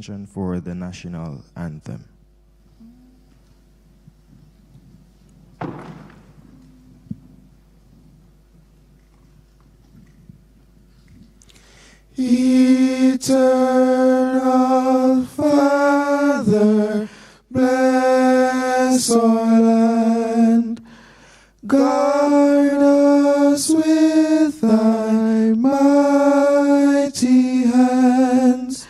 For the national anthem. Eternal Father, bless our land, guard us with thy mighty hands.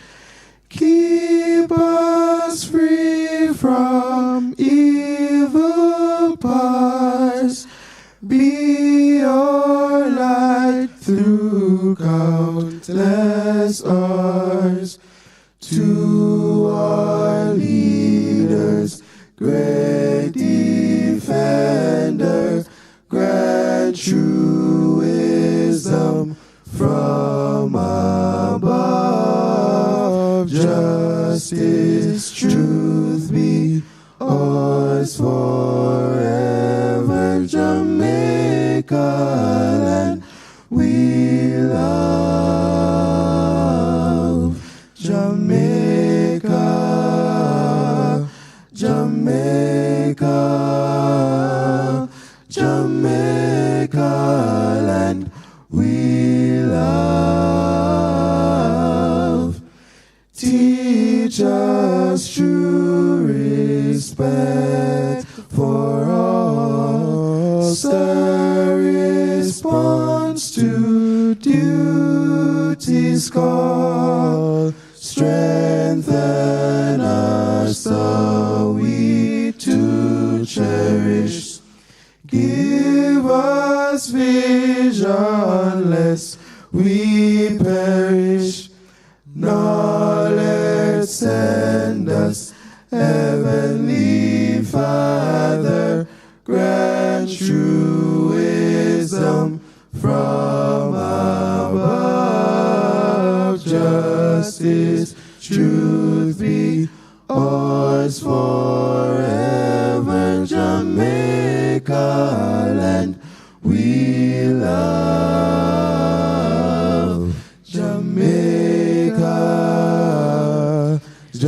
Keep us free from evil powers. Be our light through countless hours. To our leaders, great defender, grant true wisdom from above. Justice, truth be ours forever. Jamaica land we love. Jamaica, Jamaica, Jamaica land we love. Teach us true respect for all. Stir response to duty's call. Strengthen us the we to cherish. Give us vision lest we perish. Knowledge send us, Heavenly Father. Grant true wisdom from above. Justice, truth be ours forever. Jamaica land we love. Jamaica, Jamaica,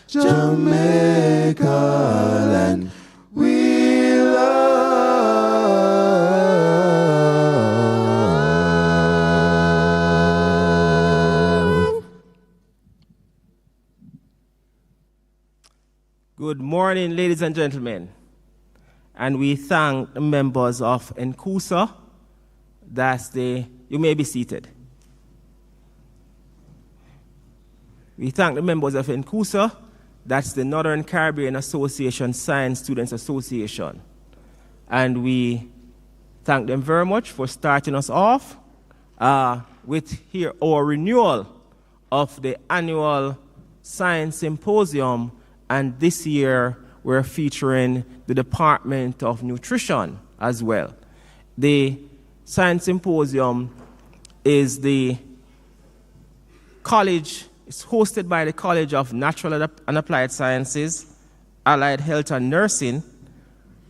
Jamaica land we love. Good morning, ladies and gentlemen. And we thank the members of NCUSA. You may be seated. We thank the members of NCUSA. That's the Northern Caribbean Association Science Students Association. And we thank them very much for starting us off with here our renewal of the annual Science Symposium. And this year, we're featuring the Department of Nutrition as well. The Science Symposium is the college, it's hosted by the College of Natural and Applied Sciences, Allied Health and Nursing.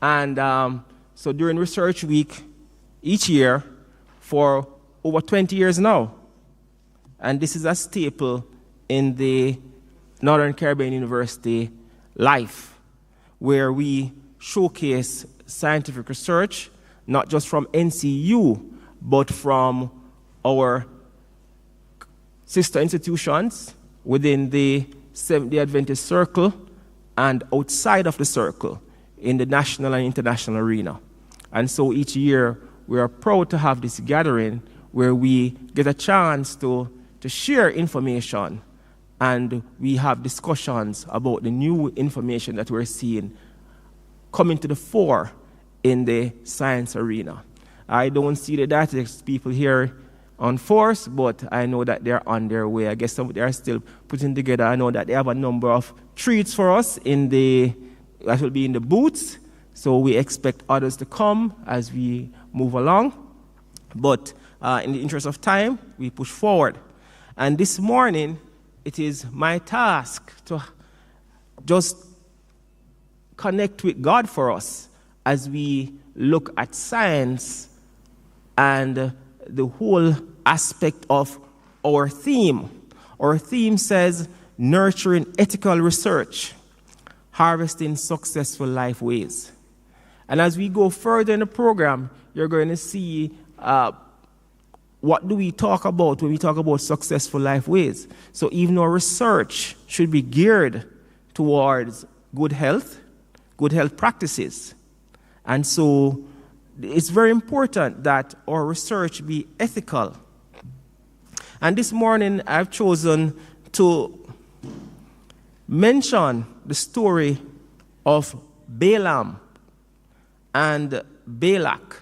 And so during Research Week each year for over 20 years now. And this is a staple in the Northern Caribbean University life, where we showcase scientific research, not just from NCU, but from our sister institutions within the Seventh-day Adventist circle and outside of the circle in the national and international arena. And so each year, we are proud to have this gathering where we get a chance to share information, and we have discussions about the new information that we're seeing coming to the fore in the science arena. I don't see the data people here on force, but I know that they're on their way. I guess they are still putting together. I know that they have a number of treats for us that will be in the booths. So we expect others to come as we move along. But in the interest of time, we push forward. And this morning, it is my task to just connect with God for us as we look at science and the whole aspect of our theme. Our theme says, nurturing ethical research, harvesting successful life ways. And as we go further in the program, you're going to see what do we talk about when we talk about successful life ways. So even our research should be geared towards good health practices. And so it's very important that our research be ethical. And this morning I've chosen to mention the story of Balaam and Balak.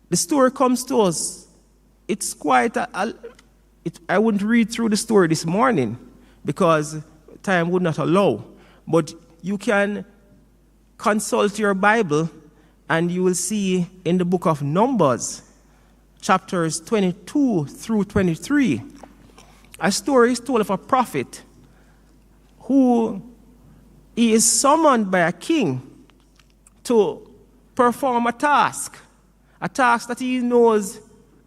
The story comes to us. It's quite I wouldn't read through the story this morning because time would not allow. But you can consult your Bible and you will see in the book of Numbers, chapters 22 through 23, a story is told of a prophet who he is summoned by a king to perform a task that he knows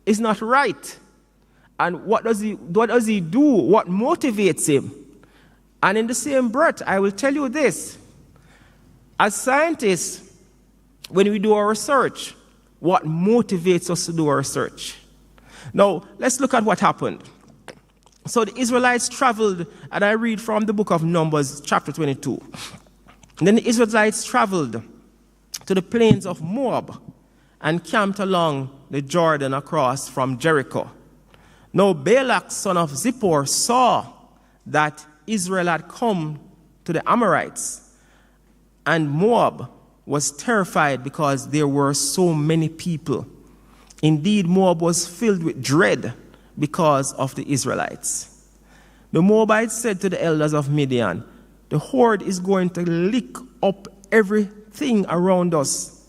is not right. And what does he do? What motivates him? And in the same breath, I will tell you this. As scientists, when we do our research, what motivates us to do our research? Now, let's look at what happened. So the Israelites traveled, and I read from the book of Numbers, chapter 22. And then the Israelites traveled to the plains of Moab and camped along the Jordan across from Jericho. Now Balak, son of Zippor, saw that Israel had come to the Amorites, and Moab was terrified because there were so many people. Indeed, Moab was filled with dread because of the Israelites. The Moabites said to the elders of Midian, the horde is going to lick up everything around us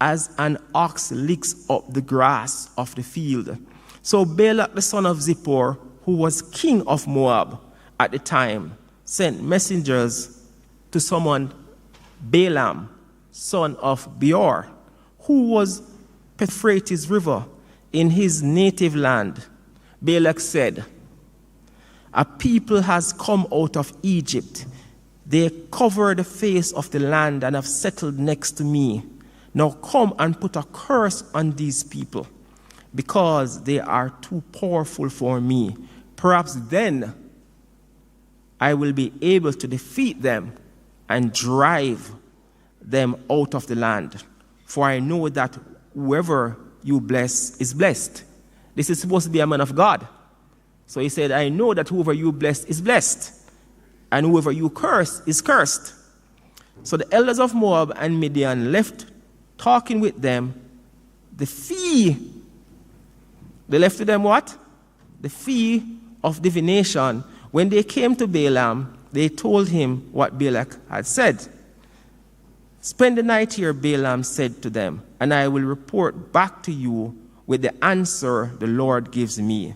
as an ox licks up the grass of the field. So Balak, the son of Zippor, who was king of Moab at the time, sent messengers to summon Balaam, son of Beor, who was Euphrates River in his native land. Balak said, a people has come out of Egypt. They cover the face of the land and have settled next to me. Now come and put a curse on these people, because they are too powerful for me. Perhaps then I will be able to defeat them and drive them out of the land. For I know that whoever you bless is blessed. This is supposed to be a man of God. So he said, I know that whoever you bless is blessed, and whoever you curse is cursed. So the elders of Moab and Midian left talking with them. The fee, they left to them what? The fee of divination. When they came to Balaam, they told him what Balak had said. Spend the night here, Balaam said to them, and I will report back to you with the answer the Lord gives me.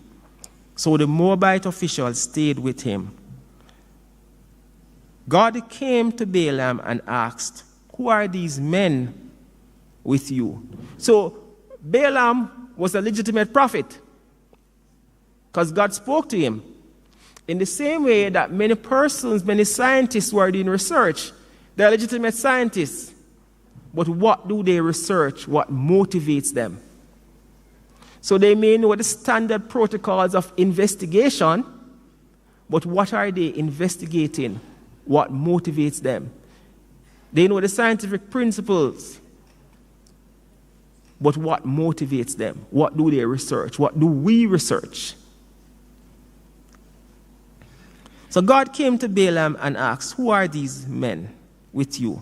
So the Moabite officials stayed with him. God came to Balaam and asked, who are these men with you? So Balaam was a legitimate prophet because God spoke to him. In the same way that many persons, many scientists who are doing research, they're legitimate scientists. But what do they research? What motivates them? So they may know the standard protocols of investigation, but what are they investigating? What motivates them? They know the scientific principles, but what motivates them? What do they research? What do we research? So God came to Balaam and asked, who are these men with you?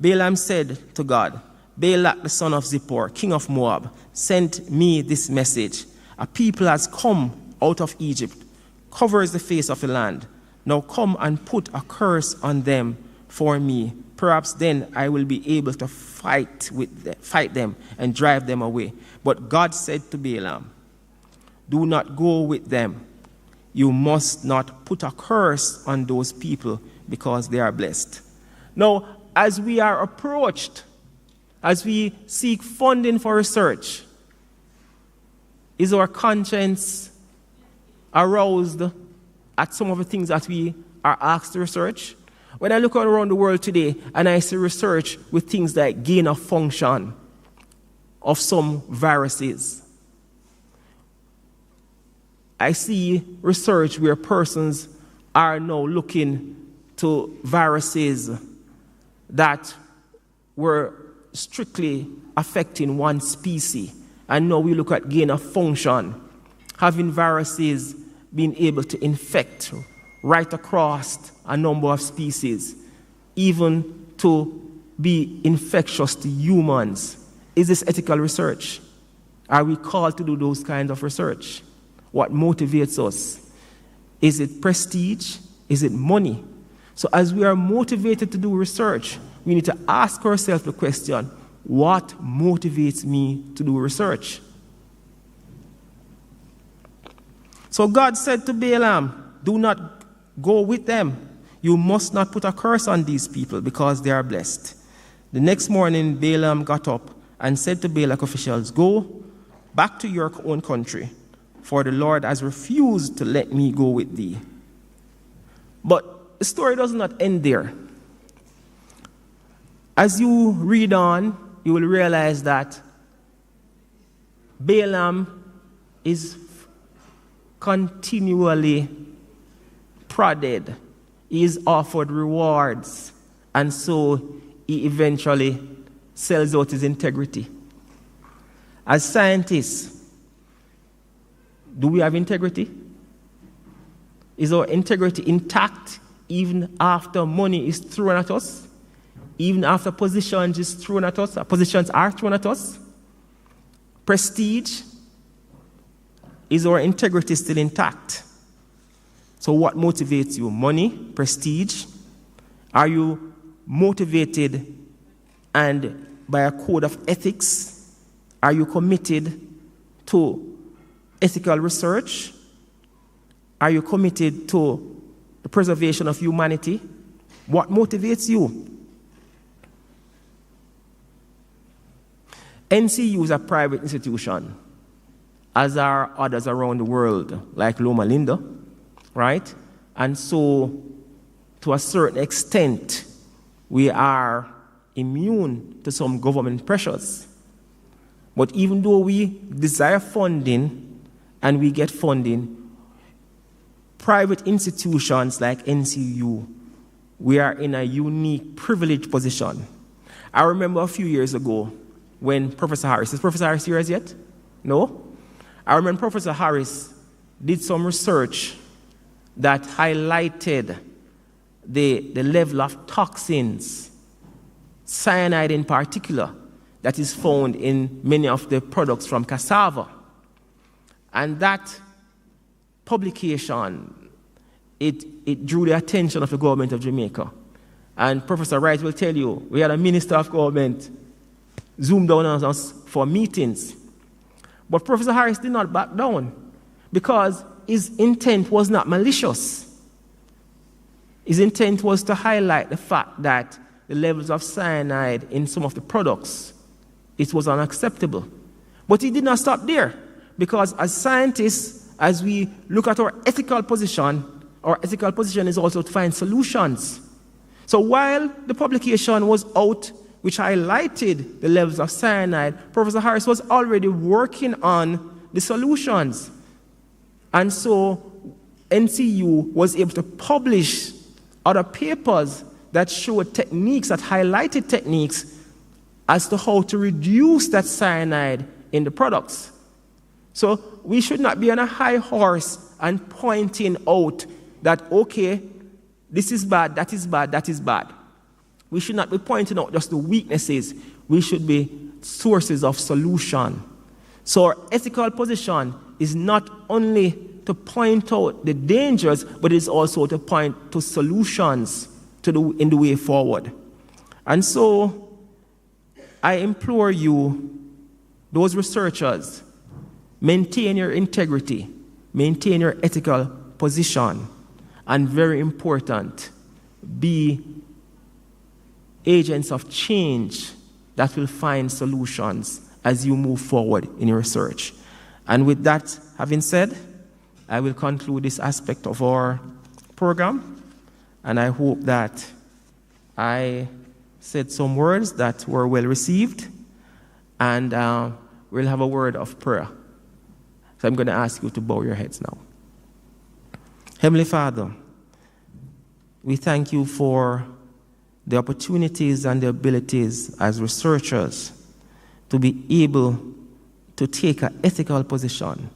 Balaam said to God, Balak, the son of Zippor, king of Moab, sent me this message. A people has come out of Egypt, covers the face of the land. Now come and put a curse on them for me. Perhaps then I will be able to fight them and drive them away. But God said to Balaam, do not go with them. You must not put a curse on those people because they are blessed. Now, as we are approached as we seek funding for research, is our conscience aroused at some of the things that we are asked to research? When I look around the world today and I see research with things like gain of function of some viruses, I see research where persons are now looking to viruses that were strictly affecting one species. And now we look at gain of function, having viruses being able to infect right across a number of species, even to be infectious to humans. Is this ethical research? Are we called to do those kinds of research? What motivates us? Is it prestige? Is it money? So as we are motivated to do research, we need to ask ourselves the question, what motivates me to do research? So God said to Balaam, do not go with them. You must not put a curse on these people because they are blessed. The next morning, Balaam got up and said to Balak officials, go back to your own country, for the Lord has refused to let me go with thee. But the story does not end there. As you read on, you will realize that Balaam is continually prodded. He is offered rewards, and so he eventually sells out his integrity. As scientists, do we have integrity? Is our integrity intact even after money is thrown at us? Even after positions is thrown at us? Positions are thrown at us? Prestige? Is our integrity still intact? So what motivates you? Money? Prestige? Are you motivated and by a code of ethics? Are you committed to ethical research? Are you committed to the preservation of humanity? What motivates you? NCU is a private institution, as are others around the world, like Loma Linda, right? And so, to a certain extent, we are immune to some government pressures. But even though we desire funding and we get funding, private institutions like NCU, we are in a unique, privileged position. I remember a few years ago when Professor Harris, is Professor Harris here as yet? No? I remember Professor Harris did some research that highlighted the level of toxins, cyanide in particular, that is found in many of the products from cassava. And that publication, it drew the attention of the government of Jamaica. And Professor Wright will tell you, we had a minister of government zoom down on us for meetings. But Professor Harris did not back down because his intent was not malicious. His intent was to highlight the fact that the levels of cyanide in some of the products, it was unacceptable. But he did not stop there, because as scientists, as we look at our ethical position is also to find solutions. So while the publication was out, which highlighted the levels of cyanide, Professor Harris was already working on the solutions. And so NCU was able to publish other papers that showed techniques, that highlighted techniques as to how to reduce that cyanide in the products. So we should not be on a high horse and pointing out that, okay, this is bad, that is bad, that is bad. We should not be pointing out just the weaknesses. We should be sources of solution. So our ethical position is not only to point out the dangers, but it's also to point to solutions in the way forward. And so I implore you, those researchers, maintain your integrity, maintain your ethical position, and very important, be agents of change that will find solutions as you move forward in your research. And with that having said, I will conclude this aspect of our program, and I hope that I said some words that were well received, and we'll have a word of prayer. So I'm going to ask you to bow your heads now. Heavenly Father, we thank you for the opportunities and the abilities as researchers to be able to take an ethical position,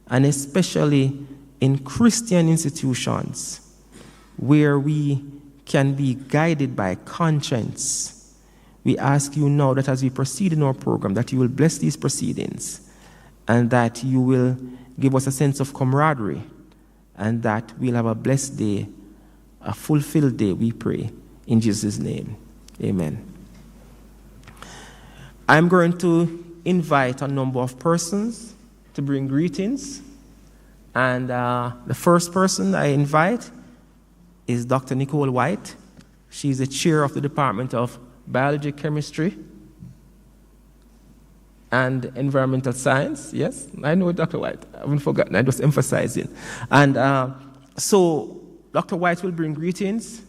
and especially in Christian institutions where we can be guided by conscience. We ask you now that as we proceed in our program, that you will bless these proceedings and that you will give us a sense of camaraderie and that we'll have a blessed day, a fulfilled day, we pray. In Jesus' name, amen. I'm going to invite a number of persons to bring greetings. And the first person I invite is Dr. Nicole White. She's the chair of the Department of Biology, Chemistry, and Environmental Science. Yes, I know Dr. White. I haven't forgotten. I was emphasizing. And so Dr. White will bring greetings,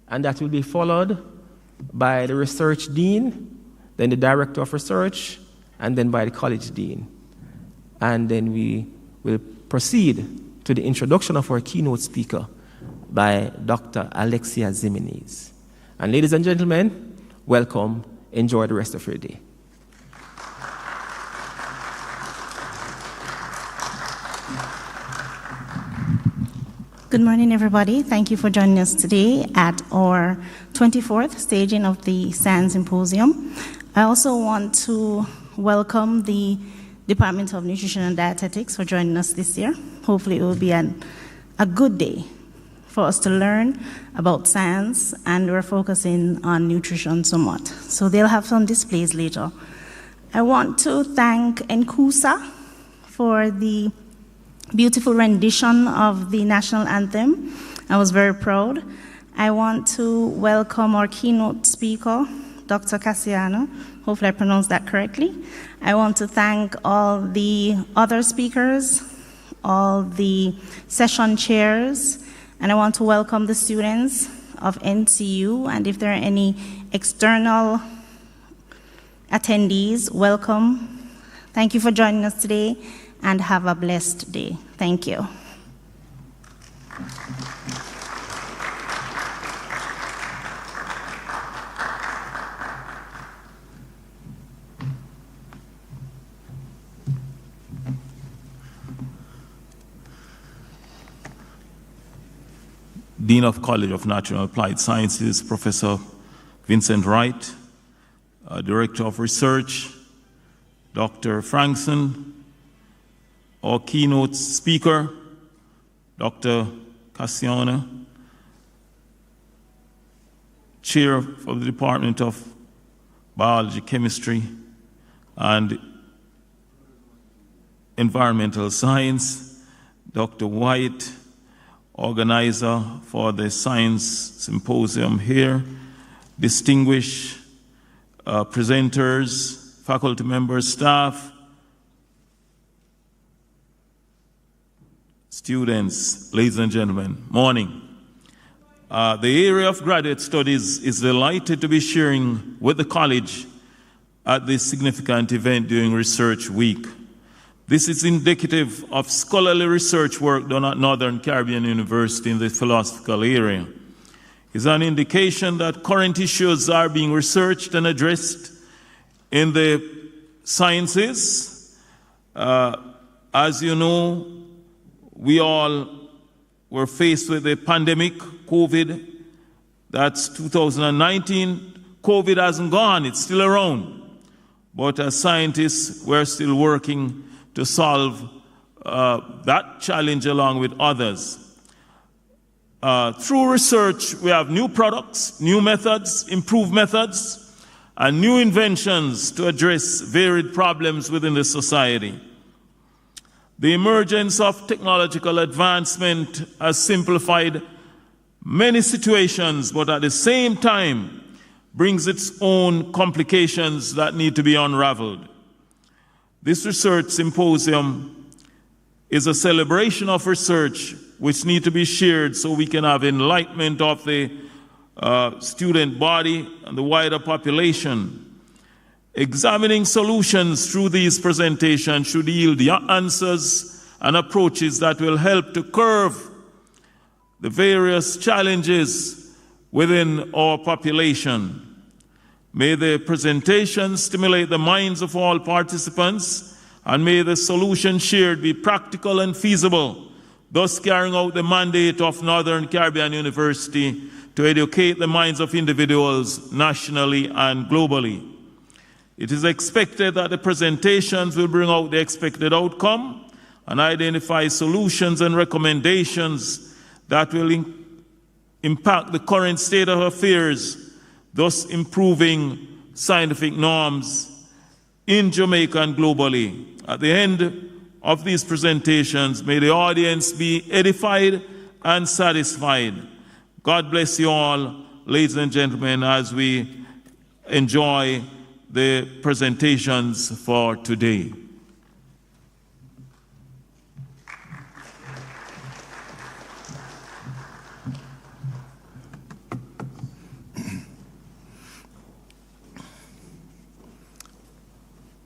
and that will be followed by the research dean, then the director of research, and then by the college dean. And then we will proceed to the introduction of our keynote speaker by Dr. Alexia Zimenez. And ladies and gentlemen, welcome. Enjoy the rest of your day. Good morning, everybody. Thank you for joining us today at our 24th staging of the SANS Symposium. I also want to welcome the Department of Nutrition and Dietetics for joining us this year. Hopefully it will be a good day for us to learn about science, and we're focusing on nutrition somewhat. So they'll have some displays later. I want to thank NCUSA for the beautiful rendition of the national anthem. I was very proud. I want to welcome our keynote speaker, Dr. Cassiano. Hopefully I pronounced that correctly. I want to thank all the other speakers, all the session chairs, and I want to welcome the students of NCU, and if there are any external attendees, welcome. Thank you for joining us today, and have a blessed day. Thank you. Dean of College of Natural and Applied Sciences, Professor Vincent Wright, Director of Research, Dr. Frankson, our keynote speaker, Dr. Cassiano, Chair of the Department of Biology, Chemistry, and Environmental Science, Dr. White, organizer for the Science Symposium here, distinguished presenters, faculty members, staff, students, ladies and gentlemen, morning. The area of graduate studies is delighted to be sharing with the college at this significant event during Research Week. This is indicative of scholarly research work done at Northern Caribbean University in the philosophical area. It's an indication that current issues are being researched and addressed in the sciences. As you know, we all were faced with the pandemic, COVID. That's 2019. COVID hasn't gone, it's still around. But as scientists, we're still working to solve that challenge along with others. Through research, we have new products, new methods, improved methods, and new inventions to address varied problems within the society. The emergence of technological advancement has simplified many situations, but at the same time, brings its own complications that need to be unraveled. This research symposium is a celebration of research which need to be shared so we can have enlightenment of the student body and the wider population. Examining solutions through these presentations should yield answers and approaches that will help to curb the various challenges within our population. May the presentation stimulate the minds of all participants, and may the solution shared be practical and feasible, thus carrying out the mandate of Northern Caribbean University to educate the minds of individuals nationally and globally. It is expected that the presentations will bring out the expected outcome and identify solutions and recommendations that will impact the current state of affairs, thus improving scientific norms in Jamaica and globally. At the end of these presentations, may the audience be edified and satisfied. God bless you all, ladies and gentlemen, as we enjoy the presentations for today.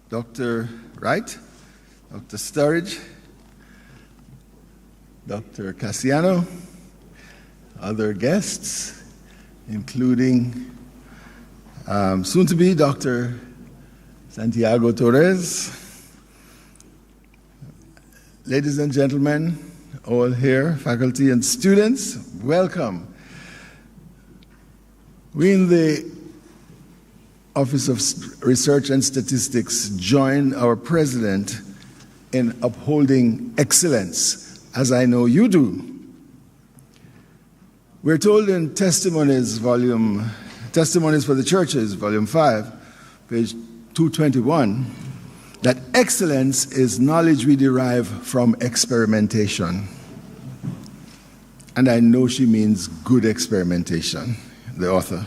Dr. Wright, Dr. Sturridge, Dr. Cassiano, other guests, including soon-to-be Dr. Santiago Torres. Ladies and gentlemen, all here, faculty and students, welcome. We in the Office of Research and Statistics join our president in upholding excellence, as I know you do. We're told in Testimonies for the Churches, Volume 5, page 221, that excellence is knowledge we derive from experimentation. And I know she means good experimentation, the author.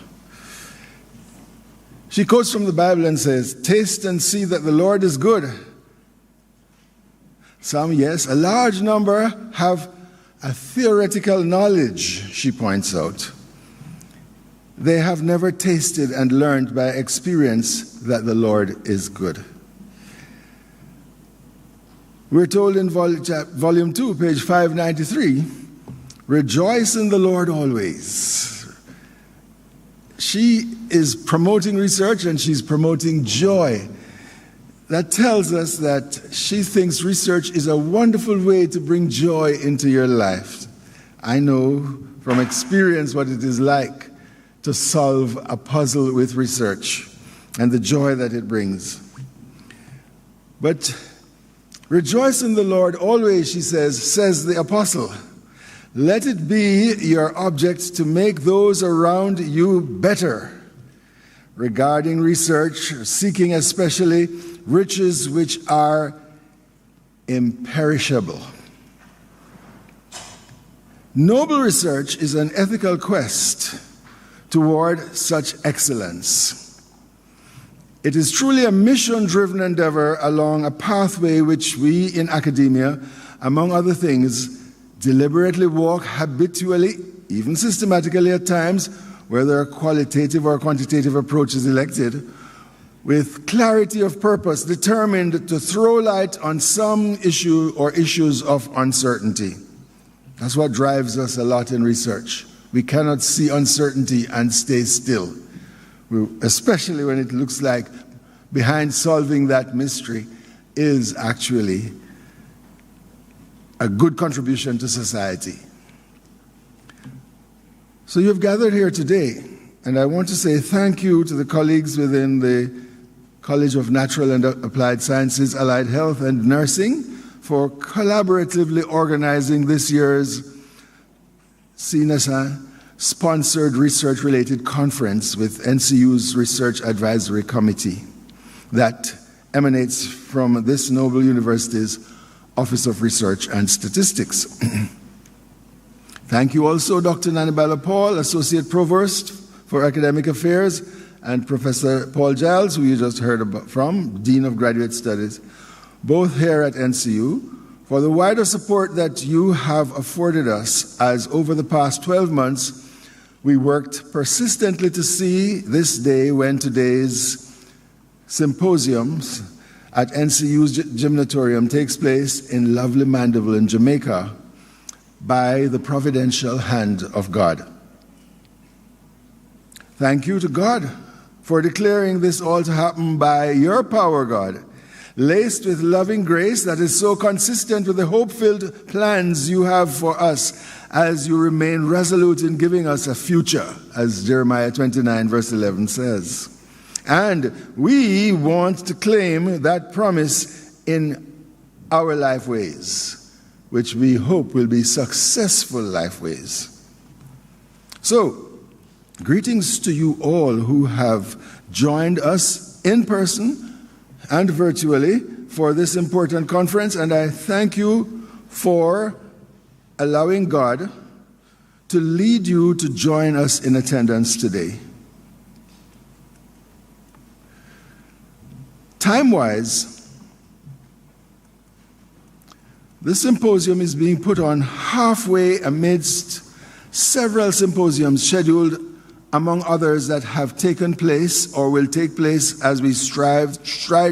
She quotes from the Bible and says, "Taste and see that the Lord is good." Some, yes, a large number have a theoretical knowledge, she points out. They have never tasted and learned by experience that the Lord is good. We're told in Volume 2, page 593, "Rejoice in the Lord always." She is promoting research and she's promoting joy. That tells us that she thinks research is a wonderful way to bring joy into your life. I know from experience what it is like to solve a puzzle with research and the joy that it brings. But rejoice in the Lord always, she says the apostle. Let it be your object to make those around you better. Regarding research, seeking especially riches which are imperishable. Noble research is an ethical quest toward such excellence. It is truly a mission-driven endeavor along a pathway which we in academia, among other things, deliberately walk habitually, even systematically at times, whether a qualitative or quantitative approach is elected, with clarity of purpose, determined to throw light on some issue or issues of uncertainty. That's what drives us a lot in research. We cannot see uncertainty and stay still, especially when it looks like behind solving that mystery is actually a good contribution to society. So you've gathered here today, and I want to say thank you to the colleagues within the College of Natural and Applied Sciences, Allied Health, and Nursing for collaboratively organizing this year's CNSA-sponsored research-related conference with NCU's Research Advisory Committee that emanates from this noble university's Office of Research and Statistics. Thank you also, Dr. Nanibala Paul, Associate Provost for Academic Affairs and Professor Paul Giles, who you just heard from, Dean of Graduate Studies, both here at NCU, for the wider support that you have afforded us as over the past 12 months, we worked persistently to see this day when today's symposiums at NCU's Gymnatorium takes place in lovely Mandeville in Jamaica by the providential hand of God. Thank you to God for declaring this all to happen by your power, God, laced with loving grace that is so consistent with the hope-filled plans you have for us as you remain resolute in giving us a future, as Jeremiah 29 verse 11 says. And we want to claim that promise in our life ways, which we hope will be successful life ways. So, greetings to you all who have joined us in person and virtually for this important conference, and I thank you for allowing God to lead you to join us in attendance today. Time-wise, this symposium is being put on halfway amidst several symposiums scheduled, among others, that have taken place or will take place as we stride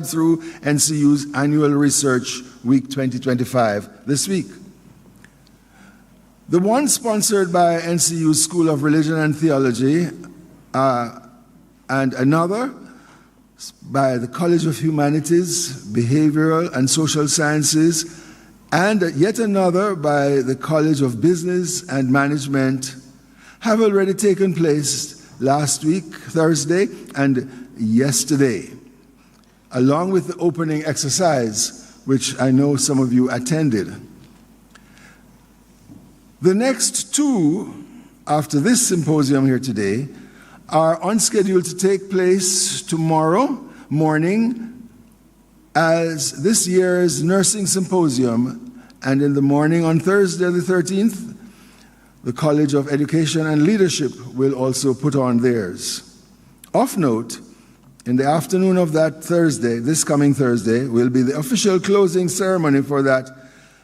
through NCU's Annual Research Week 2025 this week. The one sponsored by NCU's School of Religion and Theology and another by the College of Humanities, Behavioral and Social Sciences, and yet another by the College of Business and Management have already taken place last week, Thursday, and yesterday, along with the opening exercise, which I know some of you attended. The next two, after this symposium here today, are on schedule to take place tomorrow morning as this year's Nursing Symposium, and in the morning on Thursday the 13th, the College of Education and Leadership will also put on theirs. Of note, in the afternoon of that Thursday, this coming Thursday, will be the official closing ceremony for that,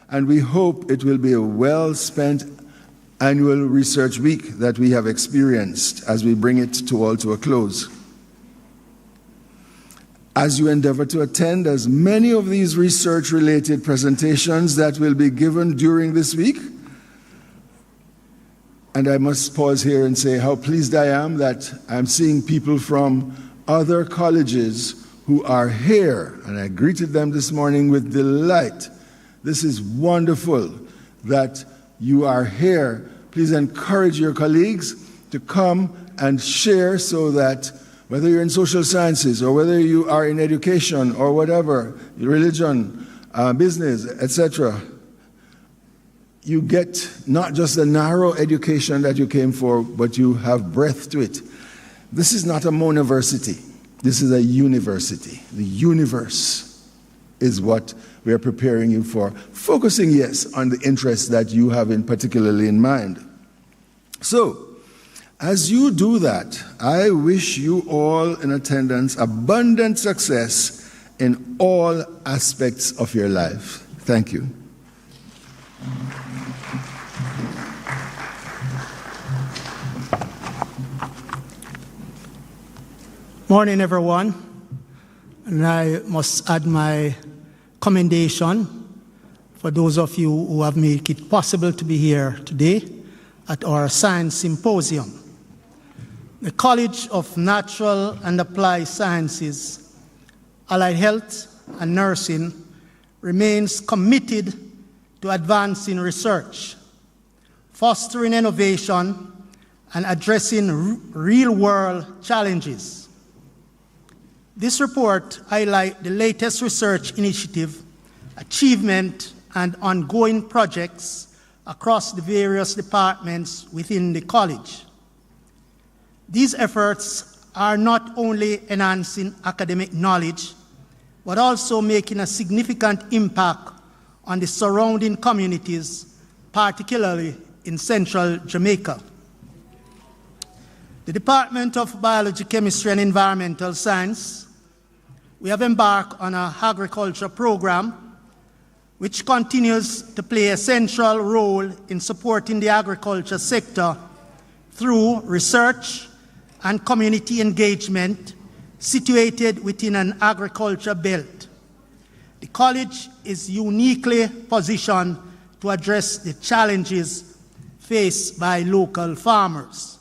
and we hope it will be a well-spent annual research week that we have experienced as we bring it to a close. As you endeavor to attend as many of these research-related presentations that will be given during this week, and I must pause here and say how pleased I am that I'm seeing people from other colleges who are here, and I greeted them this morning with delight. This is wonderful that you are here. Please encourage your colleagues to come and share so that whether you're in social sciences or whether you are in education or whatever, religion, business, etc., you get not just the narrow education that you came for, but you have breadth to it. This is not a monoversity. This is a university. The universe is what we are preparing you for, focusing, yes, on the interests that you have particularly in mind. So, as you do that, I wish you all in attendance abundant success in all aspects of your life. Thank you. Morning, everyone. And I must add my commendation for those of you who have made it possible to be here today at our Science Symposium. The College of Natural and Applied Sciences, Allied Health and Nursing remains committed to advancing research, fostering innovation, and addressing real-world challenges. This report highlights the latest research initiative, achievement, and ongoing projects across the various departments within the college. These efforts are not only enhancing academic knowledge, but also making a significant impact on the surrounding communities, particularly in central Jamaica. The Department of Biology, Chemistry, and Environmental Science, we have embarked on an agriculture program which continues to play a central role in supporting the agriculture sector through research and community engagement situated within an agriculture belt. The college is uniquely positioned to address the challenges faced by local farmers.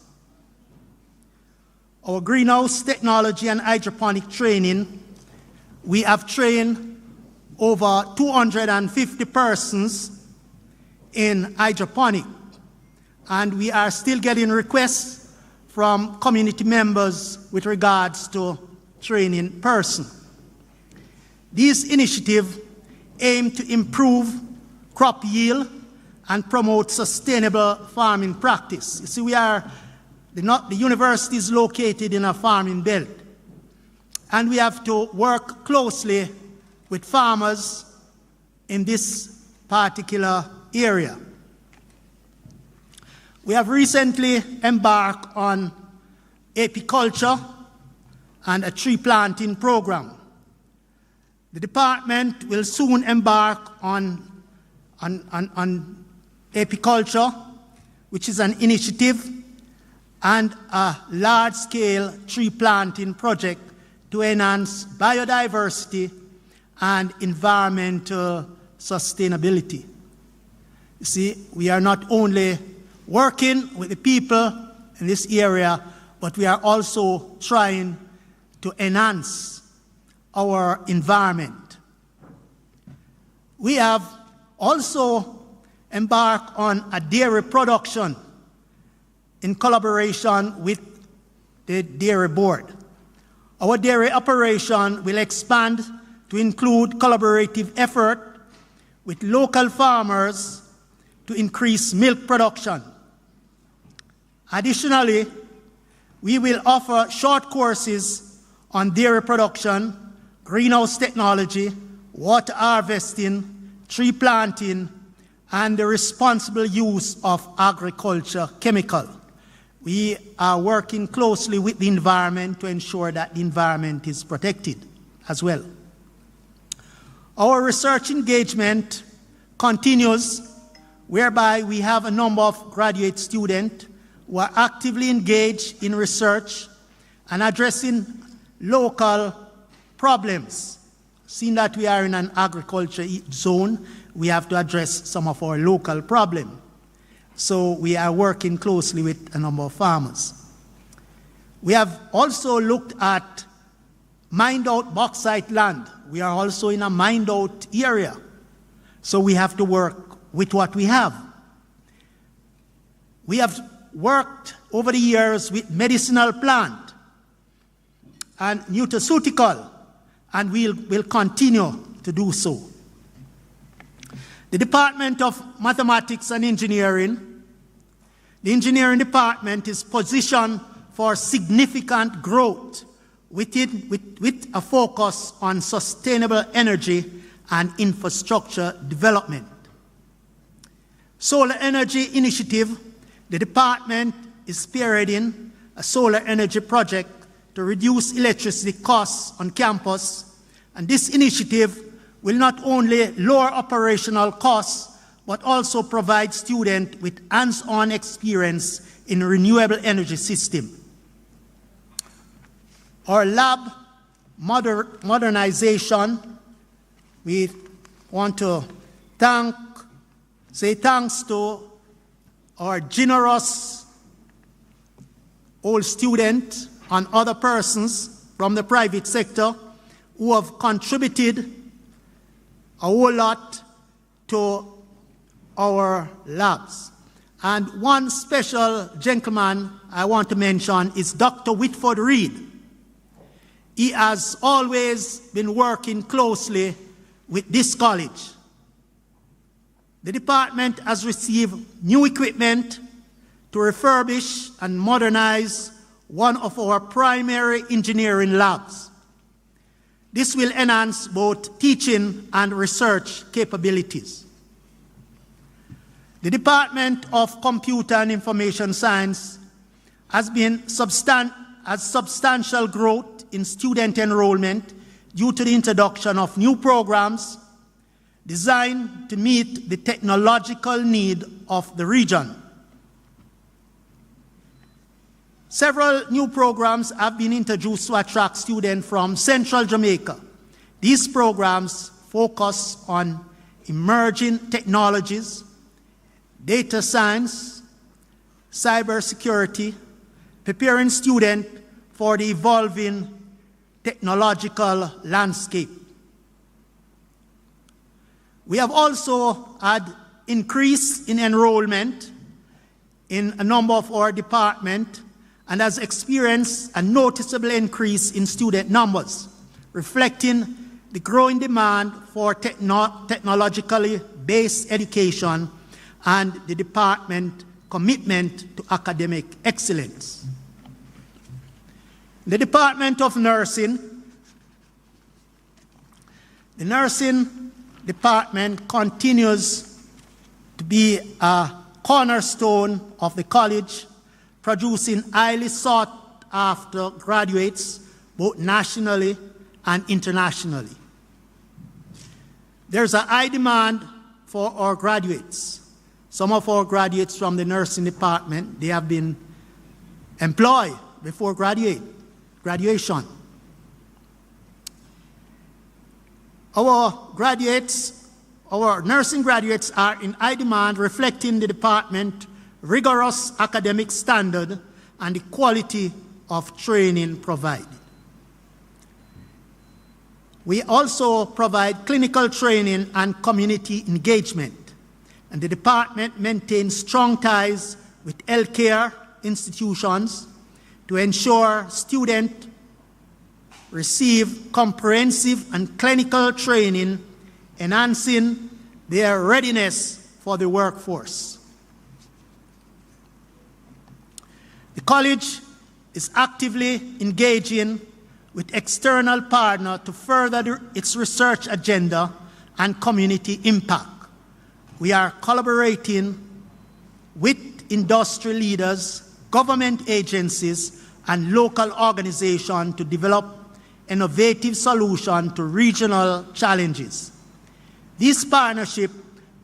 Our greenhouse technology and hydroponic training, we have trained over 250 persons in hydroponic, and we are still getting requests from community members with regards to training person. These initiatives aim to improve crop yield and promote sustainable farming practice. You see, the university is located in a farming belt, and we have to work closely with farmers in this particular area. We have recently embarked on apiculture and a tree planting program. The department will soon embark on apiculture, which is an initiative and a large-scale tree planting project to enhance biodiversity and environmental sustainability. You see, we are not only working with the people in this area, but we are also trying to enhance our environment. We have also embarked on a dairy production in collaboration with the dairy board. Our dairy operation will expand to include collaborative effort with local farmers to increase milk production. Additionally, we will offer short courses on dairy production, greenhouse technology, water harvesting, tree planting, and the responsible use of agriculture chemical. We are working closely with the environment to ensure that the environment is protected as well. Our research engagement continues, whereby we have a number of graduate students who are actively engaged in research and addressing local problems. Seeing that we are in an agriculture zone, we have to address some of our local problems. So we are working closely with a number of farmers. We have also looked at mined out bauxite land. We are also in a mined out area. So we have to work with what we have. We have worked over the years with medicinal plant and nutraceutical, and we'll continue to do so. The Department of Mathematics and Engineering, the engineering department is positioned for significant growth with a focus on sustainable energy and infrastructure development. Solar Energy Initiative, the department is spearheading a solar energy project to reduce electricity costs on campus, and this initiative will not only lower operational costs, but also provide students with hands-on experience in renewable energy system. Our lab modernization, we want to say thanks to our generous old students and other persons from the private sector who have contributed a whole lot to our labs. And one special gentleman I want to mention is Dr. Whitford Reed. He has always been working closely with this college. The department has received new equipment to refurbish and modernize one of our primary engineering labs. This will enhance both teaching and research capabilities. The Department of Computer and Information Science has been substantial growth in student enrollment due to the introduction of new programs designed to meet the technological need of the region. Several new programs have been introduced to attract students from central Jamaica. These programs focus on emerging technologies, data science, cybersecurity, preparing students for the evolving technological landscape. We have also had increase in enrollment in a number of our departments and has experienced a noticeable increase in student numbers, reflecting the growing demand for technologically based education and the department's commitment to academic excellence. The Department of Nursing, the nursing department continues to be a cornerstone of the college, producing highly sought after graduates both nationally and internationally. There's a high demand for our graduates. Some of our graduates from the nursing department, they have been employed before graduation. Our nursing graduates are in high demand, reflecting the department's rigorous academic standard and the quality of training provided. We also provide clinical training and community engagement, and the department maintains strong ties with healthcare institutions to ensure students receive comprehensive and clinical training, enhancing their readiness for the workforce. The college is actively engaging with external partners to further its research agenda and community impact. We are collaborating with industry leaders, government agencies, and local organizations to develop innovative solutions to regional challenges. This partnership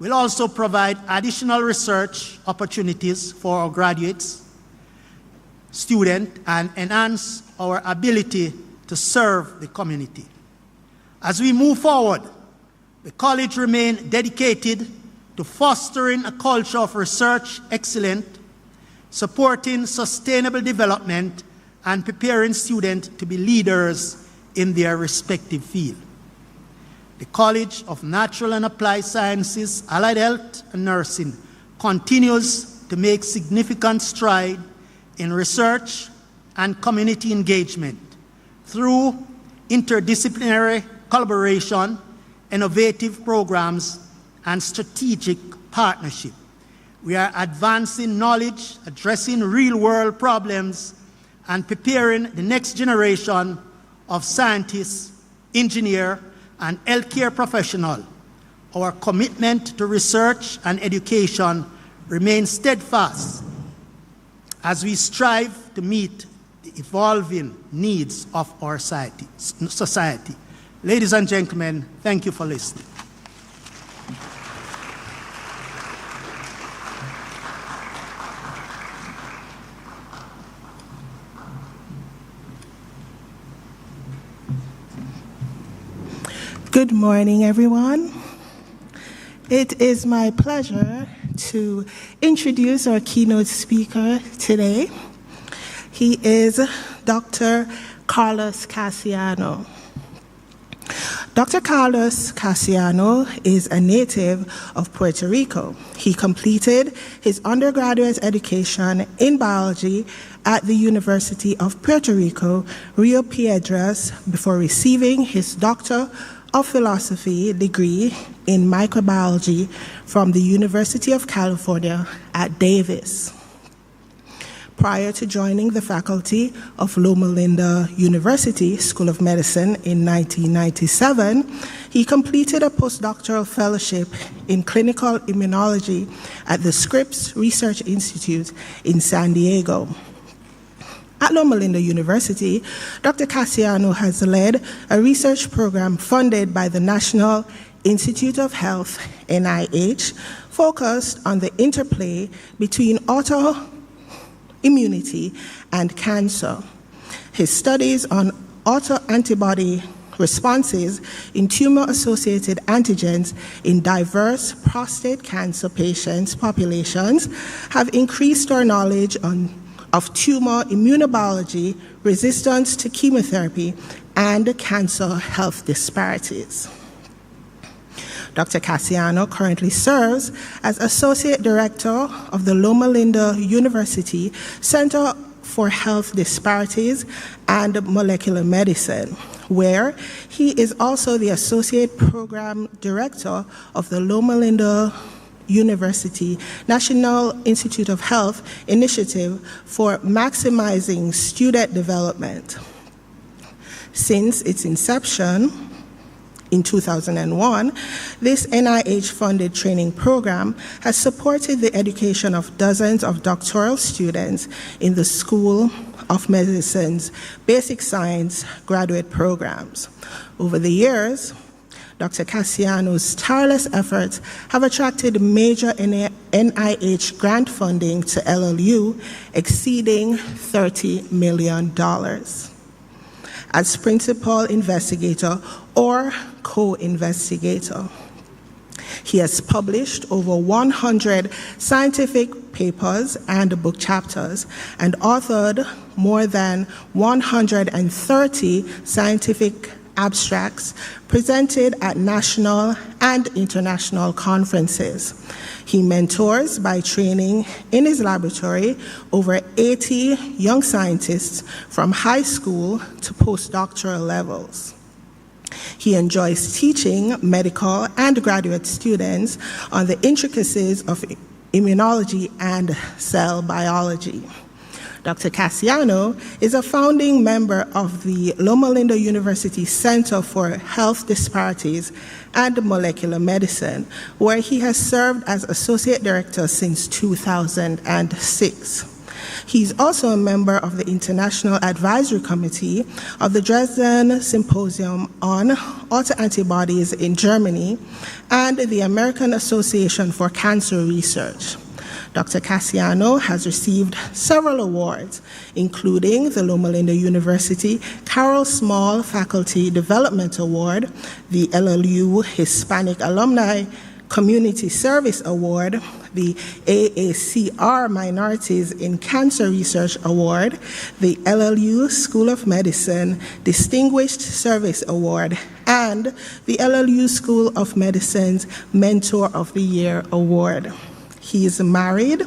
will also provide additional research opportunities for our graduates, students, and enhance our ability to serve the community. As we move forward, the college remains dedicated to fostering a culture of research excellence, supporting sustainable development, and preparing students to be leaders in their respective field. The College of Natural and Applied Sciences, Allied Health and Nursing continues to make significant strides in research and community engagement through interdisciplinary collaboration, innovative programs, and strategic partnership. We are advancing knowledge, addressing real-world problems, and preparing the next generation of scientists, engineers, and healthcare professionals. Our commitment to research and education remains steadfast as we strive to meet the evolving needs of our society. Ladies and gentlemen, thank you for listening. Good morning, everyone. It is my pleasure to introduce our keynote speaker today. He is Dr. Carlos Casiano. Dr. Carlos Casiano is a native of Puerto Rico. He completed his undergraduate education in biology at the University of Puerto Rico, Rio Piedras, before receiving his Doctor of Philosophy degree in microbiology from the University of California at Davis. Prior to joining the faculty of Loma Linda University School of Medicine in 1997, he completed a postdoctoral fellowship in clinical immunology at the Scripps Research Institute in San Diego. At Loma Linda University, Dr. Cassiano has led a research program funded by the National Institute of Health, NIH, focused on the interplay between autoimmunity and cancer. His studies on autoantibody responses in tumor-associated antigens in diverse prostate cancer patients populations have increased our knowledge of tumor immunobiology, resistance to chemotherapy, and cancer health disparities. Dr. Cassiano currently serves as Associate Director of the Loma Linda University Center for Health Disparities and Molecular Medicine, where he is also the Associate Program Director of the Loma Linda University National Institute of Health Initiative for Maximizing Student Development. Since its inception, in 2001, this NIH-funded training program has supported the education of dozens of doctoral students in the School of Medicine's basic science graduate programs. Over the years, Dr. Cassiano's tireless efforts have attracted major NIH grant funding to LLU exceeding $30 million. As principal investigator or co-investigator, he has published over 100 scientific papers and book chapters and authored more than 130 scientific abstracts presented at national and international conferences. He mentors by training in his laboratory over 80 young scientists from high school to postdoctoral levels. He enjoys teaching medical and graduate students on the intricacies of immunology and cell biology. Dr. Cassiano is a founding member of the Loma Linda University Center for Health Disparities and Molecular Medicine, where he has served as Associate Director since 2006. He's also a member of the International Advisory Committee of the Dresden Symposium on Autoantibodies in Germany and the American Association for Cancer Research. Dr. Cassiano has received several awards, including the Loma Linda University Carol Small Faculty Development Award, the LLU Hispanic Alumni Community Service Award, the AACR Minorities in Cancer Research Award, the LLU School of Medicine Distinguished Service Award, and the LLU School of Medicine's Mentor of the Year Award. He is married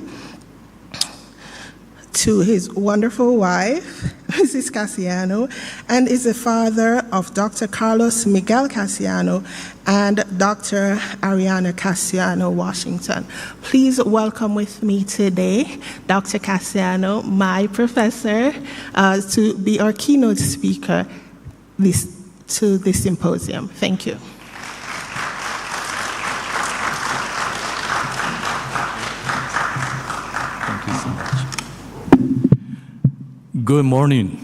to his wonderful wife, Mrs. Cassiano, and is the father of Dr. Carlos Miguel Cassiano and Dr. Ariana Cassiano Washington. Please welcome with me today Dr. Cassiano, my professor, to be our keynote speaker to this symposium. Thank you. Good morning.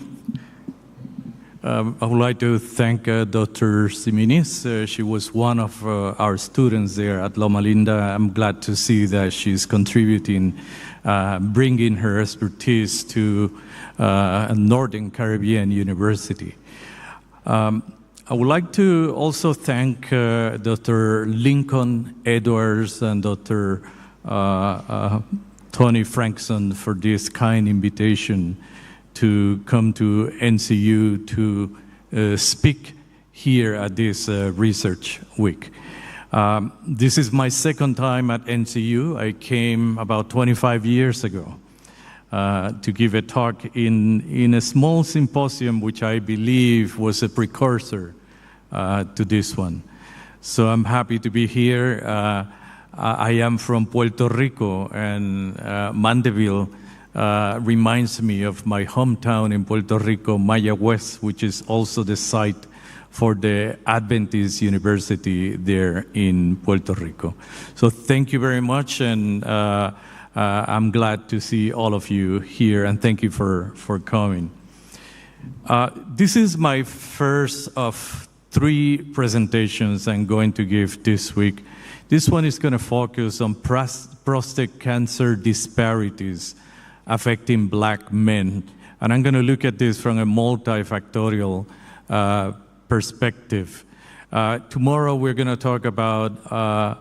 I would like to thank Dr. Siminis. She was one of our students there at Loma Linda. I'm glad to see that she's contributing, bringing her expertise to a Northern Caribbean university. I would like to also thank Dr. Lincoln Edwards and Dr. Tony Frankson for this kind invitation to come to NCU to speak here at this research week. This is my second time at NCU. I came about 25 years ago to give a talk in a small symposium which I believe was a precursor to this one. So I'm happy to be here. I am from Puerto Rico, and Mandeville reminds me of my hometown in Puerto Rico, Mayagüez, which is also the site for the Adventist University there in Puerto Rico. So thank you very much, and I'm glad to see all of you here, and thank you for coming. This is my first of 3 presentations I'm going to give this week. This one is going to focus on prostate cancer disparities affecting Black men. And I'm going to look at this from a multifactorial perspective. Tomorrow we're going to talk about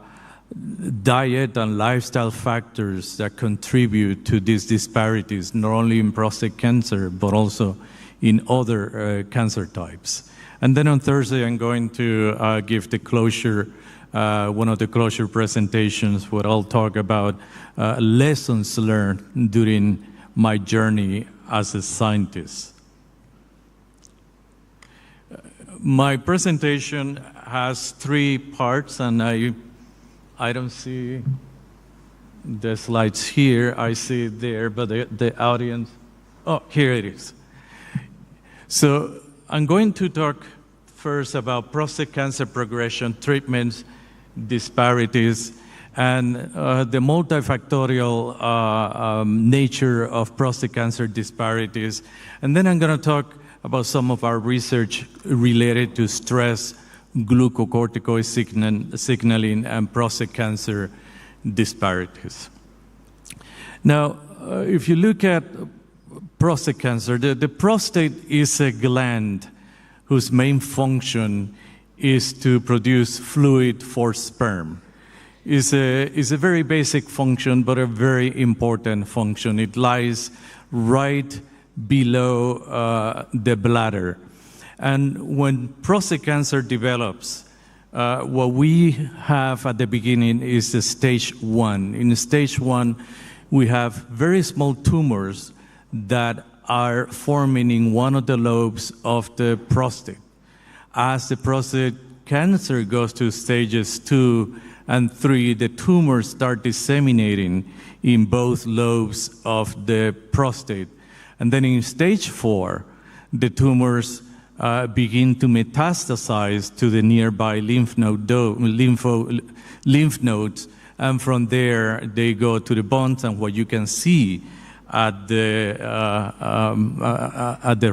diet and lifestyle factors that contribute to these disparities, not only in prostate cancer, but also in other cancer types. And then on Thursday, I'm going to give the closure, one of the closure presentations, where I'll talk about lessons learned during my journey as a scientist. My presentation has 3 parts, and I don't see the slides here. I see it there, but the audience, oh, here it is. So I'm going to talk first about prostate cancer progression, treatments, disparities, and the multifactorial nature of prostate cancer disparities. And then I'm going to talk about some of our research related to stress, glucocorticoid signaling, and prostate cancer disparities. Now, if you look at prostate cancer, the prostate is a gland whose main function is to produce fluid for sperm. It's a very basic function, but a very important function. It lies right below the bladder. And when prostate cancer develops, what we have at the beginning is the stage 1. In stage 1, we have very small tumors that are forming in one of the lobes of the prostate. As the prostate cancer goes to stages 2 and 3, the tumors start disseminating in both lobes of the prostate. And then in stage 4, the tumors begin to metastasize to the nearby lymph nodes, and from there they go to the bones. And what you can see at the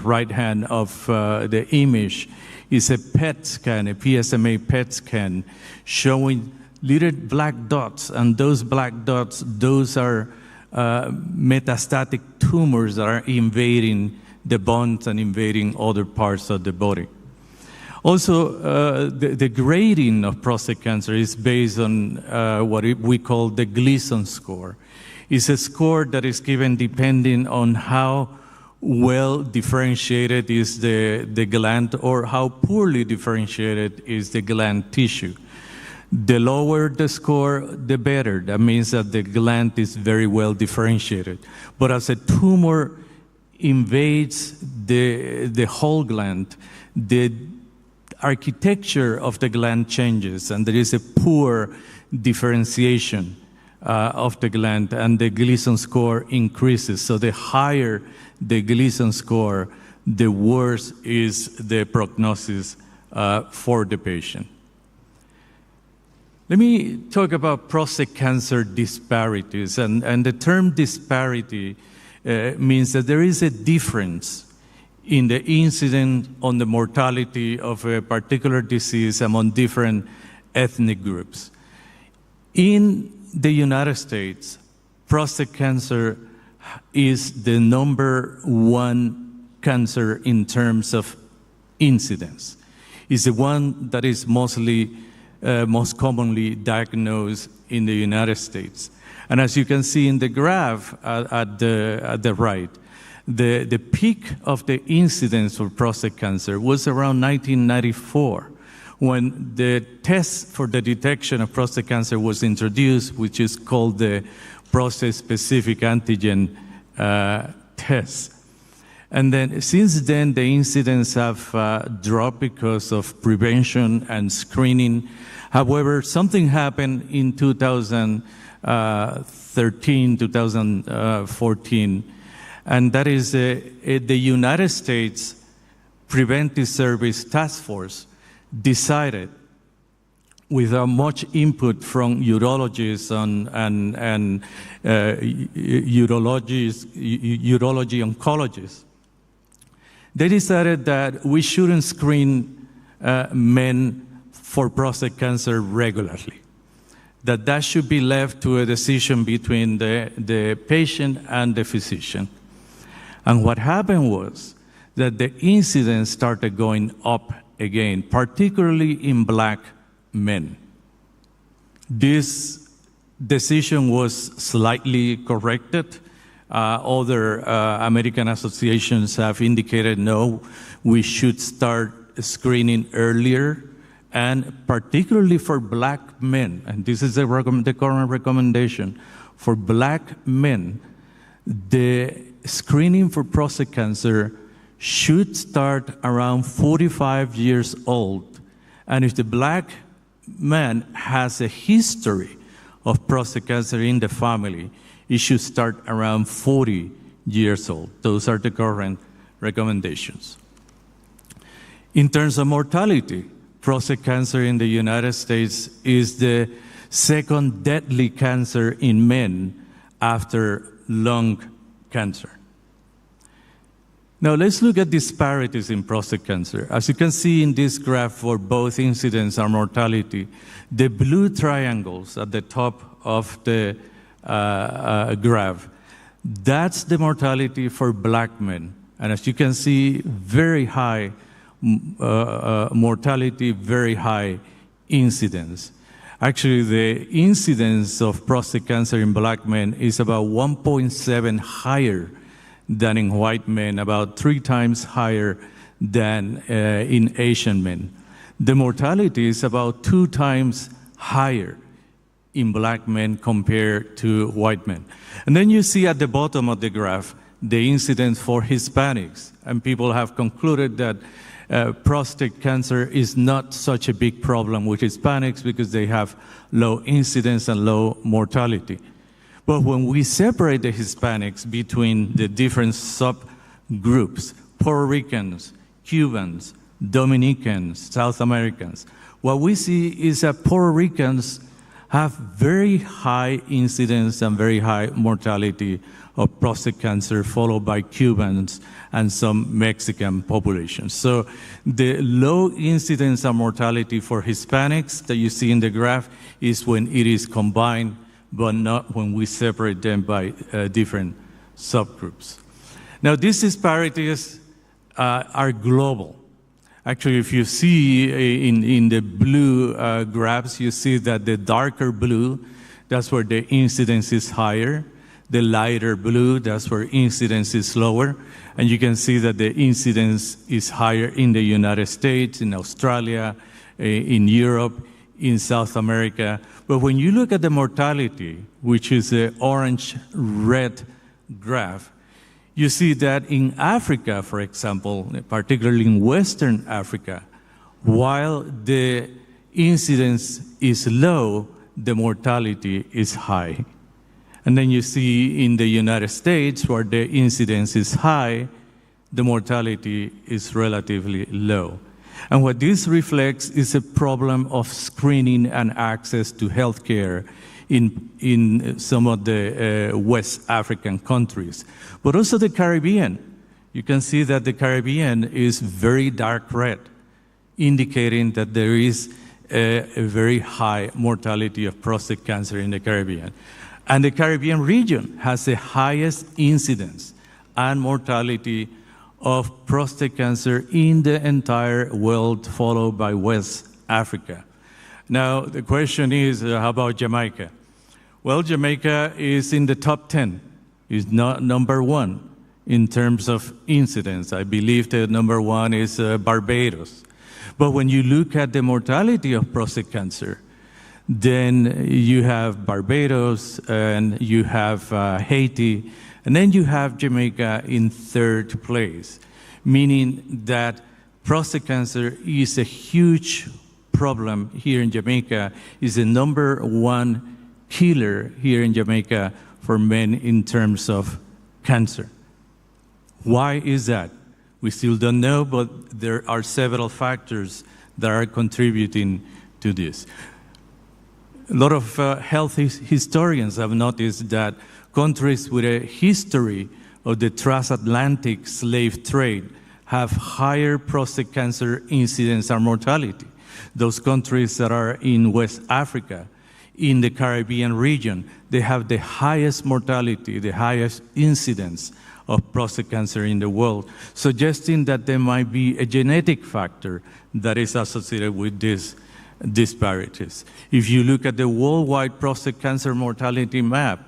right hand of the image is a PET scan, a PSMA PET scan, showing little black dots, and those black dots, those are metastatic tumors that are invading the bones and invading other parts of the body. Also, the grading of prostate cancer is based on what we call the Gleason score. It's a score that is given depending on how well differentiated is the gland, or how poorly differentiated is the gland tissue. The lower the score, the better. That means that the gland is very well differentiated. But as a tumor invades the whole gland, the architecture of the gland changes, and there is a poor differentiation of the gland, and the Gleason score increases. So the higher the Gleason score, the worse is the prognosis for the patient. Let me talk about prostate cancer disparities. And the term disparity means that there is a difference in the incidence on the mortality of a particular disease among different ethnic groups. In the United States, prostate cancer is the #1 cancer in terms of incidence. It's the one that is most commonly diagnosed in the United States. And as you can see in the graph at the right, the peak of the incidence for prostate cancer was around 1994, when the test for the detection of prostate cancer was introduced, which is called the prostate-specific antigen test. And then since then, the incidence have dropped because of prevention and screening. However, something happened in 2013, 2014, and that is the United States Preventive Service Task Force decided without much input from urologists and urology oncologists, they decided that we shouldn't screen men for prostate cancer regularly, that should be left to a decision between the patient and the physician. And what happened was that the incidence started going up again, particularly in black men. This decision was slightly corrected. Other American associations have indicated, no, we should start screening earlier, and particularly for black men, and this is the current recommendation, for black men, the screening for prostate cancer should start around 45 years old. And if the black man has a history of prostate cancer in the family, it should start around 40 years old. Those are the current recommendations. In terms of mortality, prostate cancer in the United States is the second deadly cancer in men after lung cancer. Now let's look at disparities in prostate cancer. As you can see in this graph for both incidence and mortality, the blue triangles at the top of the graph, that's the mortality for black men. And as you can see, very high mortality, very high incidence. Actually, the incidence of prostate cancer in black men is about 1.7 higher than in white men, about 3 times higher than in Asian men. The mortality is about 2 times higher in black men compared to white men. And then you see at the bottom of the graph the incidence for Hispanics, and people have concluded that prostate cancer is not such a big problem with Hispanics because they have low incidence and low mortality. But when we separate the Hispanics between the different subgroups, Puerto Ricans, Cubans, Dominicans, South Americans, what we see is that Puerto Ricans have very high incidence and very high mortality of prostate cancer, followed by Cubans and some Mexican populations. So the low incidence and mortality for Hispanics that you see in the graph is when it is combined, but not when we separate them by different subgroups. Now, these disparities are global. Actually, if you see in the blue graphs, you see that the darker blue, that's where the incidence is higher. The lighter blue, that's where incidence is lower. And you can see that the incidence is higher in the United States, in Australia, in Europe, in South America. But when you look at the mortality, which is the orange-red graph, you see that in Africa, for example, particularly in Western Africa, while the incidence is low, the mortality is high. And then you see in the United States, where the incidence is high, the mortality is relatively low. And what this reflects is a problem of screening and access to healthcare in some of the West African countries, but also the Caribbean. You can see that the Caribbean is very dark red, indicating that there is a very high mortality of prostate cancer in the Caribbean. And the Caribbean region has the highest incidence and mortality of prostate cancer in the entire world, followed by West Africa. Now, the question is, how about Jamaica? Well, Jamaica is in the top 10. It's not number 1 in terms of incidence. I believe the number 1 is Barbados. But when you look at the mortality of prostate cancer, then you have Barbados, and you have Haiti, and then you have Jamaica in 3rd place, meaning that prostate cancer is a huge problem here in Jamaica, is the number 1 killer here in Jamaica for men in terms of cancer. Why is that? We still don't know, but there are several factors that are contributing to this. A lot of health historians have noticed that countries with a history of the transatlantic slave trade have higher prostate cancer incidence and mortality. Those countries that are in West Africa, in the Caribbean region, they have the highest mortality, the highest incidence of prostate cancer in the world, suggesting that there might be a genetic factor that is associated with these disparities. If you look at the worldwide prostate cancer mortality map,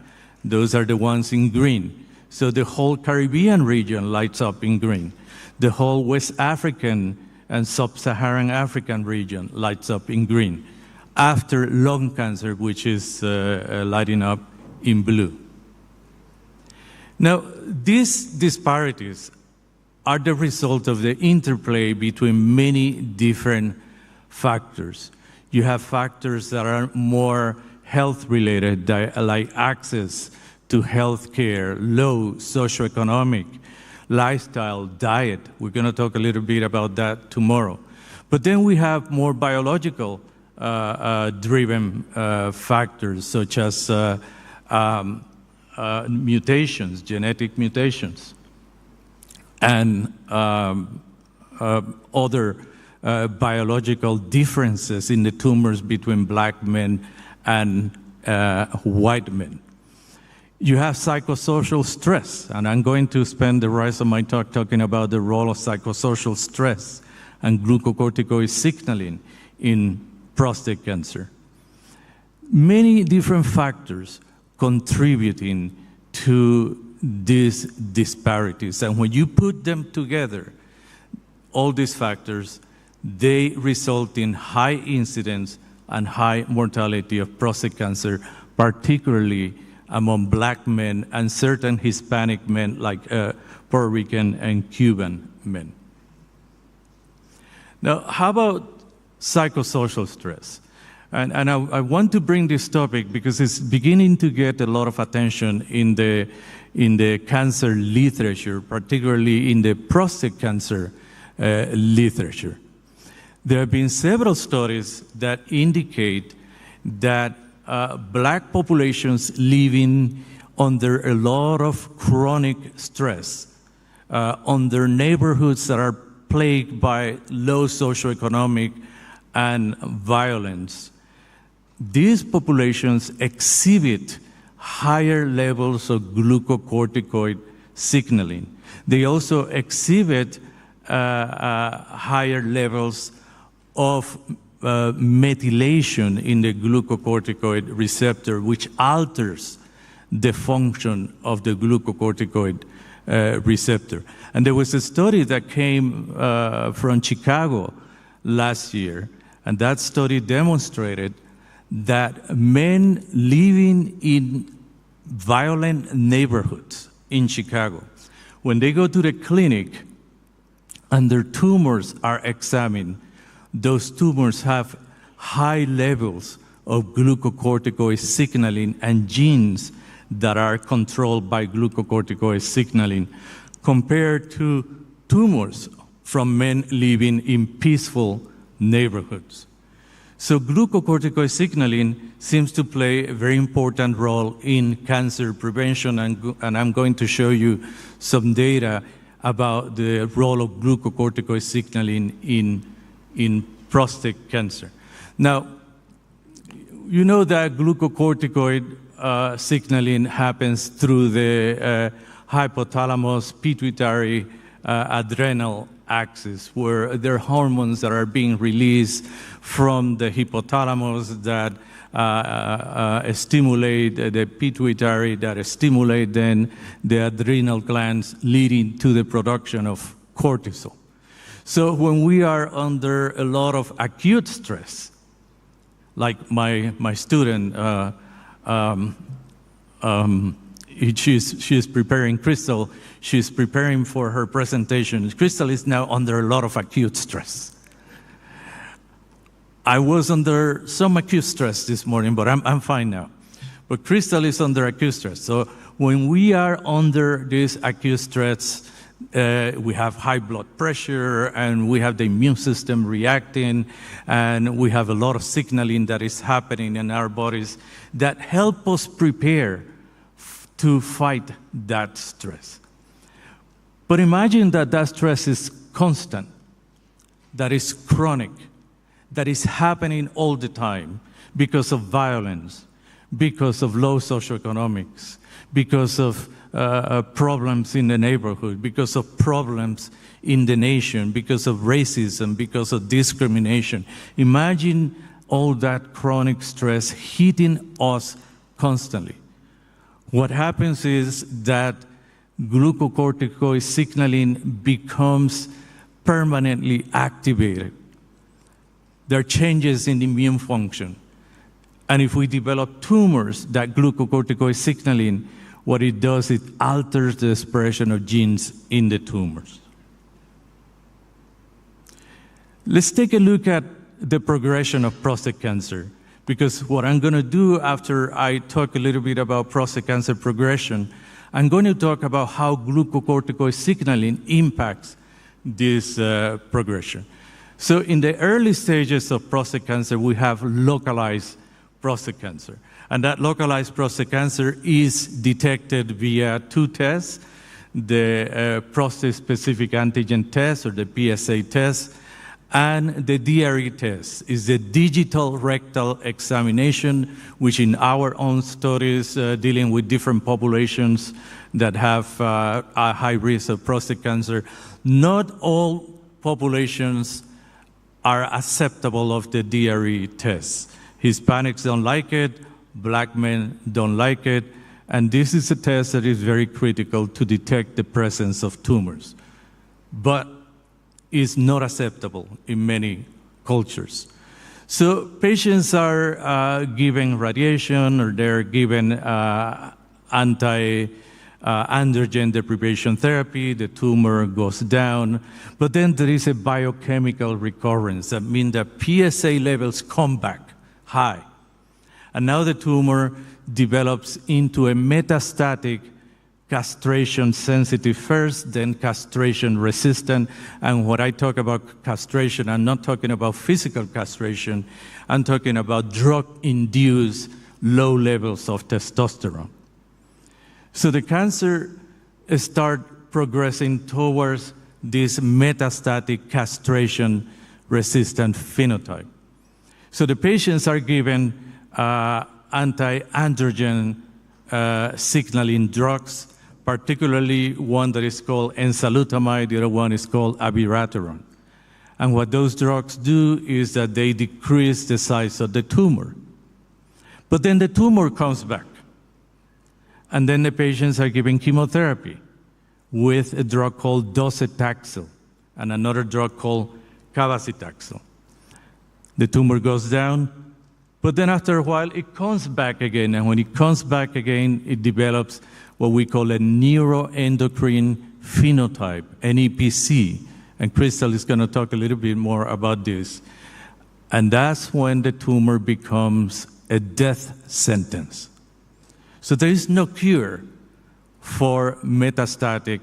those are the ones in green. So the whole Caribbean region lights up in green. The whole West African and Sub-Saharan African region lights up in green, after lung cancer, which is lighting up in blue. Now, these disparities are the result of the interplay between many different factors. You have factors that are more health-related, like access to health care, low socioeconomic, lifestyle, diet. We're going to talk a little bit about that tomorrow. But then we have more biological driven factors, such as mutations, genetic mutations, and other biological differences in the tumors between black men and white men. You have psychosocial stress, and I'm going to spend the rest of my talk talking about the role of psychosocial stress and glucocorticoid signaling in prostate cancer. Many different factors contributing to these disparities, and when you put them together, all these factors, they result in high incidence and high mortality of prostate cancer, particularly among black men and certain Hispanic men like Puerto Rican and Cuban men. Now, how about psychosocial stress? And I want to bring this topic because it's beginning to get a lot of attention in the cancer literature, particularly in the prostate cancer literature. There have been several studies that indicate that black populations living under a lot of chronic stress, under neighborhoods that are plagued by low socioeconomic and violence, these populations exhibit higher levels of glucocorticoid signaling. They also exhibit higher levels of methylation in the glucocorticoid receptor, which alters the function of the glucocorticoid receptor. And there was a study that came from Chicago last year, and that study demonstrated that men living in violent neighborhoods in Chicago, when they go to the clinic and their tumors are examined, those tumors have high levels of glucocorticoid signaling and genes that are controlled by glucocorticoid signaling compared to tumors from men living in peaceful neighborhoods. So glucocorticoid signaling seems to play a very important role in cancer prevention, and I'm going to show you some data about the role of glucocorticoid signaling in prostate cancer. Now, you know that glucocorticoid signaling happens through the hypothalamus, pituitary, adrenal axis, where there are hormones that are being released from the hypothalamus that stimulate the pituitary, that stimulate then the adrenal glands, leading to the production of cortisol. So when we are under a lot of acute stress, like my student, she's preparing, Crystal, she's preparing for her presentation. Crystal is now under a lot of acute stress. I was under some acute stress this morning, but I'm fine now. But Crystal is under acute stress. So when we are under this acute stress, we have high blood pressure, and we have the immune system reacting, and we have a lot of signaling that is happening in our bodies that help us prepare to fight that stress. But imagine that that stress is constant, that is chronic, that is happening all the time because of violence, because of low socioeconomics, because of problems in the neighborhood, because of problems in the nation, because of racism, because of discrimination. Imagine all that chronic stress hitting us constantly. What happens is that glucocorticoid signaling becomes permanently activated. There are changes in immune function. And if we develop tumors, that glucocorticoid signaling, what it does, it alters the expression of genes in the tumors. Let's take a look at the progression of prostate cancer, because what I'm going to do after I talk a little bit about prostate cancer progression, I'm going to talk about how glucocorticoid signaling impacts this progression. So in the early stages of prostate cancer, we have localized prostate cancer. And that localized prostate cancer is detected via two tests, the prostate-specific antigen test, or the PSA test, and the DRE test is the digital rectal examination, which in our own studies dealing with different populations that have a high risk of prostate cancer, not all populations are acceptable of the DRE test. Hispanics don't like it, black men don't like it, and this is a test that is very critical to detect the presence of tumors, but is not acceptable in many cultures. So patients are given radiation, or they're given anti-androgen deprivation therapy. The tumor goes down, but then there is a biochemical recurrence. That means that PSA levels come back high. And now the tumor develops into a metastatic castration sensitive first, then castration resistant. And when I talk about castration, I'm not talking about physical castration. I'm talking about drug-induced low levels of testosterone. So the cancer starts progressing towards this metastatic castration resistant phenotype. So the patients are given anti-androgen signaling drugs, particularly one that is called enzalutamide, the other one is called abiraterone. And what those drugs do is that they decrease the size of the tumor. But then the tumor comes back. And then the patients are given chemotherapy with a drug called docetaxel and another drug called cabazitaxel. The tumor goes down, but then after a while, it comes back again. And when it comes back again, it develops what we call a neuroendocrine phenotype, NEPC. And Crystal is going to talk a little bit more about this. And that's when the tumor becomes a death sentence. So there is no cure for metastatic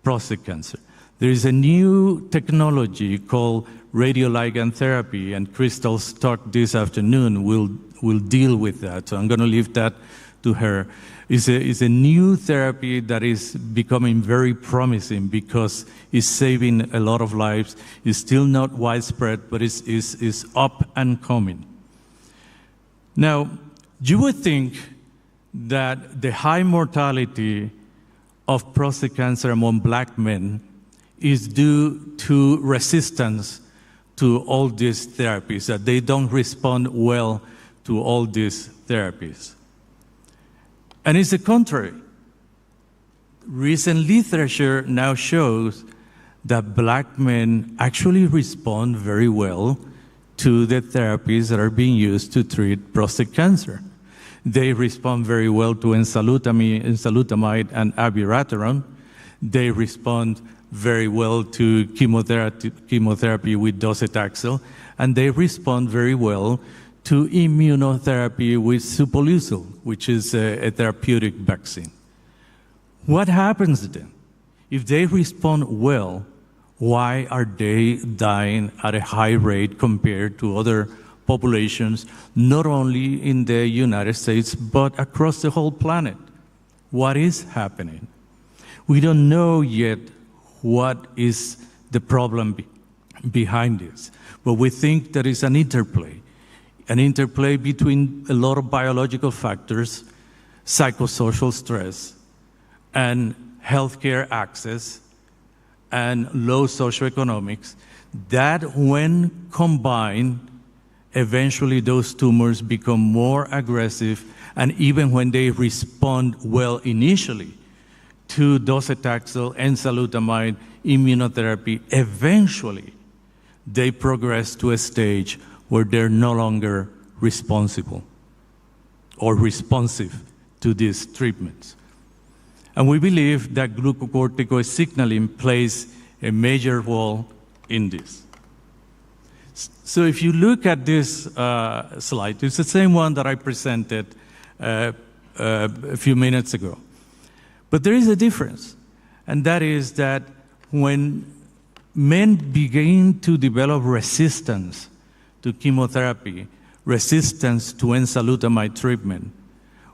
prostate cancer. There is a new technology called radioligand therapy, and Crystal's talk this afternoon will deal with that. So I'm going to leave that to her. It's a new therapy that is becoming very promising because it's saving a lot of lives. It's still not widespread, but it's up and coming. Now, you would think that the high mortality of prostate cancer among black men is due to resistance to all these therapies, that they don't respond well to all these therapies. And it's the contrary. Recent literature now shows that black men actually respond very well to the therapies that are being used to treat prostate cancer. They respond very well to enzalutamide and abiraterone. They respond very well to chemotherapy with docetaxel, and they respond very well to immunotherapy with Symposium, which is a therapeutic vaccine. What happens then? If they respond well, why are they dying at a high rate compared to other populations, not only in the United States, but across the whole planet? What is happening? We don't know yet what is the problem behind this, but we think there is an interplay between a lot of biological factors, psychosocial stress, and healthcare access, and low socioeconomics, that when combined, eventually those tumors become more aggressive, and even when they respond well initially to docetaxel, enzalutamide, immunotherapy, eventually they progress to a stage where they're no longer responsive to these treatments. And we believe that glucocorticoid signaling plays a major role in this. So if you look at this slide, it's the same one that I presented a few minutes ago. But there is a difference, and that is that when men begin to develop resistance to chemotherapy, resistance to enzalutamide treatment,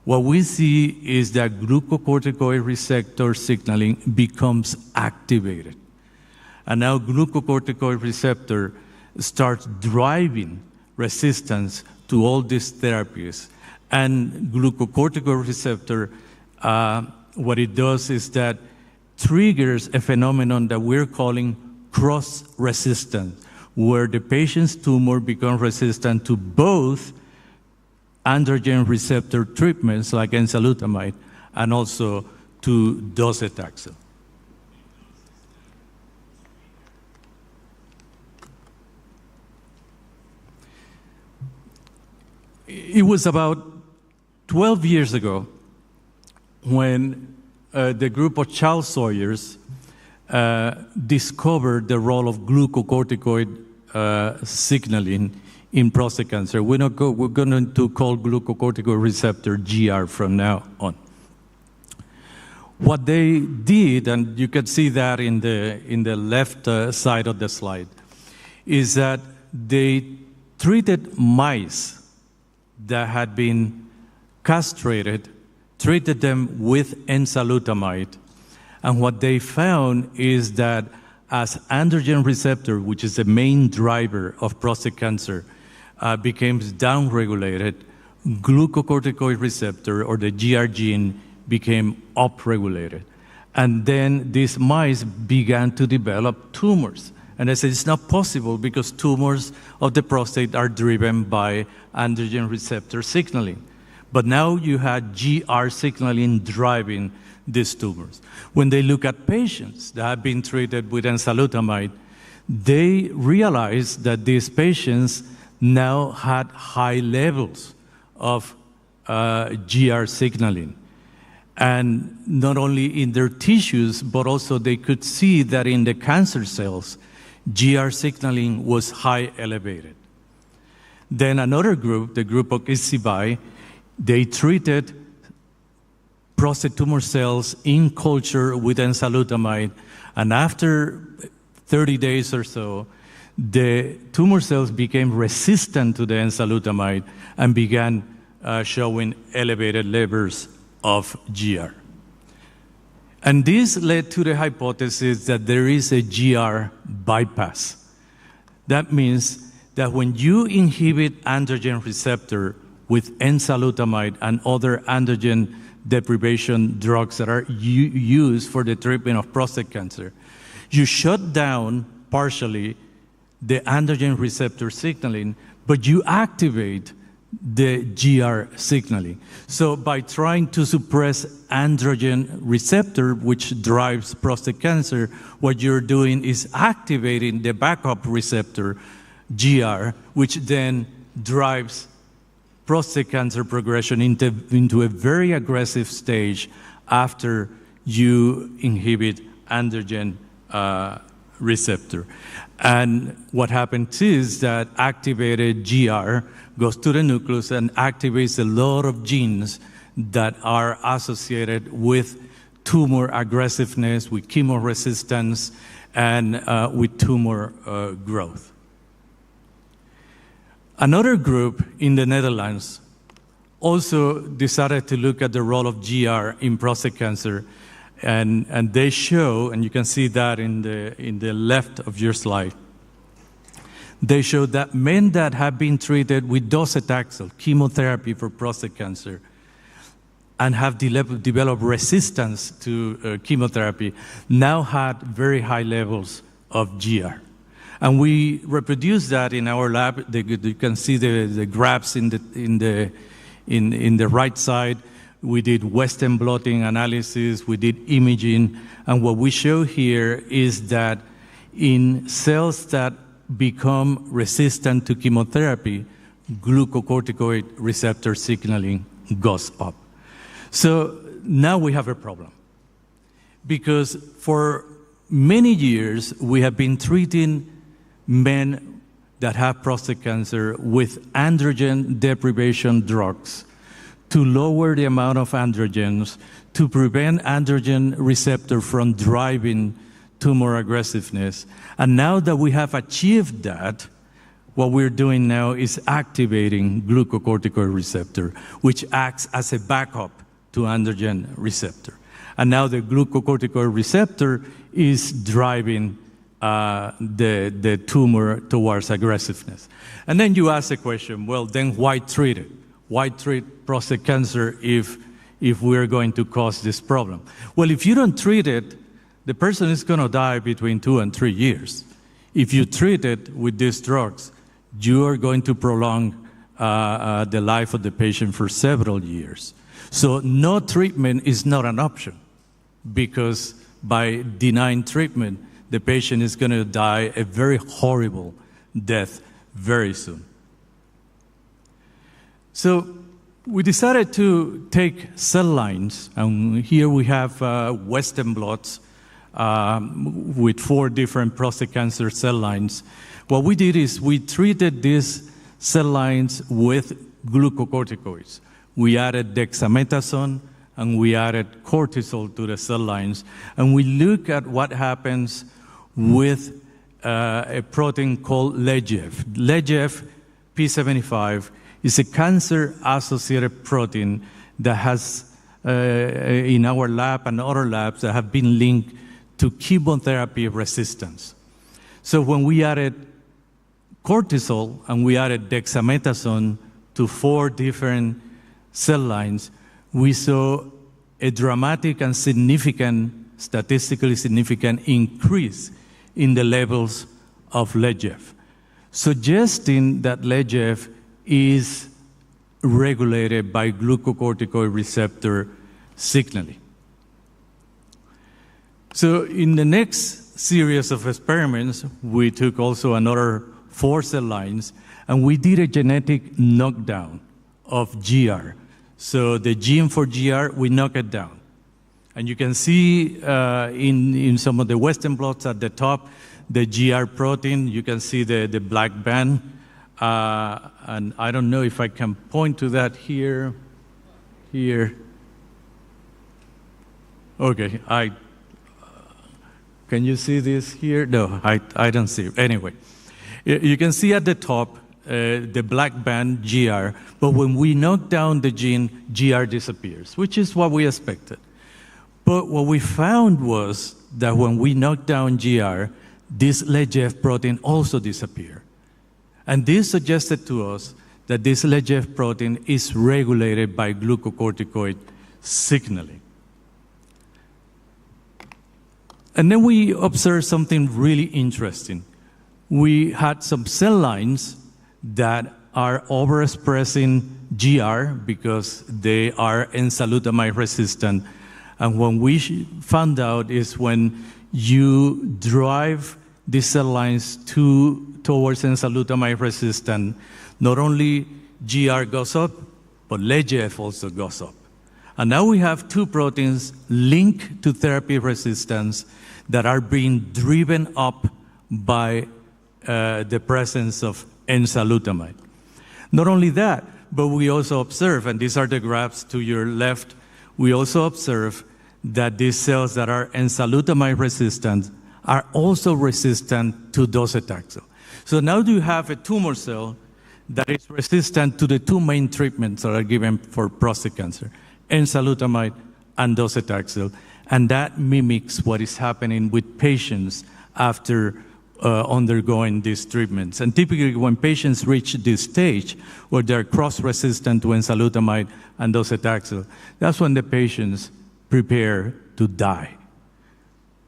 what we see is that glucocorticoid receptor signaling becomes activated. And now glucocorticoid receptor starts driving resistance to all these therapies. And glucocorticoid receptor, what it does is that triggers a phenomenon that we're calling cross-resistance, where the patient's tumor becomes resistant to both androgen receptor treatments like enzalutamide and also to docetaxel. It was about 12 years ago when the group of Charles Sawyers discovered the role of glucocorticoid signaling in prostate cancer. We're going to call glucocorticoid receptor GR from now on. What they did, and you can see that in the left side of the slide, is that they treated mice that had been castrated, treated them with enzalutamide, and what they found is that as androgen receptor, which is the main driver of prostate cancer, becomes downregulated, glucocorticoid receptor, or the GR gene, became upregulated. And then these mice began to develop tumors. And I said, it's not possible because tumors of the prostate are driven by androgen receptor signaling. But now you had GR signaling driving these tumors. When they look at patients that have been treated with enzalutamide, they realize that these patients now had high levels of GR signaling. And not only in their tissues, but also they could see that in the cancer cells, GR signaling was high elevated. Then another group, the group of Isibai, they treated prostate tumor cells in culture with enzalutamide, and after 30 days or so, the tumor cells became resistant to the enzalutamide and began showing elevated levels of GR. And this led to the hypothesis that there is a GR bypass. That means that when you inhibit androgen receptor with enzalutamide and other androgen deprivation drugs that are used for the treatment of prostate cancer, you shut down partially the androgen receptor signaling, but you activate the GR signaling. So by trying to suppress androgen receptor, which drives prostate cancer, what you're doing is activating the backup receptor, GR, which then drives prostate cancer progression into a very aggressive stage after you inhibit androgen receptor. And what happens is that activated GR goes to the nucleus and activates a lot of genes that are associated with tumor aggressiveness, with chemo resistance, and with tumor growth. Another group in the Netherlands also decided to look at the role of GR in prostate cancer, and they show, and you can see that in the left of your slide, they show that men that have been treated with docetaxel, chemotherapy for prostate cancer, and have developed resistance to chemotherapy, now had very high levels of GR. And we reproduced that in our lab. You can see the graphs in the right side. We did Western blotting analysis, we did imaging, and what we show here is that in cells that become resistant to chemotherapy, glucocorticoid receptor signaling goes up. So now we have a problem, because for many years we have been treating men that have prostate cancer with androgen deprivation drugs to lower the amount of androgens, to prevent androgen receptor from driving tumor aggressiveness. And now that we have achieved that, what we're doing now is activating glucocorticoid receptor, which acts as a backup to androgen receptor. And now the glucocorticoid receptor is driving the tumor towards aggressiveness. And then you ask the question, well, then why treat it? Why treat prostate cancer if we're going to cause this problem? Well, if you don't treat it, the person is going to die between 2 and 3 years. If you treat it with these drugs, you are going to prolong the life of the patient for several years. So no treatment is not an option, because by denying treatment, the patient is going to die a very horrible death very soon. So we decided to take cell lines, and here we have Western blots with 4 different prostate cancer cell lines. What we did is we treated these cell lines with glucocorticoids. We added dexamethasone and we added cortisol to the cell lines, and we look at what happens with a protein called LEGF. LEGF P75 is a cancer-associated protein that has, in our lab and other labs, that have been linked to chemotherapy resistance. So when we added cortisol and we added dexamethasone to 4 different cell lines, we saw a dramatic and significant, statistically significant increase in the levels of LEGF, suggesting that LEGF is regulated by glucocorticoid receptor signaling. So in the next series of experiments, we took also another 4 cell lines, and we did a genetic knockdown of GR. So the gene for GR, we knock it down. And you can see in some of the Western blots at the top, the GR protein. You can see the black band. And I don't know if I can point to that here. Okay, can you see this here? No, I don't see it. Anyway, you can see at the top the black band, GR, but when we knock down the gene, GR disappears, which is what we expected. But what we found was that when we knock down GR, this LEGF protein also disappeared. And this suggested to us that this LEGF protein is regulated by glucocorticoid signaling. And then we observed something really interesting. We had some cell lines that are overexpressing GR because they are enzalutamide resistant. And what we found out is when you drive these cell lines towards enzalutamide resistant, not only GR goes up, but LEGF also goes up. And now we have 2 proteins linked to therapy resistance that are being driven up by the presence of enzalutamide. Not only that, but we also observe, and these are the graphs to your left, we also observe that these cells that are enzalutamide resistant are also resistant to docetaxel. So now you have a tumor cell that is resistant to the two main treatments that are given for prostate cancer, enzalutamide and docetaxel, and that mimics what is happening with patients after undergoing these treatments. And typically when patients reach this stage where they're cross-resistant to enzalutamide and docetaxel, that's when the patients prepare to die.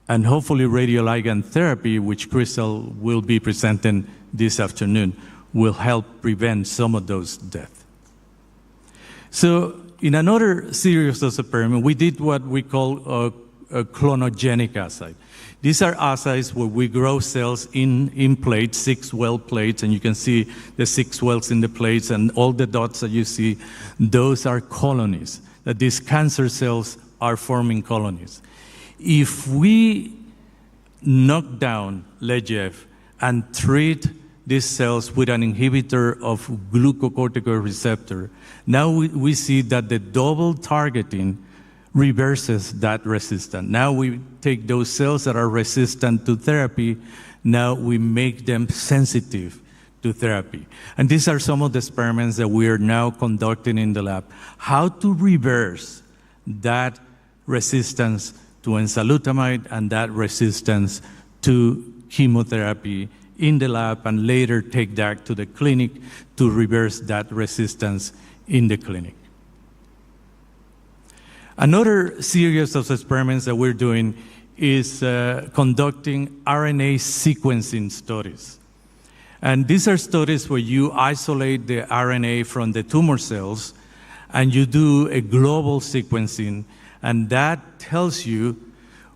And hopefully radioligand therapy, which Crystal will be presenting this afternoon, will help prevent some of those deaths. So in another series of experiments, we did what we call a clonogenic assay. These are assays where we grow cells in plates, 6 well plates, and you can see the 6 wells in the plates, and all the dots that you see, those are colonies, that these cancer cells are forming colonies. If we knock down VEGF and treat these cells with an inhibitor of glucocorticoid receptor, now we see that the double targeting reverses that resistance. Now we take those cells that are resistant to therapy, now we make them sensitive to therapy. And these are some of the experiments that we are now conducting in the lab. How to reverse that resistance to enzalutamide and that resistance to chemotherapy in the lab, and later take that to the clinic to reverse that resistance in the clinic. Another series of experiments that we're doing is conducting RNA sequencing studies. And these are studies where you isolate the RNA from the tumor cells and you do a global sequencing, and that tells you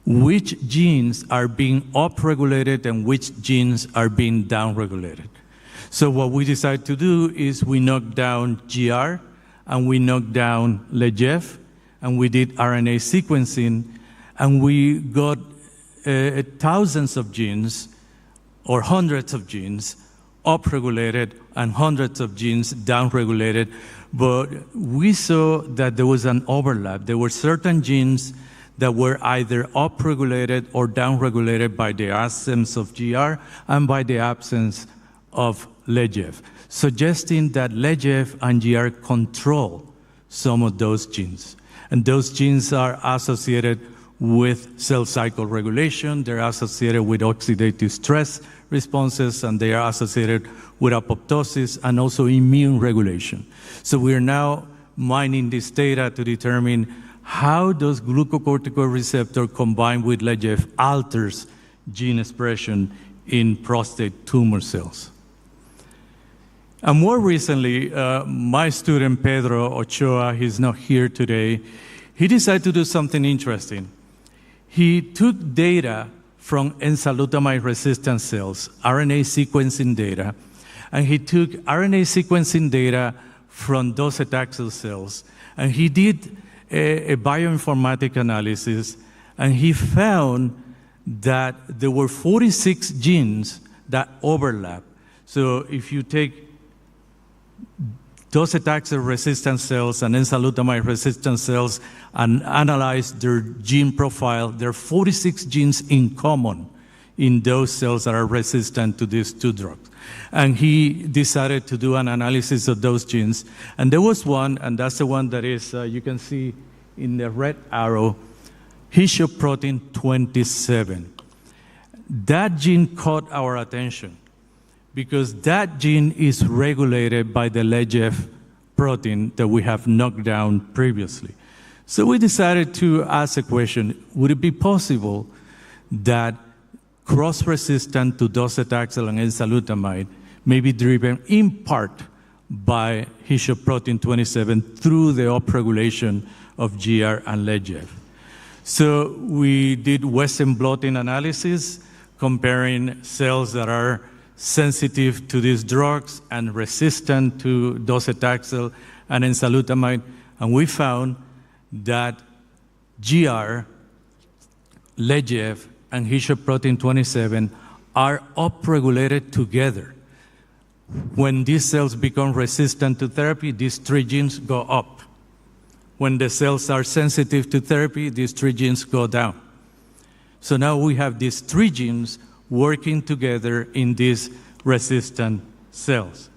which genes are being upregulated and which genes are being downregulated. So what we decided to do is we knocked down GR and we knocked down VEGF, and we did RNA sequencing, and we got thousands of genes or hundreds of genes upregulated and hundreds of genes downregulated. But we saw that there was an overlap. There were certain genes that were either upregulated or downregulated by the absence of GR and by the absence of VEGF, suggesting that VEGF and GR control some of those genes. And those genes are associated with cell cycle regulation, they're associated with oxidative stress responses, and they are associated with apoptosis and also immune regulation. So we are now mining this data to determine how does glucocorticoid receptor combined with VEGF alters gene expression in prostate tumor cells. And more recently, my student Pedro Ochoa, he's not here today, he decided to do something interesting. He took data from enzalutamide resistant cells, RNA sequencing data, and he took RNA sequencing data from docetaxel cells, and he did a bioinformatic analysis, and he found that there were 46 genes that overlap. So if you take docetaxel resistant cells and enzalutamide resistant cells and analyze their gene profile, there are 46 genes in common in those cells that are resistant to these two drugs. And he decided to do an analysis of those genes. And there was one, and that's the one that is, you can see in the red arrow, Hishop protein 27. That gene caught our attention because that gene is regulated by the VEGF protein that we have knocked down previously. So we decided to ask a question, would it be possible that cross-resistant to docetaxel and enzalutamide may be driven in part by Hishop protein 27 through the upregulation of GR and VEGF? So we did Western blotting analysis comparing cells that are sensitive to these drugs and resistant to docetaxel and enzalutamide, and we found that GR, VEGF, and Hishop protein 27 are upregulated together. When these cells become resistant to therapy, these three genes go up. when the cells are sensitive to therapy, these 3 genes go down. So now we have these 3 genes working together in these resistant cells.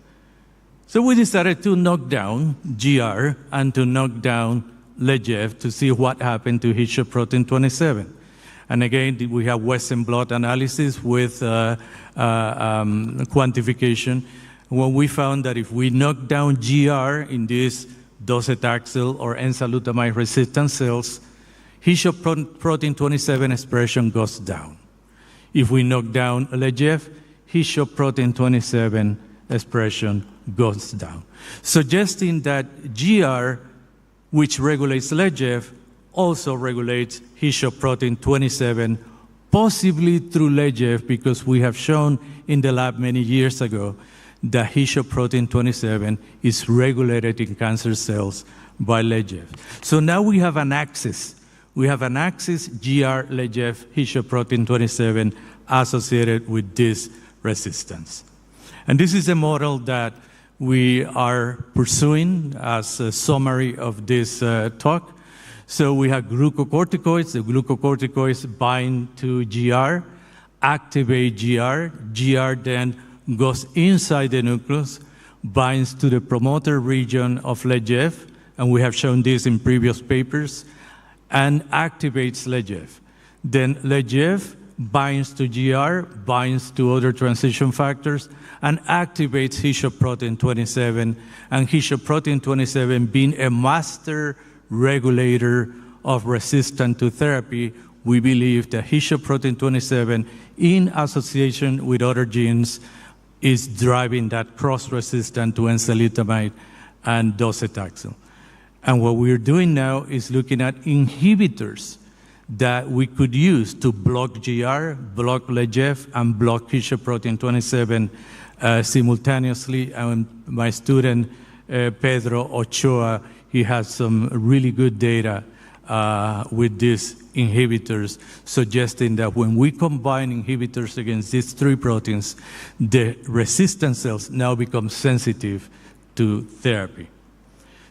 So we decided to knock down GR and to knock down LEGF to see what happened to HISHO protein 27. And again, we have Western blot analysis with quantification. When we found that if we knock down GR in these docetaxel or enzalutamide resistant cells, HISHO protein 27 expression goes down. If we knock down LEGF, HISHO protein 27 expression goes down, suggesting that GR, which regulates LEGF, also regulates HISHO protein 27, possibly through LEGF, because we have shown in the lab many years ago that HISHO protein 27 is regulated in cancer cells by LEGF. So now we have an axis. We have an axis, GR, LEGF, HISHO protein 27, associated with this resistance. And this is a model that we are pursuing as a summary of this talk. So we have glucocorticoids. The glucocorticoids bind to GR, activate GR. GR then goes inside the nucleus, binds to the promoter region of LEGF, and we have shown this in previous papers, and activates LEGF. Then LEGF binds to GR, binds to other transition factors, and activates HISHO protein 27, and HISHO protein 27 being a master regulator of resistance to therapy, we believe that HISHO protein 27 in association with other genes is driving that cross-resistance to enzalutamide and docetaxel. And what we're doing now is looking at inhibitors that we could use to block GR, block LEGF, and block HISHO protein 27 simultaneously. And my student, Pedro Ochoa, he has some really good data with these inhibitors, suggesting that when we combine inhibitors against these 3 proteins, the resistant cells now become sensitive to therapy.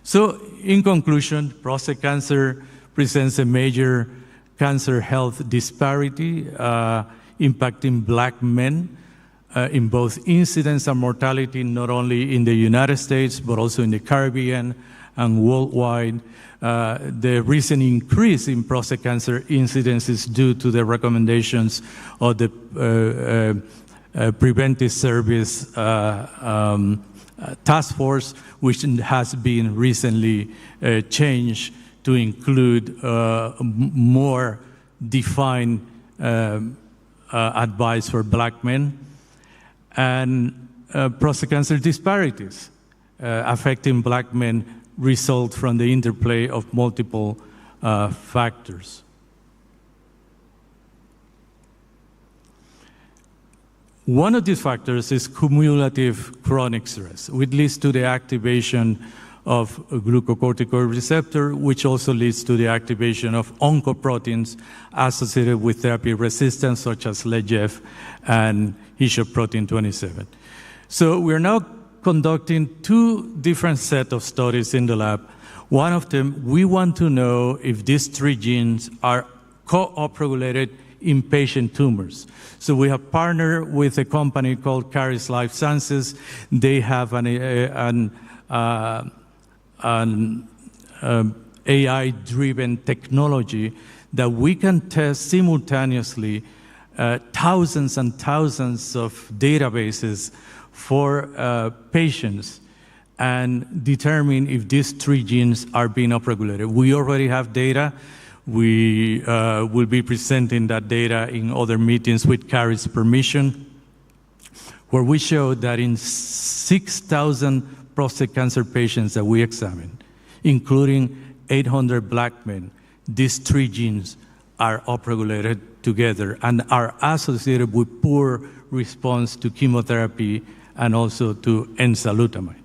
So, in conclusion, prostate cancer presents a major cancer health disparity impacting Black men in both incidence and mortality, not only in the United States, but also in the Caribbean and worldwide. The recent increase in prostate cancer incidence is due to the recommendations of the Preventive Service Task Force, which has been recently changed to include more defined advice for Black men, and prostate cancer disparities affecting Black men result from the interplay of multiple factors. One of these factors is cumulative chronic stress, which leads to the activation of a glucocorticoid receptor, which also leads to the activation of oncoproteins associated with therapy resistance, such as LEGF and HISHO protein 27. So we're now conducting 2 different sets of studies in the lab. One of them, we want to know if these 3 genes are co-upregulated in patient tumors. So we have partnered with a company called Caris Life Sciences. They have an AI-driven technology that we can test simultaneously thousands and thousands of databases for patients and determine if these 3 genes are being upregulated. We already have data. We will be presenting that data in other meetings with Caris' permission, where we show that in 6,000 prostate cancer patients that we examined, including 800 Black men, these 3 genes are upregulated together and are associated with poor response to chemotherapy and also to enzalutamide.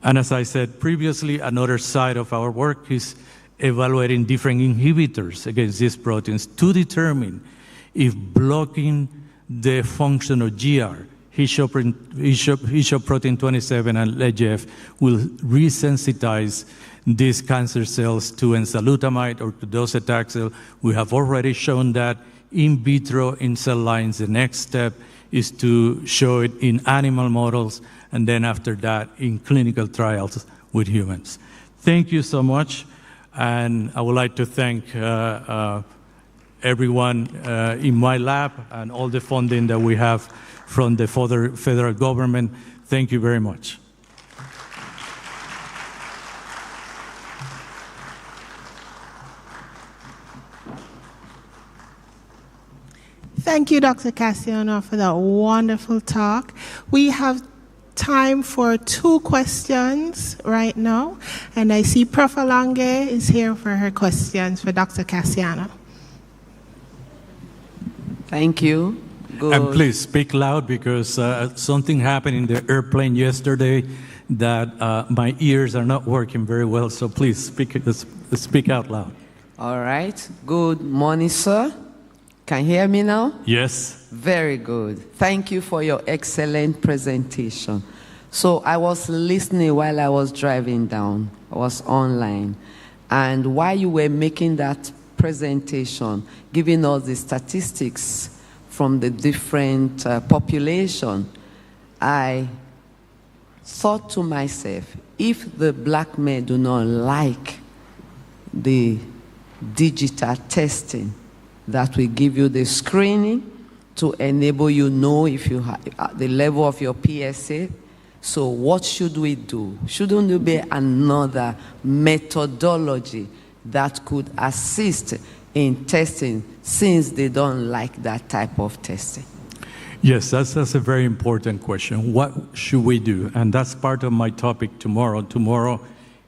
And as I said previously, another side of our work is evaluating different inhibitors against these proteins to determine if blocking the function of GR Hishop protein 27 and LGF will resensitize these cancer cells to enzalutamide or to docetaxel. We have already shown that in vitro in cell lines. The next step is to show it in animal models, and then after that in clinical trials with humans. Thank you so much, and I would like to thank everyone in my lab and all the funding that we have from the federal government. Thank you very much. Thank you, Dr. Cassiano, for that wonderful talk. We have time for 2 questions right now, and I see Prof. Alonge is here for her questions for Dr. Cassiano. Thank you. Good. And please speak loud, because something happened in the airplane yesterday that my ears are not working very well, so please speak out loud. All right. Good morning, sir. Can you hear me now? Yes. Very good. Thank you for your excellent presentation. So I was listening while I was driving down. I was online. And while you were making that presentation, giving us the statistics from the different population, I thought to myself, if the black men do not like the digital testing that will give you the screening to enable you know if you have the level of your PSA, so what should we do? Shouldn't there be another methodology that could assist in testing, since they don't like that type of testing? Yes, that's a very important question. What should we do? And that's part of my topic tomorrow. Tomorrow,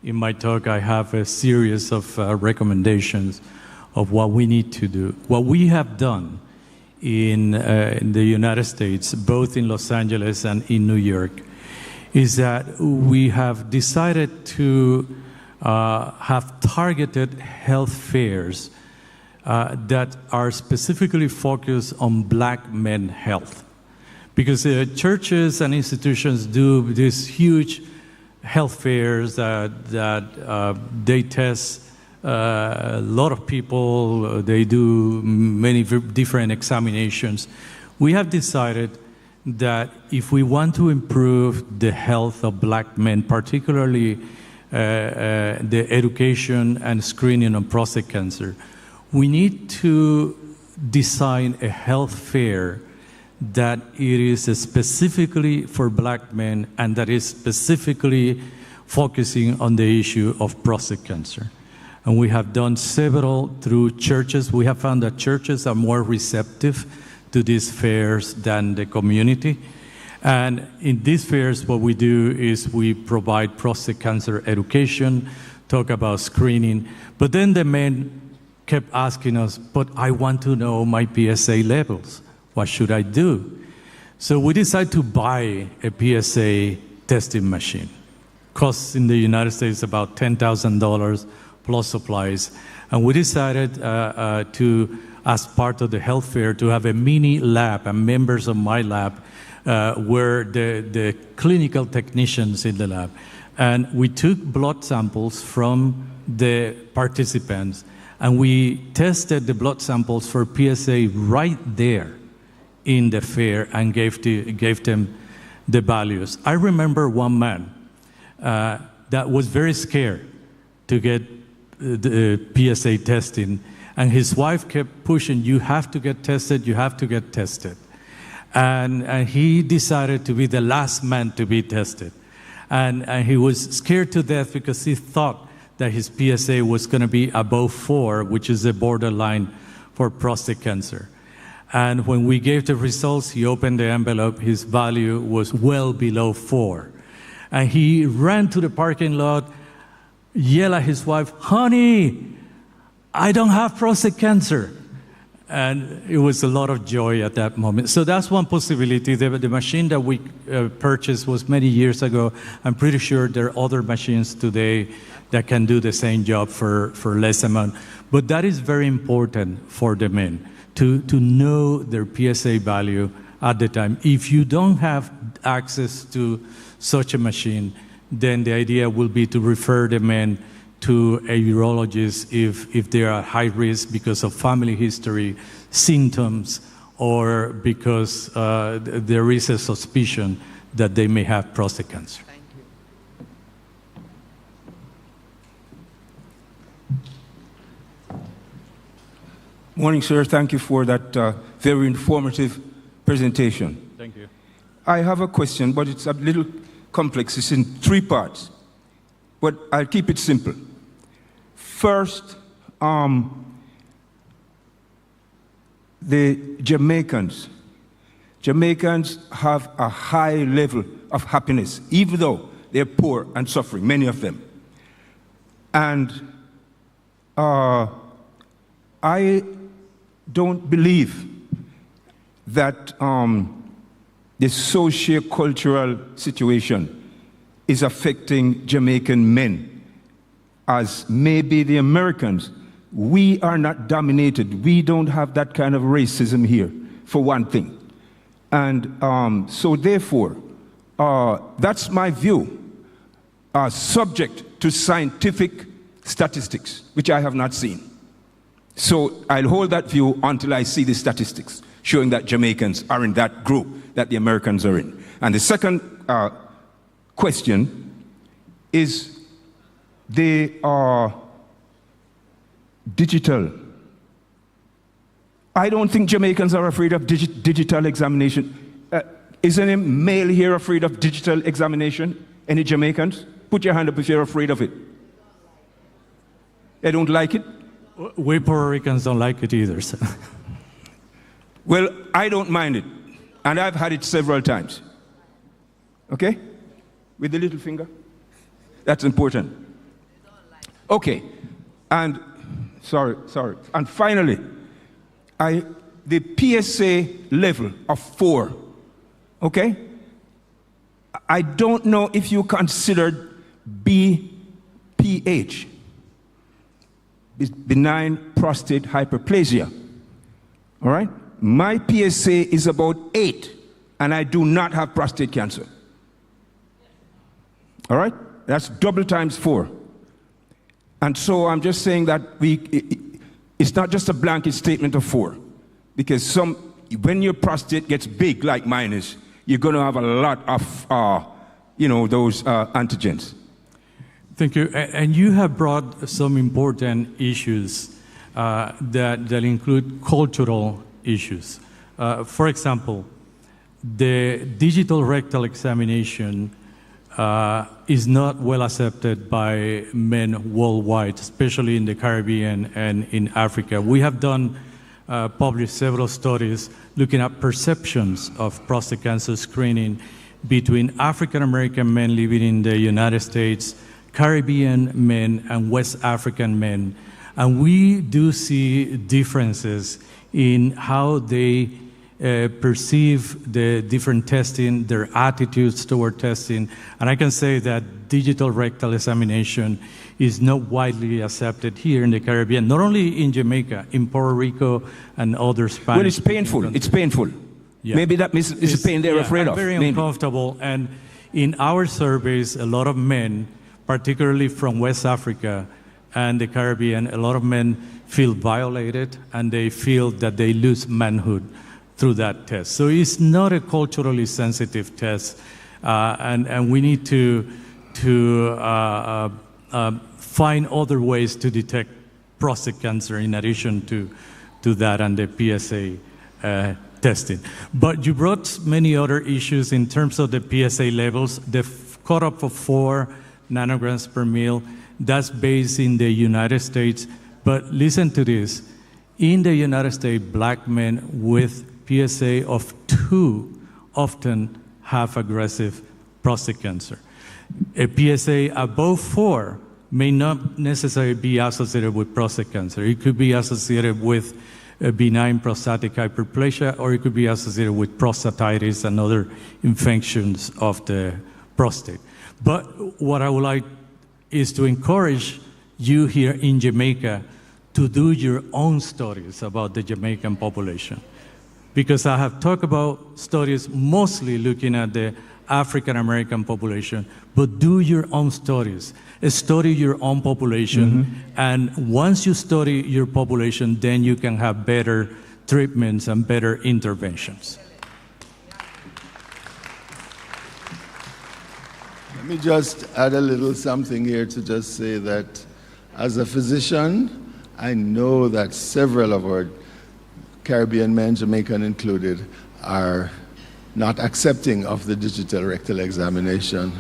in my talk, I have a series of recommendations of what we need to do. What we have done in the United States, both in Los Angeles and in New York, is that we have decided to have targeted health fairs that are specifically focused on black men health. Because churches and institutions do these huge health fairs that they test a lot of people, they do many different examinations. We have decided that if we want to improve the health of black men, particularly the education and screening of prostate cancer, we need to design a health fair that it is specifically for black men and that is specifically focusing on the issue of prostate cancer. And we have done several through churches. We have found that churches are more receptive to these fairs than the community. And in these fairs, what we do is we provide prostate cancer education, talk about screening. But then the men kept asking us, but I want to know my PSA levels. What should I do? So we decided to buy a PSA testing machine. Costs in the United States about $10,000 plus supplies. And we decided to, as part of the health fair, to have a mini lab, and members of my lab were the clinical technicians in the lab. And we took blood samples from the participants, and we tested the blood samples for PSA right there in the fair and gave them the values. I remember one man that was very scared to get the PSA testing, and his wife kept pushing, you have to get tested, you have to get tested. And he decided to be the last man to be tested. And he was scared to death because he thought that his PSA was going to be above 4, which is the borderline for prostate cancer. And when we gave the results, he opened the envelope, his value was well below 4. And he ran to the parking lot, yelled at his wife, honey, I don't have prostate cancer. And it was a lot of joy at that moment. So that's one possibility. The machine that we purchased was many years ago. I'm pretty sure there are other machines today that can do the same job for less amount. But that is very important for the men, to know their PSA value at the time. If you don't have access to such a machine, then the idea will be to refer the men to a urologist if they are at high risk because of family history, symptoms, or because there is a suspicion that they may have prostate cancer. Thank you. Morning, sir. Thank you for that very informative presentation. Thank you. I have a question, but it's a little complex. It's in 3 parts, but I'll keep it simple. First, the Jamaicans have a high level of happiness, even though they're poor and suffering, many of them. And I don't believe that the socio-cultural situation is affecting Jamaican men as maybe the Americans. We are not dominated. We don't have that kind of racism here, for one thing. And so therefore, that's my view, subject to scientific statistics, which I have not seen. So I'll hold that view until I see the statistics showing that Jamaicans are in that group that the Americans are in. And the second question is they are digital. I don't think Jamaicans are afraid of digital examination. Is any male here afraid of digital examination? Any Jamaicans? Put your hand up if you're afraid of it. They don't like it? We Puerto Ricans don't like it either. So. Well, I don't mind it. And I've had it several times. Okay? With the little finger. That's important. Okay. And, sorry. And finally, the PSA level of 4, okay? I don't know if you considered BPH, benign prostate hyperplasia, all right? My PSA is about 8, and I do not have prostate cancer. All right? That's double times 4. And so I'm just saying that it's not just a blanket statement of 4, because when your prostate gets big like mine is, you're going to have a lot of, those antigens. Thank you. And you have brought some important issues that include cultural issues. For example, the digital rectal examination is not well accepted by men worldwide, especially in the Caribbean and in Africa. We have published several studies looking at perceptions of prostate cancer screening between African American men living in the United States, Caribbean men, and West African men. And we do see differences in how they perceive the different testing, their attitudes toward testing. And I can say that digital rectal examination is not widely accepted here in the Caribbean, not only in Jamaica, in Puerto Rico and other Spanish. Well, it's painful. countries. It's painful. Yeah. Maybe that is the pain they're afraid of. Very maybe. Uncomfortable. And in our surveys, a lot of men, particularly from West Africa and the Caribbean, a lot of men feel violated and they feel that they lose manhood through that test. So it's not a culturally sensitive test, and we need to find other ways to detect prostate cancer in addition to that and the PSA testing. But you brought many other issues in terms of the PSA levels. The cutoff of 4 nanograms per mil, that's based in the United States. But listen to this. In the United States, black men with PSA of 2 often have aggressive prostate cancer. A PSA above 4 may not necessarily be associated with prostate cancer. It could be associated with a benign prostatic hyperplasia, or it could be associated with prostatitis and other infections of the prostate. But what I would like is to encourage you here in Jamaica to do your own studies about the Jamaican population. because I have talked about studies mostly looking at the African American population, but do your own studies. Study your own population, and once you study your population, then you can have better treatments and better interventions. Let me just add a little something here to just say that as a physician, I know that several of our Caribbean men, Jamaican included, are not accepting of the digital rectal examination.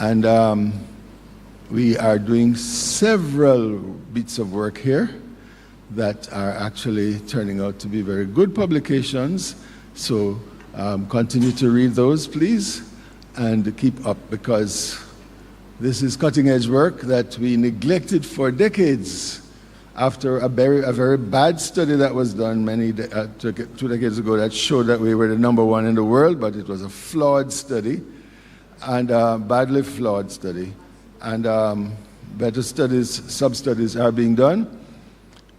And we are doing several bits of work here that are actually turning out to be very good publications. So continue to read those, please, and keep up, because this is cutting-edge work that we neglected for decades after a very bad study that was done 2 decades ago that showed that we were the #1 in the world, but it was a flawed study, and badly flawed study. And better studies, sub-studies are being done.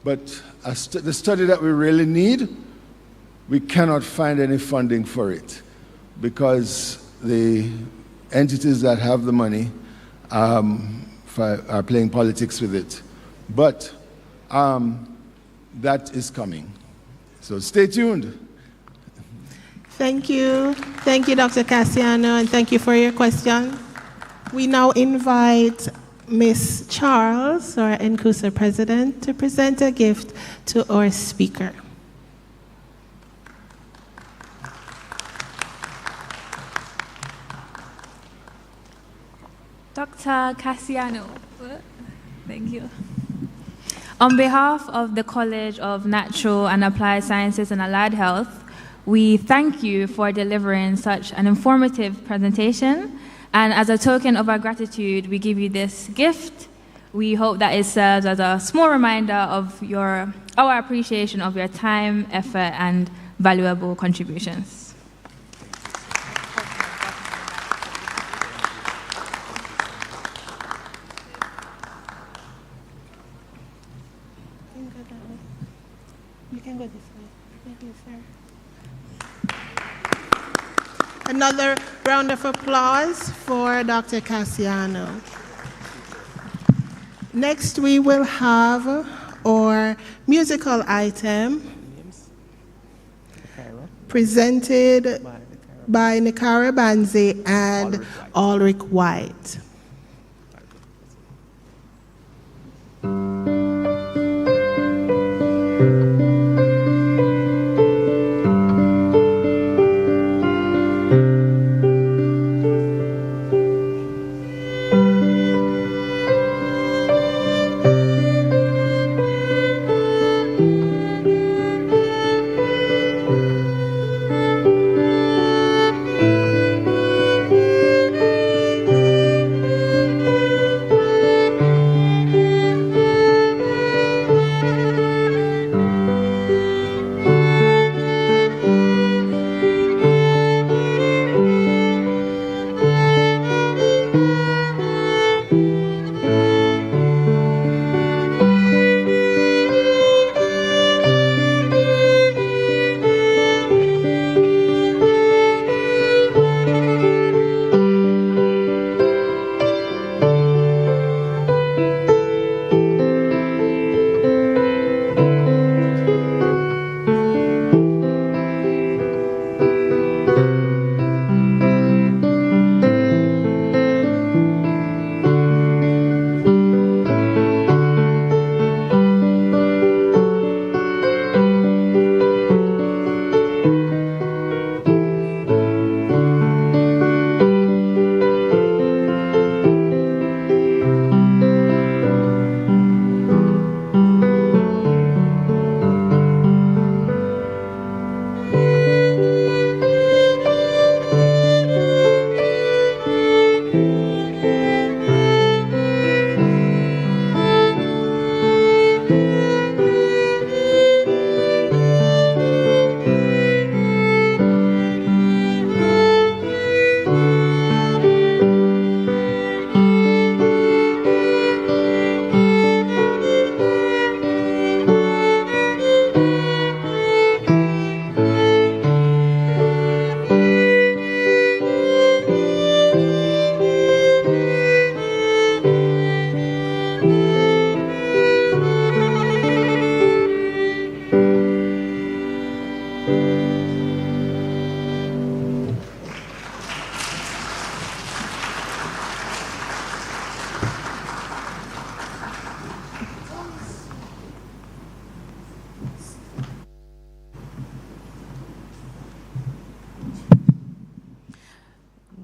But the study that we really need, we cannot find any funding for it, because the entities that have the money are playing politics with it. But that is coming. So stay tuned. Thank you. Thank you, Dr. Cassiano, and thank you for your question. We now invite Ms. Charles, our NCUSA president, to present a gift to our speaker. Dr. Cassiano, thank you. On behalf of the College of Natural and Applied Sciences and Allied Health, we thank you for delivering such an informative presentation. And as a token of our gratitude, we give you this gift. We hope that it serves as a small reminder of our appreciation of your time, effort, and valuable contributions. You can go this way. Thank you, sir. Another round of applause for Dr. Cassiano. Next, we will have our musical item presented by Nikara Banze and Ulrich White.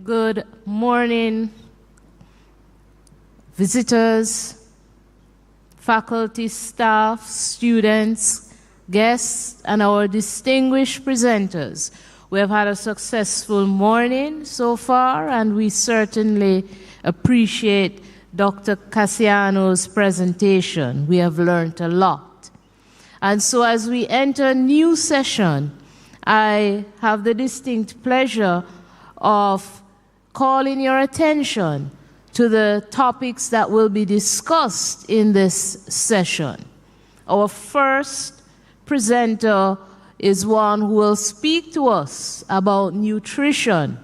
Good morning, visitors, faculty, staff, students, guests, and our distinguished presenters. We have had a successful morning so far, and we certainly appreciate Dr. Cassiano's presentation. We have learned a lot. And so as we enter a new session, I have the distinct pleasure of calling your attention to the topics that will be discussed in this session. Our first presenter is one who will speak to us about nutrition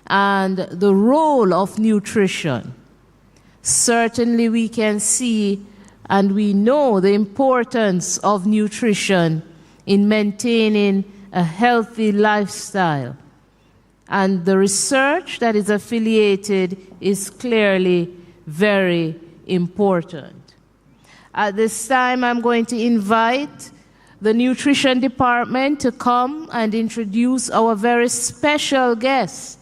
and the role of nutrition. Certainly we can see and we know the importance of nutrition in maintaining a healthy lifestyle. And the research that is affiliated is clearly very important. At this time, I'm going to invite the nutrition department to come and introduce our very special guest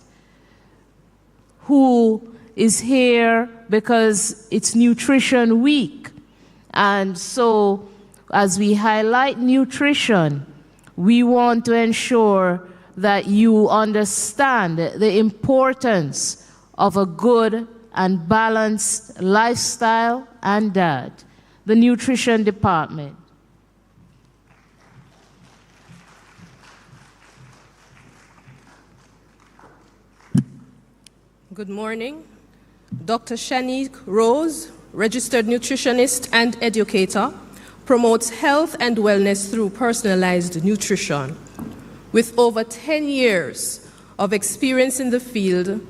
who is here because it's Nutrition Week. And so as we highlight nutrition, we want to ensure that you understand the importance of a good and balanced lifestyle and diet. The nutrition department. Good morning. Dr. Shanique Rose, registered nutritionist and educator, promotes health and wellness through personalized nutrition. With over 10 years of experience in the field,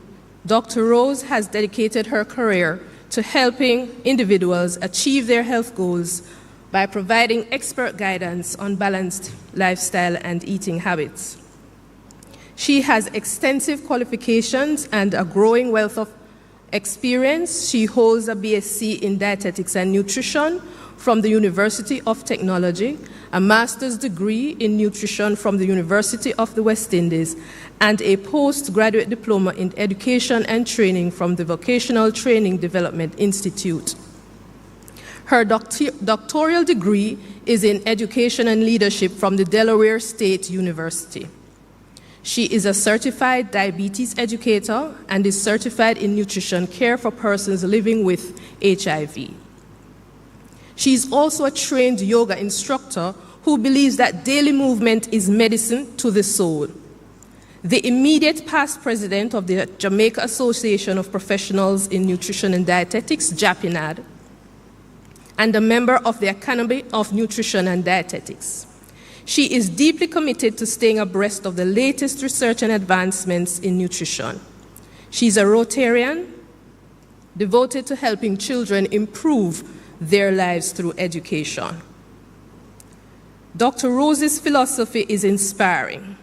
Dr. Rose has dedicated her career to helping individuals achieve their health goals by providing expert guidance on balanced lifestyle and eating habits. She has extensive qualifications and a growing wealth of experience. She holds a BSc in dietetics and nutrition from the University of Technology, a master's degree in nutrition from the University of the West Indies, and a postgraduate diploma in education and training from the Vocational Training Development Institute. Her doctoral degree is in education and leadership from the Delaware State University. She is a certified diabetes educator and is certified in nutrition care for persons living with HIV. She is also a trained yoga instructor who believes that daily movement is medicine to the soul. The immediate past president of the Jamaica Association of Professionals in Nutrition and Dietetics, JAPINAD, and a member of the Academy of Nutrition and Dietetics. She is deeply committed to staying abreast of the latest research and advancements in nutrition. She's a Rotarian, devoted to helping children improve their lives through education. Dr. Rose's philosophy is inspiring.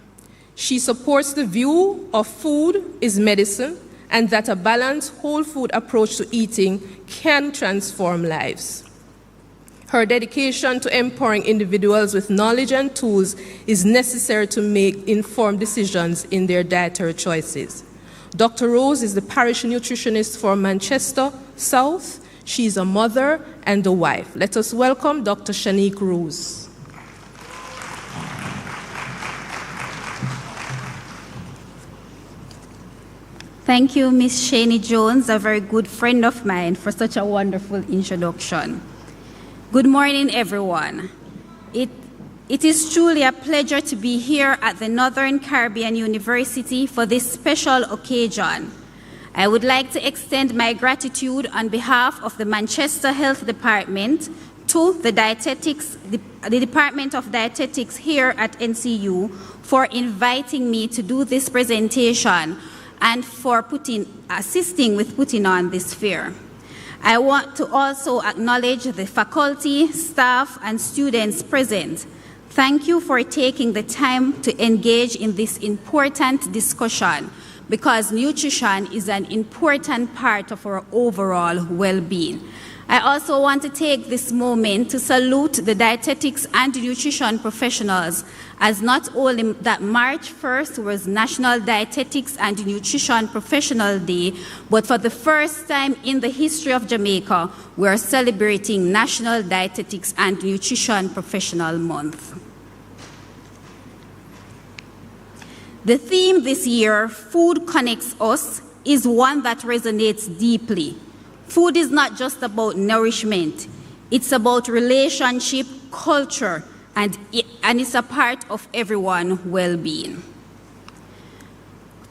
She supports the view of food is medicine and that a balanced whole food approach to eating can transform lives. Her dedication to empowering individuals with knowledge and tools is necessary to make informed decisions in their dietary choices. Dr. Rose is the parish nutritionist for Manchester South. She is a mother and a wife. Let us welcome Dr. Shanique Rose. Thank you, Ms. Shani Jones, a very good friend of mine, for such a wonderful introduction. Good morning, everyone. It is truly a pleasure to be here at the Northern Caribbean University for this special occasion. I would like to extend my gratitude on behalf of the Manchester Health Department to the Department of Dietetics here at NCU for inviting me to do this presentation and for assisting with putting on this fair. I want to also acknowledge the faculty, staff, and students present. Thank you for taking the time to engage in this important discussion because nutrition is an important part of our overall well-being. I also want to take this moment to salute the dietetics and nutrition professionals, as not only that March 1st was National Dietetics and Nutrition Professional Day, but for the first time in the history of Jamaica, we are celebrating National Dietetics and Nutrition Professional Month. The theme this year, Food Connects Us, is one that resonates deeply. Food is not just about nourishment. It's about relationship, culture, and it's a part of everyone's well-being.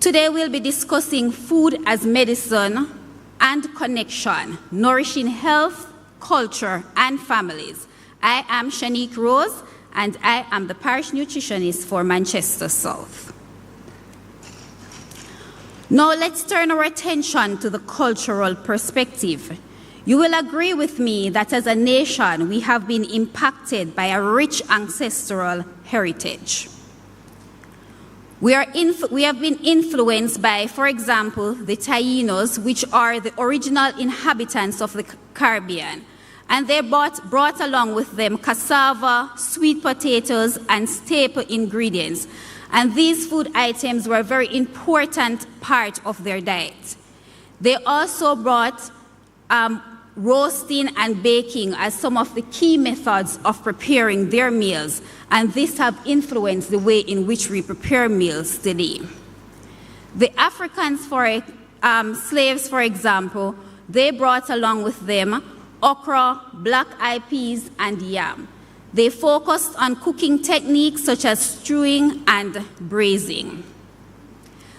Today we'll be discussing food as medicine and connection, nourishing health, culture, and families. I am Shanique Rose, and I am the parish nutritionist for Manchester South. Now let's turn our attention to the cultural perspective. You will agree with me that as a nation, we have been impacted by a rich ancestral heritage. We have been influenced by, for example, the Taínos, which are the original inhabitants of the Caribbean. And they brought along with them cassava, sweet potatoes, and staple ingredients. And these food items were a very important part of their diet. They also brought roasting and baking as some of the key methods of preparing their meals, and this have influenced the way in which we prepare meals today. The Africans, slaves, for example, they brought along with them okra, black-eyed peas, and yam. They focused on cooking techniques such as stewing and braising.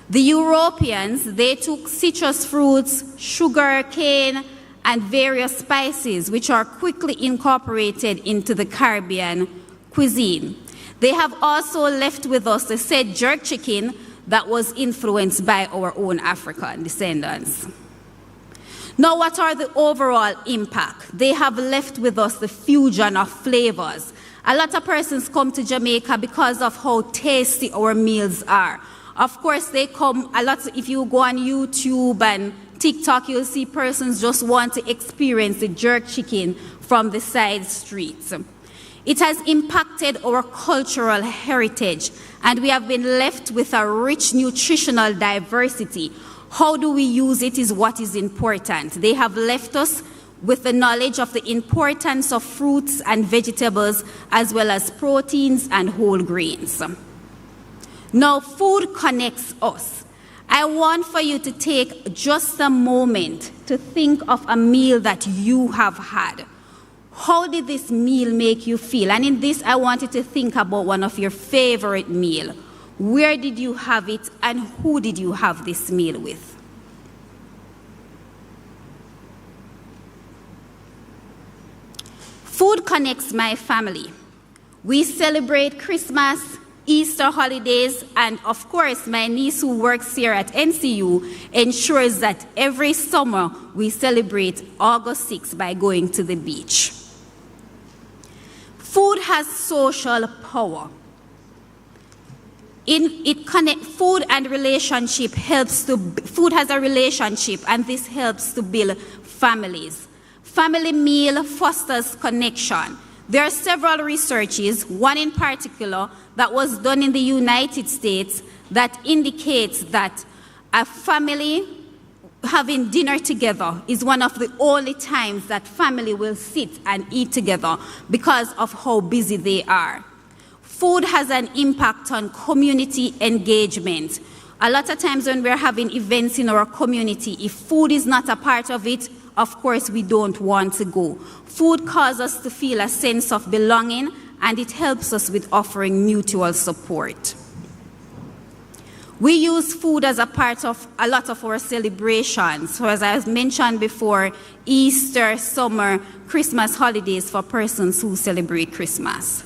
The Europeans, they took citrus fruits, sugar cane, and various spices, which are quickly incorporated into the Caribbean cuisine. They have also left with us the said jerk chicken that was influenced by our own African descendants. Now, what are the overall impact? They have left with us the fusion of flavors. A lot of persons come to Jamaica because of how tasty our meals are. Of course, they come a lot. If you go on YouTube and TikTok, you'll see persons just want to experience the jerk chicken from the side streets. It has impacted our cultural heritage, and we have been left with a rich nutritional diversity. How do we use it is what is important. They have left us with the knowledge of the importance of fruits and vegetables, as well as proteins and whole grains. Now, food connects us. I want for you to take just a moment to think of a meal that you have had. How did this meal make you feel? And in this, I want you to think about one of your favorite meals. Where did you have it, and who did you have this meal with? Food connects my family. We celebrate Christmas, Easter holidays, and of course, my niece who works here at NCU ensures that every summer we celebrate August 6th by going to the beach. Food has social power. Food and relationship food has a relationship, and this helps to build families. Family meal fosters connection. There are several researches, one in particular that was done in the United States, that indicates that a family having dinner together is one of the only times that family will sit and eat together because of how busy they are. Food has an impact on community engagement. A lot of times when we're having events in our community, if food is not a part of it, of course we don't want to go. Food causes us to feel a sense of belonging, and it helps us with offering mutual support. We use food as a part of a lot of our celebrations. So as I mentioned before, Easter, summer, Christmas holidays for persons who celebrate Christmas.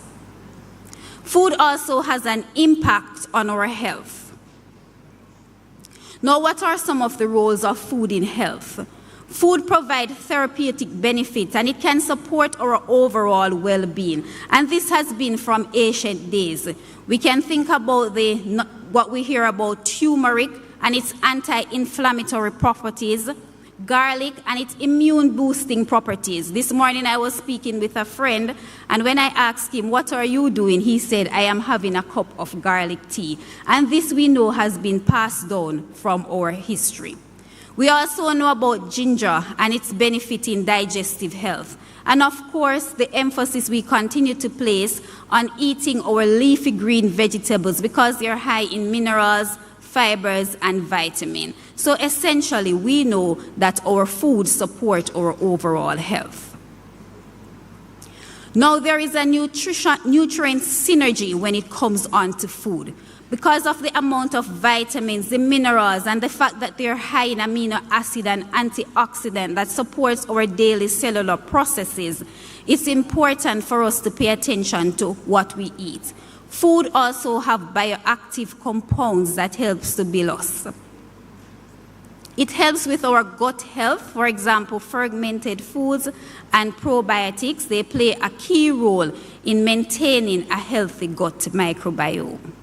Food also has an impact on our health. Now, what are some of the roles of food in health? Food provides therapeutic benefits, and it can support our overall well-being. And this has been from ancient days. We can think about what we hear about turmeric and its anti-inflammatory properties, garlic and its immune boosting properties. This morning I was speaking with a friend, and when I asked him, what are you doing? He said, I am having a cup of garlic tea. And this we know has been passed down from our history. We also know about ginger and its benefit in digestive health. And of course, the emphasis we continue to place on eating our leafy green vegetables because they are high in minerals, fibers, and vitamin. So essentially, we know that our food support our overall health. Now, there is a nutrient synergy when it comes on to food. Because of the amount of vitamins, the minerals, and the fact that they're high in amino acid and antioxidant that supports our daily cellular processes, it's important for us to pay attention to what we eat. Food also have bioactive compounds that helps to build us. It helps with our gut health. For example, fermented foods and probiotics, they play a key role in maintaining a healthy gut microbiome.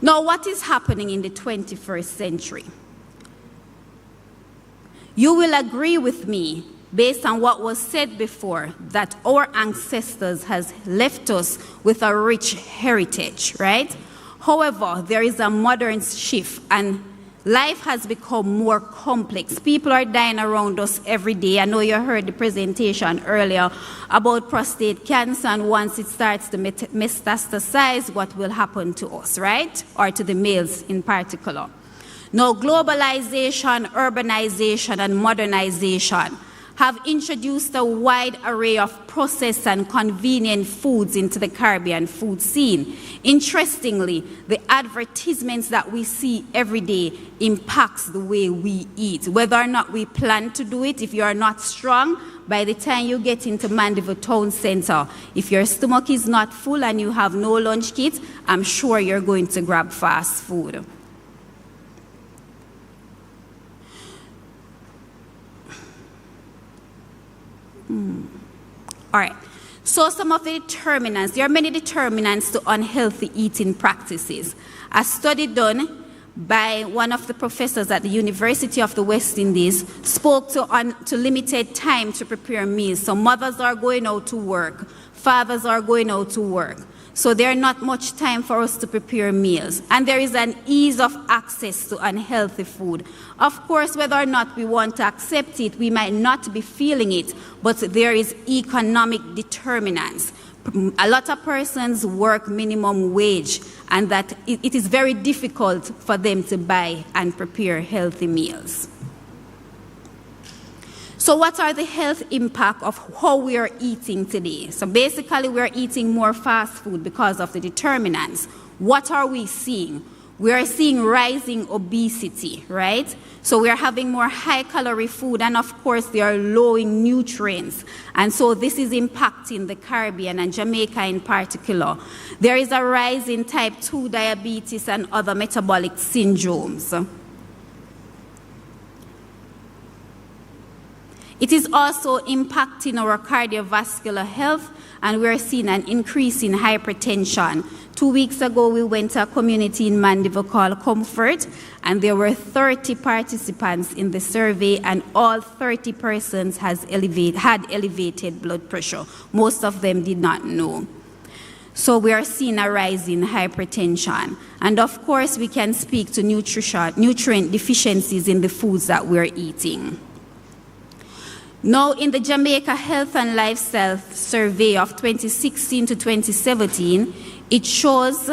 Now, what is happening in the 21st century? You will agree with me, based on what was said before, that our ancestors has left us with a rich heritage, right? However, there is a modern shift, and life has become more complex. People are dying around us every day. I know you heard the presentation earlier about prostate cancer, and once it starts to metastasize, what will happen to us, right? Or to the males in particular. Now, globalization, urbanization, and modernization have introduced a wide array of processed and convenient foods into the Caribbean food scene. Interestingly, the advertisements that we see every day impacts the way we eat. Whether or not we plan to do it, if you are not strong, by the time you get into Mandeville Town Center, if your stomach is not full and you have no lunch kit, I'm sure you're going to grab fast food. All right, so some of the determinants, there are many determinants to unhealthy eating practices. A study done by one of the professors at the University of the West Indies spoke to limited time to prepare meals. So mothers are going out to work, fathers are going out to work. So there's not much time for us to prepare meals. And there is an ease of access to unhealthy food. Of course, whether or not we want to accept it, we might not be feeling it, but there is economic determinants. A lot of persons work minimum wage, and that it is very difficult for them to buy and prepare healthy meals. So what are the health impact of how we are eating today? So basically, we are eating more fast food because of the determinants. What are we seeing? We are seeing rising obesity, right? So we are having more high-calorie food, and of course, they are low in nutrients. And so this is impacting the Caribbean and Jamaica in particular. There is a rise in type 2 diabetes and other metabolic syndromes. It is also impacting our cardiovascular health, and we're seeing an increase in hypertension. 2 weeks ago, we went to a community in Mandeville called Comfort, and there were 30 participants in the survey, and all 30 persons had elevated blood pressure. Most of them did not know. So we are seeing a rise in hypertension. And of course, we can speak to nutrient deficiencies in the foods that we're eating. Now, in the Jamaica Health and Lifestyle Survey of 2016 to 2017, it shows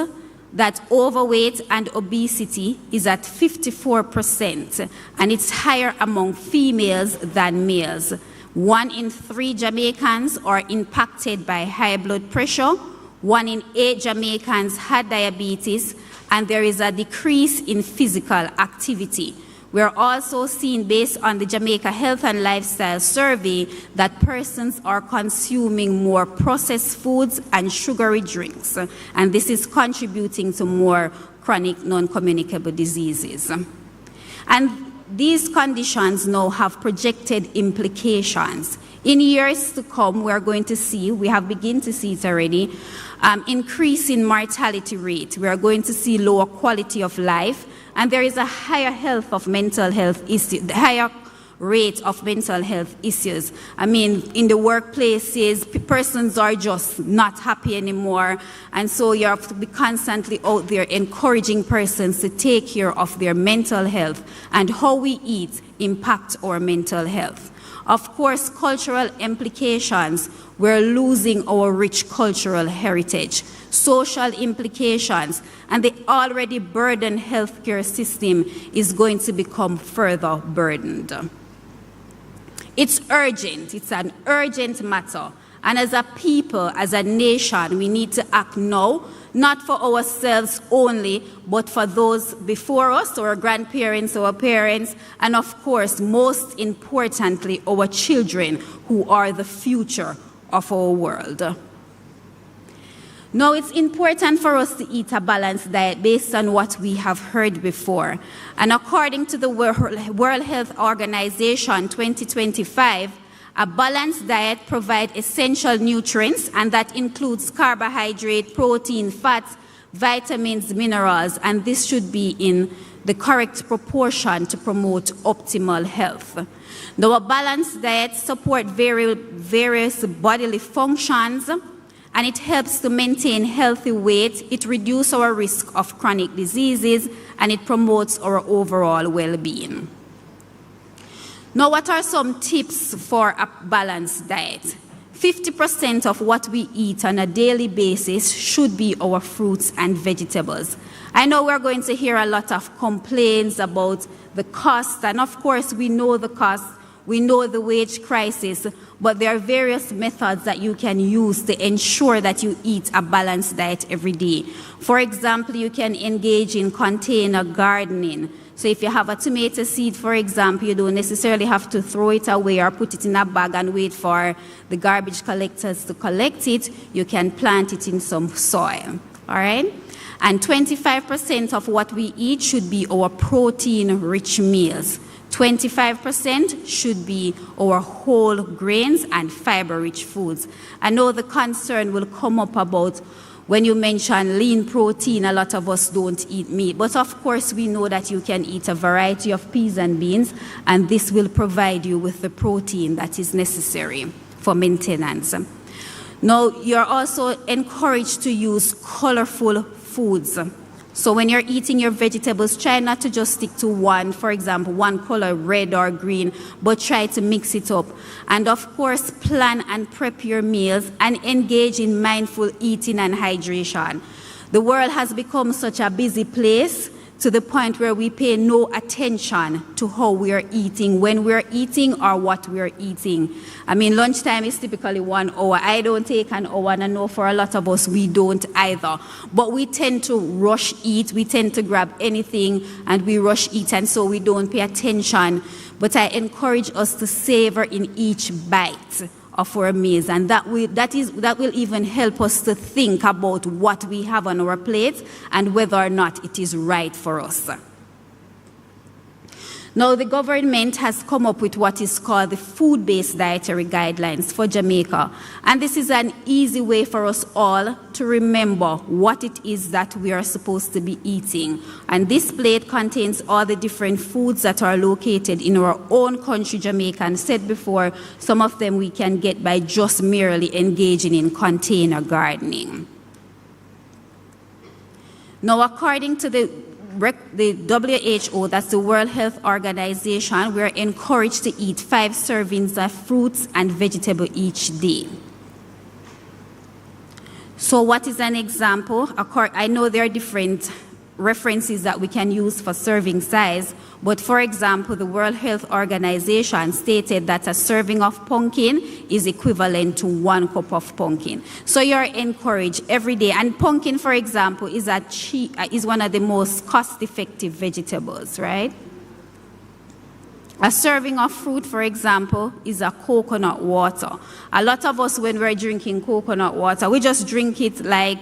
that overweight and obesity is at 54%, and it's higher among females than males. 1 in 3 Jamaicans are impacted by high blood pressure, 1 in 8 Jamaicans had diabetes, and there is a decrease in physical activity. We're also seeing, based on the Jamaica Health and Lifestyle Survey, that persons are consuming more processed foods and sugary drinks, and this is contributing to more chronic non-communicable diseases. And these conditions now have projected implications. In years to come, we are going to see, we have begun to see it already, increase in mortality rate. We are going to see lower quality of life, and there is a higher health of mental health issue, higher rate of mental health issues. I mean, in the workplaces, persons are just not happy anymore, and so you have to be constantly out there encouraging persons to take care of their mental health, and how we eat impact our mental health. Of course, cultural implications, we're losing our rich cultural heritage. Social implications, and the already burdened healthcare system is going to become further burdened. It's urgent, it's an urgent matter. And as a people, as a nation, we need to act now, not for ourselves only, but for those before us, our grandparents, our parents, and of course, most importantly, our children, who are the future of our world. Now, it's important for us to eat a balanced diet based on what we have heard before. And according to the World Health Organization 2025, a balanced diet provides essential nutrients, and that includes carbohydrate, protein, fats, vitamins, minerals, and this should be in the correct proportion to promote optimal health. Now, a balanced diet supports various bodily functions, and it helps to maintain healthy weight. It reduces our risk of chronic diseases, and it promotes our overall well-being. Now, what are some tips for a balanced diet? 50% of what we eat on a daily basis should be our fruits and vegetables. I know we're going to hear a lot of complaints about the cost, and of course we know the cost, we know the wage crisis, but there are various methods that you can use to ensure that you eat a balanced diet every day. For example, you can engage in container gardening. So if you have a tomato seed, for example, you don't necessarily have to throw it away or put it in a bag and wait for the garbage collectors to collect it. You can plant it in some soil, all right? And 25% of what we eat should be our protein-rich meals. 25% should be our whole grains and fiber-rich foods. I know the concern will come up about when you mention lean protein, a lot of us don't eat meat. But of course, we know that you can eat a variety of peas and beans, and this will provide you with the protein that is necessary for maintenance. Now, you're also encouraged to use colorful foods. So when you're eating your vegetables, try not to just stick to one, for example, one color, red or green, but try to mix it up. And of course, plan and prep your meals and engage in mindful eating and hydration. The world has become such a busy place to the point where we pay no attention to how we are eating, when we're eating, or what we're eating. I mean, lunchtime is typically 1 hour. I don't take an hour, and I know for a lot of us, we don't either. But we tend to rush eat. We tend to grab anything, and we rush eat, and so we don't pay attention. But I encourage us to savor in each bite of our meals, and that will even help us to think about what we have on our plate and whether or not it is right for us. Now, the government has come up with what is called the food-based dietary guidelines for Jamaica, and this is an easy way for us all to remember what it is that we are supposed to be eating. And this plate contains all the different foods that are located in our own country, Jamaica, and said before, some of them we can get by just merely engaging in container gardening. Now, according to the WHO, that's the World Health Organization, we're encouraged to eat 5 servings of fruits and vegetables each day. So what is an example? I know there are different references that we can use for serving size, but for example, the World Health Organization stated that a serving of pumpkin is equivalent to 1 cup of pumpkin. So you're encouraged every day, and pumpkin, for example, is one of the most cost-effective vegetables, right? A serving of fruit, for example, is a coconut water. A lot of us, when we're drinking coconut water, we just drink it like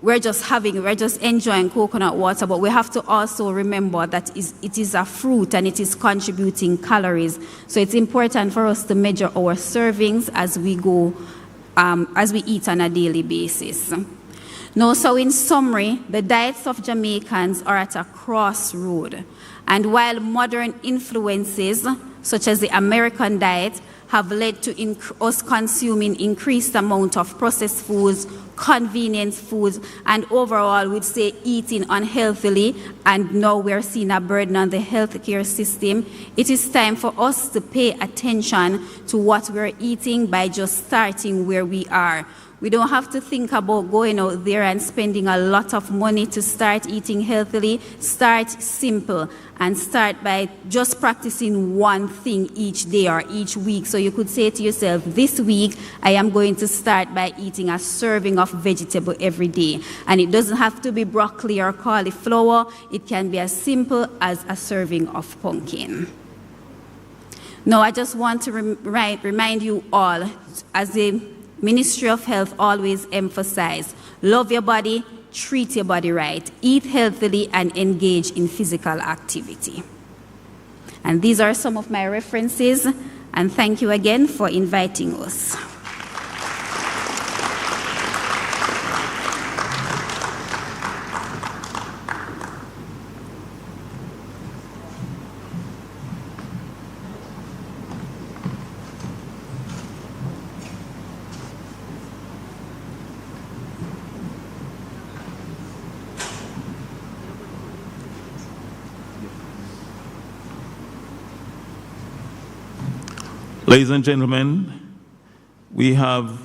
we're just enjoying coconut water, but we have to also remember that it is a fruit and it is contributing calories. So it's important for us to measure our servings as we eat on a daily basis. Now, so in summary, the diets of Jamaicans are at a crossroad. And while modern influences such as the American diet, have led to us consuming increased amount of processed foods, convenience foods, and overall we'd say eating unhealthily, and now we're seeing a burden on the healthcare system. It is time for us to pay attention to what we're eating by just starting where we are. We don't have to think about going out there and spending a lot of money to start eating healthily. Start simple and start by just practicing one thing each day or each week. So you could say to yourself, this week I am going to start by eating a serving of vegetable every day. And it doesn't have to be broccoli or cauliflower. It can be as simple as a serving of pumpkin. Now I just want to remind you all, as the Ministry of Health always emphasize, love your body, treat your body right, eat healthily, and engage in physical activity. And these are some of my references, and thank you again for inviting us. Ladies and gentlemen, we have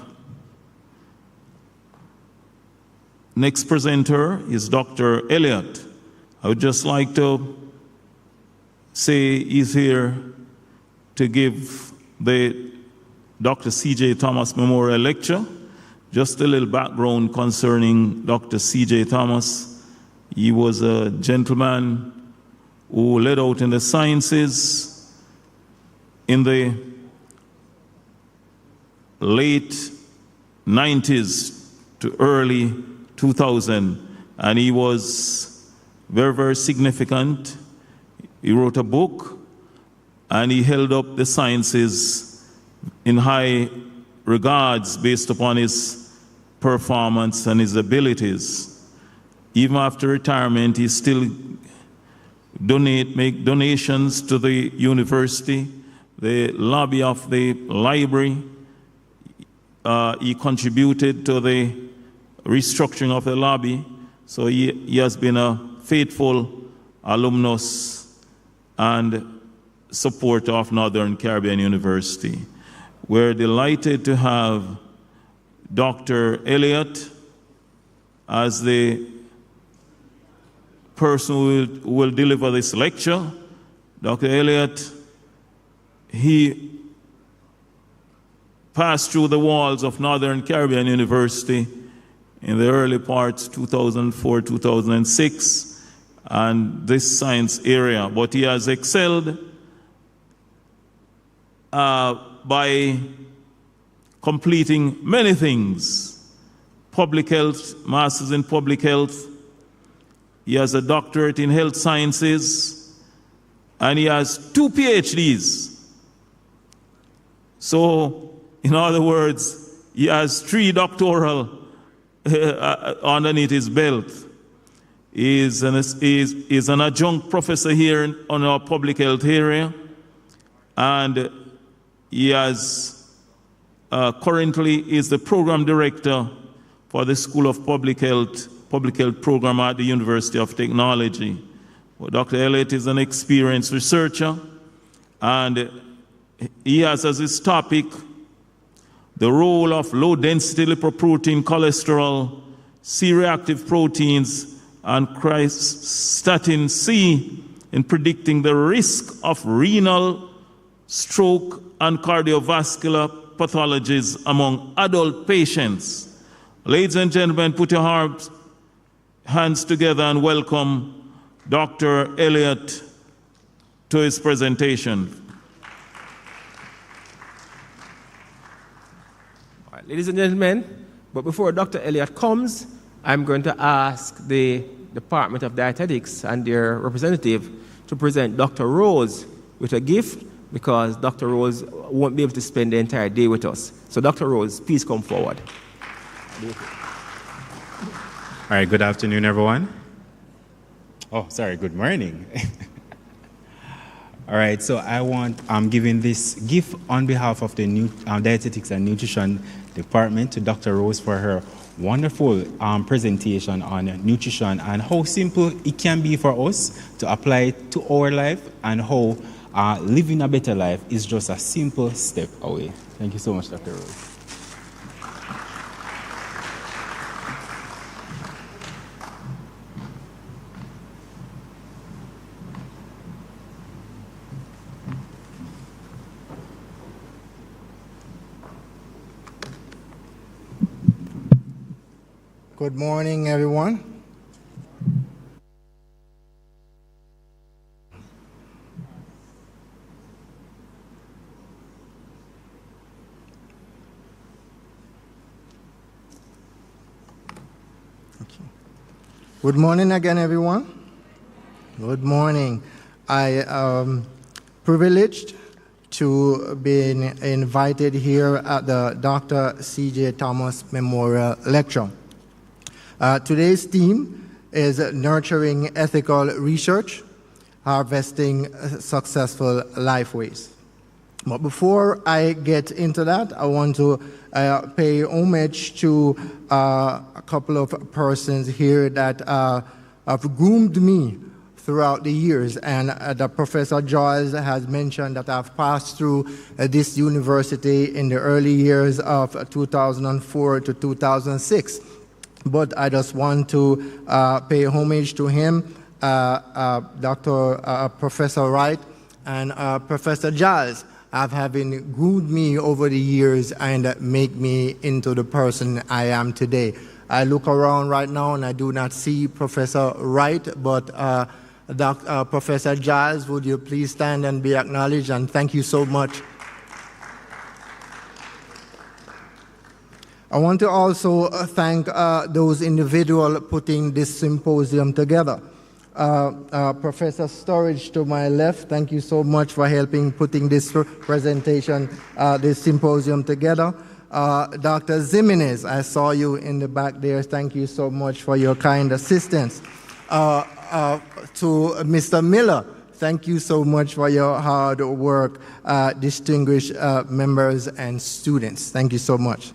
next presenter is Dr. Elliott. I would just like to say he's here to give the Dr. C.J. Thomas Memorial Lecture. Just a little background concerning Dr. C.J. Thomas. He was a gentleman who led out in the sciences in the late 90s to early 2000, and he was very, very significant. He wrote a book, and he held up the sciences in high regards based upon his performance and his abilities. Even after retirement, he still make donations to the university, the lobby of the library. He contributed to the restructuring of the lobby, so he has been a faithful alumnus and supporter of Northern Caribbean University. We're delighted to have Dr. Elliott as the person who will deliver this lecture. Dr. Elliott, he passed through the walls of Northern Caribbean University in the early parts, 2004, 2006, and this science area. But he has excelled by completing many things. Public health, masters in public health. He has a doctorate in health sciences, and he has 2 PhDs. So, in other words, he has 3 doctoral underneath his belt. He is an adjunct professor here on our public health area, and he has currently is the program director for the School of Public Health program at the University of Technology. Well, Dr. Elliott is an experienced researcher, and he has as his topic the role of low-density lipoprotein cholesterol, C-reactive proteins, and cystatin C in predicting the risk of renal, stroke, and cardiovascular pathologies among adult patients. Ladies and gentlemen, put your hands together and welcome Dr. Elliott to his presentation. Ladies and gentlemen, but before Dr. Elliott comes, I'm going to ask the Department of Dietetics and their representative to present Dr. Rose with a gift, because Dr. Rose won't be able to spend the entire day with us. So Dr. Rose, please come forward. All right, good afternoon, everyone. Oh, sorry, good morning. All right, so I'm giving this gift on behalf of the Dietetics and Nutrition Department to Dr. Rose for her wonderful presentation on nutrition and how simple it can be for us to apply it to our life, and how living a better life is just a simple step away. Thank you so much, Dr. Rose. Good morning, everyone. Good morning again, everyone. Good morning. I am privileged to be invited here at the Dr. C.J. Thomas Memorial Lecture. Today's theme is nurturing ethical research, harvesting successful lifeways. But before I get into that, I want to pay homage to a couple of persons here that have groomed me throughout the years. And the Professor Giles has mentioned that I've passed through this university in the early years of 2004 to 2006. But I just want to pay homage to him, Professor Wright and Professor Giles, have having groomed me over the years and make me into the person I am today. I look around right now and I do not see Professor Wright, but Professor Giles, would you please stand and be acknowledged, and thank you so much. I want to also thank those individuals putting this symposium together. Professor Storage to my left, thank you so much for helping putting this presentation, this symposium together. Dr. Zimenez, I saw you in the back there. Thank you so much for your kind assistance. To Mr. Miller, thank you so much for your hard work, distinguished members and students. Thank you so much.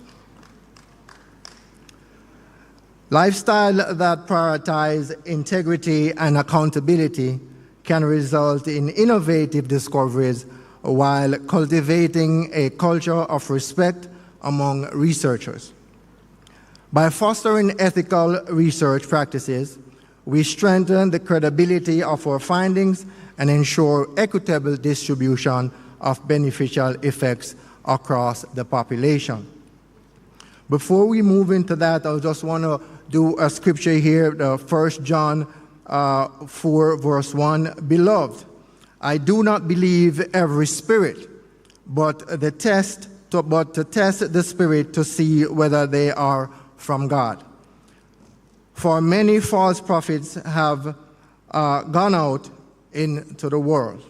Lifestyle that prioritize integrity and accountability can result in innovative discoveries while cultivating a culture of respect among researchers. By fostering ethical research practices, we strengthen the credibility of our findings and ensure equitable distribution of beneficial effects across the population. Before we move into that, I just want to do a scripture here, 1 John 4, verse 1. Beloved, I do not believe every spirit, but to test the spirit to see whether they are from God. For many false prophets have gone out into the world.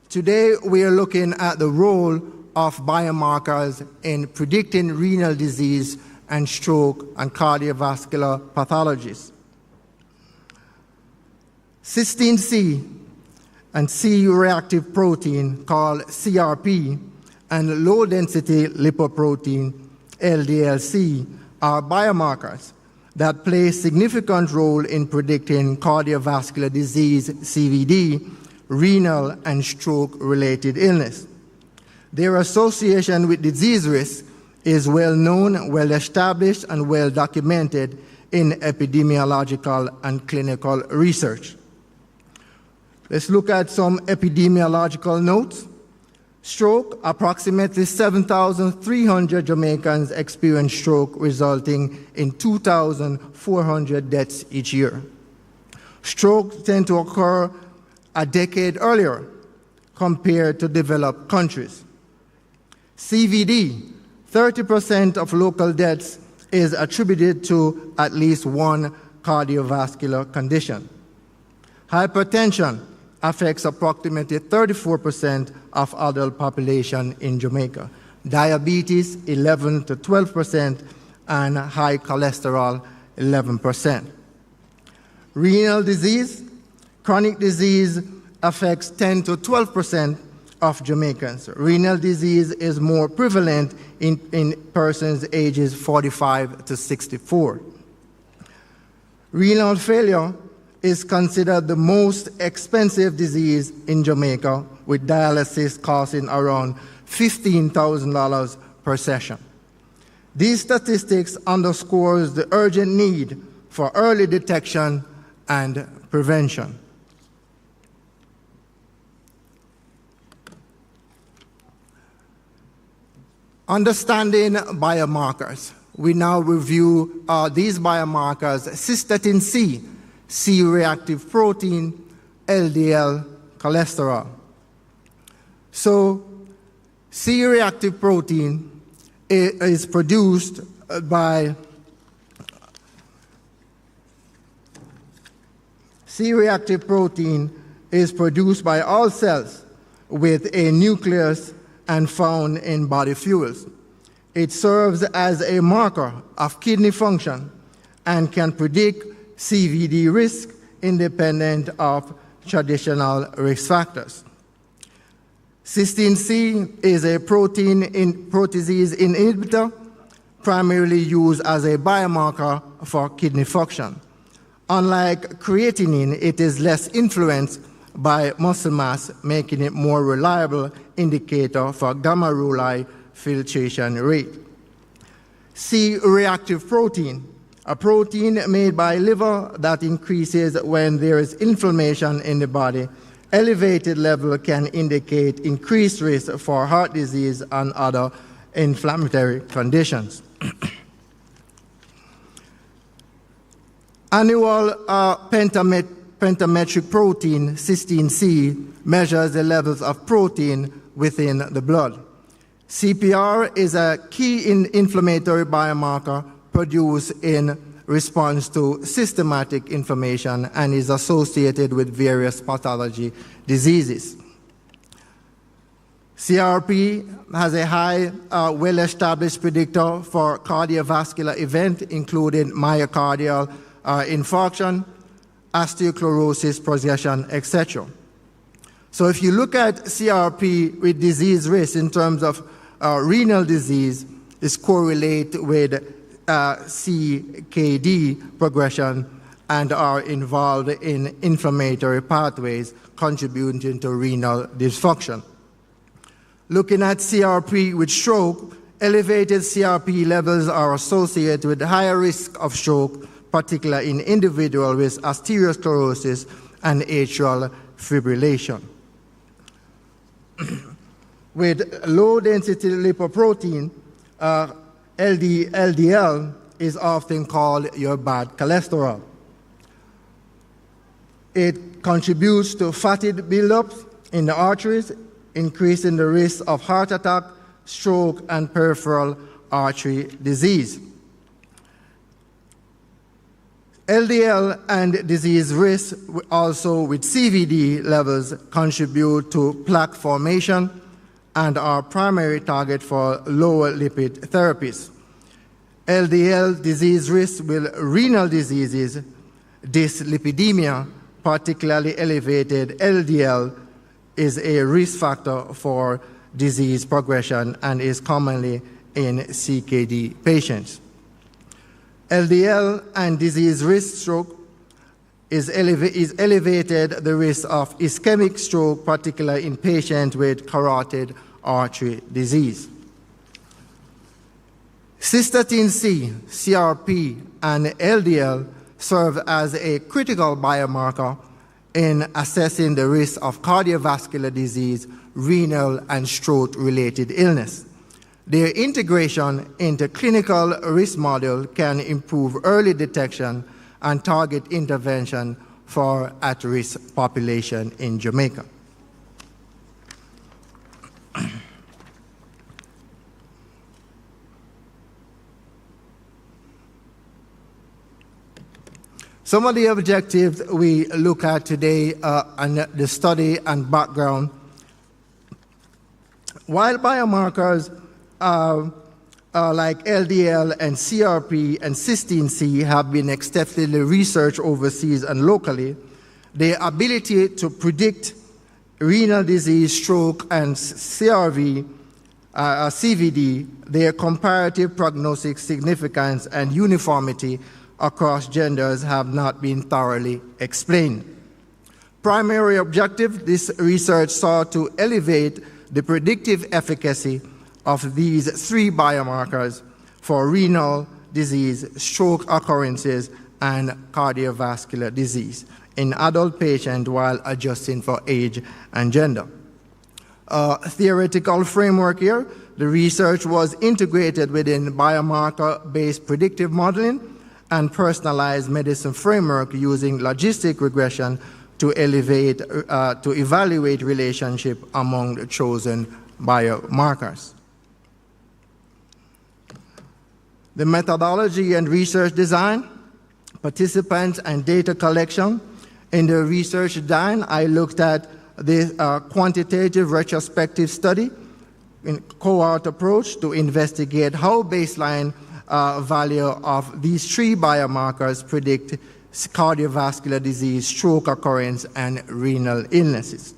Today we are looking at the role of biomarkers in predicting renal disease and stroke and cardiovascular pathologies. Cysteine C and C-reactive protein called CRP and low-density lipoprotein LDL-C are biomarkers that play a significant role in predicting cardiovascular disease, CVD, renal and stroke-related illness. Their association with disease risk is well known, well established, and well documented in epidemiological and clinical research. Let's look at some epidemiological notes. Stroke, approximately 7,300 Jamaicans experience stroke, resulting in 2,400 deaths each year. Strokes tend to occur a decade earlier compared to developed countries. CVD, 30% of local deaths is attributed to at least one cardiovascular condition. Hypertension affects approximately 34% of adult population in Jamaica. Diabetes, 11 to 12%, and high cholesterol, 11%. Renal disease, chronic disease affects 10 to 12% of Jamaicans. Renal disease is more prevalent in persons ages 45 to 64. Renal failure is considered the most expensive disease in Jamaica, with dialysis costing around $15,000 per session. These statistics underscores the urgent need for early detection and prevention. Understanding biomarkers. We now review these biomarkers: cystatin C, C-reactive protein, LDL, cholesterol. So, C-reactive protein is produced by C-reactive protein is produced by all cells with a nucleus and found in body fluids. It serves as a marker of kidney function and can predict CVD risk independent of traditional risk factors. Cysteine C is a protease inhibitor primarily used as a biomarker for kidney function. Unlike creatinine, it is less influenced by muscle mass, making it more reliable indicator for gamma ruli filtration rate. C-reactive protein, a protein made by liver that increases when there is inflammation in the body. Elevated level can indicate increased risk for heart disease and other inflammatory conditions. Annual pentametric protein, cysteine C, measures the levels of protein within the blood. CPR is a key inflammatory biomarker produced in response to systematic inflammation and is associated with various pathology diseases. CRP has a high, well-established predictor for cardiovascular event, including myocardial infarction, osteoclorosis, progression, etc. So if you look at CRP with disease risk in terms of renal disease, is correlate with CKD progression and are involved in inflammatory pathways contributing to renal dysfunction. Looking at CRP with stroke, elevated CRP levels are associated with higher risk of stroke, particularly in individuals with arteriosclerosis and atrial fibrillation. With low-density lipoprotein, LDL is often called your bad cholesterol. It contributes to fatty buildups in the arteries, increasing the risk of heart attack, stroke, and peripheral artery disease. LDL and disease risk also with CVD levels contribute to plaque formation and are primary target for lower lipid therapies. LDL disease risk with renal diseases, dyslipidemia, particularly elevated LDL, is a risk factor for disease progression and is commonly in CKD patients. LDL and disease risk stroke is elevated the risk of ischemic stroke, particularly in patients with carotid artery disease. Cystatin C, CRP, and LDL serve as a critical biomarker in assessing the risk of cardiovascular disease, renal, and stroke-related illness. Their integration into clinical risk model can improve early detection and target intervention for at-risk population in Jamaica. Some of the objectives we look at today and the study and background. While biomarkers like LDL and CRP and cysteine C have been extensively researched overseas and locally, their ability to predict renal disease, stroke, and CVD, their comparative prognostic significance and uniformity across genders have not been thoroughly explained. Primary objective, this research sought to elevate the predictive efficacy of these three biomarkers for renal disease, stroke occurrences, and cardiovascular disease in adult patients while adjusting for age and gender. Theoretical framework here, the research was integrated within biomarker-based predictive modeling and personalized medicine framework using logistic regression to evaluate relationship among the chosen biomarkers. The methodology and research design, participants and data collection. In the research design, I looked at the quantitative retrospective study in cohort approach to investigate how baseline value of these three biomarkers predict cardiovascular disease, stroke occurrence, and renal illnesses.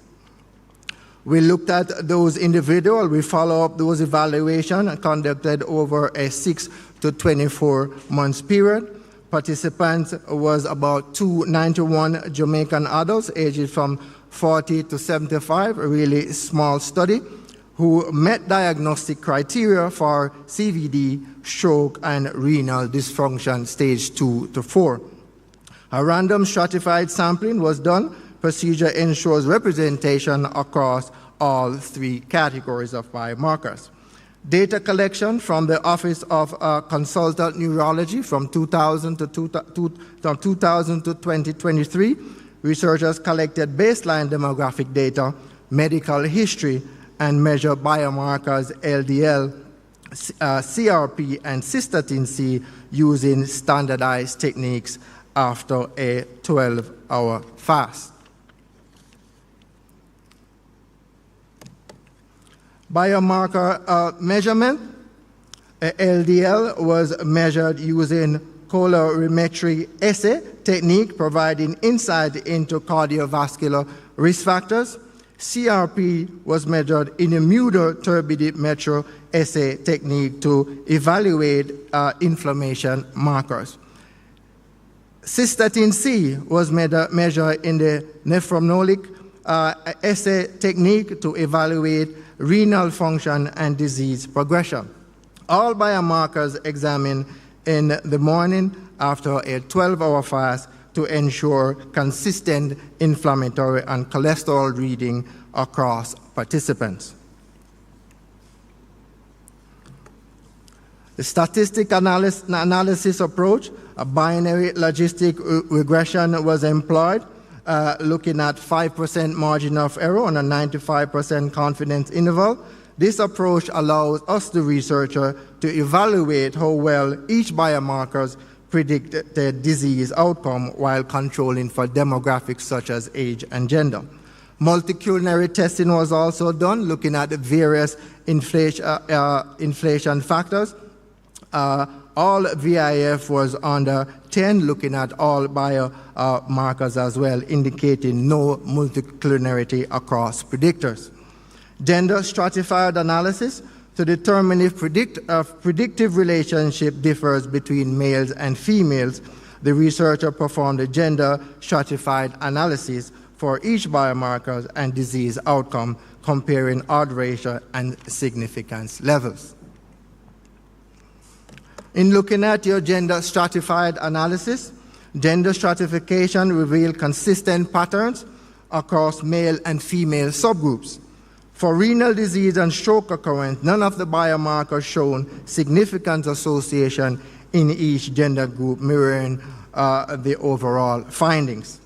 We looked at those individuals. We follow up those evaluations conducted over a 6 to 24 months period. Participants was about 291 Jamaican adults aged from 40 to 75, a really small study, who met diagnostic criteria for CVD, stroke, and renal dysfunction stage 2 to 4. A random stratified sampling was done. Procedure ensures representation across all three categories of biomarkers. Data collection from the Office of Consultant Neurology from 2000 to 2023. Researchers collected baseline demographic data, medical history, and measured biomarkers LDL, CRP, and cystatin C using standardized techniques after a 12-hour fast. Biomarker measurement. LDL was measured using colorimetry assay technique, providing insight into cardiovascular risk factors. CRP was measured in a immunoturbidimetry assay technique to evaluate inflammation markers. Cystatin C was measured in the nephrogenic assay technique to evaluate renal function and disease progression. All biomarkers examined in the morning after a 12-hour fast to ensure consistent inflammatory and cholesterol reading across participants. The statistic analysis approach, a binary logistic regression was employed, looking at 5% margin of error on a 95% confidence interval. This approach allows us, the researcher, to evaluate how well each biomarker predict the disease outcome while controlling for demographics such as age and gender. Multiculinary testing was also done, looking at the various inflation factors. All VIF was under 10, looking at all biomarkers as well, indicating no multiculinarity across predictors. Gender stratified analysis to determine if predictive relationship differs between males and females. The researcher performed a gender stratified analysis for each biomarker and disease outcome, comparing odds ratio and significance levels. In looking at your gender stratified analysis, gender stratification revealed consistent patterns across male and female subgroups. For renal disease and stroke occurrence, none of the biomarkers shown significant association in each gender group, mirroring the overall findings.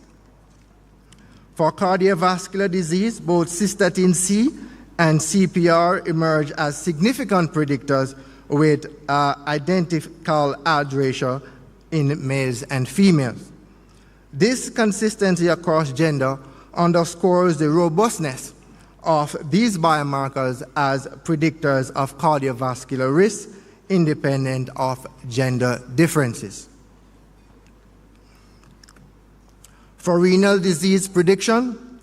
For cardiovascular disease, both cystatin C and CPR emerge as significant predictors with identical odds ratio in males and females. This consistency across gender underscores the robustness of these biomarkers as predictors of cardiovascular risk, independent of gender differences. For renal disease prediction,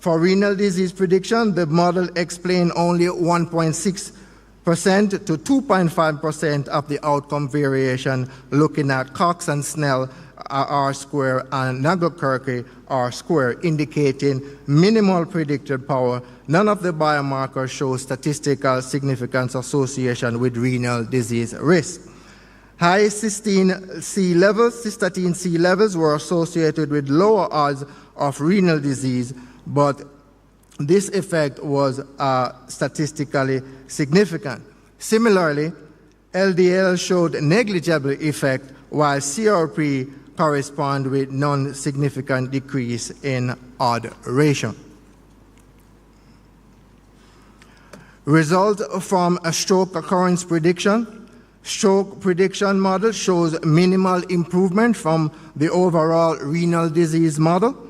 For renal disease prediction, the model explained only 1.6% to 2.5% of the outcome variation, looking at Cox and Snell R-square and Nagelkerke R-square, indicating minimal predicted power. None of the biomarkers show statistical significance association with renal disease risk. High cystatin C levels were associated with lower odds of renal disease, but this effect was statistically significant. Similarly, LDL showed negligible effect, while CRP correspond with non-significant decrease in odd ratio. Result from a stroke occurrence prediction. Stroke prediction model shows minimal improvement from the overall renal disease model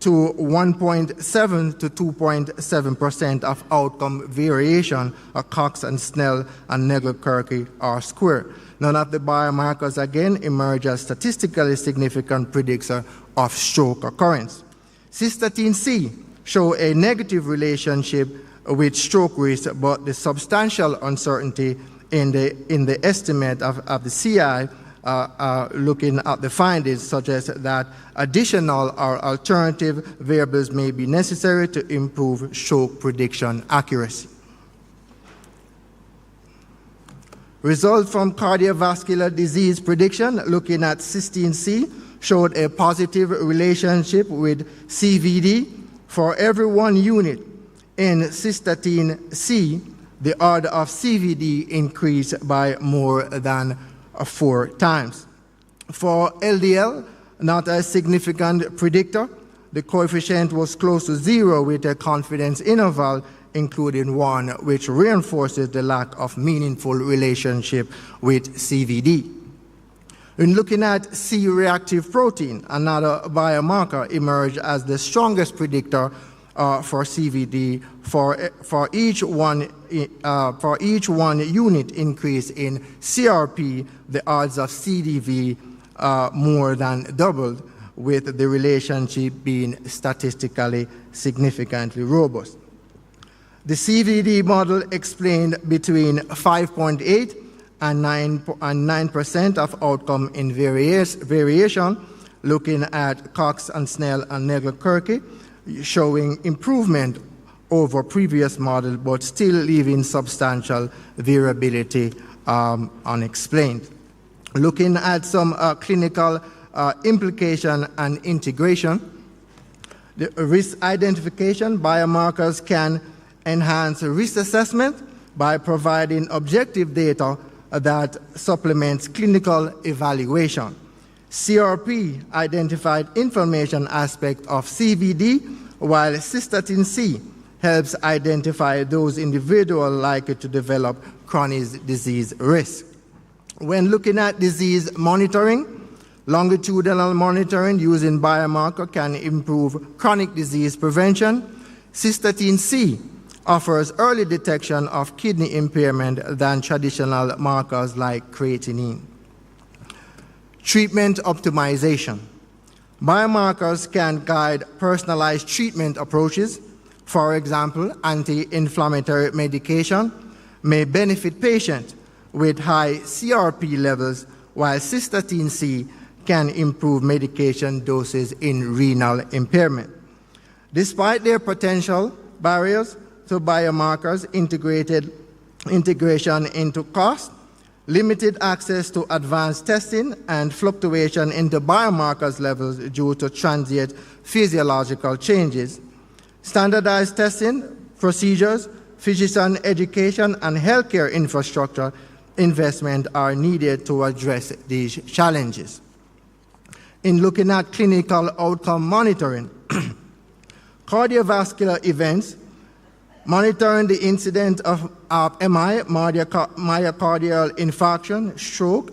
to 1.7 to 2.7% of outcome variation of Cox and Snell and Nagelkerke R-square. None of the biomarkers again emerge as statistically significant predictor of stroke occurrence. Cystatin C show a negative relationship with stroke risk, but the substantial uncertainty in the estimate of the CI looking at the findings suggests that additional or alternative variables may be necessary to improve stroke prediction accuracy. Results from cardiovascular disease prediction looking at cystatin C showed a positive relationship with CVD. For every 1 unit in cystatin C, the order of CVD increased by more than 4 times. For LDL, not a significant predictor, the coefficient was close to 0 with a confidence interval including 1, which reinforces the lack of meaningful relationship with CVD. In looking at C-reactive protein, another biomarker emerged as the strongest predictor for CVD. For each one unit increase in CRP, the odds of CDV more than doubled, with the relationship being statistically significantly robust. The CVD model explained between 5.8 and 9% of outcome in variation, looking at Cox and Snell and Nagelkerke, showing improvement over previous model, but still leaving substantial variability unexplained. Looking at some clinical implication and integration, the risk identification biomarkers can enhance risk assessment by providing objective data that supplements clinical evaluation. CRP identified inflammation aspect of CVD, while cystatin C helps identify those individuals likely to develop chronic disease risk. When looking at disease monitoring, longitudinal monitoring using biomarker can improve chronic disease prevention. Cystatin C offers early detection of kidney impairment than traditional markers like creatinine. Treatment optimization. Biomarkers can guide personalized treatment approaches. For example, anti-inflammatory medication may benefit patients with high CRP levels, while cystatin C can improve medication doses in renal impairment. Despite their potential barriers to biomarkers, integration into cost, limited access to advanced testing, and fluctuation into biomarkers levels due to transient physiological changes. Standardized testing procedures, physician education, and healthcare infrastructure investment are needed to address these challenges. In looking at clinical outcome monitoring, cardiovascular events, monitoring the incidence of MI, myocardial infarction, stroke,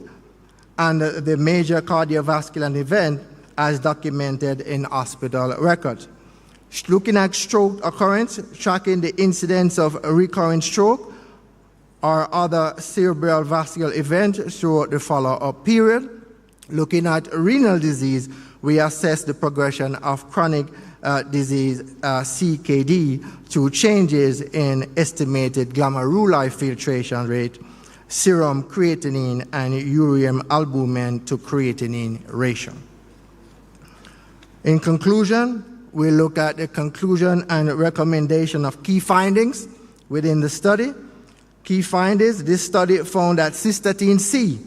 and the major cardiovascular event as documented in hospital records. Looking at stroke occurrence, tracking the incidence of recurrent stroke or other cerebral vascular events throughout the follow-up period. Looking at renal disease, we assess the progression of chronic disease, CKD, through changes in estimated glomerular filtration rate, serum creatinine, and urea albumin to creatinine ratio. In conclusion, we look at the conclusion and recommendation of key findings within the study. Key findings: this study found that cystatin C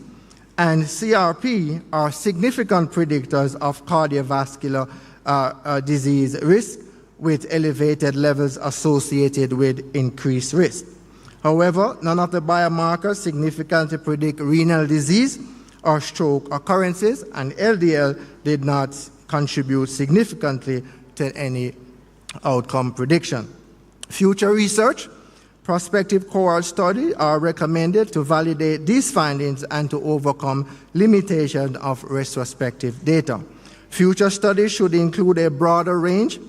and CRP are significant predictors of cardiovascular disease risk, with elevated levels associated with increased risk. However, none of the biomarkers significantly predict renal disease or stroke occurrences, and LDL did not contribute significantly to any outcome prediction. Future research, prospective cohort studies are recommended to validate these findings and to overcome limitations of retrospective data. Future studies should include a broader range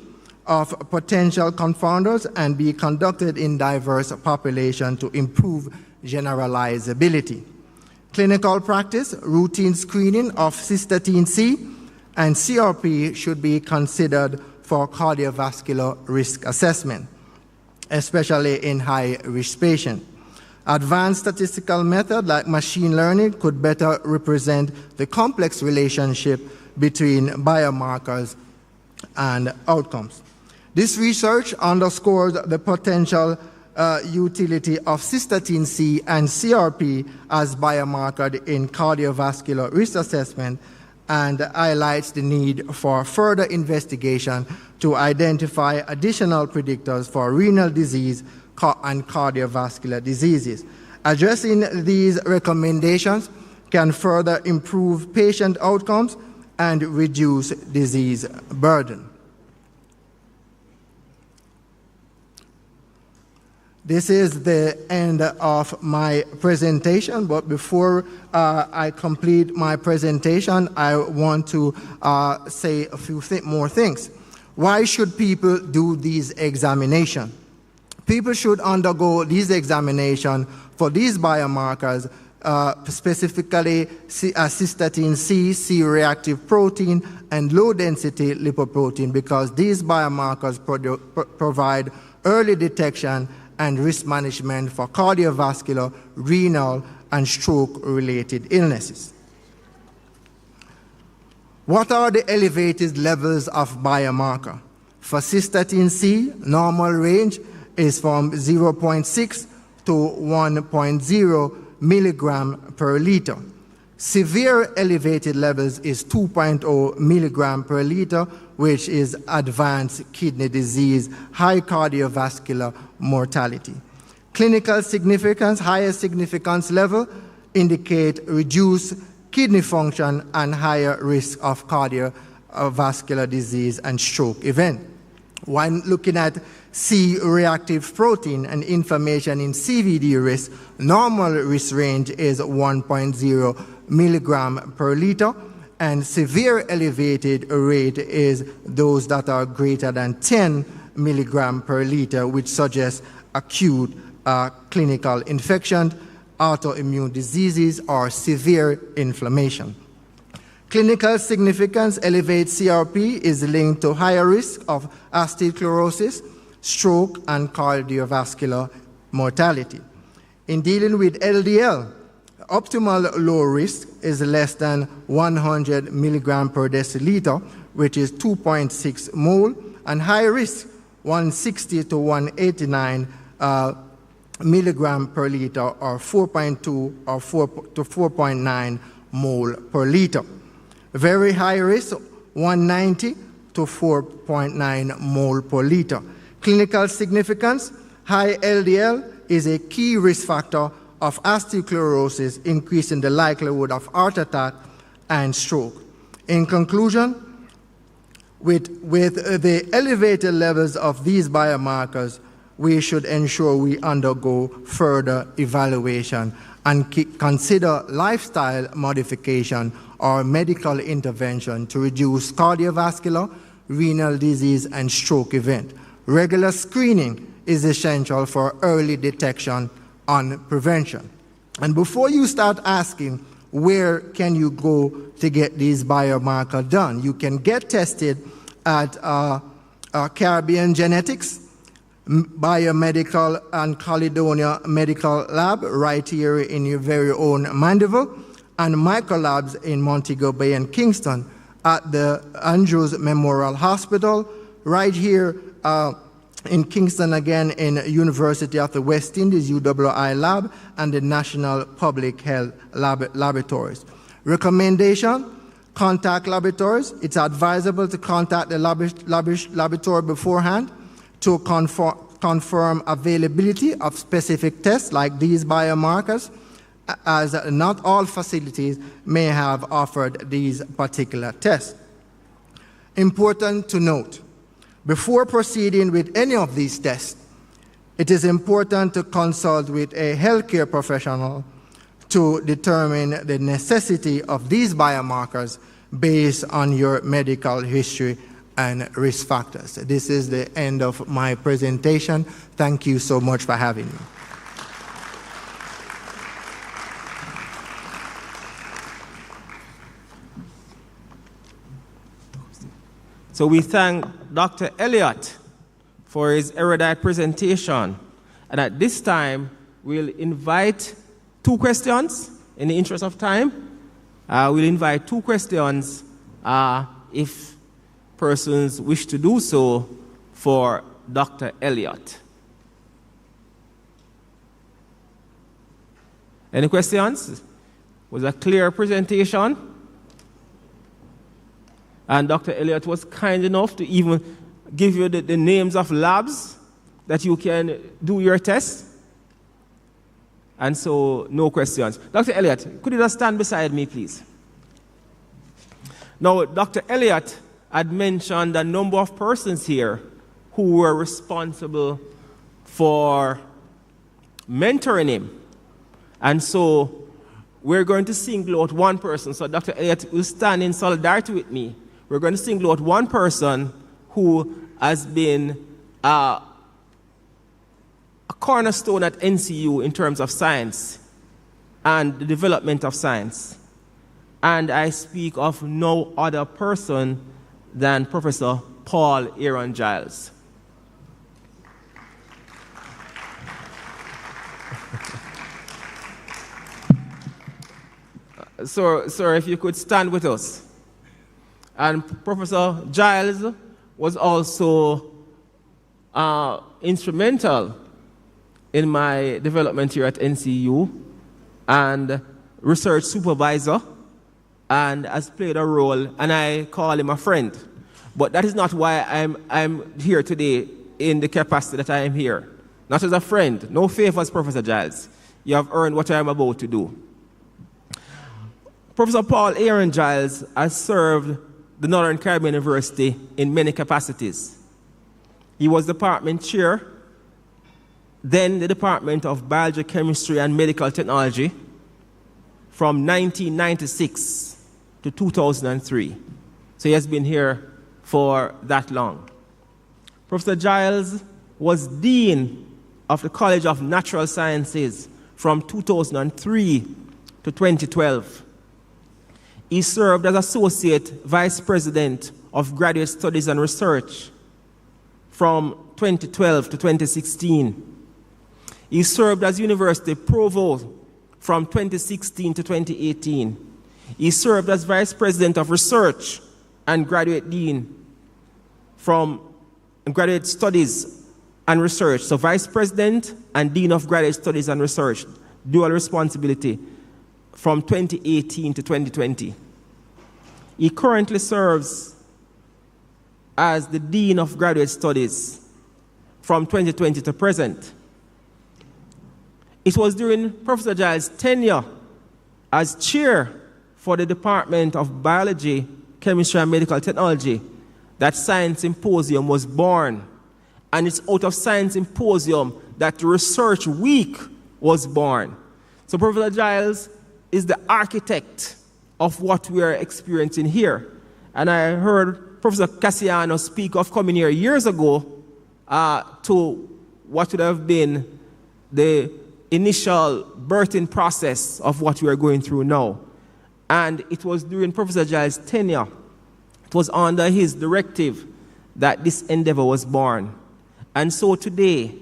of potential confounders and be conducted in diverse populations to improve generalizability. Clinical practice, routine screening of cystatin C and CRP should be considered for cardiovascular risk assessment, especially in high-risk patients. Advanced statistical methods like machine learning could better represent the complex relationship between biomarkers and outcomes. This research underscores the potential utility of cystatin C and CRP as biomarkers in cardiovascular risk assessment and highlights the need for further investigation to identify additional predictors for renal disease and cardiovascular diseases. Addressing these recommendations can further improve patient outcomes and reduce disease burden. This is the end of my presentation, but before I complete my presentation, I want to say a few more things. Why should people do these examinations? People should undergo these examinations for these biomarkers, specifically cystatin C, C-reactive protein, and low-density lipoprotein, because these biomarkers provide early detection and risk management for cardiovascular, renal, and stroke-related illnesses. What are the elevated levels of biomarker? For cystatin C, normal range is from 0.6 to 1.0 milligram per liter. Severe elevated levels is 2.0 milligram per liter, which is advanced kidney disease, high cardiovascular mortality. Clinical significance, higher significance level indicate reduced kidney function and higher risk of cardiovascular disease and stroke event. When looking at C-reactive protein and inflammation in CVD risk, normal risk range is 1.0 milligram per liter, and severe elevated rate is those that are greater than 10 milligram per liter, which suggests acute clinical infection, autoimmune diseases, or severe inflammation. Clinical significance: elevated CRP is linked to higher risk of atherosclerosis, stroke, and cardiovascular mortality. In dealing with LDL, optimal low risk is less than 100 milligram per deciliter, which is 2.6 mole, and high risk 160 to 189 milligram per liter, or 4.2 or 4 to 4.9 mole per liter. Very high risk 190 to 4.9 mole per liter. Clinical significance: high LDL is a key risk factor of atherosclerosis, increasing the likelihood of heart attack and stroke. In conclusion, with the elevated levels of these biomarkers, we should ensure we undergo further evaluation and consider lifestyle modification or medical intervention to reduce cardiovascular, renal disease, and stroke event. Regular screening is essential for early detection and prevention. And before you start asking, where can you go to get these biomarkers done? You can get tested at Caribbean Genetics, Biomedical and Caledonia Medical Lab right here in your very own Mandeville, and Microlabs in Montego Bay and Kingston at the Andrews Memorial Hospital, right here in Kingston again in University of the West Indies, UWI Lab, and the National Public Health Laboratories. Recommendation, contact laboratories. It's advisable to contact the laboratory beforehand to confirm availability of specific tests like these biomarkers, as not all facilities may have offered these particular tests. Important to note, before proceeding with any of these tests, it is important to consult with a healthcare professional to determine the necessity of these biomarkers based on your medical history and risk factors. This is the end of my presentation. Thank you so much for having me. So we thank Dr. Elliott for his erudite presentation. And at this time, we'll invite 2 questions in the interest of time. We'll invite 2 questions if persons wish to do so for Dr. Elliott. Any questions? Was a clear presentation? And Dr. Elliott was kind enough to even give you the names of labs that you can do your test. And so, no questions. Dr. Elliott, could you just stand beside me, please? Now, Dr. Elliott had mentioned a number of persons here who were responsible for mentoring him. And so, we're going to single out one person. So, Dr. Elliott will stand in solidarity with me. We're going to single out one person who has been a cornerstone at NCU in terms of science and the development of science. And I speak of no other person than Professor Paul Aaron Giles. Sir, if you could stand with us. And Professor Giles was also instrumental in my development here at NCU and research supervisor, and has played a role, and I call him a friend. But that is not why I'm here today in the capacity that I am here. Not as a friend. No favors, Professor Giles. You have earned what I am about to do. Professor Paul Aaron Giles has served the Northern Caribbean University in many capacities. He was department chair, then the Department of Biology, Chemistry, and Medical Technology from 1996 to 2003. So he has been here for that long. Professor Giles was Dean of the College of Natural Sciences from 2003 to 2012. He served as Associate Vice President of Graduate Studies and Research from 2012 to 2016. He served as University Provost from 2016 to 2018. He served as Vice President of Research and Graduate Dean from Graduate Studies and Research. So Vice President and Dean of Graduate Studies and Research, dual responsibility, from 2018 to 2020. He currently serves as the Dean of Graduate Studies from 2020 to present. It was during Professor Giles' tenure as chair for the Department of Biology, Chemistry, and Medical Technology that Science Symposium was born. And it's out of Science Symposium that the Research Week was born. So Professor Giles is the architect of what we are experiencing here. And I heard Professor Cassiano speak of coming here years ago to what would have been the initial birthing process of what we are going through now. And it was during Professor Giles' tenure, it was under his directive that this endeavor was born. And so today,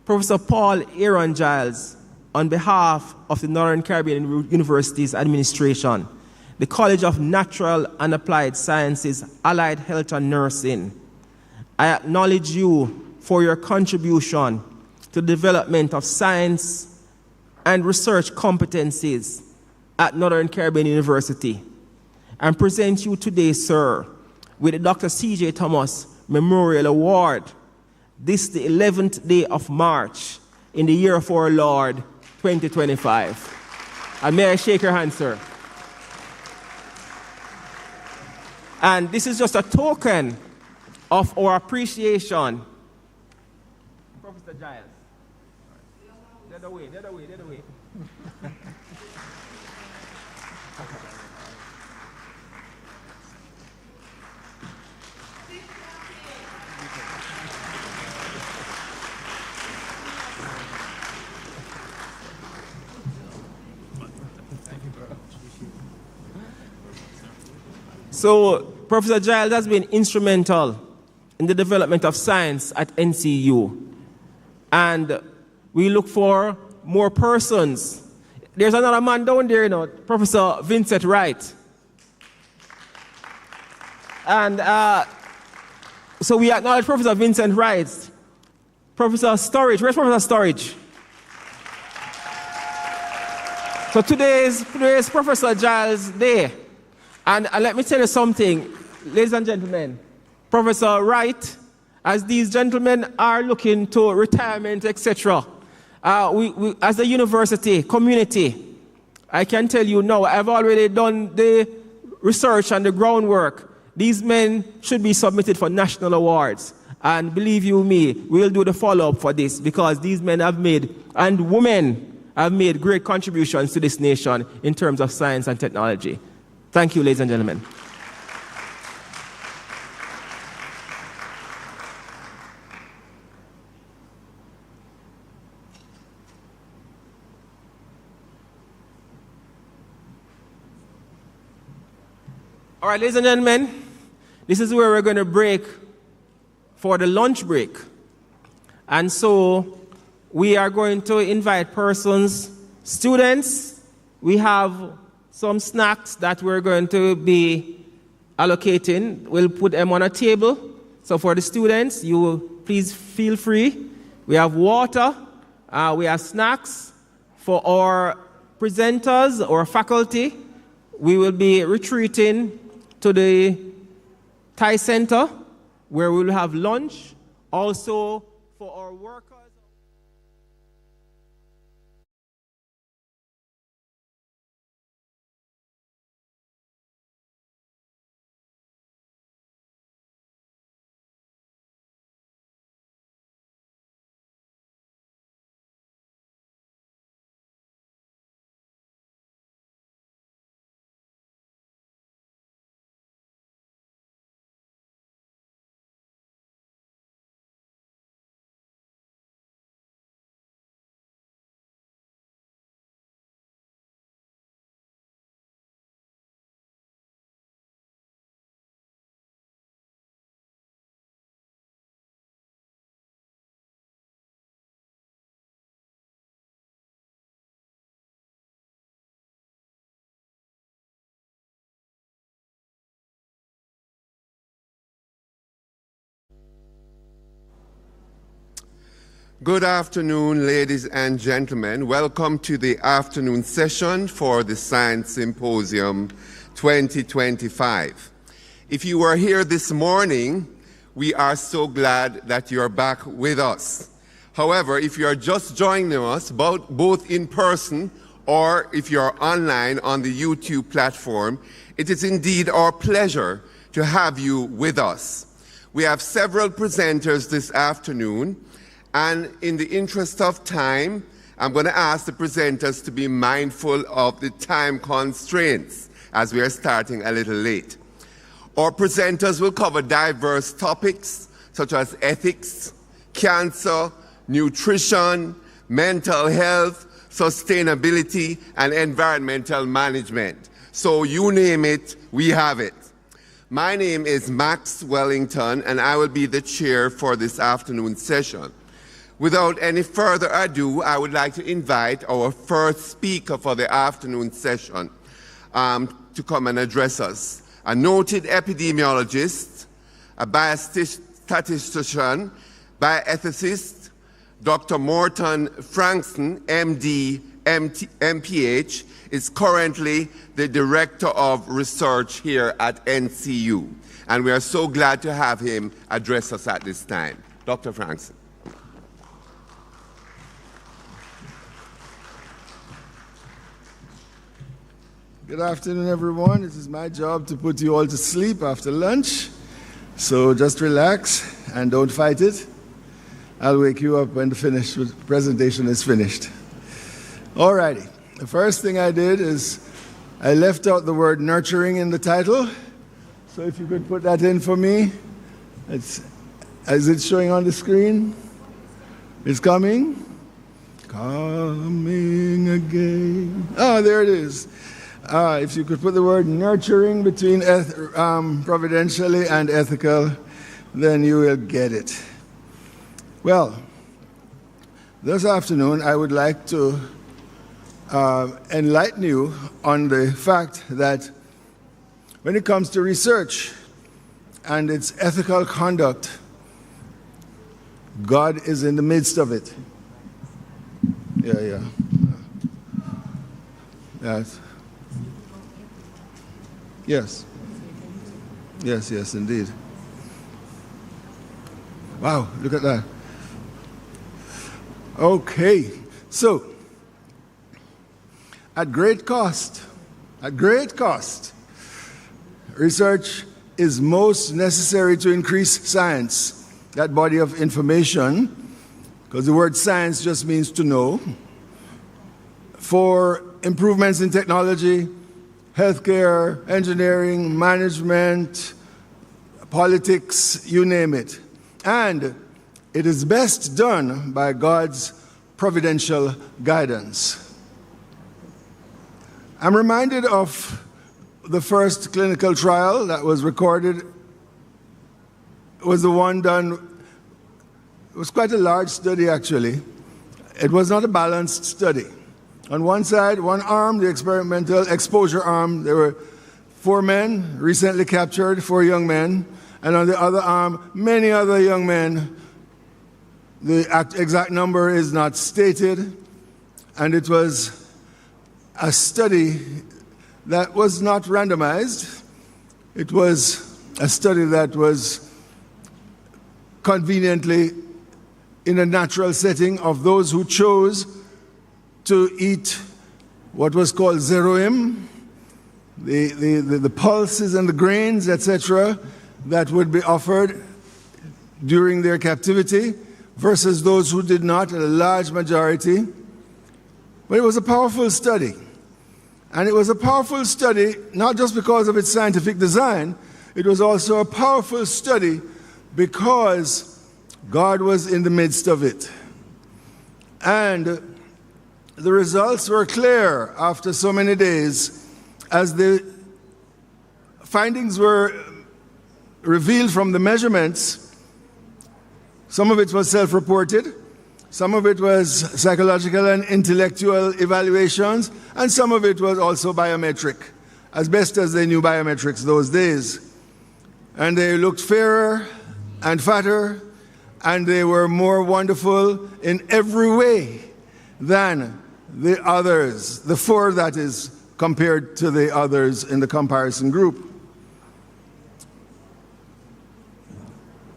Professor Paul Aaron Giles, on behalf of the Northern Caribbean University's administration, the College of Natural and Applied Sciences, Allied Health and Nursing, I acknowledge you for your contribution to the development of science and research competencies at Northern Caribbean University, and present you today, sir, with the Dr. C.J. Thomas Memorial Award. This is the 11th day of March in the year of our Lord, 2025. And may I shake your hand, sir? And this is just a token of our appreciation. Professor Giles. The other way. So, Professor Giles has been instrumental in the development of science at NCU. And we look for more persons. There's another man down there, you know, Professor Vincent Wright. And so we acknowledge Professor Vincent Wright. Professor Storage, where's Professor Storage? So today is Professor Giles' day. And let me tell you something, ladies and gentlemen. Professor Wright, as these gentlemen are looking to retirement, etc., we, as a university community, I can tell you now, I've already done the research and the groundwork. These men should be submitted for national awards. And believe you me, we'll do the follow-up for this, because these men have made, and women have made, great contributions to this nation in terms of science and technology. Thank you, ladies and gentlemen. All right, ladies and gentlemen, this is where we're going to break for the lunch break. And so we are going to invite persons, students. We have some snacks that we're going to be allocating. We'll put them on a table. So for the students, you please feel free. We have water, we have snacks. For our presenters or faculty, we will be retreating to the Thai Center, where we will have lunch. Also, for our workers. Good afternoon, ladies and gentlemen. Welcome to the afternoon session for the Science Symposium 2025. If you were here this morning, we are so glad that you're back with us. However, if you are just joining us, both in person or if you're online on the YouTube platform, it is indeed our pleasure to have you with us. We have several presenters this afternoon. And in the interest of time, I'm going to ask the presenters to be mindful of the time constraints as we are starting a little late. Our presenters will cover diverse topics such as ethics, cancer, nutrition, mental health, sustainability, and environmental management. So you name it, we have it. My name is Max Wellington, and I will be the chair for this afternoon session. Without any further ado, I would like to invite our first speaker for the afternoon session to come and address us. A noted epidemiologist, a biostatistician, bioethicist, Dr. Morton Frankson, MD, MPH, is currently the Director of Research here at NCU. And we are so glad to have him address us at this time. Dr. Frankson. Good afternoon, everyone. It is my job to put you all to sleep after lunch. So just relax and don't fight it. I'll wake you up when the presentation is finished. All righty. The first thing I did is I left out the word nurturing in the title. So if you could put that in for me. Is it showing on the screen? It's coming? Coming again. Oh, there it is. If you could put the word nurturing between providentially and ethical, then you will get it. Well, this afternoon I would like to enlighten you on the fact that when it comes to research and its ethical conduct, God is in the midst of it. Yeah. Yes. Yes, indeed. Wow, look at that. Okay, so at great cost, research is most necessary to increase science, that body of information, because the word science just means to know, for improvements in technology, healthcare, engineering, management, politics, you name it. And it is best done by God's providential guidance. I'm reminded of the first clinical trial that was recorded. It was the one done, it was quite a large study actually. It was not a balanced study. On one side, one arm, the experimental exposure arm, there were 4 men recently captured, 4 young men, and on the other arm, many other young men. The exact number is not stated, and it was a study that was not randomized. It was a study that was conveniently in a natural setting of those who chose to eat what was called zeroim, the pulses and the grains, etc., that would be offered during their captivity, versus those who did not, a large majority. But it was a powerful study. And it was a powerful study not just because of its scientific design, it was also a powerful study because God was in the midst of it. And the results were clear after so many days as the findings were revealed from the measurements. Some of it was self-reported, some of it was psychological and intellectual evaluations, and some of it was also biometric, as best as they knew biometrics those days. And they looked fairer and fatter, and they were more wonderful in every way than the others, the 4 that is, compared to the others in the comparison group.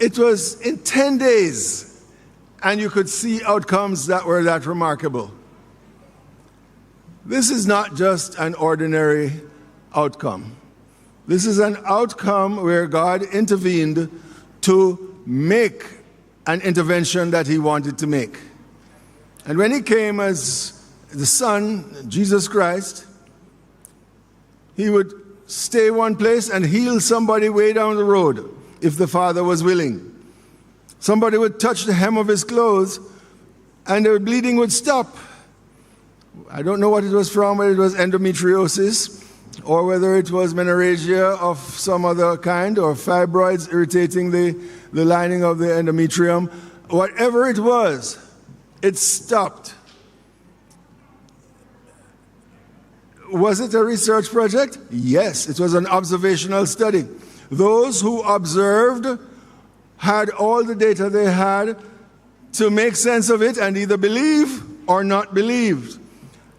It was in 10 days, and you could see outcomes that were that remarkable. This is not just an ordinary outcome. This is an outcome where God intervened to make an intervention that he wanted to make. And when he came as the Son, Jesus Christ, he would stay one place and heal somebody way down the road if the Father was willing. Somebody would touch the hem of his clothes and their bleeding would stop. I don't know what it was from, whether it was endometriosis or whether it was menorrhagia of some other kind, or fibroids irritating the lining of the endometrium, whatever it was, it stopped. Was it a research project? Yes, it was an observational study. Those who observed had all the data they had to make sense of it and either believe or not believe.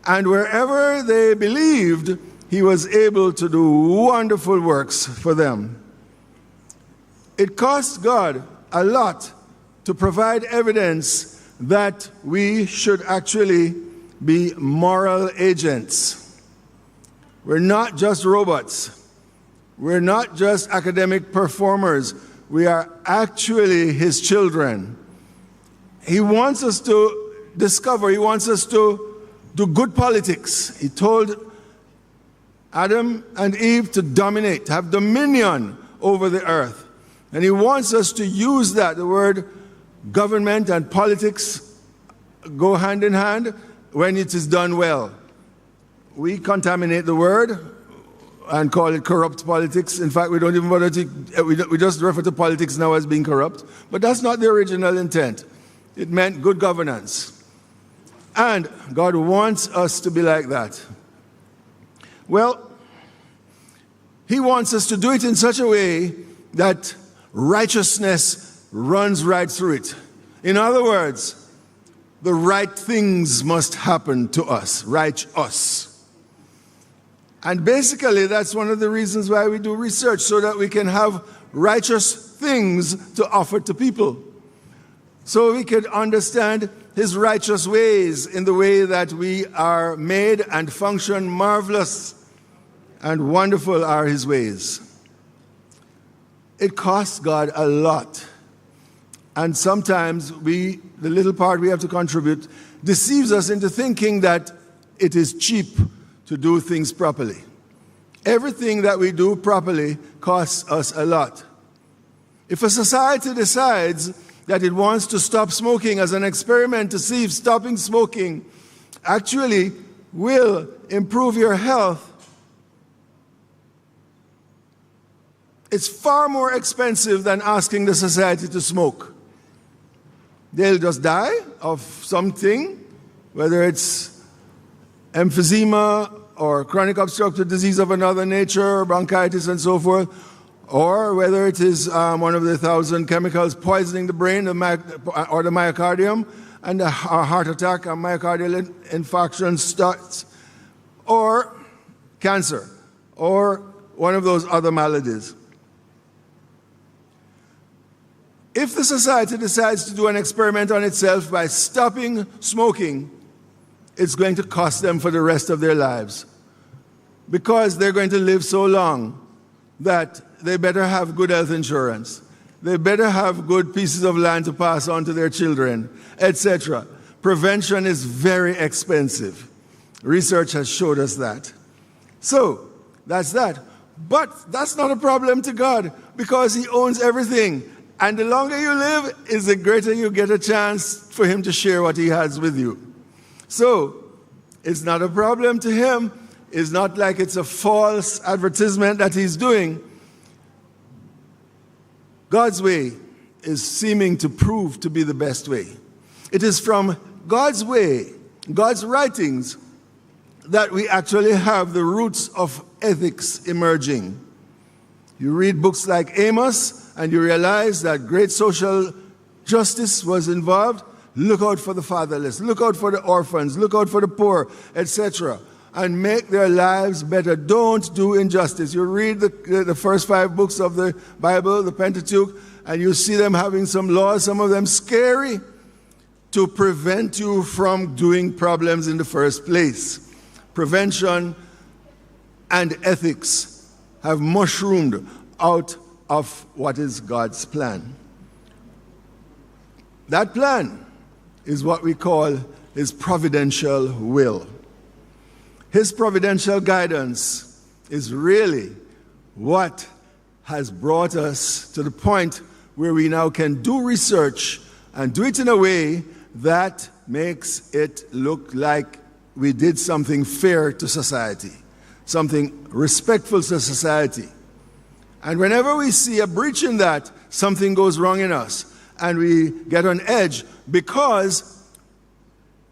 And wherever they believed, he was able to do wonderful works for them. It cost God a lot to provide evidence that we should actually be moral agents. We're not just robots. We're not just academic performers. We are actually his children. He wants us to discover, he wants us to do good politics. He told Adam and Eve to dominate, to have dominion over the earth. And he wants us to use that. The word government and politics go hand in hand when it is done well. We contaminate the word and call it corrupt politics. In fact, we don't even bother to, we just refer to politics now as being corrupt. But that's not the original intent. It meant good governance. And God wants us to be like that. Well, he wants us to do it in such a way that righteousness runs right through it. In other words, the right things must happen to us, right us. And basically, that's one of the reasons why we do research, so that we can have righteous things to offer to people. So we can understand his righteous ways in the way that we are made and function. Marvelous and wonderful are his ways. It costs God a lot. And sometimes the little part we have to contribute deceives us into thinking that it is cheap to do things properly. Everything that we do properly costs us a lot. If a society decides that it wants to stop smoking as an experiment to see if stopping smoking actually will improve your health, it's far more expensive than asking the society to smoke. They'll just die of something, whether it's emphysema or chronic obstructive disease of another nature, bronchitis and so forth, or whether it is one of the 1,000 chemicals poisoning the brain or the myocardium, and a heart attack, a myocardial infarction starts, or cancer, or one of those other maladies. If the society decides to do an experiment on itself by stopping smoking, it's going to cost them for the rest of their lives, because they're going to live so long that they better have good health insurance. They better have good pieces of land to pass on to their children, etc. Prevention is very expensive. Research has showed us that. So, that's that. But that's not a problem to God, because he owns everything. And the longer you live, is the greater you get a chance for him to share what he has with you. So, it's not a problem to him. It's not like it's a false advertisement that he's doing. God's way is seeming to prove to be the best way. It is from God's way, God's writings, that we actually have the roots of ethics emerging. You read books like Amos, and you realize that great social justice was involved. Look out for the fatherless, look out for the orphans, look out for the poor, etc., and make their lives better. Don't do injustice. You read the first 5 books of the Bible, the Pentateuch, and you see them having some laws, some of them scary, to prevent you from doing problems in the first place. Prevention and ethics have mushroomed out of what is God's plan. That plan is what we call his providential will. His providential guidance is really what has brought us to the point where we now can do research and do it in a way that makes it look like we did something fair to society. something respectful to society. And whenever we see a breach in that, something goes wrong in us, and we get on edge because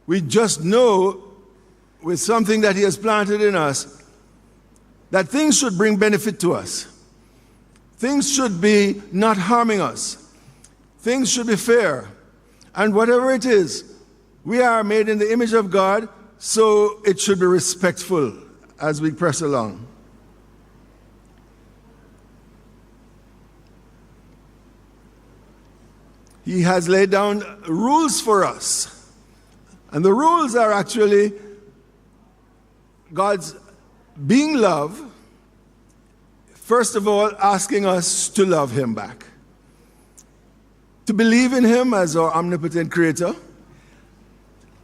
we just know with something that He has planted in us that things should bring benefit to us. Things should be not harming us. Things should be fair. And whatever it is, we are made in the image of God, so it should be respectful as we press along. He has laid down rules for us. And the rules are actually God's being love, first of all, asking us to love Him back, to believe in Him as our omnipotent creator,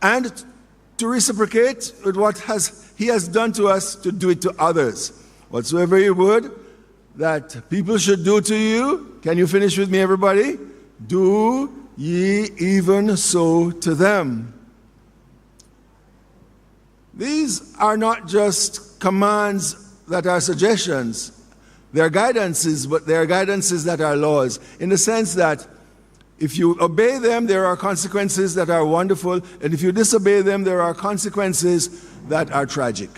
and to reciprocate with what He has done to us, to do it to others. Whatsoever you would that people should do to you, can you finish with me, everybody? Do ye even so to them. These are not just commands that are suggestions. They are guidances, but they are guidances that are laws, in the sense that if you obey them, there are consequences that are wonderful, and if you disobey them, there are consequences that are tragic.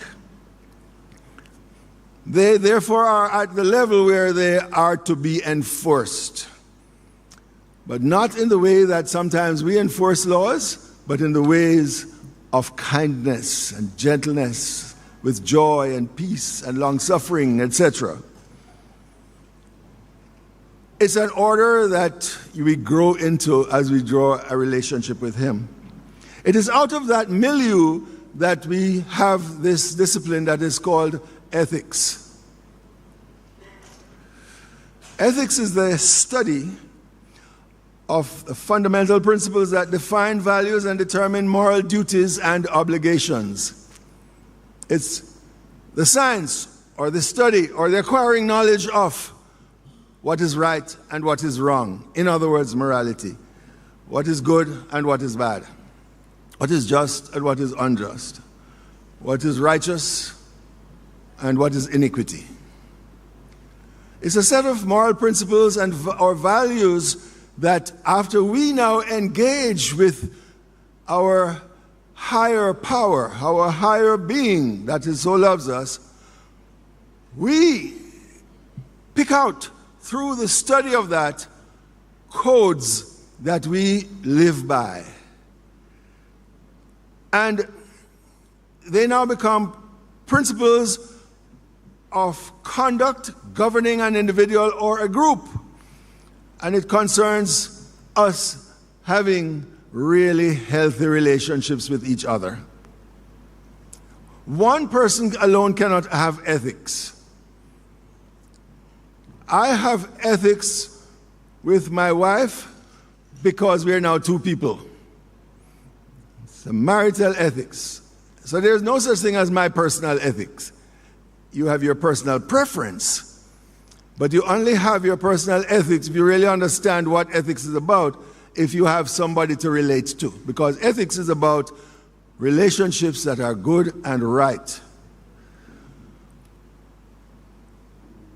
They therefore are at the level where they are to be enforced, but not in the way that sometimes we enforce laws, but in the ways of kindness and gentleness, with joy and peace and long-suffering, etc. It's an order that we grow into as we draw a relationship with Him. It is out of that milieu that we have this discipline that is called ethics. Ethics is the study of the fundamental principles that define values and determine moral duties and obligations. It's the science or the study or the acquiring knowledge of what is right and what is wrong. In other words, morality. What is good and what is bad. What is just and what is unjust. What is righteous and what is iniquity. It's a set of moral principles and or values that after we now engage with our higher power, our higher being that is so loves us, we pick out through the study of that codes that we live by. And they now become principles of conduct governing an individual or a group. And it concerns us having really healthy relationships with each other. One person alone cannot have ethics. I have ethics with my wife because we are now two people. It's a marital ethics. So there's no such thing as my personal ethics. You have your personal preference. But you only have your personal ethics if you really understand what ethics is about, if you have somebody to relate to. Because ethics is about relationships that are good and right.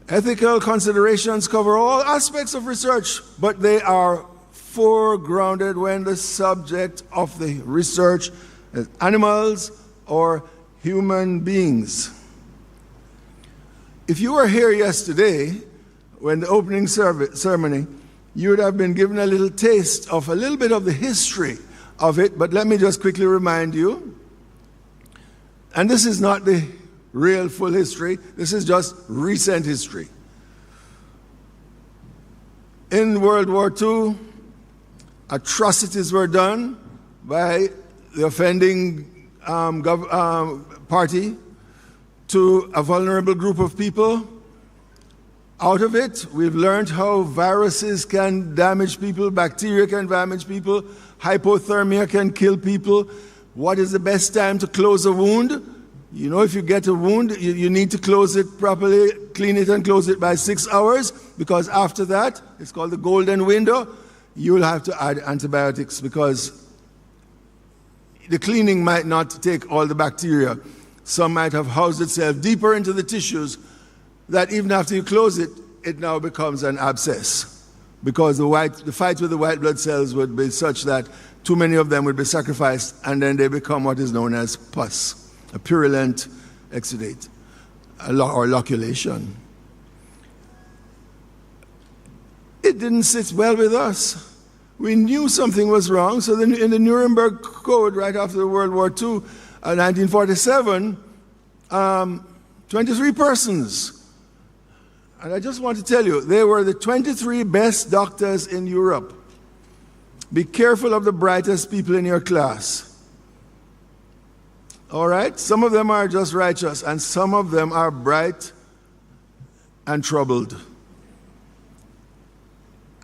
Ethical considerations cover all aspects of research, but they are foregrounded when the subject of the research is animals or human beings. If you were here yesterday, when the opening ceremony, you would have been given a little taste of a little bit of the history of it, but let me just quickly remind you, and this is not the real full history, this is just recent history. In World War II, atrocities were done by the offending party to a vulnerable group of people. Out of it, we've learned how viruses can damage people, bacteria can damage people, hypothermia can kill people. What is the best time to close a wound? You know, if you get a wound, you need to close it properly, clean it and close it by 6 hours, because after that, it's called the golden window, you'll have to add antibiotics because the cleaning might not take all the bacteria Some might have housed itself deeper into the tissues that even after you close it, it now becomes an abscess. Because the fight with the white blood cells would be such that too many of them would be sacrificed, and then they become what is known as pus, a purulent exudate, or loculation. It didn't sit well with us. We knew something was wrong, so then in the Nuremberg Code, right after World War II, 1947, 23 persons. And I just want to tell you, they were the 23 best doctors in Europe. Be careful of the brightest people in your class. All right? Some of them are just righteous, and some of them are bright and troubled,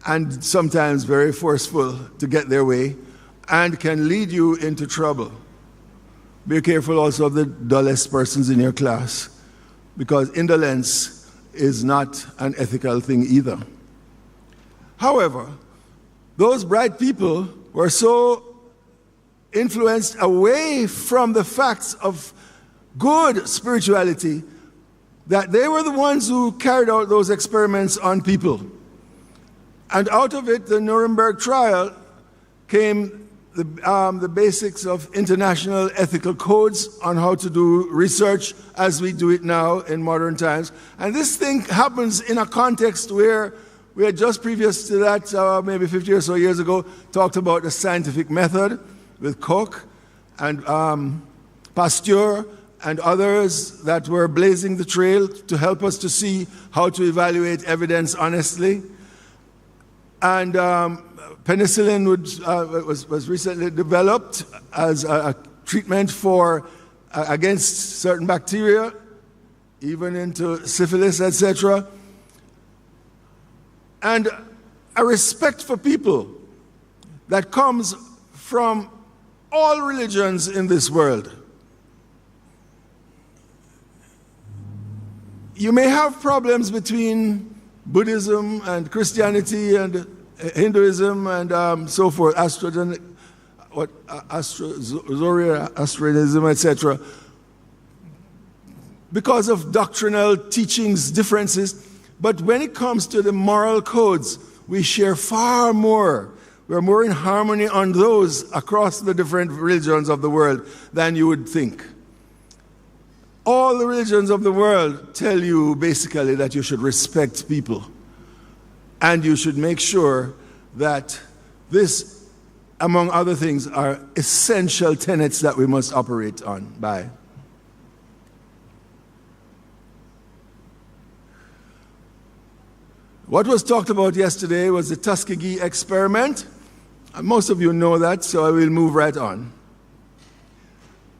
and sometimes very forceful to get their way, and can lead you into trouble. Be careful also of the dullest persons in your class, because indolence is not an ethical thing either. However, those bright people were so influenced away from the facts of good spirituality that they were the ones who carried out those experiments on people. And out of it, the Nuremberg trial, came the basics of international ethical codes on how to do research as we do it now in modern times. And this thing happens in a context where we had just previous to that, maybe 50 or so years ago, talked about the scientific method with Koch and Pasteur and others that were blazing the trail to help us to see how to evaluate evidence honestly. And penicillin was recently developed as a treatment for against certain bacteria, even into syphilis, etc. And a respect for people that comes from all religions in this world. You may have problems between Buddhism and Christianity and Hinduism and so forth, Zoroastrianism, etc., because of doctrinal teachings differences. But when it comes to the moral codes, we share far more. We're more in harmony on those across the different religions of the world than you would think. All the religions of the world tell you basically that you should respect people. And you should make sure that this, among other things, are essential tenets that we must operate by. What was talked about yesterday was the Tuskegee experiment. Most of you know that, so I will move right on.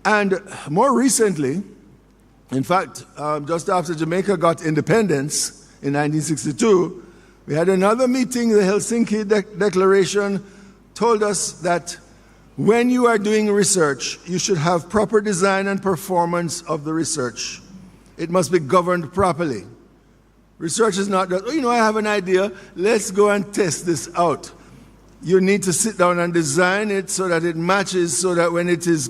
And more recently, in fact, just after Jamaica got independence in 1962, we had another meeting. The Helsinki Declaration told us that when you are doing research, you should have proper design and performance of the research. It must be governed properly. Research is not just, I have an idea, let's go and test this out. You need to sit down and design it so that it matches, so that when it is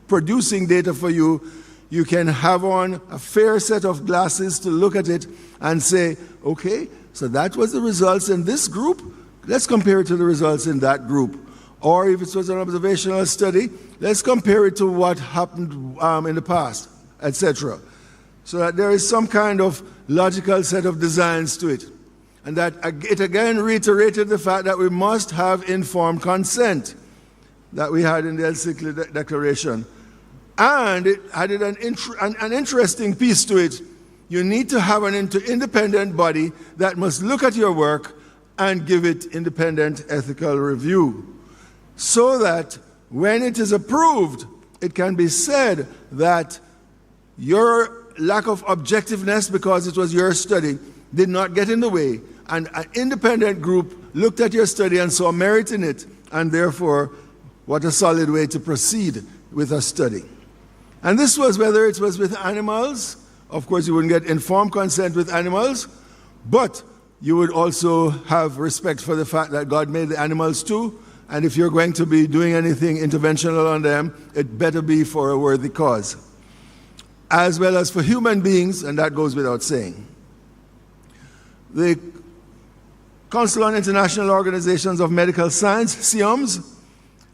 producing data for you, you can have on a fair set of glasses to look at it and say, okay, so that was the results in this group. Let's compare it to the results in that group. Or if it was an observational study, let's compare it to what happened in the past, etc. So that there is some kind of logical set of designs to it. And that it again reiterated the fact that we must have informed consent that we had in the Helsinki Declaration. And it added an interesting piece to it. You need to have an independent body that must look at your work and give it independent ethical review, so that when it is approved, it can be said that your lack of objectiveness, because it was your study, did not get in the way, and an independent group looked at your study and saw merit in it, and therefore, what a solid way to proceed with a study. And this was whether it was with animals. Of course, you wouldn't get informed consent with animals, but you would also have respect for the fact that God made the animals too, and if you're going to be doing anything interventional on them, it better be for a worthy cause. as well as for human beings, and that goes without saying. The Council on International Organizations of Medical Science, SIOMS,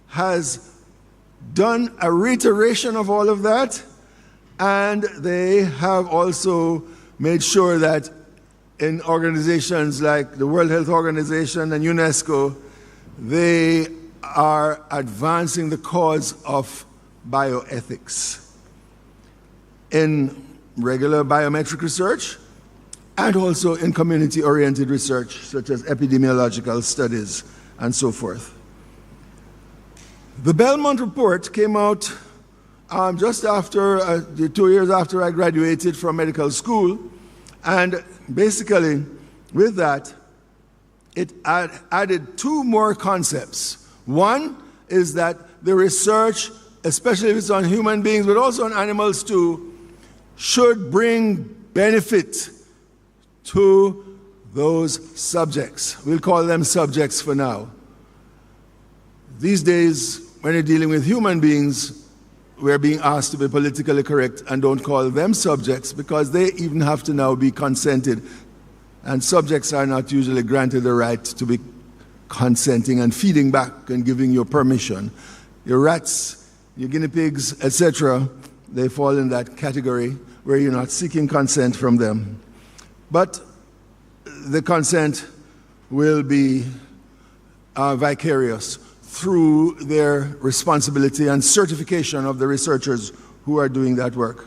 has done a reiteration of all of that, and they have also made sure that in organizations like the World Health Organization and UNESCO, they are advancing the cause of bioethics in regular biometric research and also in community-oriented research, such as epidemiological studies and so forth. The Belmont report came out just after, 2 years after I graduated from medical school, and basically with that, it added two more concepts. One is that the research, especially if it's on human beings, but also on animals too, should bring benefit to those subjects. We'll call them subjects for now. These days, when you're dealing with human beings, we're being asked to be politically correct and don't call them subjects because they even have to now be consented. And subjects are not usually granted the right to be consenting and feeding back and giving you permission. Your rats, your guinea pigs, etc., they fall in that category where you're not seeking consent from them. But the consent will be vicarious through their responsibility and certification of the researchers who are doing that work.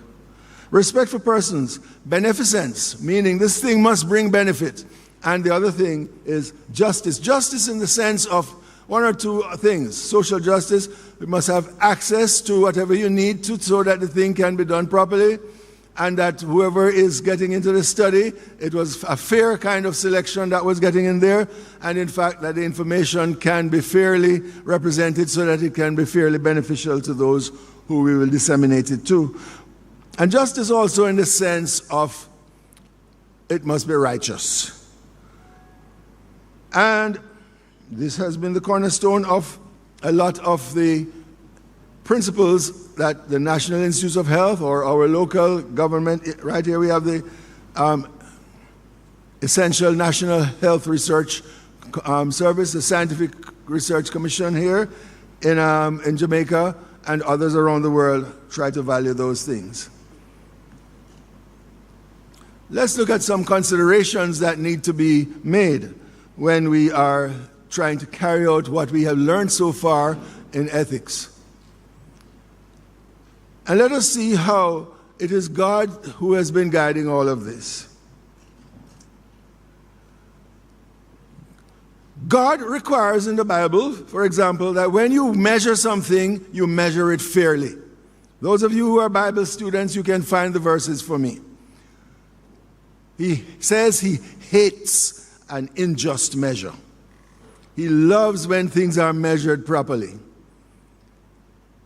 Respect for persons, beneficence, meaning this thing must bring benefit. And the other thing is justice. Justice in the sense of one or two things. Social justice, we must have access to whatever you need to so that the thing can be done properly, and that whoever is getting into the study, it was a fair kind of selection that was getting in there, and in fact that the information can be fairly represented so that it can be fairly beneficial to those who we will disseminate it to. And justice also in the sense of it must be righteous. And this has been the cornerstone of a lot of the principles that the National Institutes of Health or our local government, right here we have the Essential National Health Research Service, the Scientific Research Commission here in Jamaica, and others around the world try to value those things. Let's look at some considerations that need to be made when we are trying to carry out what we have learned so far in ethics. And let us see how it is God who has been guiding all of this. God requires in the Bible, for example, that when you measure something, you measure it fairly. Those of you who are Bible students, you can find the verses for me. He says he hates an unjust measure. He loves when things are measured properly,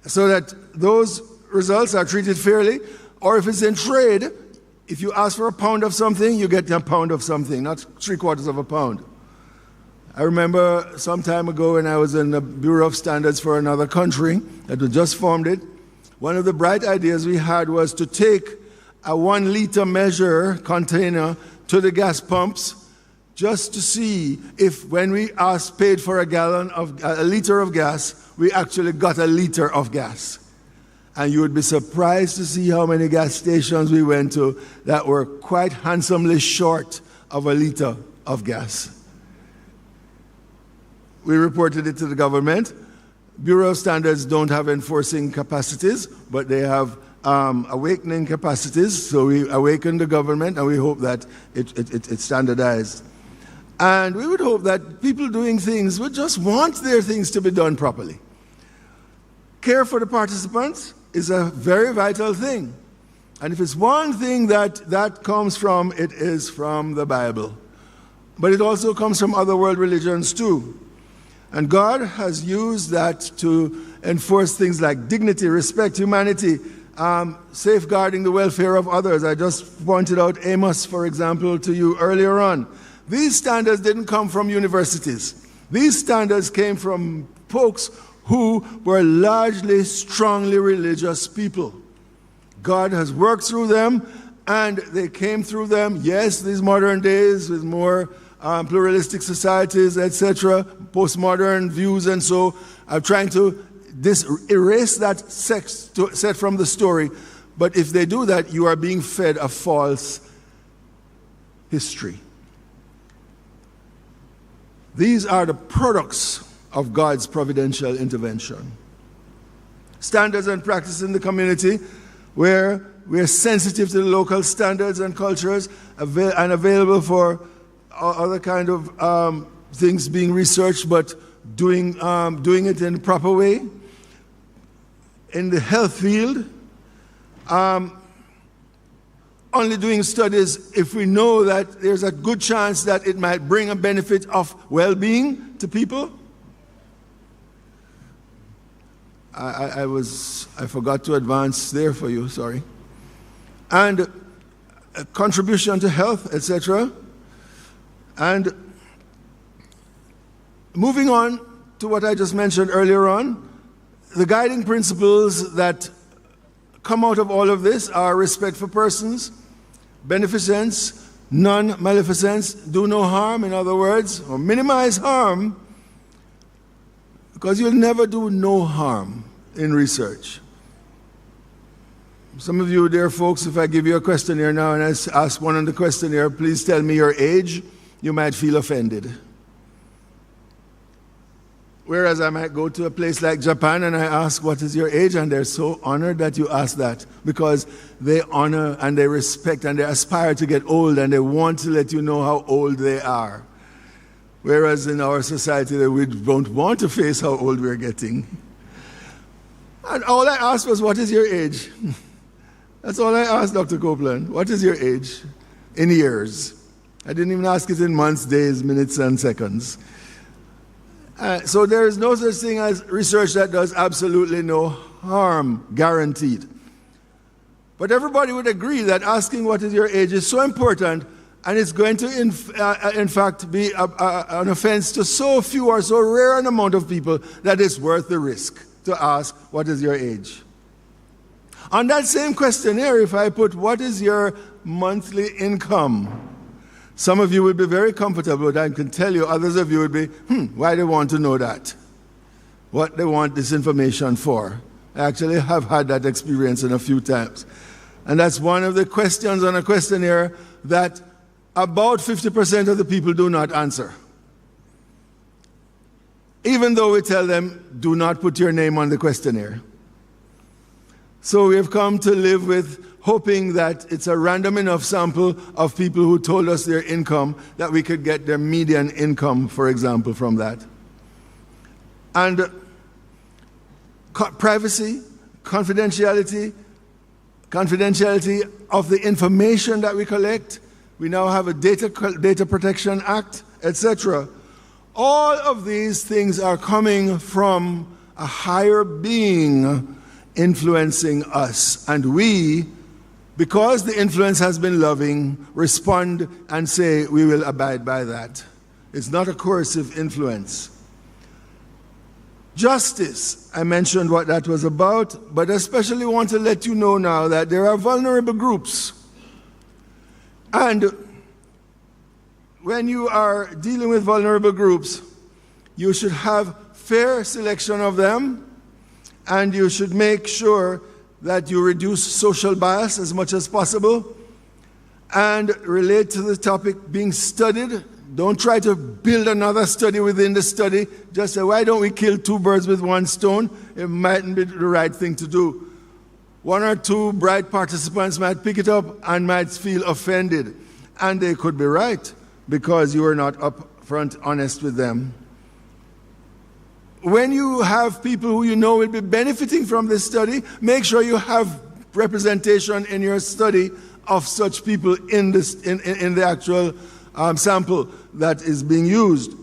so that those results are treated fairly. Or if it's in trade, if you ask for a pound of something, you get a pound of something, not 3/4 of a pound. I remember some time ago when I was in the Bureau of Standards for another country that had just formed it, one of the bright ideas we had was to take a 1 liter measure container to the gas pumps just to see if when we paid for a liter of gas, we actually got a liter of gas. And you would be surprised to see how many gas stations we went to that were quite handsomely short of a liter of gas. We reported it to the government. Bureau of Standards don't have enforcing capacities, but they have awakening capacities. So we awakened the government, and we hope that it's standardized. And we would hope that people doing things would just want their things to be done properly. Care for the participants is a very vital thing. And if it's one thing that comes from, it is from the Bible. But it also comes from other world religions too. And God has used that to enforce things like dignity, respect, humanity, safeguarding the welfare of others. I just pointed out Amos, for example, to you earlier on. These standards didn't come from universities. These standards came from folks who were largely strongly religious people. God has worked through them, and they came through them. Yes, these modern days with more pluralistic societies, etc., postmodern views, and so I'm trying to erase that set from the story. But if they do that, you are being fed a false history. These are the products of God's providential intervention. Standards and practices in the community where we are sensitive to the local standards and cultures and available for other kind of things being researched, but doing it in a proper way. In the health field, only doing studies if we know that there's a good chance that it might bring a benefit of well-being to people. I forgot to advance there for you, sorry. And a contribution to health, etc. And moving on to what I just mentioned earlier on, the guiding principles that come out of all of this are respect for persons, beneficence, non-maleficence, do no harm, in other words, or minimize harm, because you'll never do no harm in research. Some of you, dear folks, if I give you a questionnaire now and I ask one on the questionnaire, please tell me your age, you might feel offended. Whereas I might go to a place like Japan and I ask, what is your age? And they're so honored that you ask that, because they honor and they respect and they aspire to get old and they want to let you know how old they are. Whereas in our society, we don't want to face how old we're getting. And all I asked was, what is your age? That's all I asked, Dr. Copeland. What is your age? In years. I didn't even ask it in months, days, minutes, and seconds. So there is no such thing as research that does absolutely no harm, guaranteed. But everybody would agree that asking what is your age is so important, and it's going to, in fact, be an offense to so few or so rare an amount of people that it's worth the risk to ask, what is your age? On that same questionnaire, if I put, what is your monthly income? Some of you would be very comfortable with that. I can tell you, others of you would be, why they want to know that? What they want this information for? I actually have had that experience in a few times. And that's one of the questions on a questionnaire that about 50% of the people do not answer. Even though we tell them, do not put your name on the questionnaire. So we have come to live with hoping that it's a random enough sample of people who told us their income that we could get their median income, for example, from that. And privacy, confidentiality of the information that we collect. We now have a Data Protection Act, etc. All of these things are coming from a higher being influencing us. And we, because the influence has been loving, respond and say, we will abide by that. It's not a coercive influence. Justice, I mentioned what that was about, but I especially want to let you know now that there are vulnerable groups. And when you are dealing with vulnerable groups, you should have fair selection of them, and you should make sure that you reduce social bias as much as possible and relate to the topic being studied. Don't try to build another study within the study. Just say, why don't we kill two birds with one stone? It mightn't be the right thing to do. One or two bright participants might pick it up and might feel offended. And they could be right because you are not upfront honest with them. When you have people who you know will be benefiting from this study, make sure you have representation in your study of such people in the actual sample that is being used.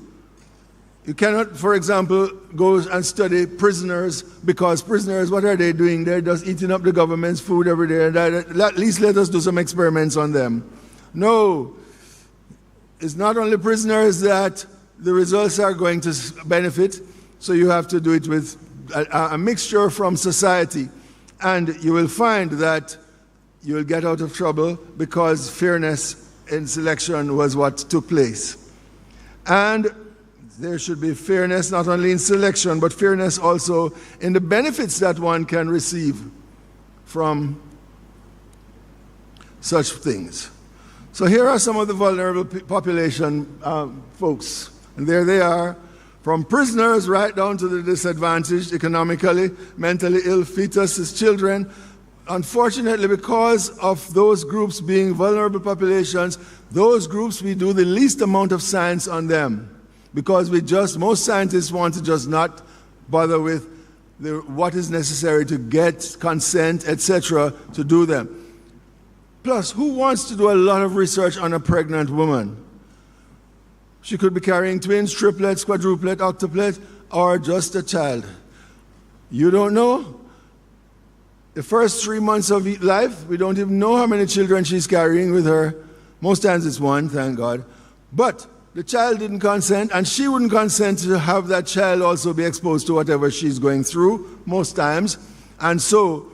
You cannot, for example, go and study prisoners, because prisoners, what are they doing? They're just eating up the government's food every day. At least let us do some experiments on them. No, it's not only prisoners that the results are going to benefit. So you have to do it with a mixture from society. And you will find that you'll get out of trouble because fairness in selection was what took place. And there should be fairness not only in selection, but fairness also in the benefits that one can receive from such things. So here are some of the vulnerable population folks. And there they are, from prisoners right down to the disadvantaged economically, mentally ill, fetuses, children. Unfortunately, because of those groups being vulnerable populations, those groups, we do the least amount of science on them. Because most scientists want to just not bother with what is necessary to get consent, etc., to do them. Plus, who wants to do a lot of research on a pregnant woman? She could be carrying twins, triplets, quadruplets, octuplets, or just a child. You don't know? The first 3 months of life, we don't even know how many children she's carrying with her. Most times it's one, thank God. But the child didn't consent, and she wouldn't consent to have that child also be exposed to whatever she's going through, most times. And so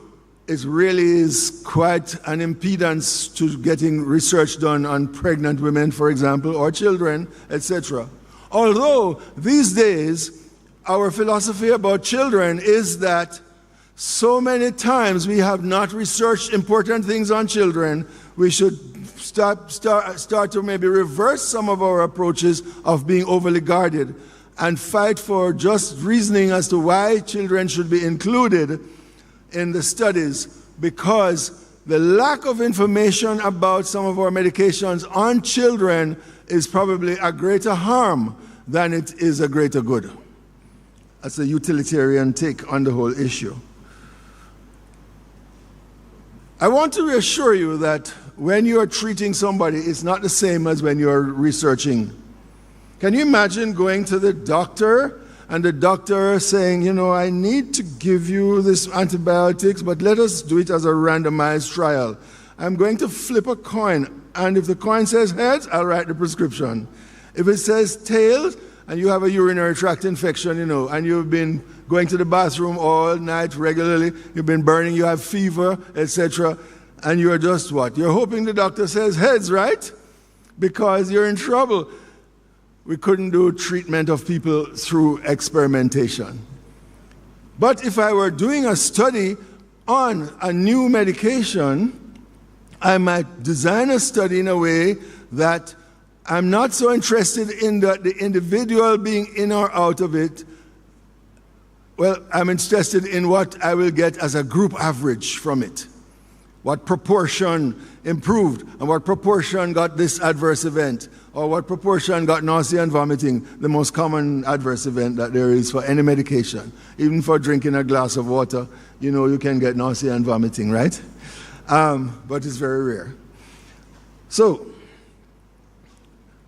it really is quite an impedance to getting research done on pregnant women, for example, or children, etc. Although these days, our philosophy about children is that so many times we have not researched important things on children, we should start to maybe reverse some of our approaches of being overly guarded and fight for just reasoning as to why children should be included in the studies, because the lack of information about some of our medications on children is probably a greater harm than it is a greater good. That's a utilitarian take on the whole issue. I want to reassure you that when you are treating somebody, it's not the same as when you are researching. Can you imagine going to the doctor and the doctor saying, I need to give you this antibiotics, but let us do it as a randomized trial. I'm going to flip a coin, and if the coin says heads, I'll write the prescription. If it says tails, and you have a urinary tract infection, and you've been going to the bathroom all night regularly, you've been burning, you have fever, etc., and you're just what? You're hoping the doctor says heads, right? Because you're in trouble. We couldn't do treatment of people through experimentation. But if I were doing a study on a new medication, I might design a study in a way that I'm not so interested in the individual being in or out of it. Well, I'm interested in what I will get as a group average from it. What proportion improved, and what proportion got this adverse event, or what proportion got nausea and vomiting, the most common adverse event that there is for any medication. Even for drinking a glass of water, you can get nausea and vomiting, right? But it's very rare. So,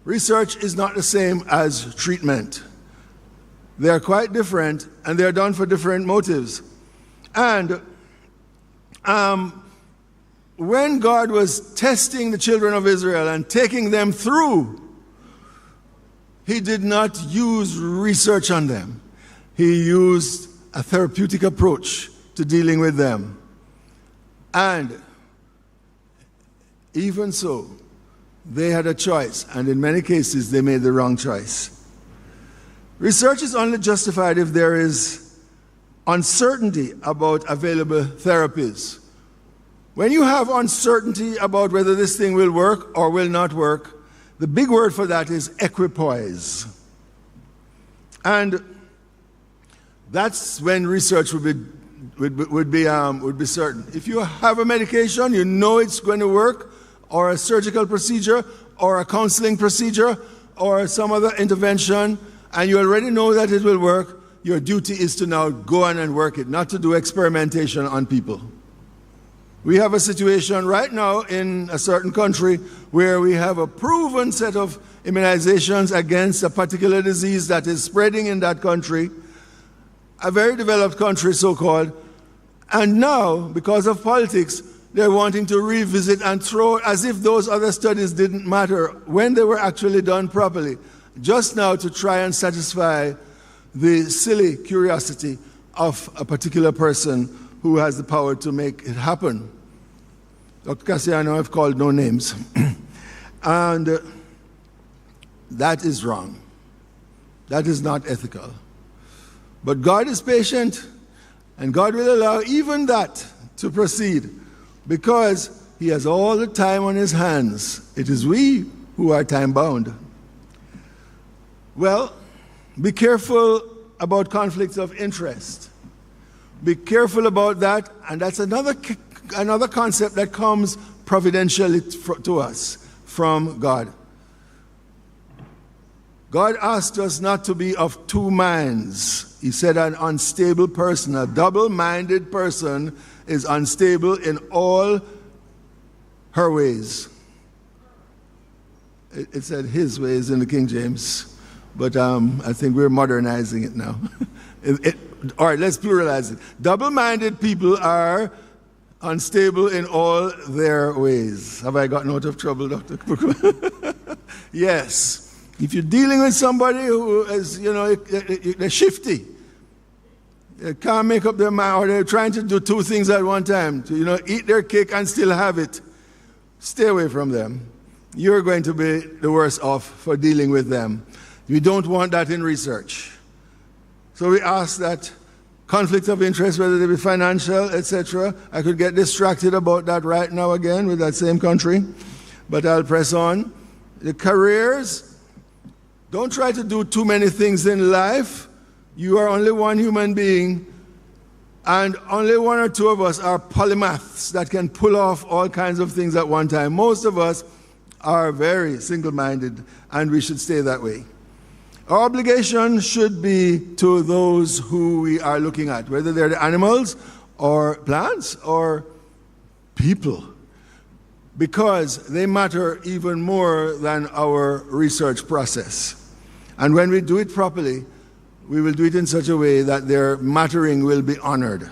research is not the same as treatment. They are quite different, and they are done for different motives. And when God was testing the children of Israel and taking them through, He did not use research on them. He used a therapeutic approach to dealing with them. And even so, they had a choice, and in many cases, they made the wrong choice. Research is only justified if there is uncertainty about available therapies. When you have uncertainty about whether this thing will work or will not work, the big word for that is equipoise. And that's when research would be certain. If you have a medication, you know it's going to work, or a surgical procedure, or a counseling procedure, or some other intervention, and you already know that it will work, your duty is to now go on and work it, not to do experimentation on people. We have a situation right now in a certain country where we have a proven set of immunizations against a particular disease that is spreading in that country, a very developed country so-called, and now, because of politics, they're wanting to revisit and throw as if those other studies didn't matter when they were actually done properly, just now to try and satisfy the silly curiosity of a particular person who has the power to make it happen. Dr. Cassiano, I've called no names. And that is wrong. That is not ethical. But God is patient, and God will allow even that to proceed because He has all the time on His hands. It is we who are time-bound. Well, be careful about conflicts of interest. Be careful about that, and that's another concept that comes providentially to us from God. God asked us not to be of two minds. He said an unstable person, a double-minded person is unstable in all her ways. It said his ways in the King James, but I think we're modernizing it now. All right, let's pluralize it. Double-minded people are unstable in all their ways. Have I gotten out of trouble, Dr. Cook? Yes. If you're dealing with somebody who is, they're shifty, they can't make up their mind, or they're trying to do two things at one time, to, eat their cake and still have it, stay away from them. You're going to be the worse off for dealing with them. We don't want that in research. So we ask that conflict of interest, whether they be financial, etc. I could get distracted about that right now again with that same country, but I'll press on. The careers, don't try to do too many things in life. You are only one human being, and only one or two of us are polymaths that can pull off all kinds of things at one time. Most of us are very single-minded, and we should stay that way. Our obligation should be to those who we are looking at, whether they're the animals or plants or people, because they matter even more than our research process. And when we do it properly, we will do it in such a way that their mattering will be honored.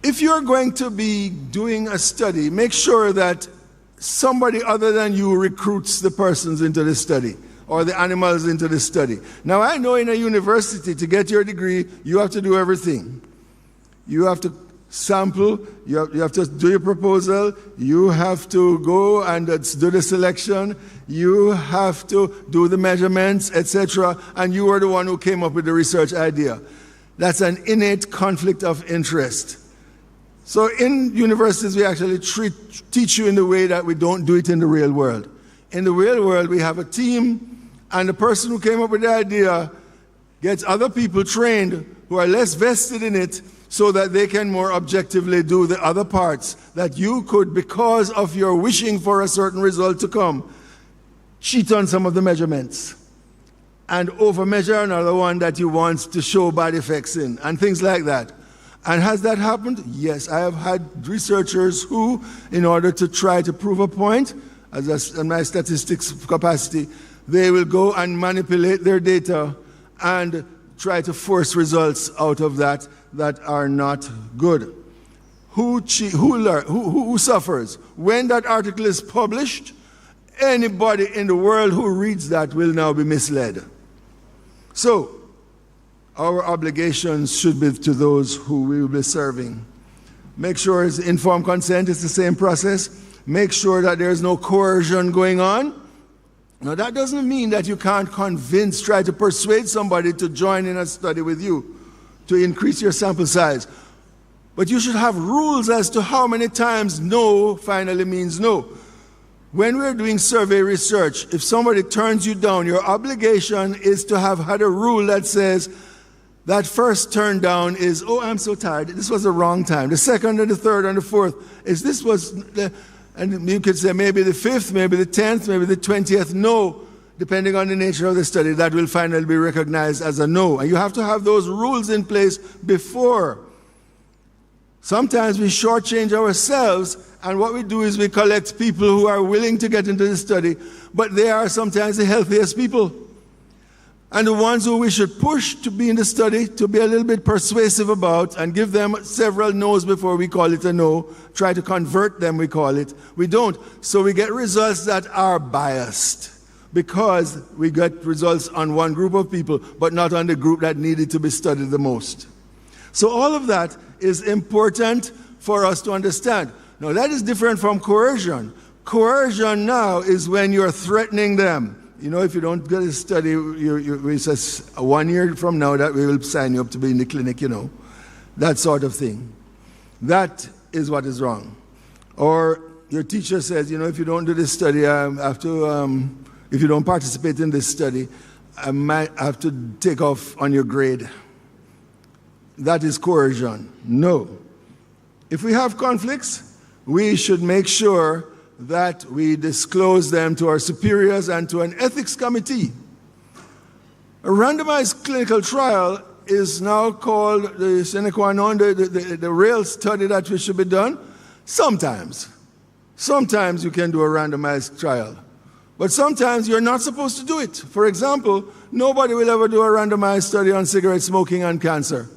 If you're going to be doing a study, make sure that somebody other than you recruits the persons into the study or the animals into the study. Now, I know in a university, to get your degree, you have to do everything. You have to sample, you have to do your proposal, you have to go and do the selection, you have to do the measurements, etc., and you are the one who came up with the research idea. That's an innate conflict of interest. So in universities, we actually teach you in the way that we don't do it in the real world. In the real world, we have a team, and the person who came up with the idea gets other people trained who are less vested in it, so that they can more objectively do the other parts that you could, because of your wishing for a certain result to come, cheat on some of the measurements and overmeasure another one that you want to show bad effects in, and things like that. And has that happened? Yes, I have had researchers who, in order to try to prove a point, in my statistics capacity, they will go and manipulate their data and try to force results out of that are not good. Who suffers? When that article is published, anybody in the world who reads that will now be misled. So, our obligations should be to those who we will be serving. Make sure it's informed consent, it's the same process. Make sure that there's no coercion going on. Now, that doesn't mean that you can't try to persuade somebody to join in a study with you to increase your sample size. But you should have rules as to how many times no finally means no. When we're doing survey research, if somebody turns you down, your obligation is to have had a rule that says that first turn down is, oh, I'm so tired, this was the wrong time. The second and the third and the fourth is this was and you could say maybe the 5th, maybe the 10th, maybe the 20th no, depending on the nature of the study, that will finally be recognized as a no. And you have to have those rules in place before. Sometimes we shortchange ourselves, and what we do is we collect people who are willing to get into the study, but they are sometimes the healthiest people. And the ones who we should push to be in the study, to be a little bit persuasive about, and give them several no's before we call it a no, try to convert them, we call it. We don't. So we get results that are biased, because we get results on one group of people, but not on the group that needed to be studied the most. So all of that is important for us to understand. Now, that is different from coercion. Coercion now is when you're threatening them. You know, if you don't get a study, we say 1 year from now that we will sign you up to be in the clinic, you know. That sort of thing. That is what is wrong. Or your teacher says, you know, if you don't do this study, if you don't participate in this study, I might have to take off on your grade. That is coercion. No. If we have conflicts, we should make sure that we disclose them to our superiors and to an ethics committee. A randomized clinical trial is now called the sine qua non, the real study that should be done. Sometimes you can do a randomized trial, but sometimes you're not supposed to do it. For example, nobody will ever do a randomized study on cigarette smoking and cancer.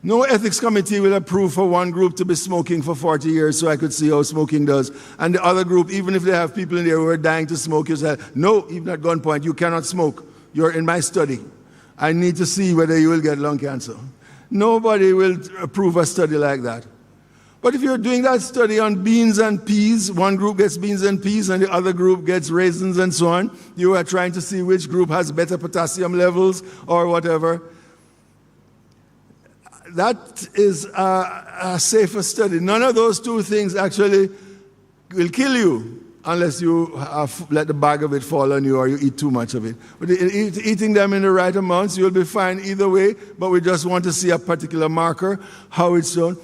No ethics committee will approve for one group to be smoking for 40 years so I could see how smoking does. And the other group, even if they have people in there who are dying to smoke, you say, no, even at gunpoint, you cannot smoke. You're in my study. I need to see whether you will get lung cancer. Nobody will approve a study like that. But if you're doing that study on beans and peas, one group gets beans and peas and the other group gets raisins and so on, you are trying to see which group has better potassium levels or whatever. That is a safer study. None of those two things actually will kill you unless you let the bag of it fall on you or you eat too much of it. But eating them in the right amounts, you'll be fine either way, but we just want to see a particular marker, how it's done.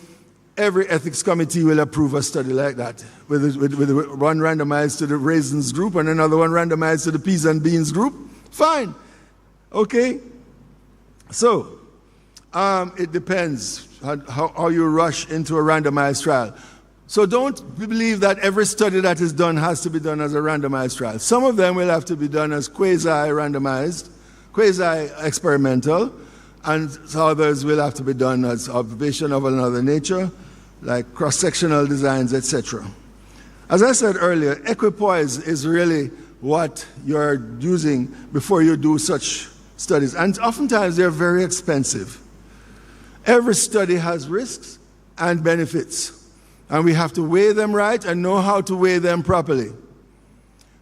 Every ethics committee will approve a study like that, with one randomized to the raisins group and another one randomized to the peas and beans group. Fine. Okay? So, it depends how you rush into a randomized trial. So don't believe that every study that is done has to be done as a randomized trial. Some of them will have to be done as quasi-randomized, quasi-experimental, and others will have to be done as observation of another nature, like cross-sectional designs, etc. As I said earlier, equipoise is really what you're using before you do such studies. And oftentimes they're very expensive. Every study has risks and benefits, and we have to weigh them right and know how to weigh them properly.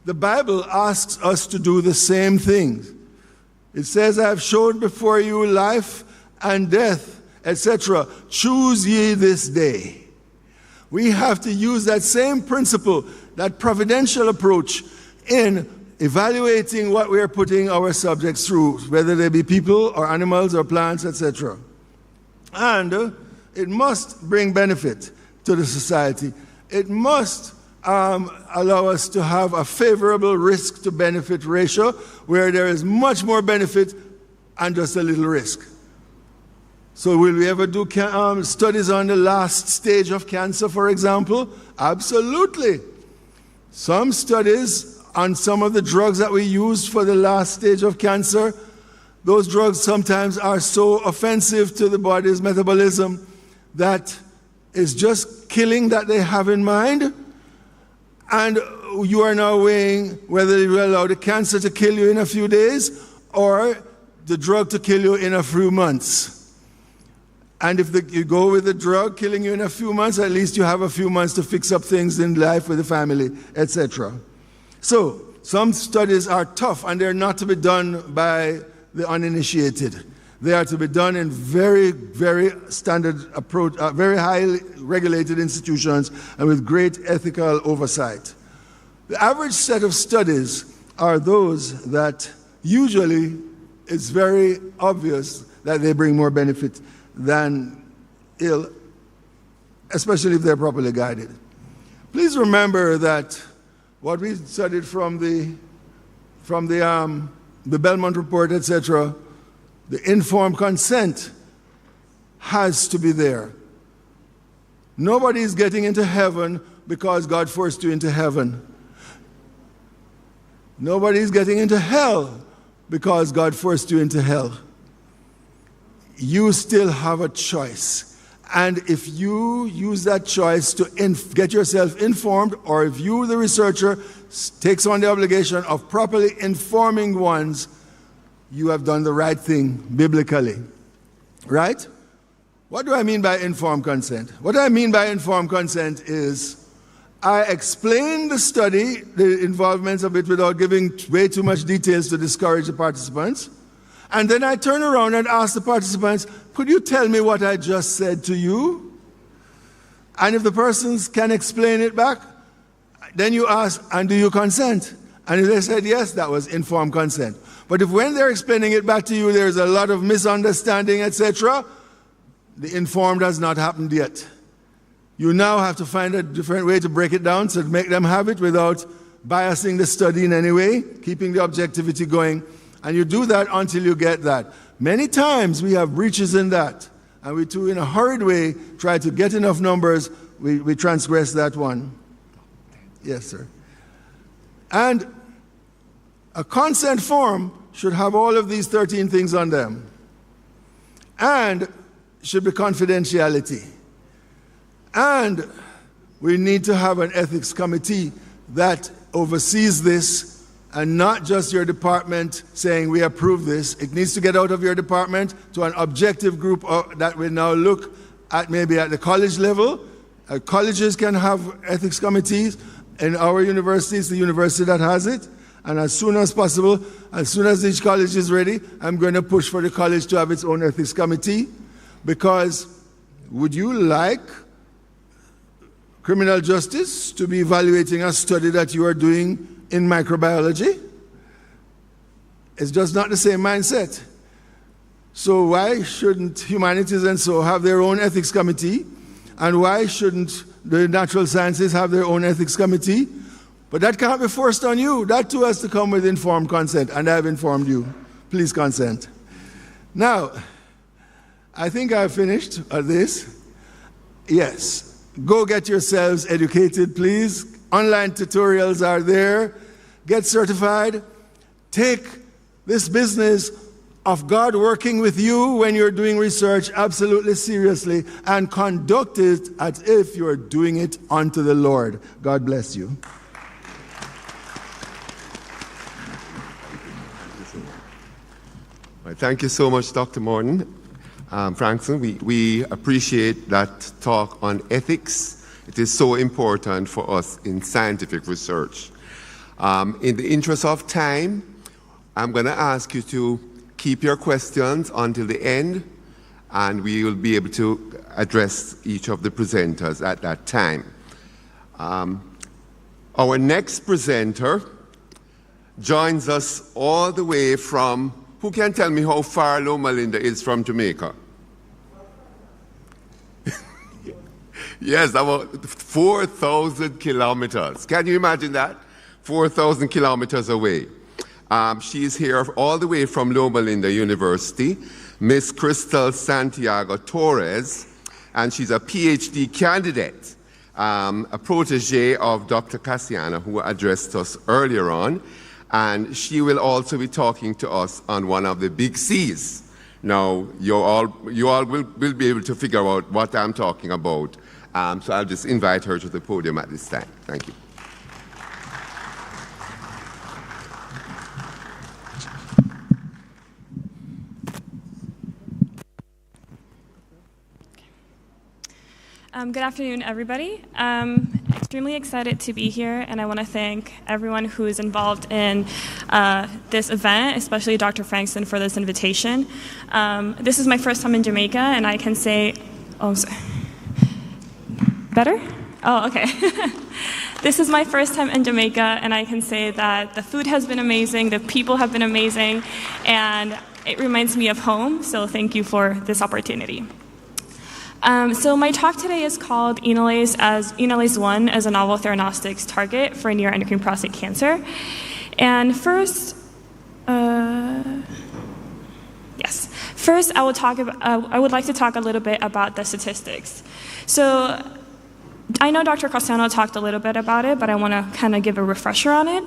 The Bible asks us to do the same thing. It says, I have showed before you life and death, etc. Choose ye this day. We have to use that same principle, that providential approach in evaluating what we are putting our subjects through, whether they be people or animals or plants, etc. And it must bring benefit to the society. It must allow us to have a favorable risk to benefit ratio where there is much more benefit and just a little risk. So will we ever do studies on the last stage of cancer, for example? Absolutely. Some studies on some of the drugs that we use for the last stage of cancer, those drugs sometimes are so offensive to the body's metabolism that it's just killing that they have in mind. And you are now weighing whether you allow the cancer to kill you in a few days or the drug to kill you in a few months. And if you go with the drug killing you in a few months, at least you have a few months to fix up things in life with the family, etc. So, some studies are tough and they're not to be done by the uninitiated. They are to be done in very, very standard approach, very highly regulated institutions and with great ethical oversight. The average set of studies are those that usually it's very obvious that they bring more benefit than ill, especially if they're properly guided. Please remember that what we studied from the Belmont report, etc., the informed consent has to be there. Nobody is getting into heaven because God forced you into heaven. Nobody is getting into hell because God forced you into hell. You still have a choice. And if you use that choice to get yourself informed, or if you, the researcher, takes on the obligation of properly informing ones, you have done the right thing biblically. Right? What do I mean by informed consent? What I mean by informed consent is I explain the study, the involvement of it, without giving way too much details to discourage the participants. And then I turn around and ask the participants, could you tell me what I just said to you? And if the persons can explain it back, then you ask, and do you consent? And if they said yes, that was informed consent. But if when they're explaining it back to you, there's a lot of misunderstanding, etc., the informed has not happened yet. You now have to find a different way to break it down to make them have it without biasing the study in any way, keeping the objectivity going. And you do that until you get that. Many times we have breaches in that. And we too, in a hurried way, try to get enough numbers, we transgress that one. Yes, sir. And a consent form should have all of these 13 things on them. And should be confidentiality. And we need to have an ethics committee that oversees this, and not just your department saying we approve this. It needs to get out of your department to an objective group that will now look at maybe at the college level. Colleges can have ethics committees. In our university, it's the university that has it. And as soon as possible, as soon as each college is ready, I'm going to push for the college to have its own ethics committee. Because would you like criminal justice to be evaluating a study that you are doing in microbiology? It's just not the same mindset. So why shouldn't humanities and so have their own ethics committee? And why shouldn't the natural sciences have their own ethics committee? But that can't be forced on you. That too has to come with informed consent, and I've informed you. Please consent. Now, I think I've finished this. Yes, go get yourselves educated, please. Online tutorials are there. Get certified. Take this business of God working with you when you're doing research absolutely seriously, and conduct it as if you're doing it unto the Lord. God bless you. Thank you so much, Dr. Morton. Frankson, we appreciate that talk on ethics. It is so important for us in scientific research. In the interest of time, I'm going to ask you to keep your questions until the end, and we will be able to address each of the presenters at that time. Our next presenter joins us all the way from, who can tell me how far Loma Linda is from Jamaica? Yes, about 4,000 kilometers. Can you imagine that? 4,000 kilometers away. She's here all the way from Loma Linda University, Miss Crystal Santiago Torres, and she's a PhD candidate, a protege of Dr. Cassiana, who addressed us earlier on, and she will also be talking to us on one of the big C's. Now, you all will be able to figure out what I'm talking about. So I'll just invite her to the podium at this time. Thank you. Good afternoon, everybody. I'm extremely excited to be here, and I want to thank everyone who is involved in this event, especially Dr. Frankson for this invitation. This is my first time in Jamaica, and I can say, oh, sorry. Better? Oh, okay. This is my first time in Jamaica, and I can say that the food has been amazing, the people have been amazing, and it reminds me of home, so thank you for this opportunity. So my talk today is called Enolase 1 as a novel theranostics target for neuroendocrine prostate cancer. And first, I would like to talk a little bit about the statistics. So I know Dr. Cassiano talked a little bit about it, but I want to kind of give a refresher on it.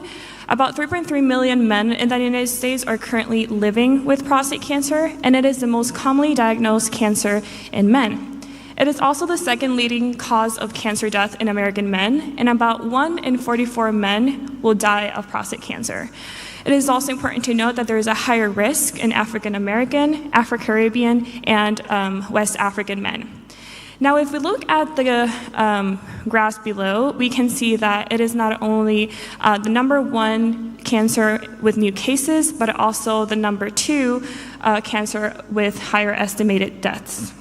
About 3.3 million men in the United States are currently living with prostate cancer, and it is the most commonly diagnosed cancer in men. It is also the second leading cause of cancer death in American men, and about 1 in 44 men will die of prostate cancer. It is also important to note that there is a higher risk in African American, Afro-Caribbean, and West African men. Now, if we look at the graphs below, we can see that it is not only the number one cancer with new cases, but also the number two cancer with higher estimated deaths.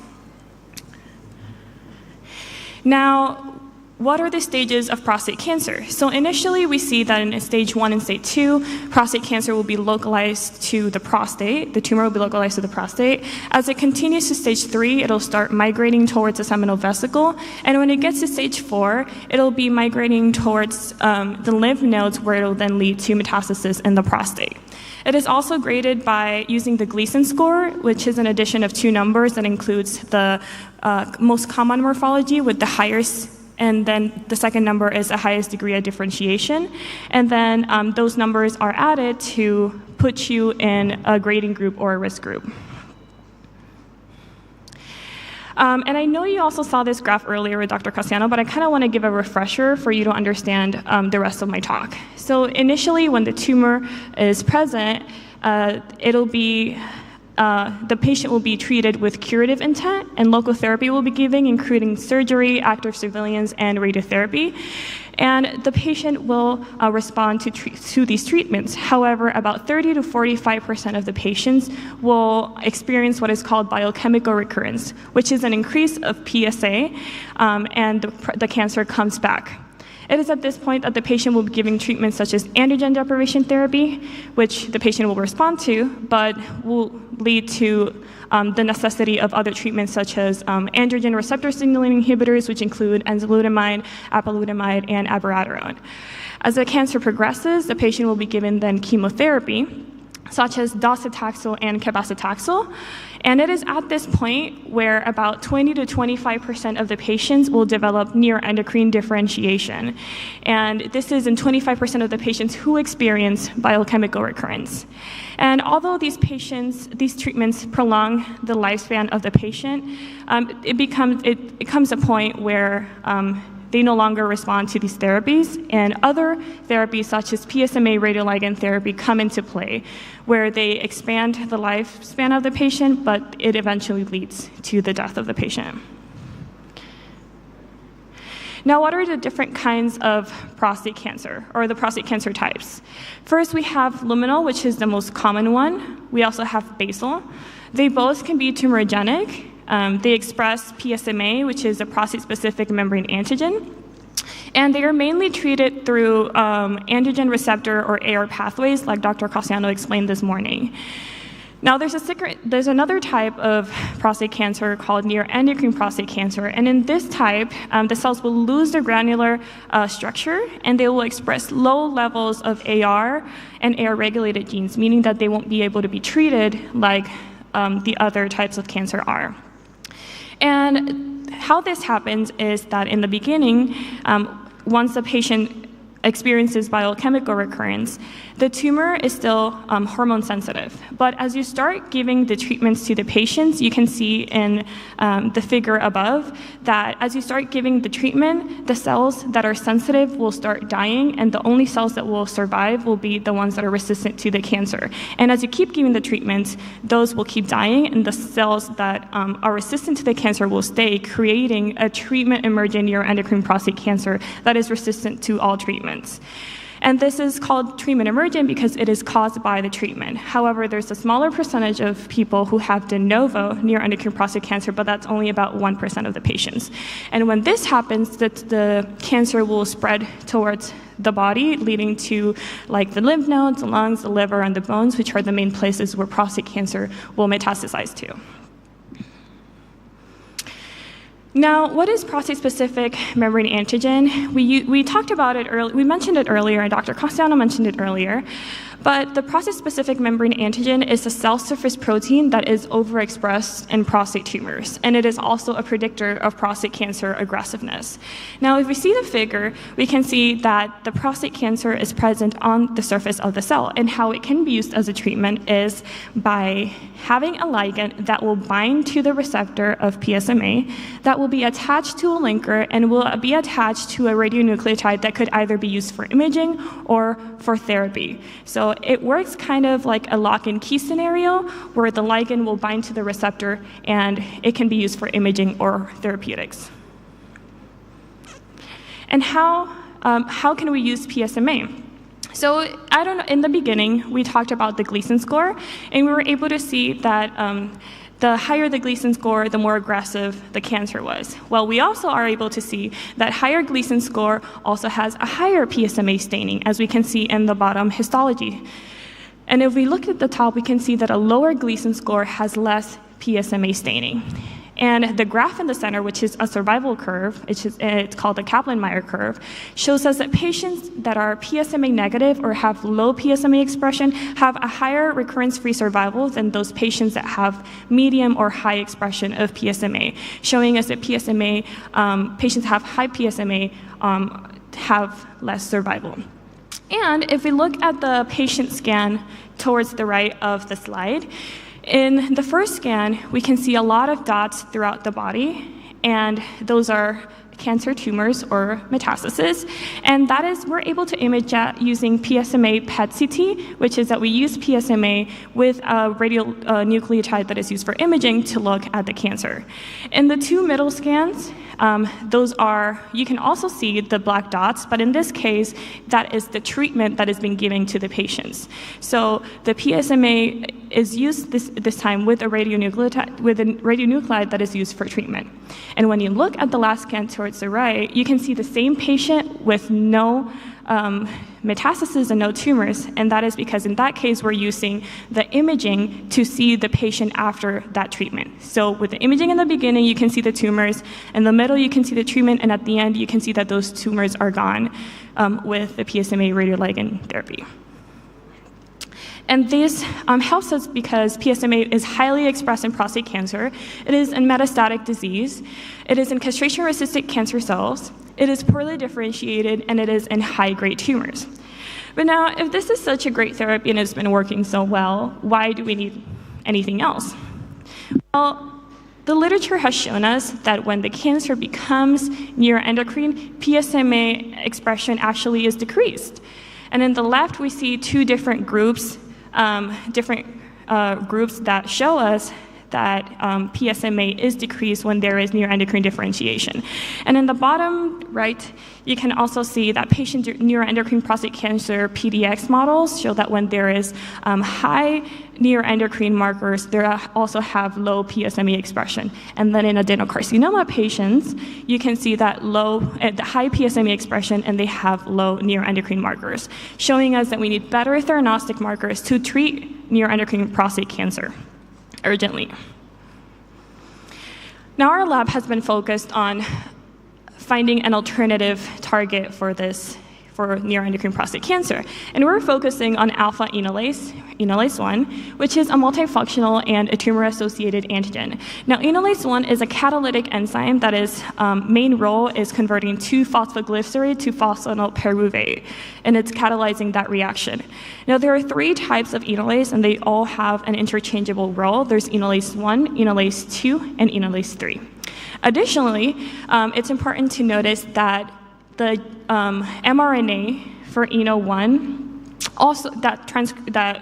Now, what are the stages of prostate cancer? So initially, we see that in stage 1 and stage 2, prostate cancer will be localized to the prostate. The tumor will be localized to the prostate. As it continues to stage 3, it'll start migrating towards the seminal vesicle. And when it gets to stage 4, it'll be migrating towards the lymph nodes, where it'll then lead to metastasis in the prostate. It is also graded by using the Gleason score, which is an addition of two numbers that includes the most common morphology with the highest, and then the second number is the highest degree of differentiation. And then those numbers are added to put you in a grading group or a risk group. And I know you also saw this graph earlier with Dr. Cassiano, but I kind of want to give a refresher for you to understand the rest of my talk. So initially, when the tumor is present, it'll be the patient will be treated with curative intent, and local therapy will be given, including surgery, active surveillance, and radiotherapy. And the patient will respond to these treatments. However, about 30 to 45% of the patients will experience what is called biochemical recurrence, which is an increase of PSA, and the cancer comes back. It is at this point that the patient will be given treatments such as androgen deprivation therapy, which the patient will respond to, but will lead to the necessity of other treatments such as androgen receptor signaling inhibitors, which include enzalutamide, apalutamide, and abiraterone. As the cancer progresses, the patient will be given then chemotherapy, such as docetaxel and cabazitaxel. And it is at this point where about 20 to 25% of the patients will develop neuroendocrine differentiation. And this is in 25% of the patients who experience biochemical recurrence. And although these treatments prolong the lifespan of the patient, it comes a point where they no longer respond to these therapies, and other therapies such as PSMA radioligand therapy come into play, where they expand the lifespan of the patient, but it eventually leads to the death of the patient. Now, what are the different kinds of prostate cancer, or the prostate cancer types? First, we have luminal, which is the most common one. We also have basal. They both can be tumorigenic. They express PSMA, which is a prostate-specific membrane antigen. And they are mainly treated through androgen receptor or AR pathways, like Dr. Cassiano explained this morning. Now, there's another type of prostate cancer called neuroendocrine prostate cancer. And in this type, the cells will lose their granular structure, and they will express low levels of AR and AR-regulated genes, meaning that they won't be able to be treated like the other types of cancer are. And how this happens is that in the beginning, once the patient experiences biochemical recurrence, the tumor is still hormone sensitive. But as you start giving the treatments to the patients, you can see in the figure above that as you start giving the treatment, the cells that are sensitive will start dying, and the only cells that will survive will be the ones that are resistant to the cancer. And as you keep giving the treatments, those will keep dying, and the cells that are resistant to the cancer will stay, creating a treatment-emergent neuroendocrine prostate cancer that is resistant to all treatments. And this is called treatment emergent because it is caused by the treatment. However, there's a smaller percentage of people who have de novo neuroendocrine prostate cancer, but that's only about 1% of the patients. And when this happens, the cancer will spread towards the body, leading to like the lymph nodes, the lungs, the liver, and the bones, which are the main places where prostate cancer will metastasize to. Now, what is prostate-specific membrane antigen? We talked about it earlier. We mentioned it earlier, and Dr. Cassiano mentioned it earlier. But the prostate-specific membrane antigen is a cell surface protein that is overexpressed in prostate tumors, and it is also a predictor of prostate cancer aggressiveness. Now, if we see the figure, we can see that the prostate cancer is present on the surface of the cell, and how it can be used as a treatment is by having a ligand that will bind to the receptor of PSMA, that will be attached to a linker, and will be attached to a radionucleotide that could either be used for imaging or for therapy. So So it works kind of like a lock and key scenario where the ligand will bind to the receptor and it can be used for imaging or therapeutics. And how can we use PSMA? So in the beginning, we talked about the Gleason score, and we were able to see that the higher the Gleason score, the more aggressive the cancer was. Well, we also are able to see that higher Gleason score also has a higher PSMA staining, as we can see in the bottom histology. And if we look at the top, we can see that a lower Gleason score has less PSMA staining. And the graph in the center, which is a survival curve, it's called the Kaplan-Meier curve, shows us that patients that are PSMA negative or have low PSMA expression have a higher recurrence-free survival than those patients that have medium or high expression of PSMA, showing us that patients have high PSMA have less survival. And if we look at the patient scan towards the right of the slide, in the first scan, we can see a lot of dots throughout the body, and those are cancer tumors or metastases. And that is, we're able to image that using PSMA PET-CT, which is that we use PSMA with a radionucleotide that is used for imaging to look at the cancer. In the two middle scans, you can also see the black dots, but in this case, that is the treatment that is being given to the patients. So the PSMA is used this time with a radionuclide that is used for treatment. And when you look at the last scan towards the right, you can see the same patient with no metastases and no tumors, and that is because in that case we're using the imaging to see the patient after that treatment. So with the imaging in the beginning, you can see the tumors, in the middle you can see the treatment, and at the end you can see that those tumors are gone with the PSMA radioligand therapy. And this helps us because PSMA is highly expressed in prostate cancer. It is in metastatic disease. It is in castration-resistant cancer cells. It is poorly differentiated, and it is in high-grade tumors. But now, if this is such a great therapy and it's been working so well, why do we need anything else? Well, the literature has shown us that when the cancer becomes neuroendocrine, PSMA expression actually is decreased. And in the left, we see two different groups that show us that PSMA is decreased when there is neuroendocrine differentiation. And in the bottom right, you can also see that patient neuroendocrine prostate cancer PDX models show that when there is high neuroendocrine markers, they also have low PSMA expression. And then in adenocarcinoma patients, you can see that the high PSMA expression, and they have low neuroendocrine markers, showing us that we need better theranostic markers to treat neuroendocrine prostate cancer urgently. Now our lab has been focused on finding an alternative target for neuroendocrine prostate cancer. And we're focusing on alpha enolase 1, which is a multifunctional and a tumor-associated antigen. Now, enolase 1 is a catalytic enzyme that its main role is converting 2-phosphoglycerate to phosphoenolpyruvate, and it's catalyzing that reaction. Now, there are 3 types of enolase, and they all have an interchangeable role. There's enolase 1, enolase 2, and enolase 3. Additionally, it's important to notice that the mRNA for ENO1 also transcribed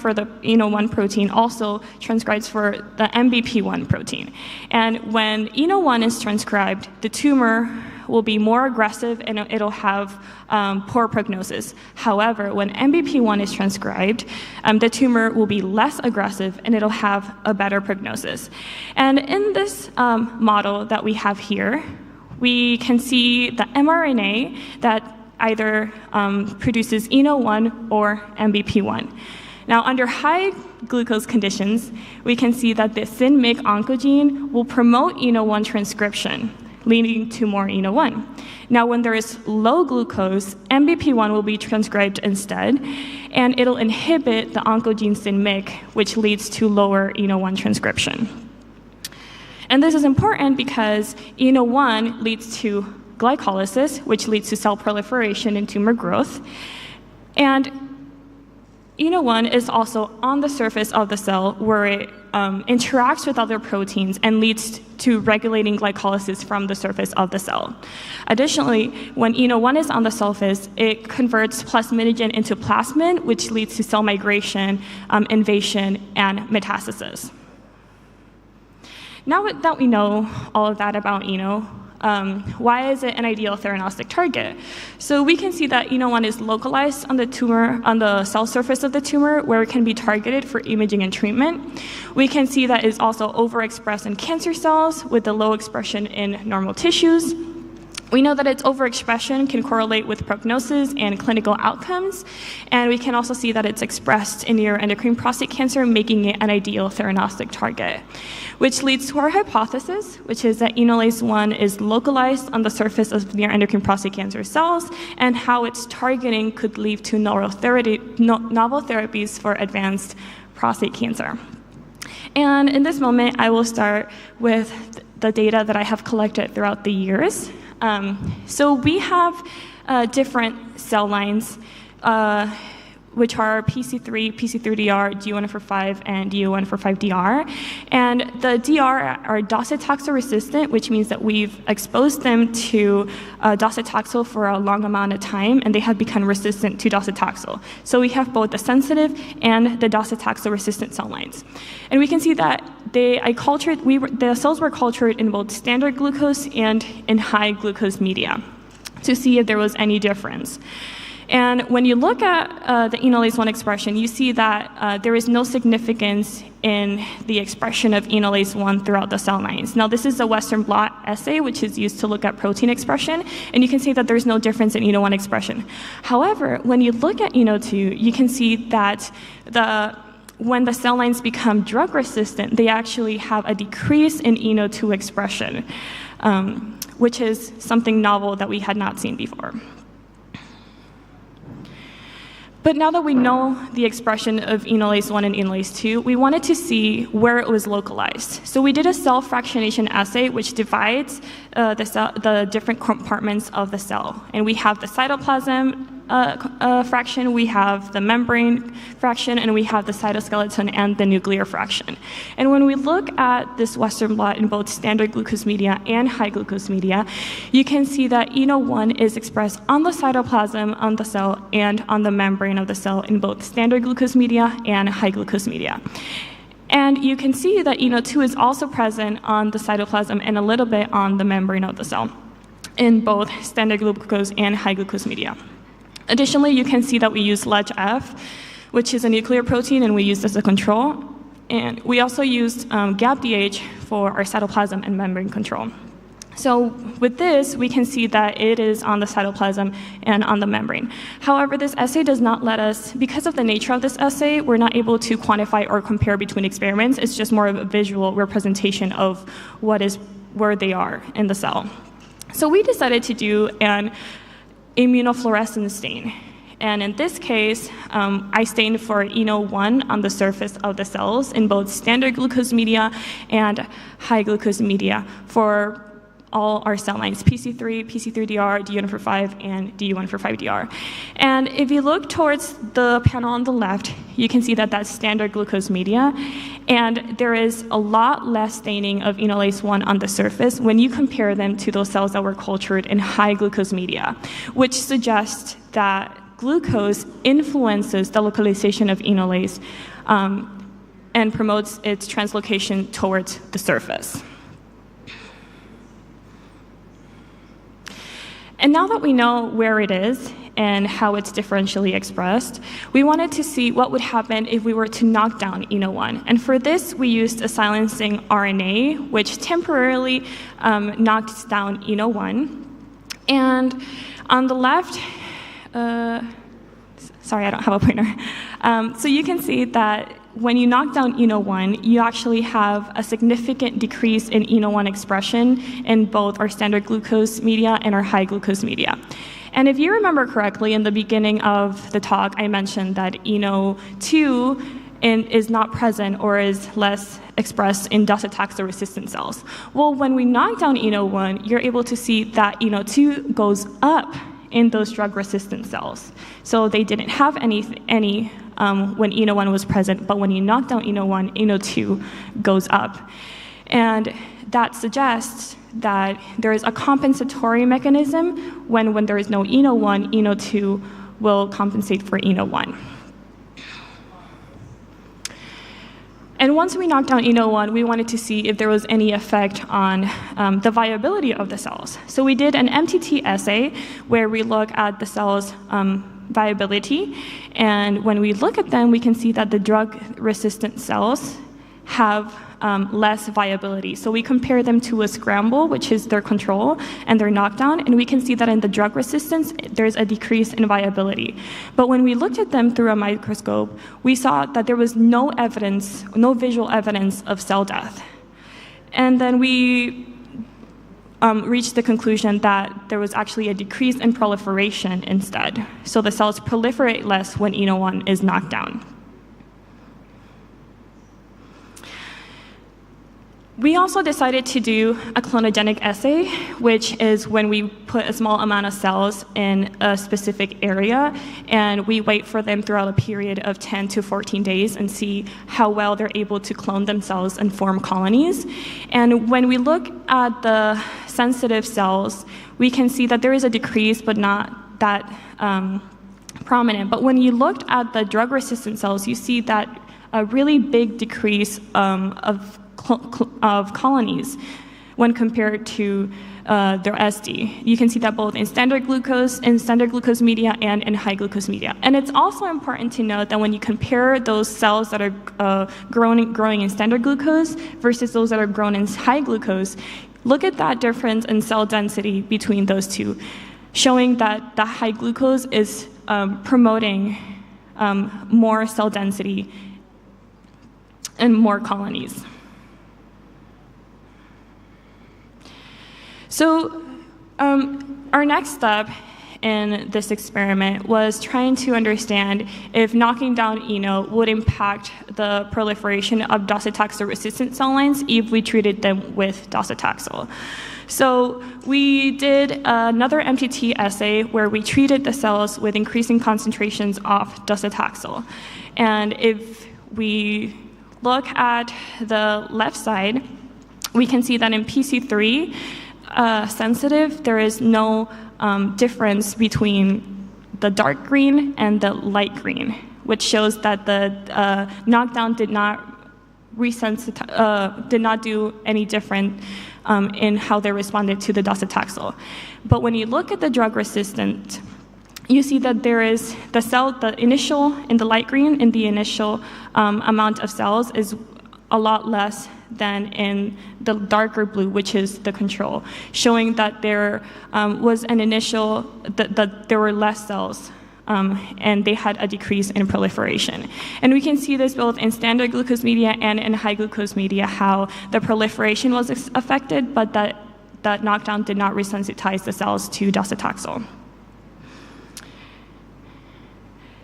for the ENO1 protein also transcribes for the MBP1 protein. And when ENO1 is transcribed, the tumor will be more aggressive and it'll have poor prognosis. However, when MBP1 is transcribed, the tumor will be less aggressive and it'll have a better prognosis. And in this model that we have here, we can see the mRNA that either produces ENO1 or MBP1. Now, under high glucose conditions, we can see that the SYN-MYC oncogene will promote ENO1 transcription, leading to more ENO1. Now, when there is low glucose, MBP1 will be transcribed instead, and it'll inhibit the oncogene SYN-MYC, which leads to lower ENO1 transcription. And this is important because ENO1 leads to glycolysis, which leads to cell proliferation and tumor growth. And ENO1 is also on the surface of the cell where it interacts with other proteins and leads to regulating glycolysis from the surface of the cell. Additionally, when ENO1 is on the surface, it converts plasminogen into plasmin, which leads to cell migration, invasion, and metastasis. Now that we know all of that about ENO, why is it an ideal theranostic target? So we can see that ENO1 is localized on the tumor, on the cell surface of the tumor, where it can be targeted for imaging and treatment. We can see that it's also overexpressed in cancer cells with the low expression in normal tissues. We know that its overexpression can correlate with prognosis and clinical outcomes, and we can also see that it's expressed in neuroendocrine prostate cancer, making it an ideal theranostic target. Which leads to our hypothesis, which is that enolase-1 is localized on the surface of neuroendocrine prostate cancer cells, and how its targeting could lead to novel therapies for advanced prostate cancer. And in this moment, I will start with the data that I have collected throughout the years. So we have different cell lines, which are PC3, PC3DR, DU145, and DU145DR. And the DR are docetaxel resistant, which means that we've exposed them to docetaxel for a long amount of time, and they have become resistant to docetaxel. So we have both the sensitive and the docetaxel resistant cell lines. And we can see that the cells were cultured in both standard glucose and in high glucose media to see if there was any difference. And when you look at the enolase-1 expression, you see that there is no significance in the expression of enolase-1 throughout the cell lines. Now, this is a Western blot assay, which is used to look at protein expression, and you can see that there's no difference in ENO1 expression. However, when you look at ENO2, you can see that when the cell lines become drug resistant, they actually have a decrease in ENO2 expression, which is something novel that we had not seen before. But now that we know the expression of enolase-1 and enolase-2, we wanted to see where it was localized. So we did a cell fractionation assay, which divides the different compartments of the cell. And we have the cytoplasm fraction, we have the membrane fraction, and we have the cytoskeleton and the nuclear fraction. And when we look at this Western blot in both standard glucose media and high glucose media, you can see that ENO1 is expressed on the cytoplasm on the cell and on the membrane of the cell in both standard glucose media and high glucose media. And you can see that ENO2 is also present on the cytoplasm and a little bit on the membrane of the cell in both standard glucose and high glucose media. Additionally, you can see that we use LEGF, which is a nuclear protein, and we used as a control. And we also used GAPDH for our cytoplasm and membrane control. So with this, we can see that it is on the cytoplasm and on the membrane. However, this assay does not let us, because of the nature of this assay, we're not able to quantify or compare between experiments. It's just more of a visual representation of where they are in the cell. So we decided to do an immunofluorescence stain. And in this case, I stained for ENO1 on the surface of the cells in both standard glucose media and high glucose media for all our cell lines, PC3, PC3DR, DU145, and DU145DR. And if you look towards the panel on the left, you can see that that's standard glucose media, and there is a lot less staining of enolase-1 on the surface when you compare them to those cells that were cultured in high glucose media, which suggests that glucose influences the localization of enolase and promotes its translocation towards the surface. And now that we know where it is and how it's differentially expressed, we wanted to see what would happen if we were to knock down ENO1. And for this, we used a silencing RNA, which temporarily knocks down ENO1. And on the left, sorry, I don't have a pointer. So you can see that when you knock down ENO1, you actually have a significant decrease in ENO1 expression in both our standard glucose media and our high glucose media. And if you remember correctly, in the beginning of the talk, I mentioned that ENO2 is not present or is less expressed in docetaxel-resistant cells. Well, when we knock down ENO1, you're able to see that ENO2 goes up in those drug-resistant cells. So they didn't have any when ENO1 was present, but when you knock down ENO1, ENO2 goes up. And that suggests that there is a compensatory mechanism when there is no ENO1, ENO2 will compensate for ENO1. And once we knocked down ENO1, we wanted to see if there was any effect on the viability of the cells. So we did an MTT assay where we look at the cells' viability. And when we look at them, we can see that the drug-resistant cells have less viability. So we compare them to a scramble, which is their control, and their knockdown, and we can see that in the drug resistance, there's a decrease in viability. But when we looked at them through a microscope, we saw that there was no evidence, no visual evidence of cell death. And then we reached the conclusion that there was actually a decrease in proliferation instead. So the cells proliferate less when ENO1 is knocked down. We also decided to do a clonogenic assay, which is when we put a small amount of cells in a specific area, and we wait for them throughout a period of 10 to 14 days and see how well they're able to clone themselves and form colonies. And when we look at the sensitive cells, we can see that there is a decrease, but not that prominent. But when you looked at the drug-resistant cells, you see that a really big decrease of colonies when compared to their SD. You can see that both in standard glucose media and in high glucose media. And it's also important to note that when you compare those cells that are growing in standard glucose versus those that are grown in high glucose, look at that difference in cell density between those two, showing that the high glucose is promoting more cell density and more colonies. So our next step in this experiment was trying to understand if knocking down ENO would impact the proliferation of docetaxel-resistant cell lines if we treated them with docetaxel. So we did another MTT assay where we treated the cells with increasing concentrations of docetaxel. And if we look at the left side, we can see that in PC3, sensitive, there is no difference between the dark green and the light green, which shows that the knockdown did not do any different in how they responded to the docetaxel. But when you look at the drug resistant, you see that there is the initial in the light green, in the initial amount of cells is a lot less than in the darker blue, which is the control, showing that there was an initial, that there were less cells and they had a decrease in proliferation. And we can see this both in standard glucose media and in high glucose media, how the proliferation was affected, but that knockdown did not resensitize the cells to docetaxel.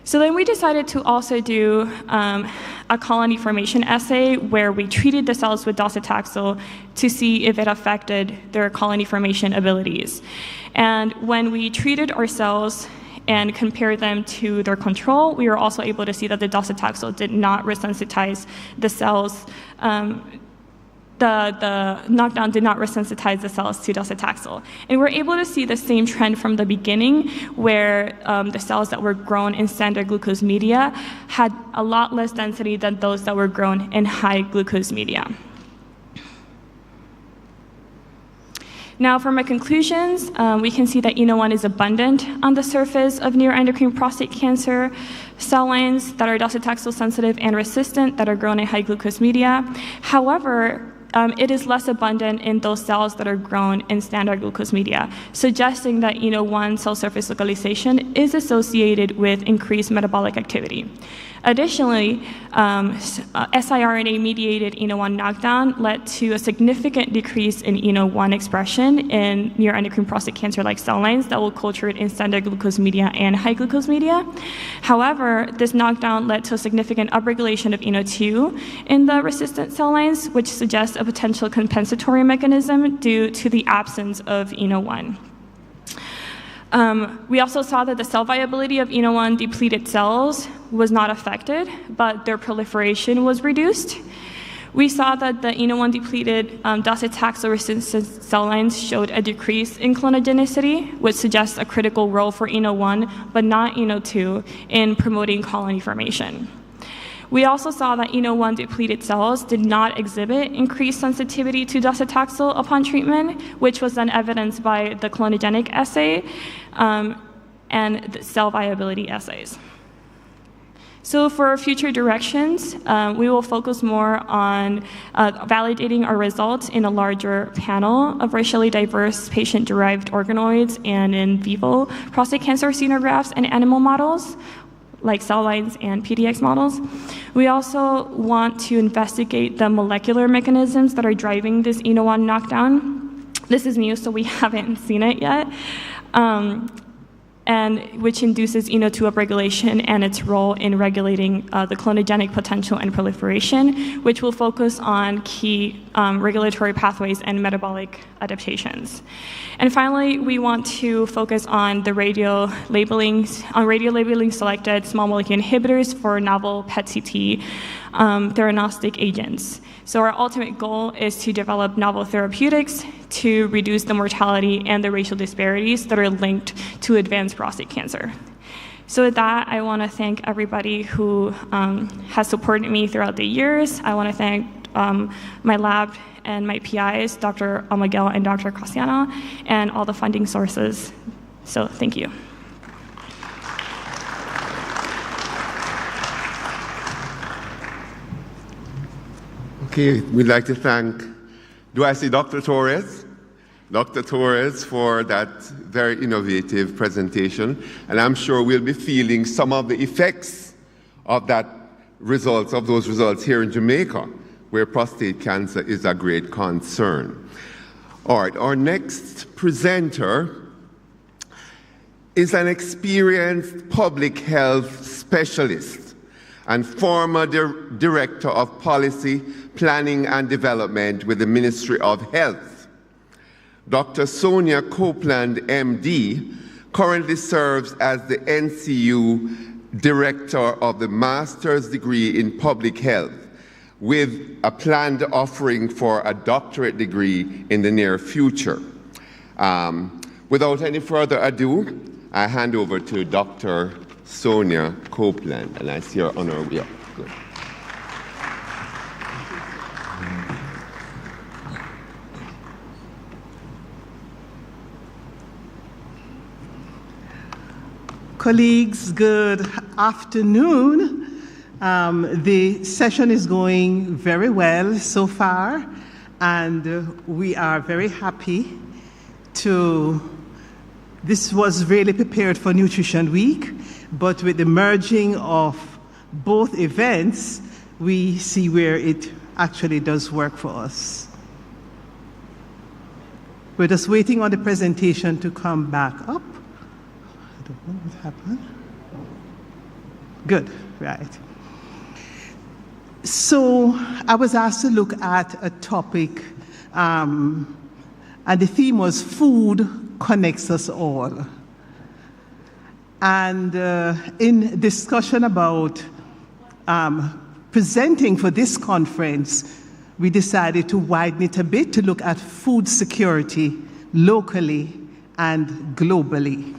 So then we decided to also do a colony formation assay where we treated the cells with docetaxel to see if it affected their colony formation abilities. And when we treated our cells and compared them to their control, we were also able to see that the docetaxel did not resensitize the cells. The knockdown did not resensitize the cells to docetaxel. And we're able to see the same trend from the beginning, where the cells that were grown in standard glucose media had a lot less density than those that were grown in high glucose media. Now, for my conclusions, we can see that ENO1 is abundant on the surface of neuroendocrine prostate cancer cell lines that are docetaxel sensitive and resistant that are grown in high glucose media. However, it is less abundant in those cells that are grown in standard glucose media, suggesting that ENO1 cell surface localization is associated with increased metabolic activity. Additionally, siRNA-mediated ENO1 knockdown led to a significant decrease in ENO1 expression in neuroendocrine prostate cancer-like cell lines that were cultured in standard glucose media and high glucose media. However, this knockdown led to a significant upregulation of ENO2 in the resistant cell lines, which suggests a potential compensatory mechanism due to the absence of ENO1. We also saw that the cell viability of ENO1 depleted cells was not affected, but their proliferation was reduced. We saw that the ENO1 depleted docetaxel-resistant cell lines showed a decrease in clonogenicity, which suggests a critical role for ENO1, but not ENO2, in promoting colony formation. We also saw that ENO1 depleted cells did not exhibit increased sensitivity to docetaxel upon treatment, which was then evidenced by the clonogenic assay and the cell viability assays. So for future directions, we will focus more on validating our results in a larger panel of racially diverse patient-derived organoids and in vivo prostate cancer xenografts and animal models, like cell lines and PDX models. We also want to investigate the molecular mechanisms that are driving this ENO1 knockdown. This is new, so we haven't seen it yet. And which induces ENO2 upregulation and its role in regulating the clonogenic potential and proliferation, which will focus on key regulatory pathways and metabolic adaptations. And finally, we want to focus on the radiolabeling selected small molecule inhibitors for novel PET-CT theranostic agents. So our ultimate goal is to develop novel therapeutics to reduce the mortality and the racial disparities that are linked to advanced prostate cancer. So with that, I want to thank everybody who has supported me throughout the years. I want to thank my lab and my PIs, Dr. Miguel and Dr. Cassiano, and all the funding sources. So thank you. Okay, we'd like to thank, do I see Dr. Torres? Dr. Torres for that very innovative presentation. And I'm sure we'll be feeling some of the effects of those results here in Jamaica, where prostate cancer is a great concern. All right, our next presenter is an experienced public health specialist and former Director of Policy, Planning and Development with the Ministry of Health. Dr. Sonia Copeland, MD, currently serves as the NCU Director of the Master's Degree in Public Health, with a planned offering for a doctorate degree in the near future. Without any further ado, I hand over to Dr. Sonia Copeland, and I see her on her way up. Good. Colleagues, good afternoon. The session is going very well so far, and we are very happy this was really prepared for Nutrition Week, but with the merging of both events, we see where it actually does work for us. We're just waiting on the presentation to come back up. I don't know what happened. Good, right. So I was asked to look at a topic, and the theme was food connects us all. And in discussion about presenting for this conference, we decided to widen it a bit to look at food security locally and globally.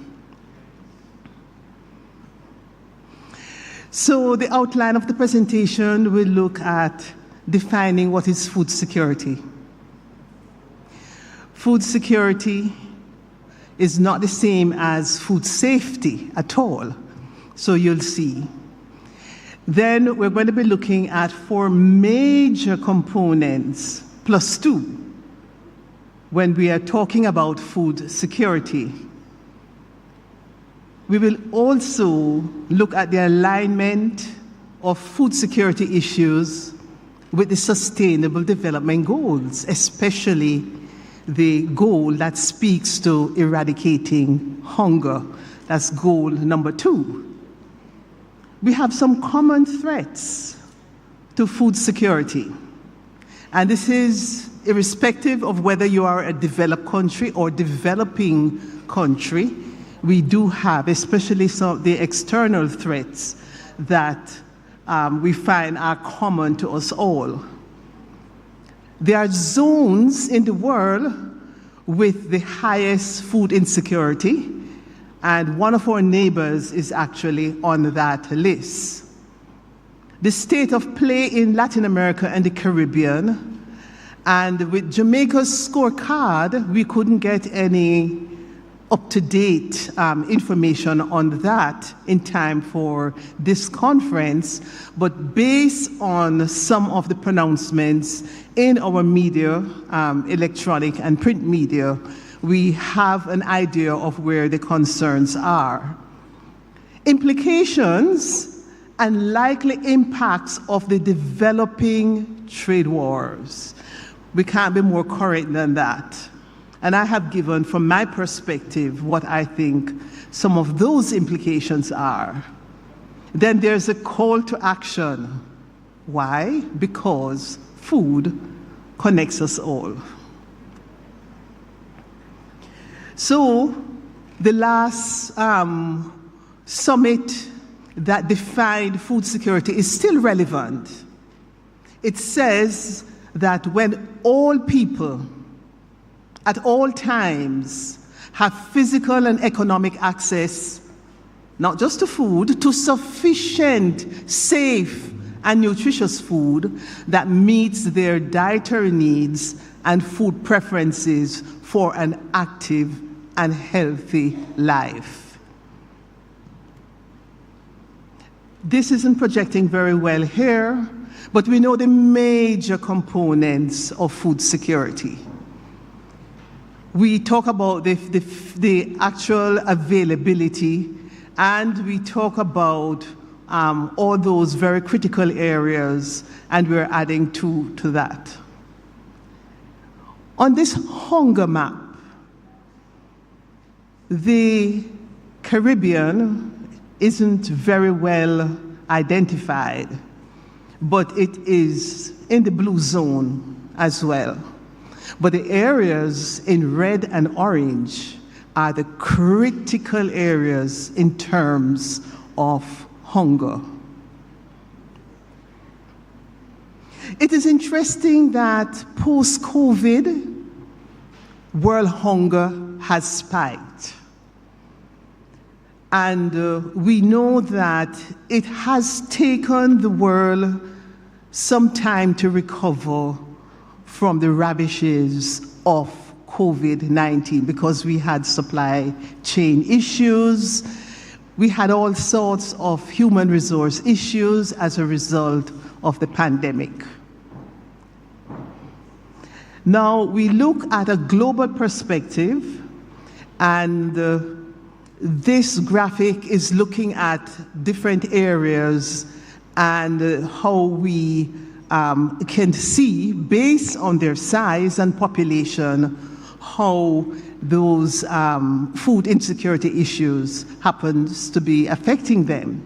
So the outline of the presentation will look at defining what is food security. Food security is not the same as food safety at all, so you'll see. Then we're going to be looking at 4 major components, plus 2, when we are talking about food security. We will also look at the alignment of food security issues with the Sustainable Development Goals, especially the goal that speaks to eradicating hunger. That's goal number 2. We have some common threats to food security. And this is irrespective of whether you are a developed country or developing country. we do have, especially some of the external threats that we find are common to us all. There are zones in the world with the highest food insecurity, and one of our neighbors is actually on that list. The state of play in Latin America and the Caribbean, and with Jamaica's scorecard, we couldn't get any up-to-date information on that in time for this conference, but based on some of the pronouncements in our media, electronic and print media, we have an idea of where the concerns are. Implications and likely impacts of the developing trade wars. We can't be more current than that. And I have given, from my perspective, what I think some of those implications are. Then there's a call to action. Why? Because food connects us all. So, the last summit that defined food security is still relevant. It says that when all people at all times have physical and economic access, not just to food, to sufficient, safe, and nutritious food that meets their dietary needs and food preferences for an active and healthy life. This isn't projecting very well here, but we know the major components of food security. We talk about the actual availability, and we talk about all those very critical areas, and we're adding to that. On this hunger map, the Caribbean isn't very well identified, but it is in the blue zone as well. But the areas in red and orange are the critical areas in terms of hunger. It is interesting that post-COVID, world hunger has spiked. And we know that it has taken the world some time to recover from the ravages of COVID-19 because we had supply chain issues, we had all sorts of human resource issues as a result of the pandemic. Now we look at a global perspective, and this graphic is looking at different areas and how we can see, based on their size and population, how those food insecurity issues happens to be affecting them.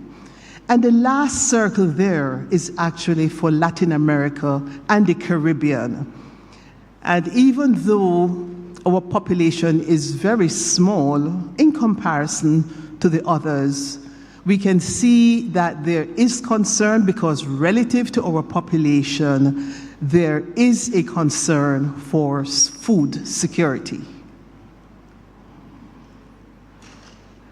And the last circle there is actually for Latin America and the Caribbean. And even though our population is very small in comparison to the others, we can see that there is concern because relative to our population, there is a concern for food security.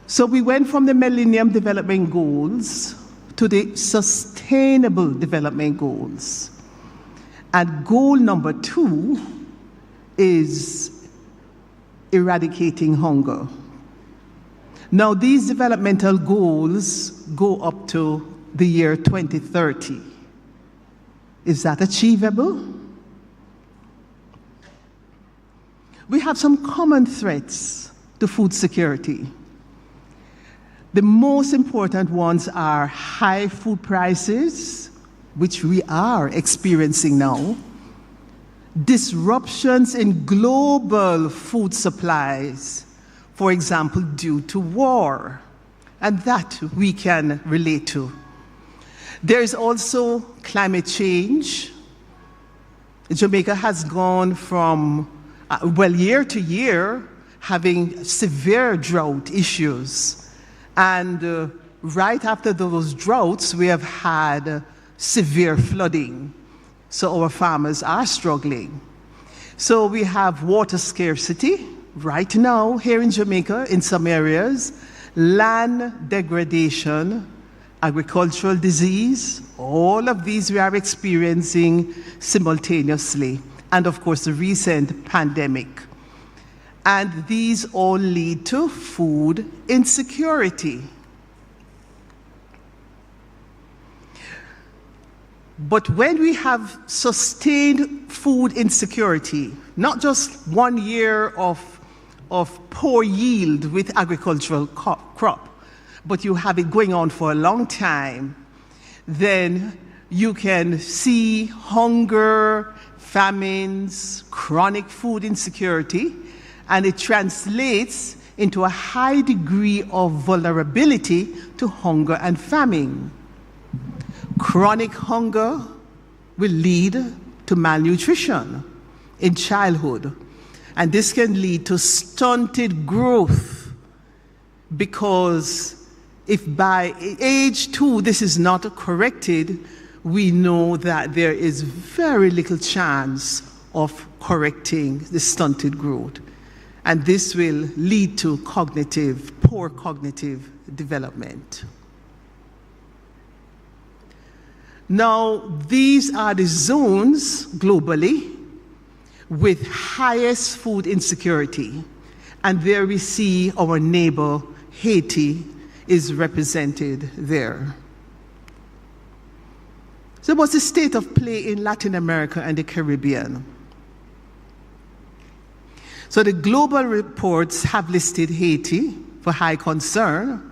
So we went from the Millennium Development Goals to the Sustainable Development Goals. And goal number 2 is eradicating hunger. Now, these developmental goals go up to the year 2030. Is that achievable? We have some common threats to food security. The most important ones are high food prices, which we are experiencing now, disruptions in global food supplies, for example, due to war, and that we can relate to. There is also climate change. Jamaica has gone from, year to year, having severe drought issues. And right after those droughts, we have had severe flooding. So our farmers are struggling. So we have water scarcity right now here in Jamaica in some areas, land degradation, agricultural disease, all of these we are experiencing simultaneously. And of course, the recent pandemic. And these all lead to food insecurity. But when we have sustained food insecurity, not just 1 year of poor yield with agricultural crop, but you have it going on for a long time, then you can see hunger, famines, chronic food insecurity, and it translates into a high degree of vulnerability to hunger and famine. Chronic hunger will lead to malnutrition in childhood, and this can lead to stunted growth, because if by age 2 this is not corrected, we know that there is very little chance of correcting the stunted growth, and this will lead to poor cognitive development. Now, these are the zones globally with highest food insecurity. And there we see our neighbor, Haiti, is represented there. So what's the state of play in Latin America and the Caribbean? So the global reports have listed Haiti for high concern,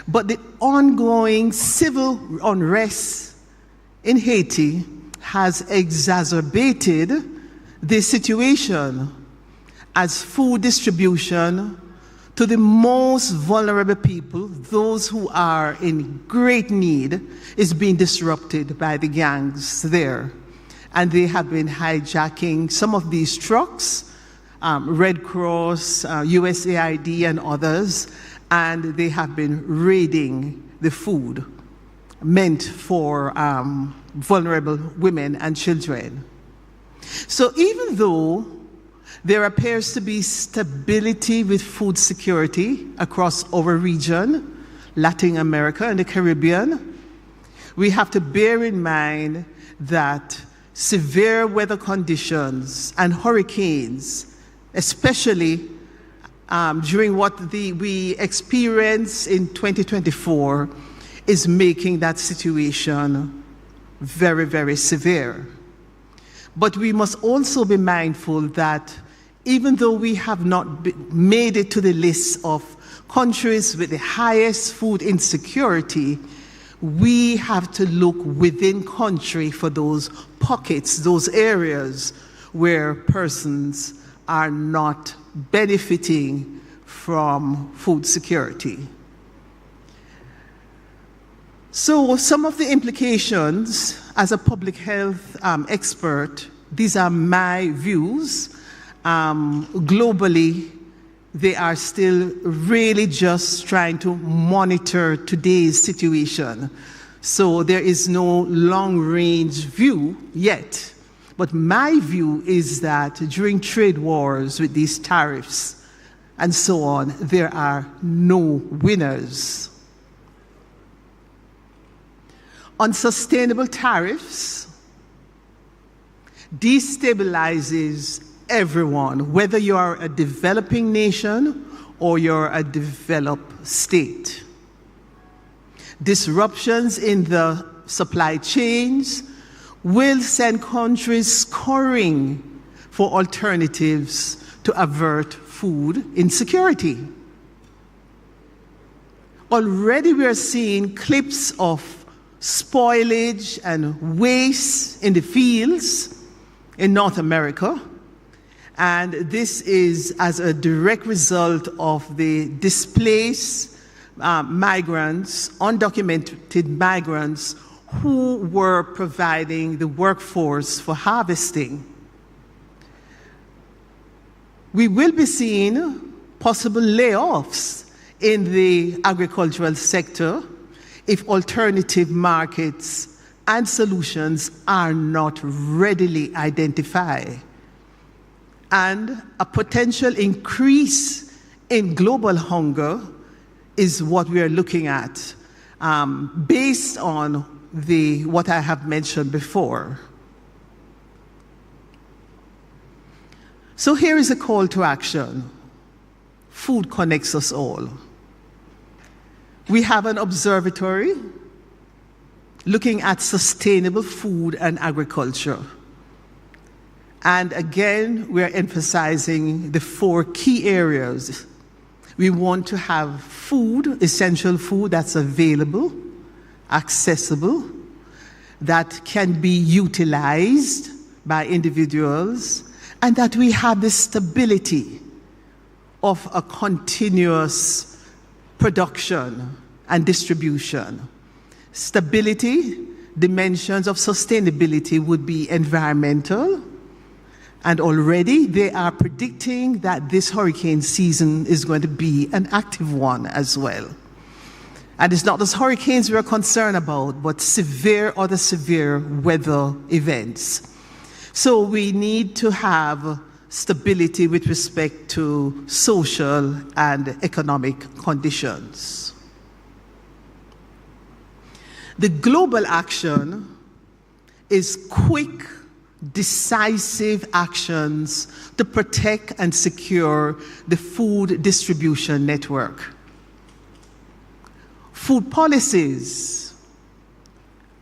but the ongoing civil unrest in Haiti has exacerbated this situation, as food distribution to the most vulnerable people, those who are in great need, is being disrupted by the gangs there. And they have been hijacking some of these trucks, Red Cross, USAID, and others, and they have been raiding the food meant for vulnerable women and children. So even though there appears to be stability with food security across our region, Latin America and the Caribbean, we have to bear in mind that severe weather conditions and hurricanes, especially during what we experienced in 2024, is making that situation very, very severe. But we must also be mindful that even though we have not made it to the list of countries with the highest food insecurity, we have to look within country for those pockets, those areas where persons are not benefiting from food security. So some of the implications as a public health expert, these are my views. Globally, they are still really just trying to monitor today's situation. So there is no long-range view yet. But my view is that during trade wars with these tariffs and so on, there are no winners. Unsustainable tariffs destabilizes everyone, whether you are a developing nation or you're a developed state. Disruptions in the supply chains will send countries scurrying for alternatives to avert food insecurity. Already we are seeing clips of spoilage and waste in the fields in North America. And this is as a direct result of the displaced migrants, undocumented migrants, who were providing the workforce for harvesting. We will be seeing possible layoffs in the agricultural sector if alternative markets and solutions are not readily identified. And a potential increase in global hunger is what we are looking at based on what I have mentioned before. So here is a call to action. Food connects us all. We have an observatory looking at sustainable food and agriculture. And again, we are emphasizing the 4 key areas. We want to have food, essential food that's available, accessible, that can be utilized by individuals, and that we have the stability of a continuous production and distribution. Stability, dimensions of sustainability would be environmental, and already they are predicting that this hurricane season is going to be an active one as well. And it's not just hurricanes we're concerned about, but other severe weather events. So we need to have stability with respect to social and economic conditions. The global action is quick, decisive actions to protect and secure the food distribution network. Food policies,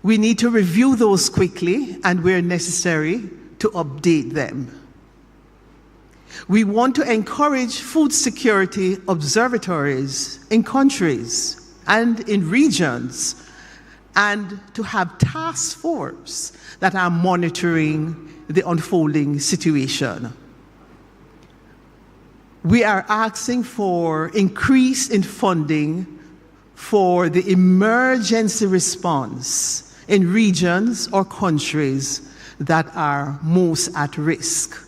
we need to review those quickly and where necessary to update them. We want to encourage food security observatories in countries and in regions, and to have task forces that are monitoring the unfolding situation. We are asking for increase in funding for the emergency response in regions or countries that are most at risk.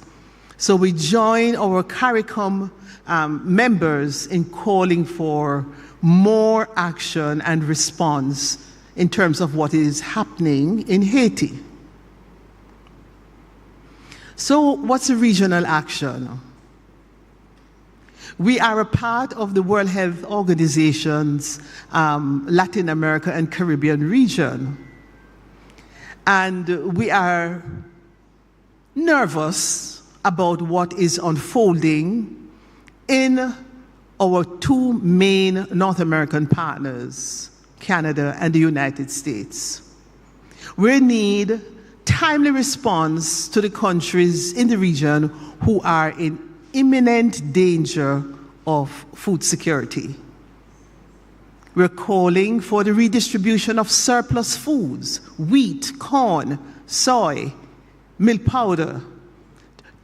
So we join our CARICOM members in calling for more action and response in terms of what is happening in Haiti. So what's a regional action? We are a part of the World Health Organization's Latin America and Caribbean region. And we are nervous about what is unfolding in our 2 main North American partners, Canada and the United States. We need timely response to the countries in the region who are in imminent danger of food security. We're calling for the redistribution of surplus foods, wheat, corn, soy, milk powder,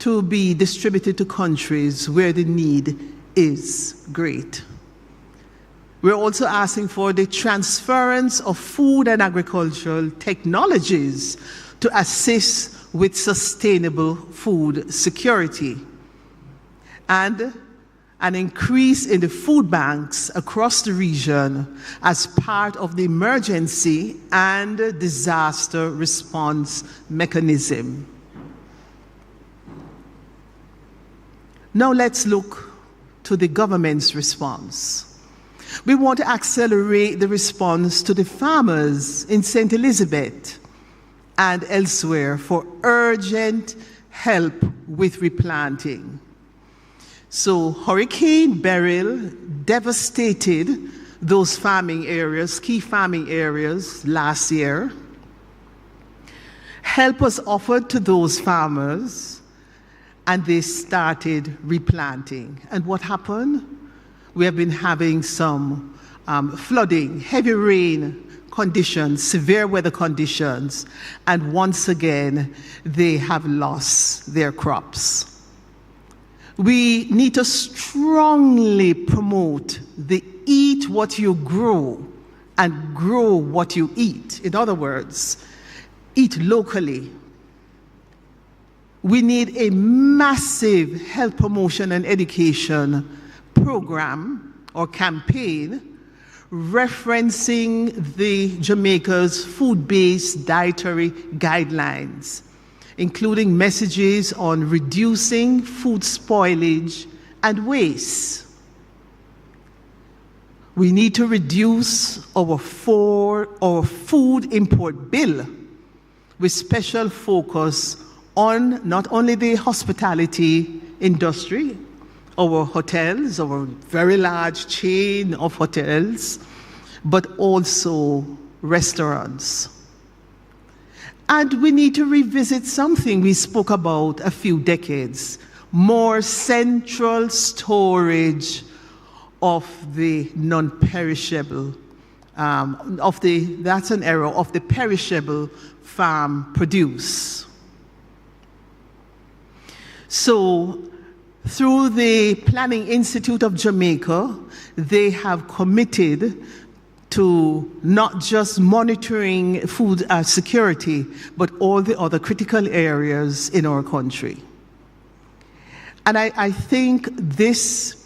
to be distributed to countries where the need is great. We're also asking for the transference of food and agricultural technologies to assist with sustainable food security, and an increase in the food banks across the region as part of the emergency and disaster response mechanism. Now let's look to the government's response. We want to accelerate the response to the farmers in St. Elizabeth and elsewhere for urgent help with replanting. So Hurricane Beryl devastated those farming areas, key farming areas last year. Help was offered to those farmers, and they started replanting. And what happened? We have been having some flooding, heavy rain conditions, severe weather conditions, and once again, they have lost their crops. We need to strongly promote the eat what you grow and grow what you eat. In other words, eat locally. we need a massive health promotion and education program or campaign referencing the Jamaica's food-based dietary guidelines, including messages on reducing food spoilage and waste. We need to reduce our food import bill with special focus on not only the hospitality industry, our hotels, our very large chain of hotels, but also restaurants. And we need to revisit something we spoke about a few decades, more central storage of the non-perishable, that's an error, of the perishable farm produce. So, through the Planning Institute of Jamaica, they have committed to not just monitoring food security, but all the other critical areas in our country. And I think this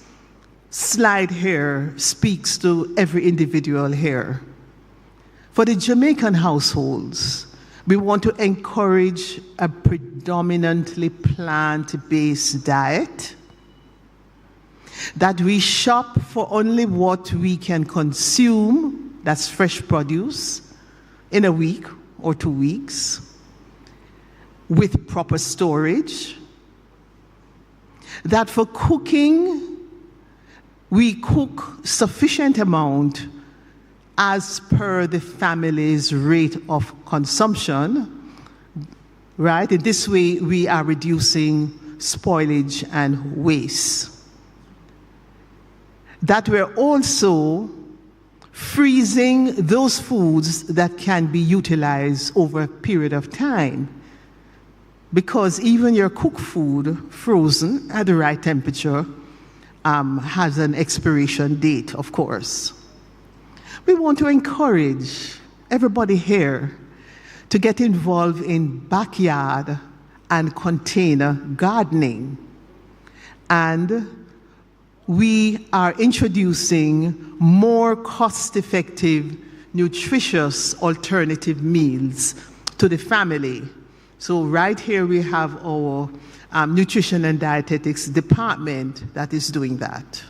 slide here speaks to every individual here. For the Jamaican households, we want to encourage a predominantly plant-based diet, that we shop for only what we can consume, that's fresh produce, in a week or 2 weeks, with proper storage, that for cooking, we cook sufficient amount as per the family's rate of consumption, right? In this way, we are reducing spoilage and waste. That we're also freezing those foods that can be utilized over a period of time. Because even your cooked food, frozen at the right temperature, has an expiration date, of course. We want to encourage everybody here to get involved in backyard and container gardening. And we are introducing more cost-effective, nutritious alternative meals to the family. So right here we have our nutrition and dietetics department that is doing that.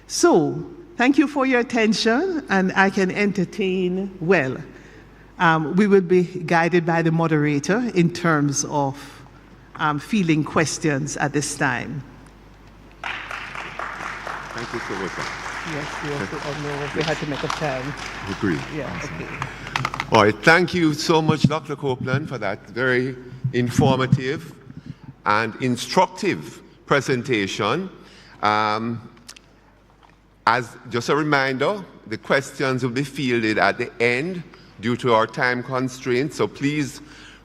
So, thank you for your attention, and I can entertain well. We will be guided by the moderator in terms of fielding questions at this time. Thank you so much. Yes, we had to make a time. Agreed. Yeah, okay. All right, thank you so much, Dr. Copeland, for that very informative and instructive presentation. As just a reminder, the questions will be fielded at the end due to our time constraints, so please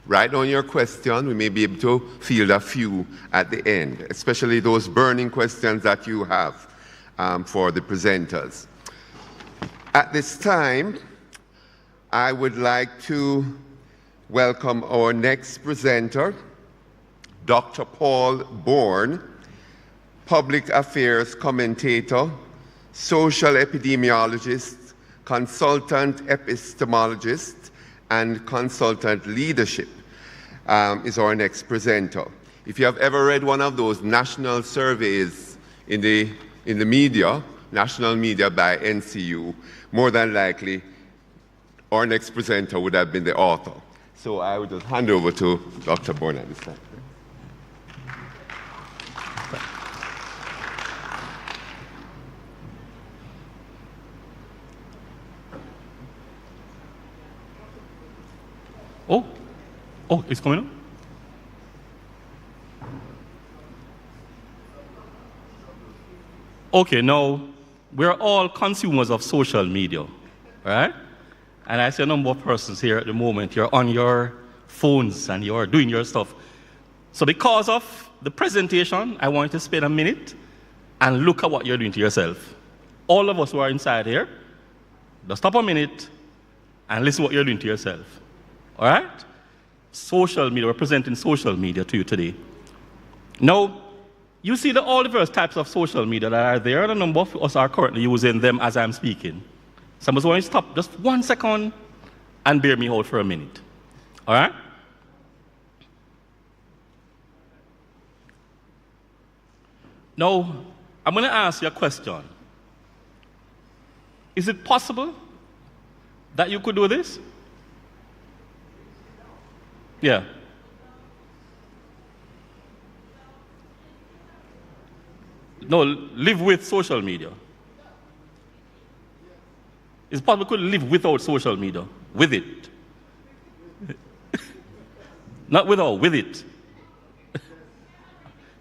write down your question. We may be able to field a few at the end, especially those burning questions that you have for the presenters. At this time, I would like to welcome our next presenter, Dr. Paul Bourne, public affairs commentator, social epidemiologist, consultant epistemologist, and consultant leadership is our next presenter. If you have ever read one of those national surveys in the media, national media by NCU, more than likely our next presenter would have been the author. So I would just hand over to Dr. Bourne at this time. Oh, it's coming up? Okay, now, we're all consumers of social media, right? And I see a number of persons here at the moment, you're on your phones and you're doing your stuff. So because of the presentation, I want you to spend a minute and look at what you're doing to yourself. All of us who are inside here, just stop a minute and listen to what you're doing to yourself. All right? social media, representing social media to you today. Now, you see all the various types of social media that are there, and a number of us are currently using them as I'm speaking. So I just want to stop just 1 second and bear me out for a minute. All right? Now, I'm going to ask you a question. Is it possible that you could do this? Yeah. No, live with social media. It's possible you could live without social media. With it. Not without, with it.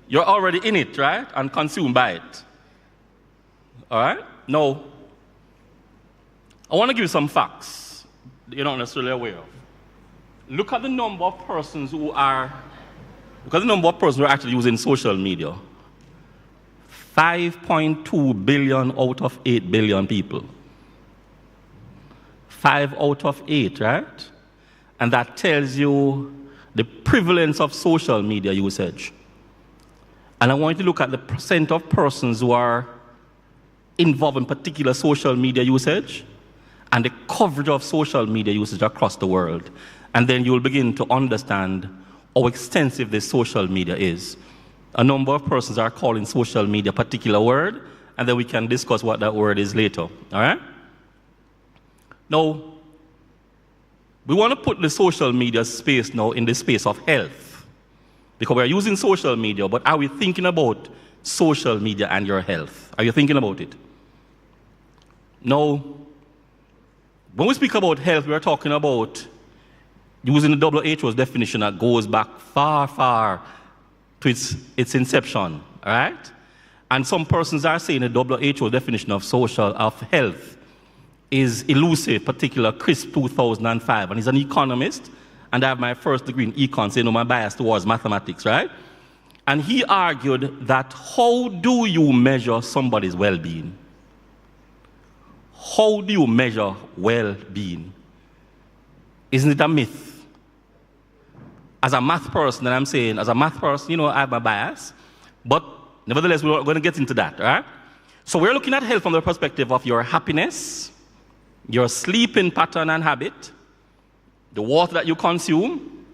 You're already in it, right? And consumed by it. All right? Now, I want to give you some facts that you're not necessarily aware of. Look at the number of persons who are actually using social media. 5.2 billion out of 8 billion people. 5 out of 8, right? And that tells you the prevalence of social media usage. And I want you to look at the percent of persons who are involved in particular social media usage and the coverage of social media usage across the world. And then you'll begin to understand how extensive this social media is. A number of persons are calling social media a particular word, and then we can discuss what that word is later. All right? Now, we want to put the social media space now in the space of health. Because we're using social media, but are we thinking about social media and your health? Are you thinking about it? Now, when we speak about health, we're talking about using the WHO's definition that goes back far, far to its inception, all right? And some persons are saying the WHO definition of health is elusive, particular CRISP 2005. And he's an economist, and I have my first degree in econ, so you know my bias towards mathematics, right? And he argued that how do you measure somebody's well-being? How do you measure well-being? Isn't it a myth? As a math person, and I'm saying, as a math person, you know, I have my bias, but nevertheless, we're going to get into that, all right? So we're looking at health from the perspective of your happiness, your sleeping pattern and habit, the water that you consume,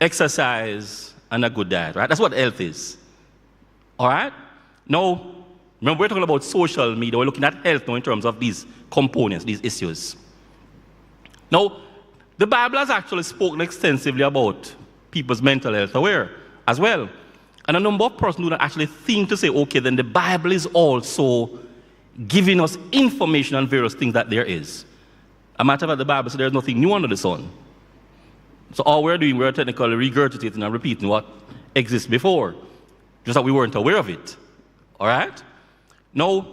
exercise, and a good diet, right? That's what health is, all right? Now, remember, we're talking about social media. We're looking at health now in terms of these components, these issues. Now, the Bible has actually spoken extensively about people's mental health aware as well. And a number of persons do not actually think to say, okay, then the Bible is also giving us information on various things that there is. A matter of fact, the Bible says there's nothing new under the sun. So all we're doing, we're technically regurgitating and repeating what exists before, just that we weren't aware of it. All right? Now,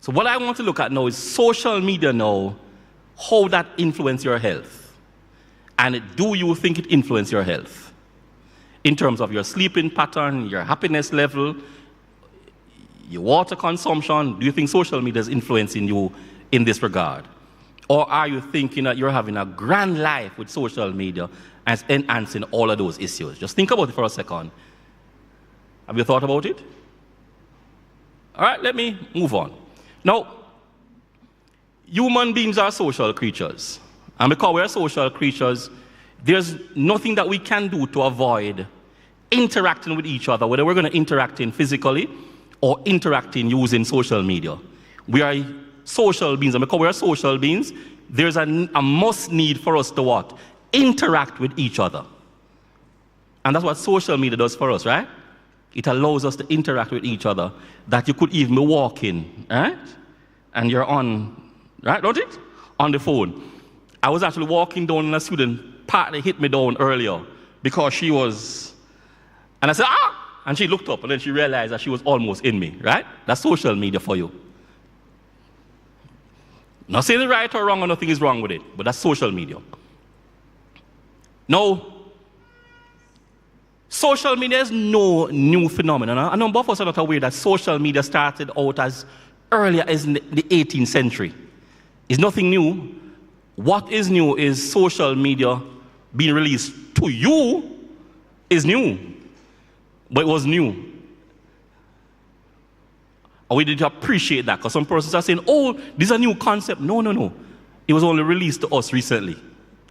so what I want to look at now is social media now, how that influence your health. And do you think it influences your health? In terms of your sleeping pattern, your happiness level, your water consumption, do you think social media is influencing you in this regard? Or are you thinking that you're having a grand life with social media and enhancing all of those issues? Just think about it for a second. Have you thought about it? All right, let me move on. Now, human beings are social creatures. And because we're social creatures, there's nothing that we can do to avoid interacting with each other, whether we're going to interact in physically or interacting using social media. We are social beings. And because we're social beings, there's a must need for us to what? Interact with each other. And that's what social media does for us, right? It allows us to interact with each other, that you could even be walking, right? And you're on, right, don't it? On the phone. I was actually walking down and a student partly hit me down earlier because she was, and I said, ah! And she looked up and then she realized that she was almost in me, right? That's social media for you. Not saying it's right or wrong or nothing is wrong with it, but that's social media. Now, social media is no new phenomenon. A number of us are not aware that social media started out as earlier as in the 18th century. It's nothing new. What is new is social media being released to you is new, but it was new. And we need to appreciate that, because some persons are saying, oh, this is a new concept. No. It was only released to us recently,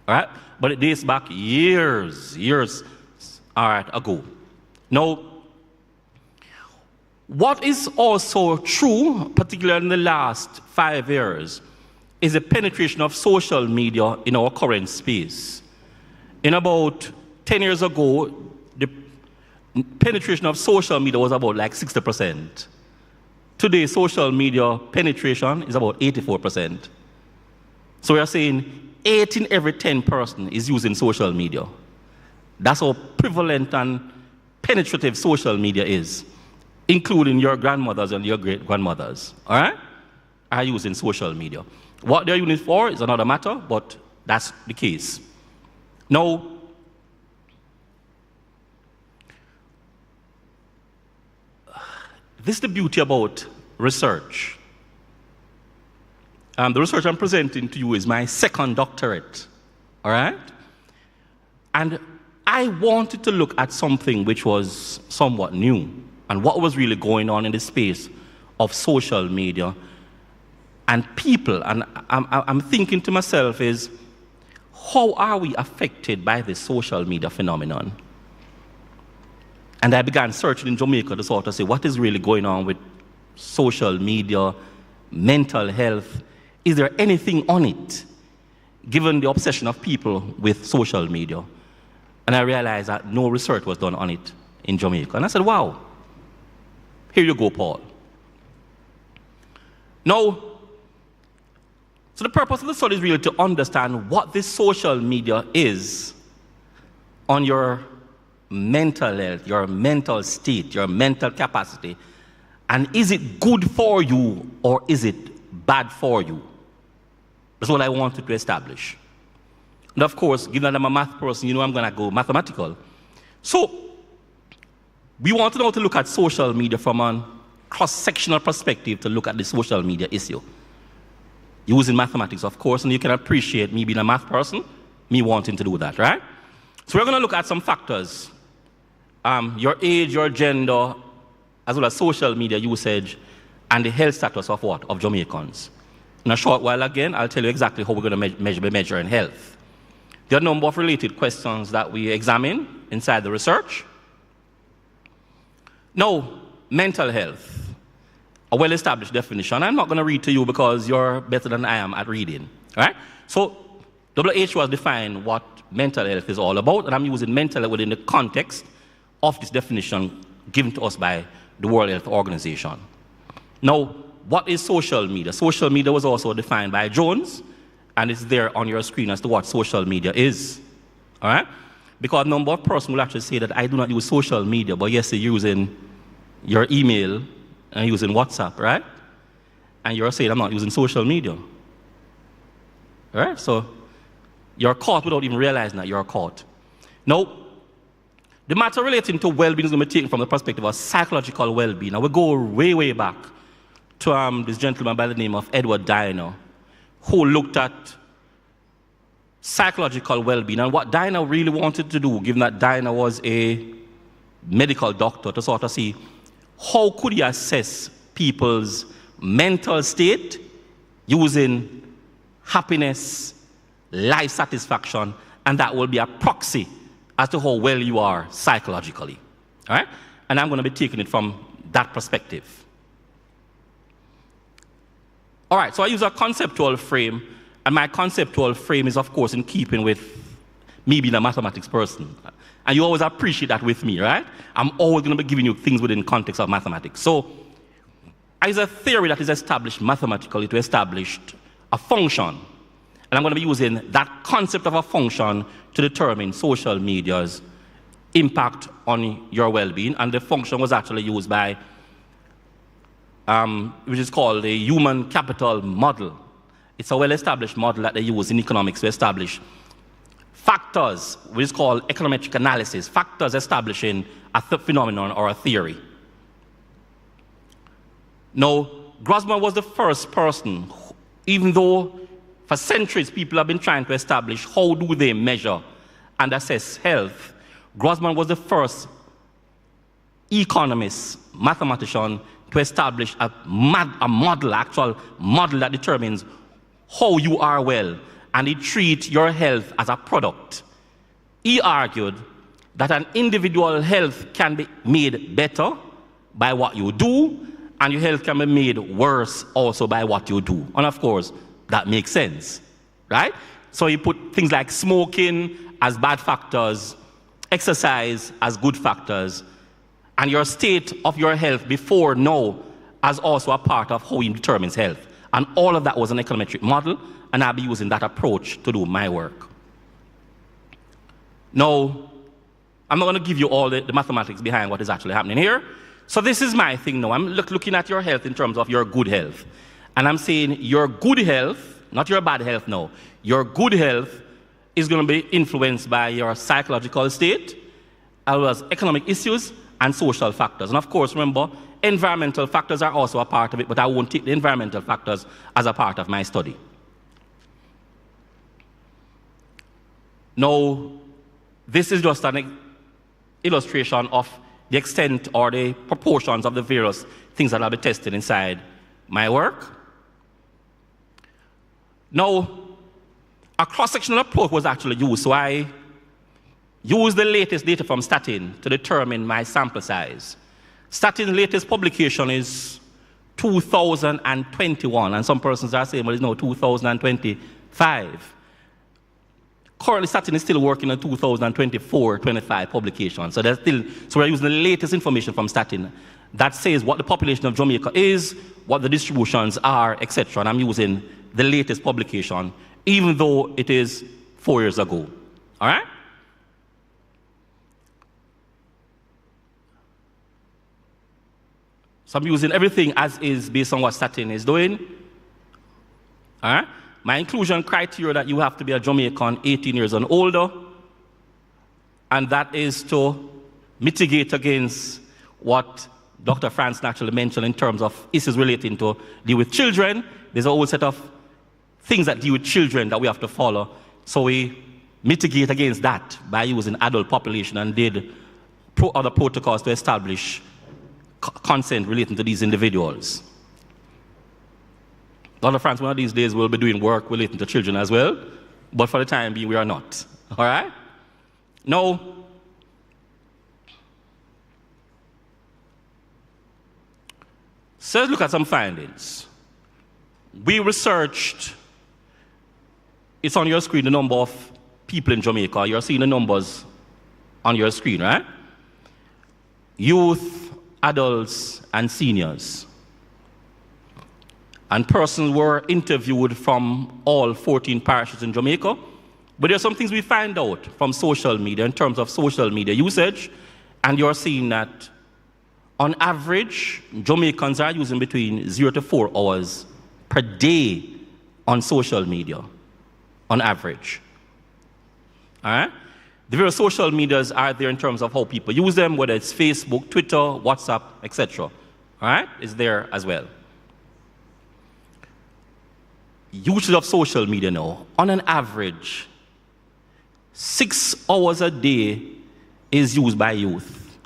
all right? But it dates back years, all right, ago. Now, what is also true, particularly in the last 5 years, is the penetration of social media in our current space. In about 10 years ago, the penetration of social media was about like 60%. Today, social media penetration is about 84%. So we are saying 8 in every 10 person is using social media. That's how prevalent and penetrative social media is, including your grandmothers and your great-grandmothers, all right, are using social media. What they're using it for is another matter, but that's the case. Now, this is the beauty about research. The research I'm presenting to you is my second doctorate, all right? And I wanted to look at something which was somewhat new and what was really going on in the space of social media and people. And I'm thinking to myself is, how are we affected by this social media phenomenon? And I began searching in Jamaica to sort of say, what is really going on with social media, mental health? Is there anything on it, given the obsession of people with social media? And I realized that no research was done on it in Jamaica. And I said, wow, here you go, Paul. Now, so the purpose of the study is really to understand what this social media is on your mental health, your mental state, your mental capacity, and is it good for you or is it bad for you? That's what I wanted to establish. And of course, given that I'm a math person, you know I'm going to go mathematical. So we want to know to look at social media from a cross-sectional perspective to look at the social media issue. Using mathematics, of course, and you can appreciate me being a math person, me wanting to do that, right? So we're going to look at some factors. Your age, your gender, as well as social media usage, and the health status of what? Of Jamaicans. In a short while again, I'll tell you exactly how we're going to be measuring health. There are a number of related questions that we examine inside the research. Now, mental health. A well-established definition. I'm not going to read to you because you're better than I am at reading. All right? So, WHO has defined what mental health is all about, and I'm using mental health within the context of this definition given to us by the World Health Organization. Now, what is social media? Social media was also defined by Jones, and it's there on your screen as to what social media is. All right? Because a number of persons will actually say that I do not use social media, but yes, you're using your email and using WhatsApp, right? And you're saying I'm not using social media. All right? So you're caught without even realizing that you're caught. Now, the matter relating to well-being is going to be taken from the perspective of psychological well-being. Now, we go way, way back to this gentleman by the name of Edward Diner, who looked at psychological well-being and what Diner really wanted to do, given that Diner was a medical doctor, to sort of see how could he assess people's mental state using happiness, life satisfaction, and that will be a proxy as to how well you are psychologically. All right? And I'm going to be taking it from that perspective. All right, so I use a conceptual frame, and my conceptual frame is, of course, in keeping with me being a mathematics person. And you always appreciate that with me, right? I'm always going to be giving you things within context of mathematics. So, I use a theory that is established mathematically to establish a function. And I'm going to be using that concept of a function to determine social media's impact on your well-being. And the function was actually used by, which is called the human capital model. It's a well-established model that they use in economics to establish factors, which is called econometric analysis, factors establishing a phenomenon or a theory. Now, Grossman was the first person, even though For centuries, people have been trying to establish how do they measure and assess health. Grossman was the first economist, mathematician, to establish a model, actual model that determines how you are well, and he treats your health as a product. He argued that an individual health can be made better by what you do, and your health can be made worse also by what you do. And of course, that makes sense, right? So he put things like smoking as bad factors, exercise as good factors, and your state of your health before now as also a part of how he determines health. And all of that was an econometric model, and I'll be using that approach to do my work. Now, I'm not going to give you all the mathematics behind what is actually happening here. So this is my thing now. I'm looking at your health in terms of your good health. And I'm saying your good health, not your bad health now, your good health is going to be influenced by your psychological state, as well as economic issues and social factors. And of course, remember, environmental factors are also a part of it, but I won't take the environmental factors as a part of my study. Now, this is just an illustration of the extent or the proportions of the various things that I'll be tested inside my work. Now, a cross-sectional approach was actually used, so I used the latest data from Statin to determine my sample size. Statin's latest publication is 2021, and some persons are saying, well, it's now 2025. Currently, Statin is still working on 2024-25 publication. So we're using the latest information from Statin that says what the population of Jamaica is, what the distributions are, etc. And I'm using the latest publication, even though it is 4 years ago. All right? So I'm using everything as is based on what Statin is doing. All right? My inclusion criteria that you have to be a Jamaican 18 years and older, and that is to mitigate against what Dr. France naturally mentioned in terms of issues relating to deal with children. There's a whole set of things that deal with children that we have to follow. So we mitigate against that by using adult population and did other protocols to establish consent relating to these individuals. Dr. France, one of these days we'll be doing work relating to children as well, but for the time being we are not. All right? Now, so let's look at some findings. We researched, it's on your screen, the number of people in Jamaica. You're seeing the numbers on your screen, right? Youth, adults, and seniors. And persons were interviewed from all 14 parishes in Jamaica. But there are some things we find out from social media in terms of social media usage. And you're seeing that on average, Jamaicans are using between 0 to 4 hours per day on social media, on average. All right? The various social medias are there in terms of how people use them, whether it's Facebook, Twitter, WhatsApp, etc. All right? It's there as well. Usage of social media now, on an average, 6 hours a day is used by youth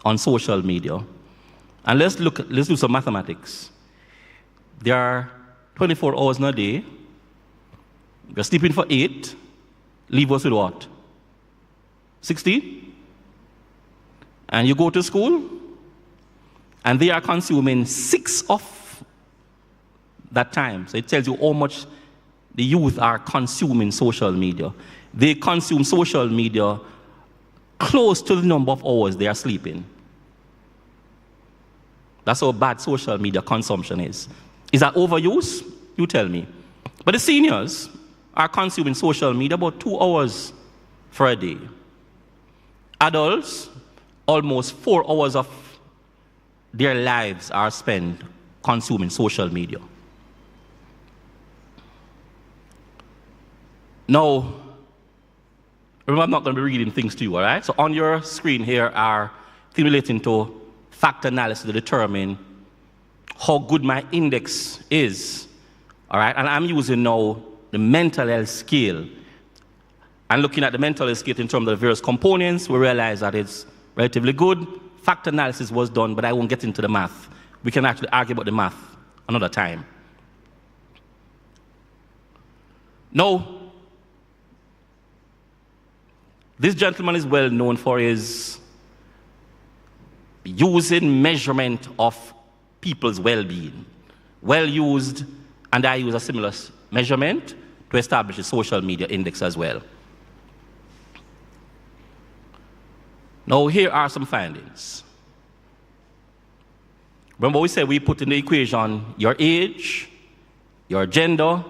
on social media. And let's do some mathematics. There are 24 hours in a day. You're sleeping for 8. Leave us with what? 16? And you go to school, and they are consuming 6 of that time. So it tells you how much the youth are consuming social media. They consume social media close to the number of hours they are sleeping. That's how bad social media consumption is. Is that overuse? You tell me. But the seniors are consuming social media about 2 hours for a day. Adults, almost 4 hours of their lives are spent consuming social media. Now, remember, I'm not going to be reading things to you, all right? So on your screen here are things relating to factor analysis to determine how good my index is, all right? And I'm using now the mental health scale. And looking at the mental health scale in terms of the various components, we realize that it's relatively good. Fact analysis was done, but I won't get into the math. We can actually argue about the math another time. Now, this gentleman is well known for his using measurement of people's well-being. Well used, and I use a similar measurement to establish a social media index as well. Now, here are some findings. Remember, we said we put in the equation your age, your gender,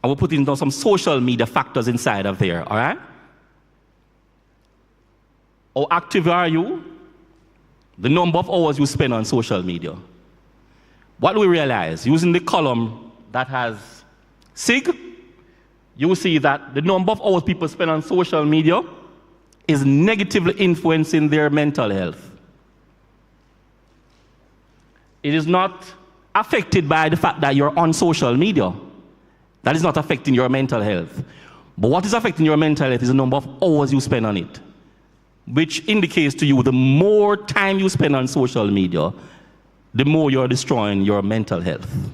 and we put in some social media factors inside of there, all right? How active are you? The number of hours you spend on social media. What do we realize? Using the column that has SIG, you will see that the number of hours people spend on social media is negatively influencing their mental health. It is not affected by the fact that you're on social media. That is not affecting your mental health. But what is affecting your mental health is the number of hours you spend on it, which indicates to you the more time you spend on social media, the more you're destroying your mental health.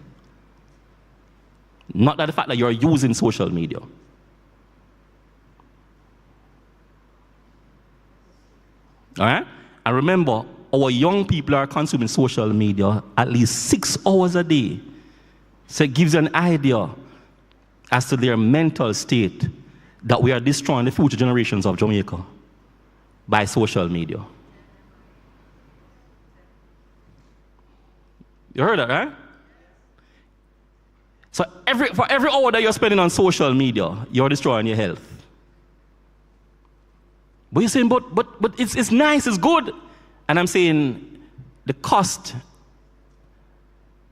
Not that the fact that you're using social media. All right? And remember, our young people are consuming social media at least 6 hours a day. So it gives you an idea as to their mental state that we are destroying the future generations of Jamaica by social media. You heard that, right? So for every hour that you're spending on social media, you're destroying your health. But you're saying, but it's nice, it's good. And I'm saying the cost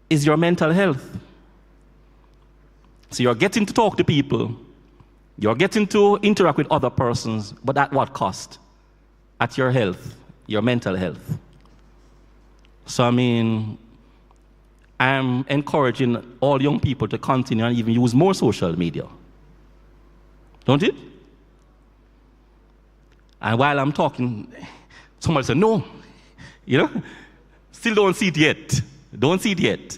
is your mental health. So you're getting to talk to people, you're getting to interact with other persons, but at what cost? At your health, your mental health. So I mean, I'm encouraging all young people to continue and even use more social media. Don't it? And while I'm talking, somebody said, no, you know, still don't see it yet. Don't see it yet.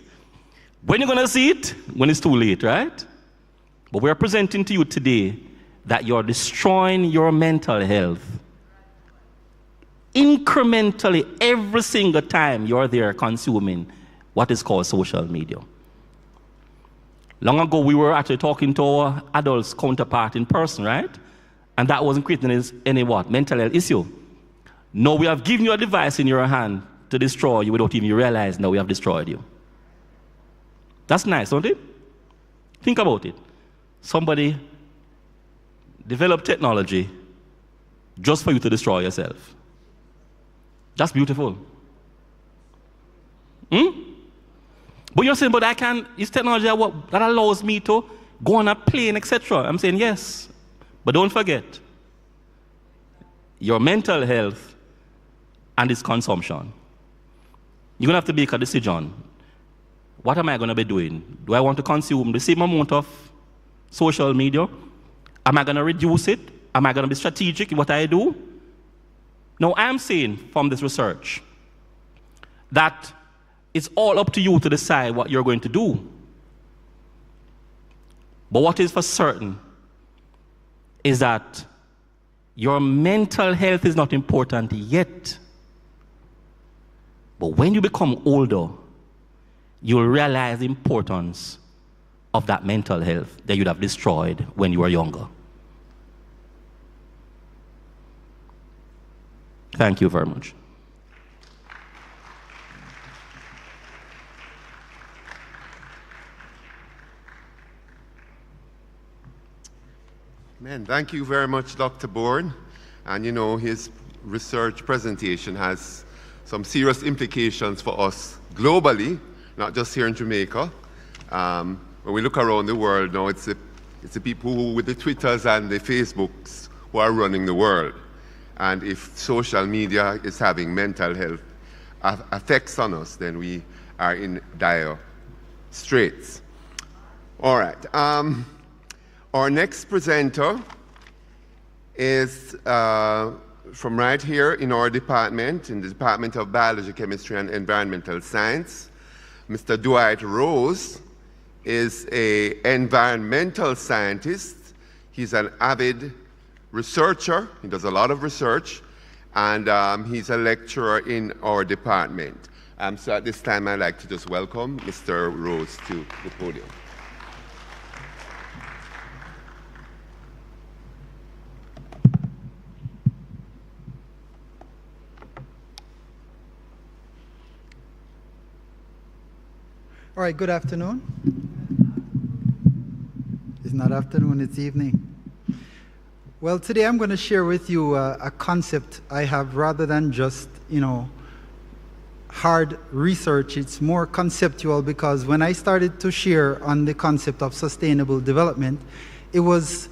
When you're going to see it? When it's too late, right? But we're presenting to you today that you're destroying your mental health incrementally every single time you're there consuming what is called social media. Long ago, we were actually talking to our adults counterpart in person, right? And that wasn't creating any what? Mental health issue. No, we have given you a device in your hand to destroy you without even realizing that we have destroyed you. That's nice, don't it? Think about it. Somebody developed technology just for you to destroy yourself. That's beautiful. But you're saying, but I can, it's technology that allows me to go on a plane, etc. I'm saying yes. But don't forget, your mental health and its consumption. You're going to have to make a decision. What am I going to be doing? Do I want to consume the same amount of social media? Am I going to reduce it? Am I going to be strategic in what I do? Now, I'm saying from this research that it's all up to you to decide what you're going to do. But what is for certain is that your mental health is not important yet. But when you become older, you'll realize the importance of that mental health that you'd have destroyed when you were younger. Thank you very much. Man, thank you very much, Dr. Bourne. And you know, his research presentation has some serious implications for us globally, not just here in Jamaica. When we look around the world now, it's the people who, with the Twitters and the Facebooks who are running the world. And if social media is having mental health effects on us, then we are in dire straits. All right. Our next presenter is from right here in our department, in the Department of Biology, Chemistry, and Environmental Science. Mr. Dwight Rose is an environmental scientist. He's an avid researcher. He does a lot of research, and he's a lecturer in our department. So at this time, I'd like to just welcome Mr. Rose to the podium. All right, good afternoon. It's not afternoon, it's evening. Well, today I'm going to share with you a concept I have rather than just, hard research. It's more conceptual because when I started to share on the concept of sustainable development, it was,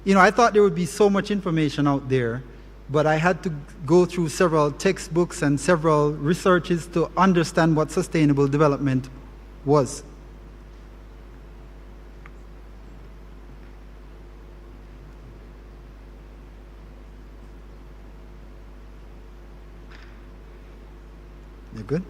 I thought there would be so much information out there, but I had to go through several textbooks and several researches to understand what sustainable development was. You good?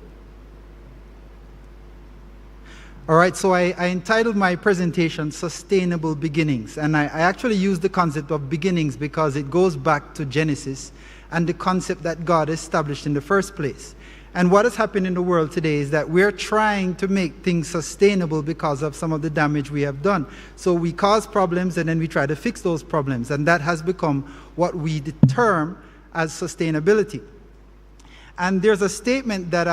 All right, so I entitled my presentation Sustainable Beginnings, and I actually used the concept of beginnings because it goes back to Genesis and the concept that God established in the first place. And what has happened in the world today is that we're trying to make things sustainable because of some of the damage we have done. So we cause problems and then we try to fix those problems. And that has become what we term as sustainability. And there's a statement that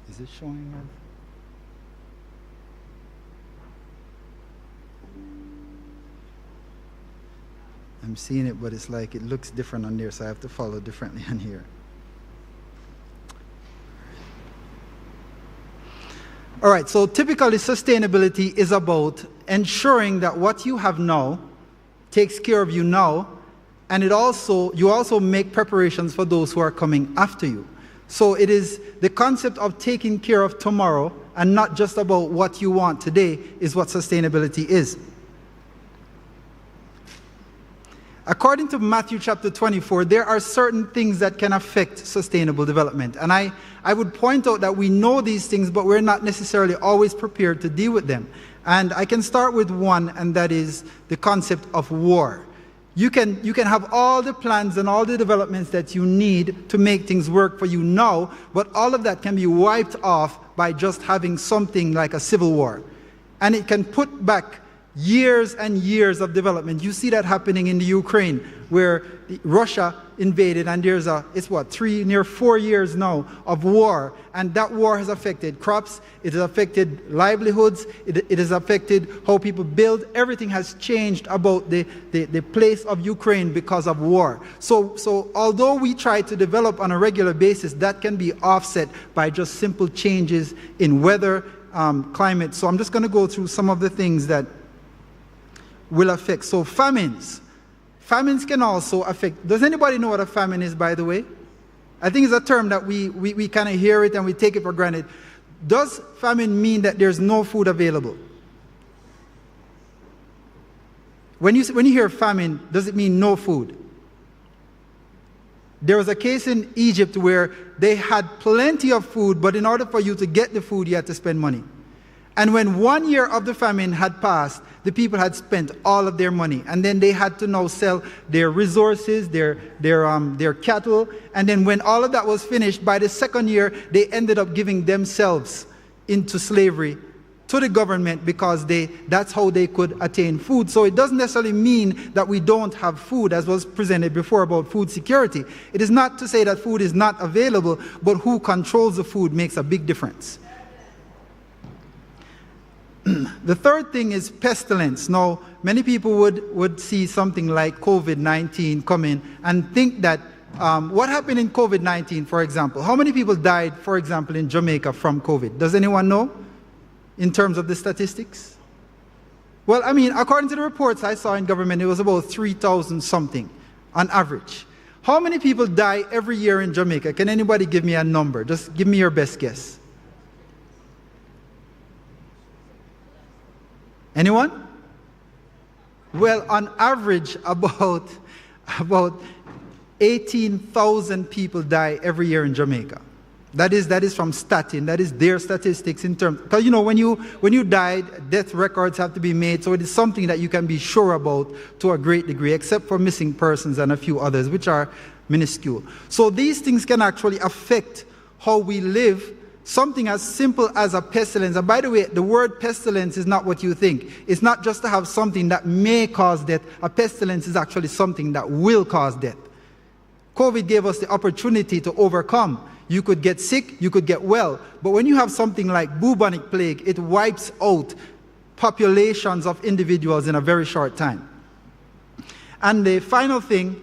is it showing up? I'm seeing it, but it's like it looks different on there, so I have to follow differently on here. All right, so typically sustainability is about ensuring that what you have now takes care of you now, and you also make preparations for those who are coming after you. So it is the concept of taking care of tomorrow and not just about what you want today is what sustainability is. According to Matthew chapter 24, there are certain things that can affect sustainable development. And I would point out that we know these things, but we're not necessarily always prepared to deal with them. And I can start with one, and that is the concept of war. You can have all the plans and all the developments that you need to make things work for you now, but all of that can be wiped off by just having something like a civil war. And it can put back years and years of development. You see that happening in the Ukraine, where Russia invaded, and it's 3, 4 years now of war, and that war has affected crops, it has affected livelihoods, it has affected how people build. Everything has changed about the place of Ukraine because of war. So although we try to develop on a regular basis, that can be offset by just simple changes in weather, climate. So I'm just going to go through some of the things that will affect. So famines can also affect. Does anybody know what a famine is, by the way? I think it's a term that we kind of hear it and we take it for granted. Does famine mean that there's no food available? When you hear famine, does it mean no food? There was a case in Egypt where they had plenty of food, but in order for you to get the food, you had to spend money. And when 1 year of the famine had passed, the people had spent all of their money. And then they had to now sell their resources, their cattle. And then when all of that was finished, by the second year, they ended up giving themselves into slavery to the government because that's how they could attain food. So it doesn't necessarily mean that we don't have food, as was presented before about food security. It is not to say that food is not available, but who controls the food makes a big difference. The third thing is pestilence. Now, many people would see something like COVID-19 coming and think that what happened in COVID-19, for example? How many people died, for example, in Jamaica from COVID? Does anyone know in terms of the statistics? Well, I mean, according to the reports I saw in government, it was about 3,000 something on average. How many people die every year in Jamaica? Can anybody give me a number? Just give me your best guess. Anyone? Well, on average, about 18,000 people die every year in Jamaica. That is from Statin. That is their statistics in terms. Because when you died, death records have to be made, so it is something that you can be sure about to a great degree, except for missing persons and a few others, which are minuscule. So these things can actually affect how we live. Something as simple as a pestilence. And by the way, the word pestilence is not what you think. It's not just to have something that may cause death. A pestilence is actually something that will cause death. COVID gave us the opportunity to overcome. You could get sick, you could get well. But when you have something like bubonic plague, it wipes out populations of individuals in a very short time. And the final thing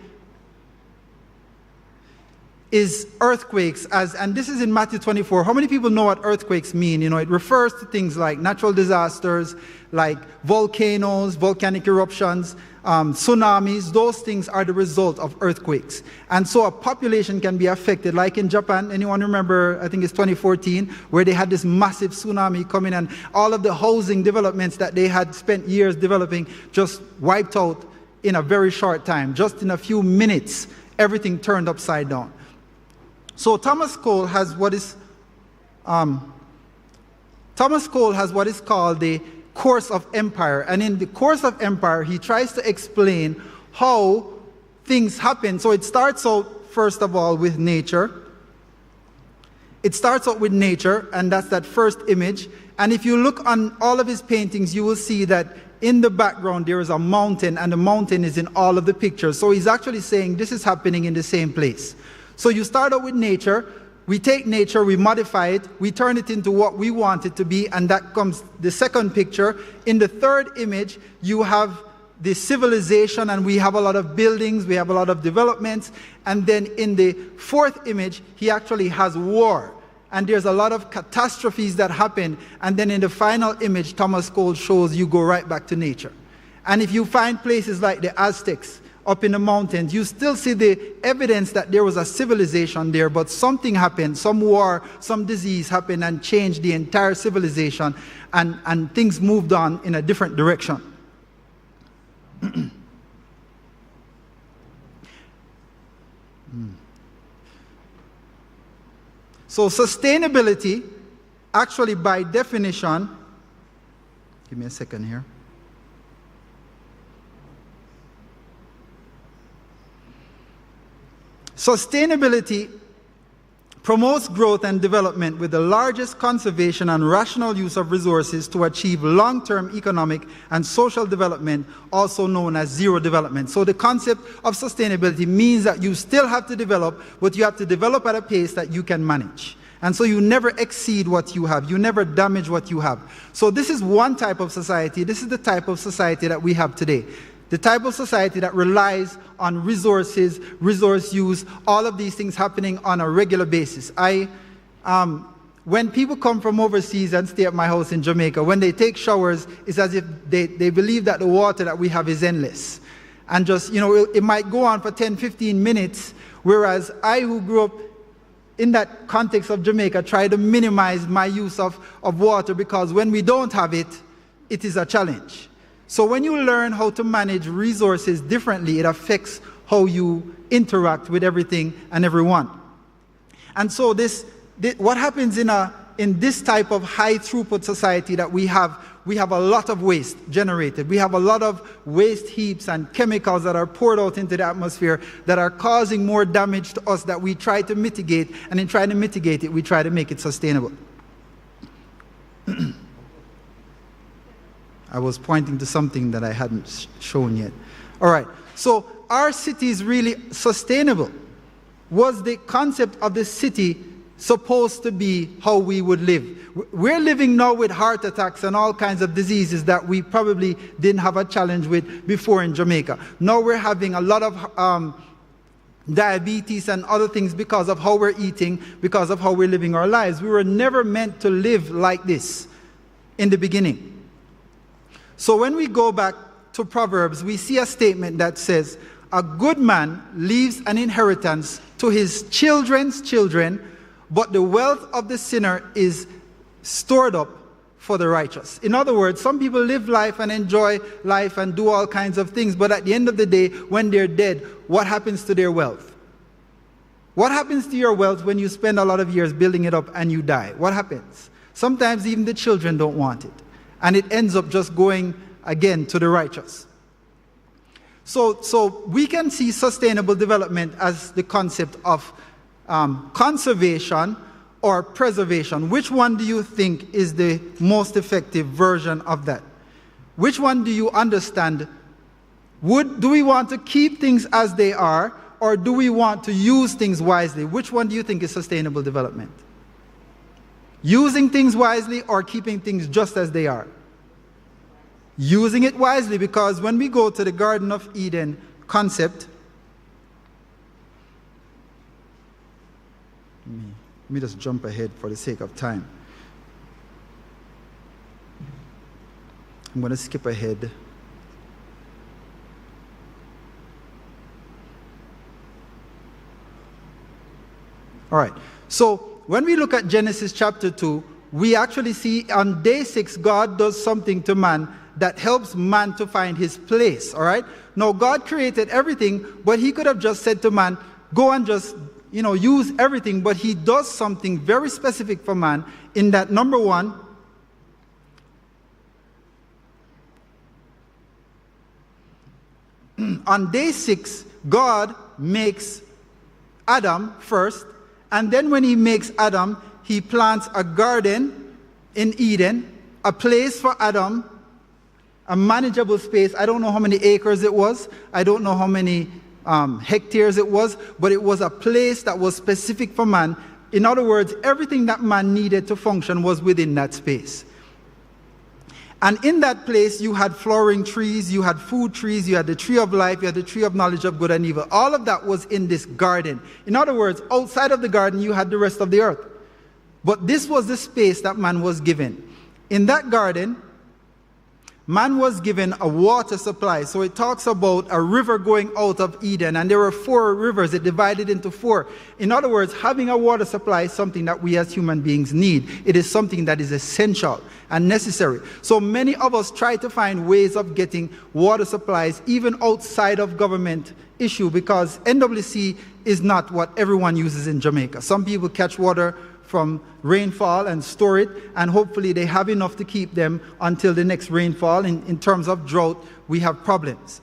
is earthquakes, and this is in Matthew 24. How many people know what earthquakes mean? It refers to things like natural disasters, like volcanoes, volcanic eruptions, tsunamis. Those things are the result of earthquakes. And so a population can be affected, like in Japan. Anyone remember, I think it's 2014, where they had this massive tsunami coming, and all of the housing developments that they had spent years developing just wiped out in a very short time. Just in a few minutes, everything turned upside down. So Thomas Cole has what is called the course of empire. And in the course of empire, he tries to explain how things happen. So it starts out, first of all, with nature. It starts out with nature, and that's that first image. And if you look on all of his paintings, you will see that in the background there is a mountain, and the mountain is in all of the pictures. So he's actually saying this is happening in the same place. So you start out with nature, we take nature, we modify it, we turn it into what we want it to be, and that comes the second picture. In the third image, you have the civilization, and we have a lot of buildings, we have a lot of developments, and then in the fourth image, he actually has war. And there's a lot of catastrophes that happen, and then in the final image, Thomas Cole shows you go right back to nature. And if you find places like the Aztecs, up in the mountains, you still see the evidence that there was a civilization there, but something happened, some war, some disease happened and changed the entire civilization, and things moved on in a different direction. So sustainability, actually by definition, give me a second here. Sustainability promotes growth and development with the largest conservation and rational use of resources to achieve long-term economic and social development, also known as zero development. So the concept of sustainability means that you still have to develop, but you have to develop at a pace that you can manage. And so you never exceed what you have. You never damage what you have. So this is one type of society. This is the type of society that we have today. The type of society that relies on resources, resource use, all of these things happening on a regular basis. When people come from overseas and stay at my house in Jamaica, when they take showers, it's as if they believe that the water that we have is endless. And just, it might go on for 10, 15 minutes, whereas I, who grew up in that context of Jamaica, try to minimize my use of water, because when we don't have it, it is a challenge. So when you learn how to manage resources differently, it affects how you interact with everything and everyone. And so what happens in this type of high throughput society that we have a lot of waste generated. We have a lot of waste heaps and chemicals that are poured out into the atmosphere that are causing more damage to us that we try to mitigate, and in trying to mitigate it, we try to make it sustainable. I was pointing to something that I hadn't shown yet. All right, so our city is really sustainable. Was the concept of the city supposed to be how we would live? We're living now with heart attacks and all kinds of diseases that we probably didn't have a challenge with before in Jamaica. Now we're having a lot of diabetes and other things because of how we're eating, because of how we're living our lives. We were never meant to live like this in the beginning. So when we go back to Proverbs, we see a statement that says, a good man leaves an inheritance to his children's children, but the wealth of the sinner is stored up for the righteous. In other words, some people live life and enjoy life and do all kinds of things, but at the end of the day, when they're dead, what happens to their wealth? What happens to your wealth when you spend a lot of years building it up and you die? What happens? Sometimes even the children don't want it. And it ends up just going again to the righteous. So we can see sustainable development as the concept of conservation or preservation. Which one do you think is the most effective version of that? Which one do you understand? Do we want to keep things as they are, or do we want to use things wisely? Which one do you think is sustainable development? Using things wisely or keeping things just as they are? Using it wisely, because when we go to the Garden of Eden concept, let me just jump ahead for the sake of time. I'm going to skip ahead. All right, so when we look at Genesis chapter 2, we actually see on day 6, God does something to man that helps man to find his place, all right? Now, God created everything, but he could have just said to man, go and just, use everything, but he does something very specific for man in that, number one, on day 6, God makes Adam first, and then when he makes Adam, he plants a garden in Eden, a place for Adam, a manageable space. I don't know how many acres it was. I don't know how many hectares it was, but it was a place that was specific for man. In other words, everything that man needed to function was within that space. And in that place, you had flowering trees, you had food trees, you had the tree of life, you had the tree of knowledge of good and evil. All of that was in this garden. In other words, outside of the garden, you had the rest of the earth. But this was the space that man was given. In that garden, man was given a water supply. So it talks about a river going out of Eden, and there were 4 rivers. It divided into 4. In other words, having a water supply is something that we as human beings need. It is something that is essential and necessary. So many of us try to find ways of getting water supplies even outside of government issue, because NWC is not what everyone uses in Jamaica. Some people catch water from rainfall and store it, and hopefully they have enough to keep them until the next rainfall. In terms of drought, we have problems.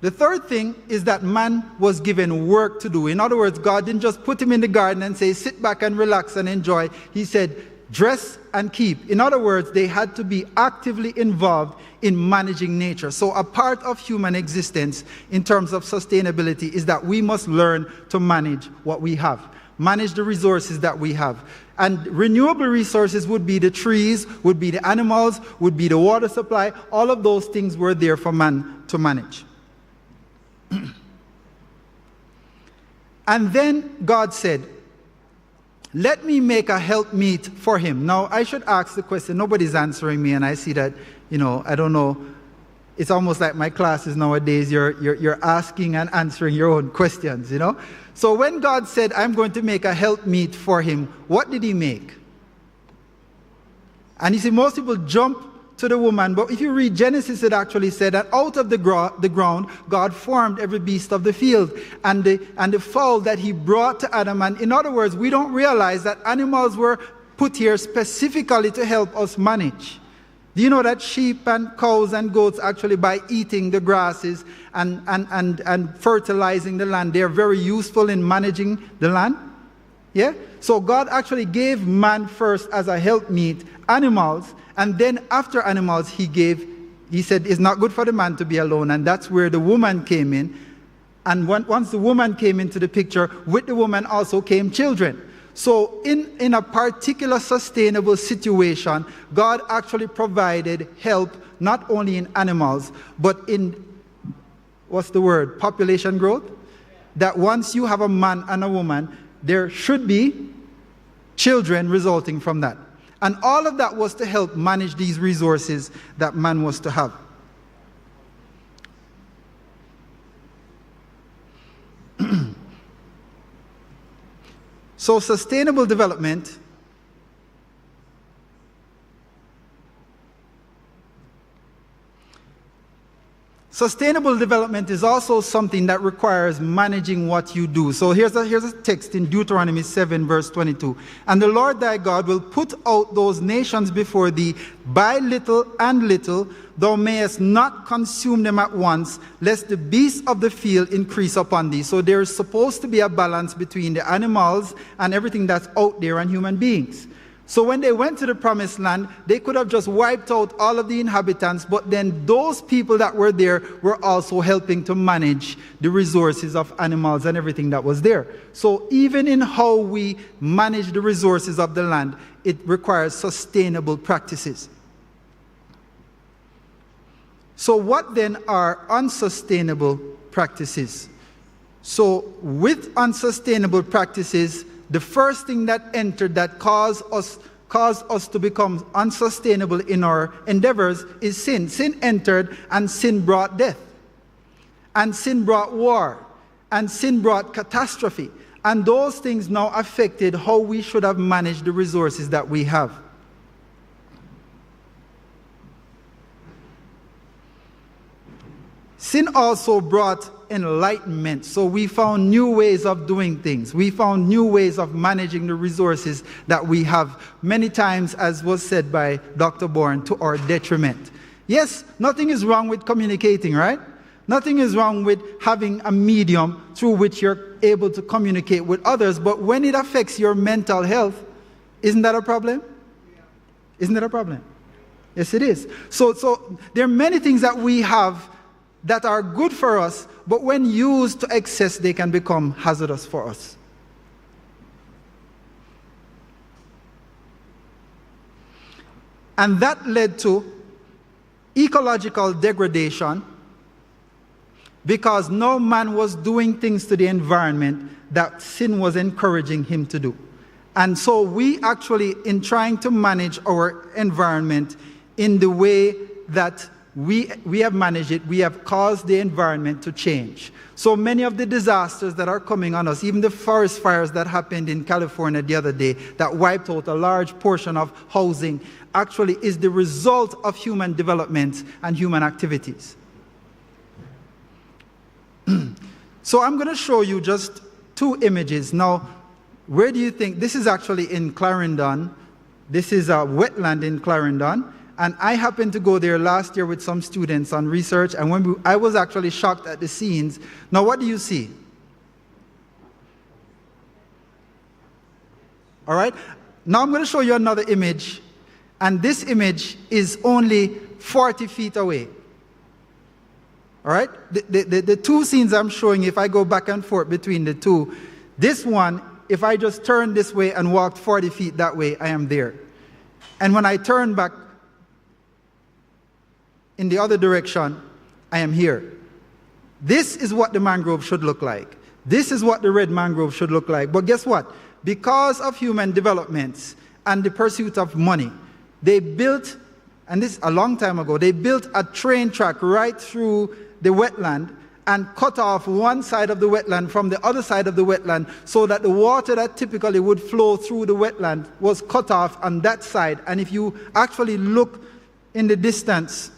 The third thing is that man was given work to do. In other words, God didn't just put him in the garden and say, sit back and relax and enjoy. He said, dress and keep. In other words, they had to be actively involved in managing nature. So a part of human existence in terms of sustainability is that we must learn to manage what we have. Manage the resources that we have. And renewable resources would be the trees, would be the animals, would be the water supply. All of those things were there for man to manage. And then God said, let me make a helpmeet for him. Now, I should ask the question. Nobody's answering me, and I see that, I don't know. It's almost like my classes nowadays. You're asking and answering your own questions, So when God said, I'm going to make a helpmeet for him, what did he make? And you see, most people jump to the woman, but if you read Genesis, it actually said that out of the ground, God formed every beast of the field and the fowl that he brought to Adam. And in other words, we don't realize that animals were put here specifically to help us manage. Do you know that sheep and cows and goats actually, by eating the grasses and fertilizing the land, they're very useful in managing the land? Yeah? So God actually gave man first as a helpmeet, animals, and then after animals he said it's not good for the man to be alone, and that's where the woman came in. And once the woman came into the picture, with the woman also came children. So in a particular sustainable situation, God actually provided help not only in animals, but in, population growth? That once you have a man and a woman, there should be children resulting from that. And all of that was to help manage these resources that man was to have. So sustainable development Sustainable development is also something that requires managing what you do. So here's a text in Deuteronomy 7, verse 22. And the Lord thy God will put out those nations before thee by little and little. Thou mayest not consume them at once, lest the beasts of the field increase upon thee. So there is supposed to be a balance between the animals and everything that's out there and human beings. So when they went to the promised land, they could have just wiped out all of the inhabitants, but then those people that were there were also helping to manage the resources of animals and everything that was there. So even in how we manage the resources of the land, it requires sustainable practices. So what then are unsustainable practices? So with unsustainable practices, the first thing that entered that caused us to become unsustainable in our endeavors is sin. Sin entered, and sin brought death. And sin brought war. And sin brought catastrophe. And those things now affected how we should have managed the resources that we have. Sin also brought enlightenment. So we found new ways of doing things. We found new ways of managing the resources that we have, many times, as was said by Dr. Bourne, to our detriment. Yes, nothing is wrong with communicating, right? Nothing is wrong with having a medium through which you're able to communicate with others, but when it affects your mental health, isn't that a problem? Isn't that a problem? Yes, it is. So there are many things that we have that are good for us, but when used to excess, they can become hazardous for us. And that led to ecological degradation, because no man was doing things to the environment that sin was encouraging him to do. And so we actually, in trying to manage our environment in the way that we have managed it, we have caused the environment to change. So many of the disasters that are coming on us, even the forest fires that happened in California the other day, that wiped out a large portion of housing, actually is the result of human development and human activities. So I'm going to show you just two images. Now, where do you think? This is actually in Clarendon. This is a wetland in Clarendon. And I happened to go there last year with some students on research, and I was actually shocked at the scenes. Now, what do you see? All right? Now I'm going to show you another image, and this image is only 40 feet away. All right? The two scenes I'm showing, if I go back and forth between the two, this one, if I just turn this way and walked 40 feet that way, I am there. And when I turn back in the other direction, I am here. This is what the mangrove should look like. This is what the red mangrove should look like. But guess what? Because of human developments and the pursuit of money, they built, and this a long time ago, they built a train track right through the wetland and cut off one side of the wetland from the other side of the wetland, so that the water that typically would flow through the wetland was cut off on that side. And if you actually look in the distance,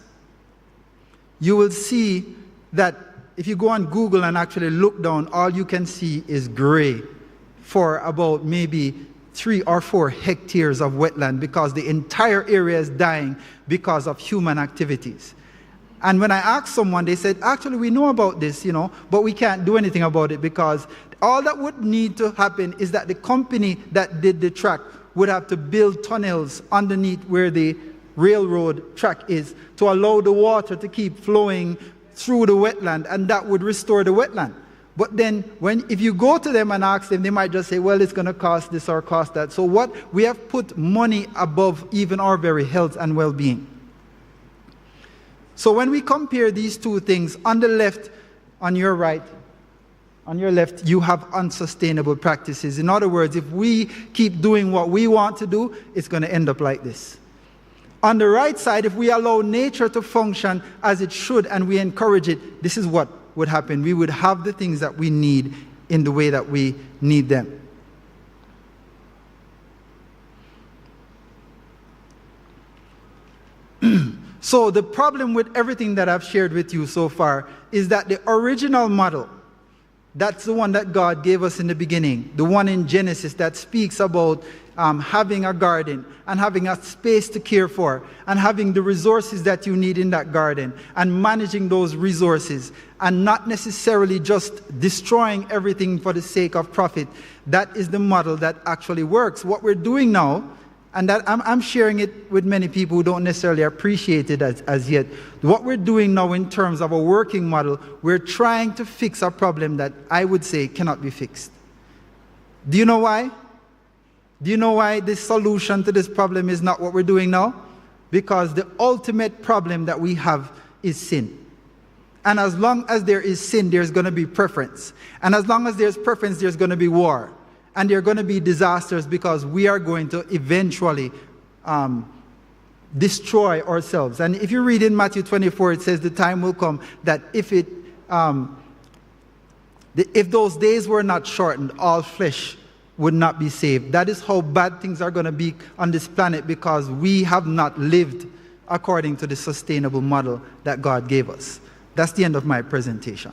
you will see that if you go on Google and actually look down, all you can see is gray for about maybe 3 or 4 hectares of wetland, because the entire area is dying because of human activities. And when I asked someone, they said, actually, we know about this, but we can't do anything about it, because all that would need to happen is that the company that did the track would have to build tunnels underneath where the railroad track is to allow the water to keep flowing through the wetland, and that would restore the wetland. But then if you go to them and ask them, they might just say, well, it's going to cost this or cost that. So we have put money above even our very health and well-being. So when we compare these two things, on the left, on your right, on your left, you have unsustainable practices. In other words, if we keep doing what we want to do, it's going to end up like this. On the right side, if we allow nature to function as it should and we encourage it, this is what would happen. We would have the things that we need in the way that we need them. So the problem with everything that I've shared with you so far is that the original model, that's the one that God gave us in the beginning, the one in Genesis that speaks about having a garden and having a space to care for and having the resources that you need in that garden and managing those resources and not necessarily just destroying everything for the sake of profit. That is the model that actually works. What we're doing now, and that I'm sharing it with many people who don't necessarily appreciate it as yet. What we're doing now in terms of a working model, we're trying to fix a problem that I would say cannot be fixed. Do you know why? Do you know why the solution to this problem is not what we're doing now? Because the ultimate problem that we have is sin. And as long as there is sin, there's going to be preference. And as long as there's preference, there's going to be war. And there are going to be disasters because we are going to eventually destroy ourselves. And if you read in Matthew 24, it says the time will come that if those days were not shortened, all flesh would not be saved. That is how bad things are going to be on this planet because we have not lived according to the sustainable model that God gave us. That's the end of my presentation.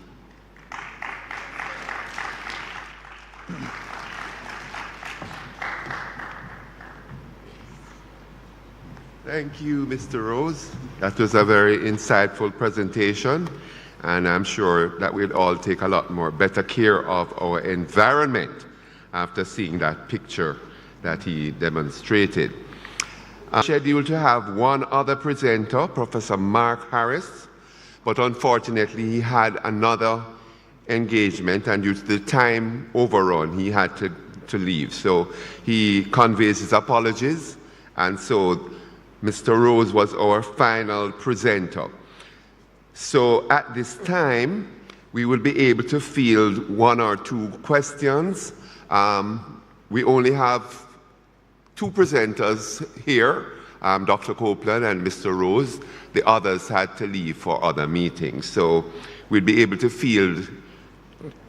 Thank you, Mr. Rose. That was a very insightful presentation, and I'm sure that we'll all take a lot more better care of our environment after seeing that picture that he demonstrated. I'm scheduled to have one other presenter, Professor Mark Harris, but unfortunately he had another engagement, and due to the time overrun, he had to leave. So he conveys his apologies, and so Mr. Rose was our final presenter. So at this time, we will be able to field one or two questions. We only have two presenters here, Dr. Copeland and Mr. Rose. The others had to leave for other meetings. So we'll be able to field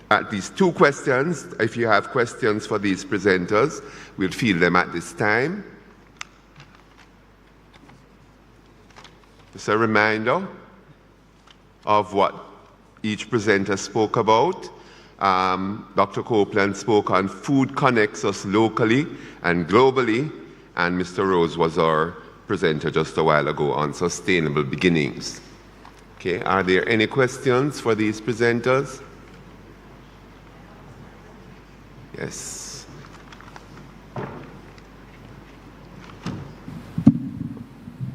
at least two questions. If you have questions for these presenters, we'll field them at this time. Just a reminder of what each presenter spoke about. Dr. Copeland spoke on food connects us locally and globally, and Mr. Rose was our presenter just a while ago on sustainable beginnings. Okay, are there any questions for these presenters? Yes.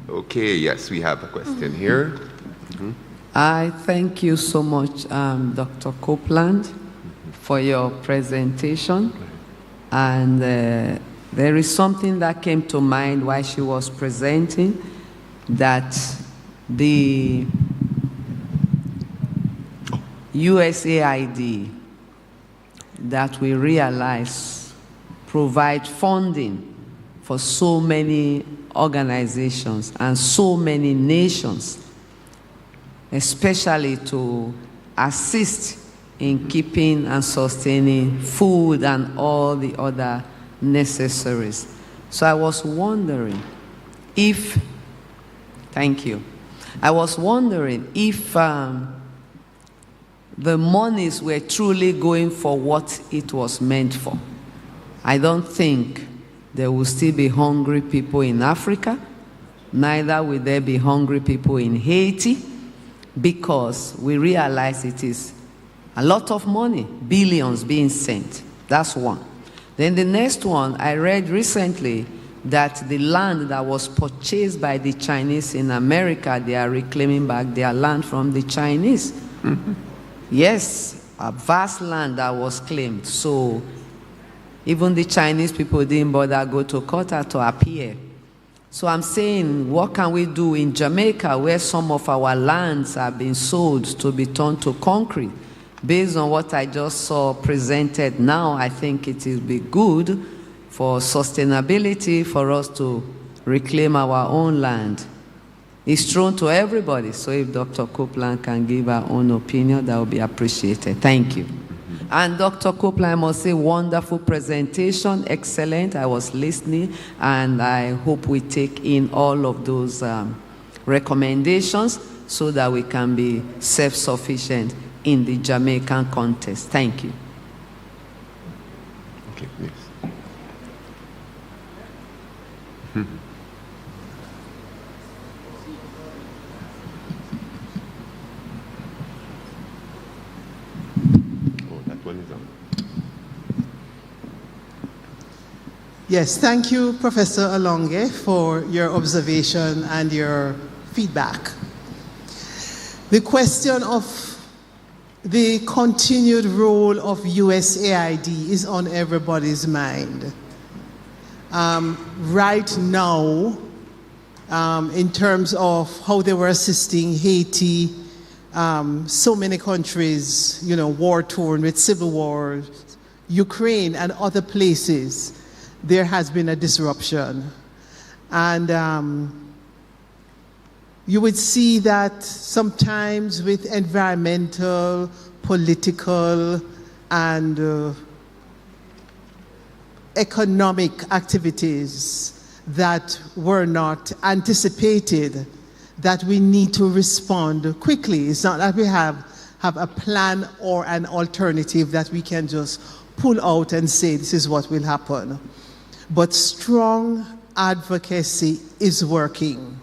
Okay, yes, we have a question here. Mm-hmm. I thank you so much, Dr. Copeland, for your presentation. And there is something that came to mind while she was presenting, that the USAID that we realize provide funding for so many organizations and so many nations, especially to assist in keeping and sustaining food and all the other necessaries. So I was wondering if, thank you, I was wondering if the monies were truly going for what it was meant for. I don't think there will still be hungry people in Africa, neither will there be hungry people in Haiti, because we realize it is a lot of money, billions being sent. That's one. Then the next one, I read recently that the land that was purchased by the Chinese in America, they are reclaiming back their land from the Chinese. Mm-hmm. Yes, a vast land that was claimed. So even the Chinese people didn't bother go to Qatar to appear. So I'm saying, what can we do in Jamaica, where some of our lands are being sold to be turned to concrete? Based on what I just saw presented now, I think it will be good for sustainability for us to reclaim our own land. It's thrown to everybody, so if Dr. Copeland can give her own opinion, that would be appreciated. Thank you. And Dr. Copeland, I must say, wonderful presentation, excellent. I was listening, and I hope we take in all of those recommendations so that we can be self-sufficient in the Jamaican context. Thank you. Okay, next. Yes, thank you, Professor Alonge, for your observation and your feedback. The question of the continued role of USAID is on everybody's mind. Right now, in terms of how they were assisting Haiti, so many countries, war-torn with civil wars, Ukraine and other places, there has been a disruption. And you would see that sometimes with environmental, political, and economic activities that were not anticipated, that we need to respond quickly. It's not that we have a plan or an alternative that we can just pull out and say this is what will happen. But strong advocacy is working.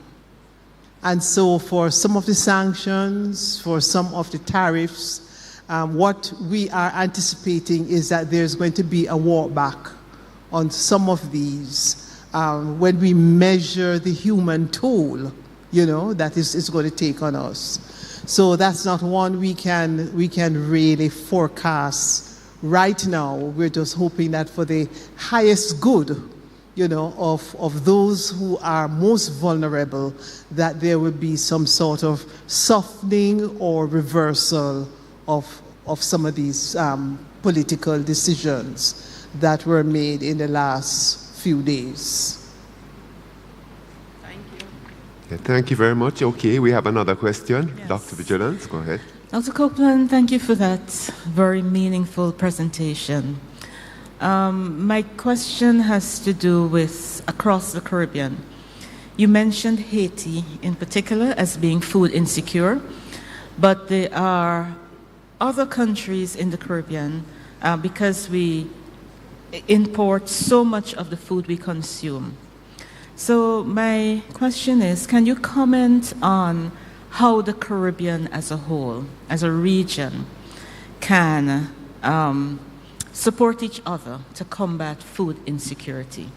And so for some of the sanctions, for some of the tariffs, what we are anticipating is that there's going to be a walk back on some of these when we measure the human toll, that is going to take on us. So that's not one we can really forecast right now. We're just hoping that for the highest good, of those who are most vulnerable, that there will be some sort of softening or reversal of some of these political decisions that were made in the last few days. Thank you. Okay, thank you very much. Okay, we have another question. Yes. Dr. Vigilance, go ahead. Dr. Copeland, thank you for that very meaningful presentation. My question has to do with across the Caribbean. You mentioned Haiti in particular as being food insecure, but there are other countries in the Caribbean because we import so much of the food we consume. So my question is, can you comment on how the Caribbean as a whole, as a region, can support each other to combat food insecurity?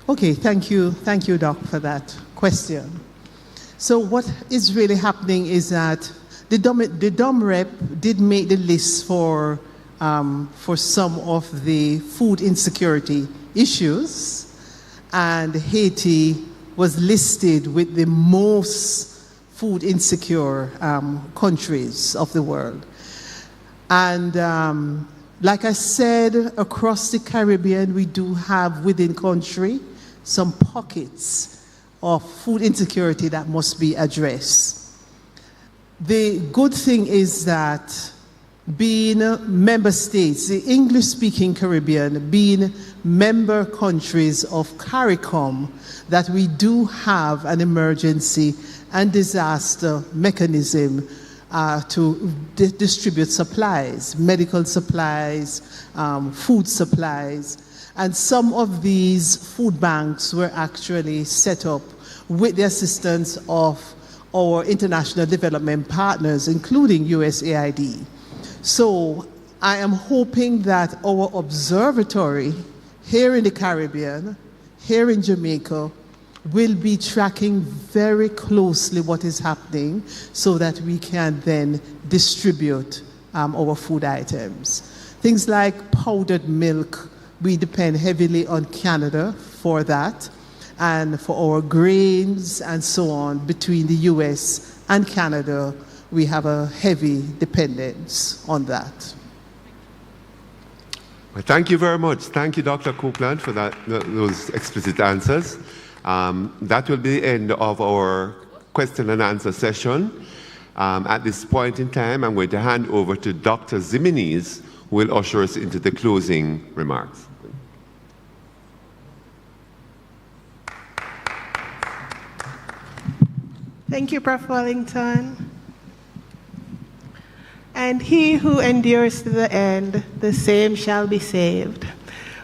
Okay, thank you, Doc, for that question. So what is really happening is that the DOMREP did make the list for some of the food insecurity issues, and Haiti was listed with the most food insecure countries of the world. And like I said, across the Caribbean, we do have within country some pockets of food insecurity that must be addressed. The good thing is that being member states, the English-speaking Caribbean, being member countries of CARICOM, that we do have an emergency and disaster mechanism to distribute supplies, medical supplies, food supplies. And some of these food banks were actually set up with the assistance of our international development partners, including USAID. So I am hoping that our observatory here in the Caribbean, here in Jamaica, will be tracking very closely what is happening so that we can then distribute our food items. Things like powdered milk, we depend heavily on Canada for that, and for our grains and so on, between the US and Canada, we have a heavy dependence on that. Well, thank you very much. Thank you, Dr. Copeland, for those explicit answers. That will be the end of our question and answer session. At this point in time, I'm going to hand over to Dr. Ximenes, who will usher us into the closing remarks. Thank you, Prof. Wellington. And he who endures to the end, the same shall be saved.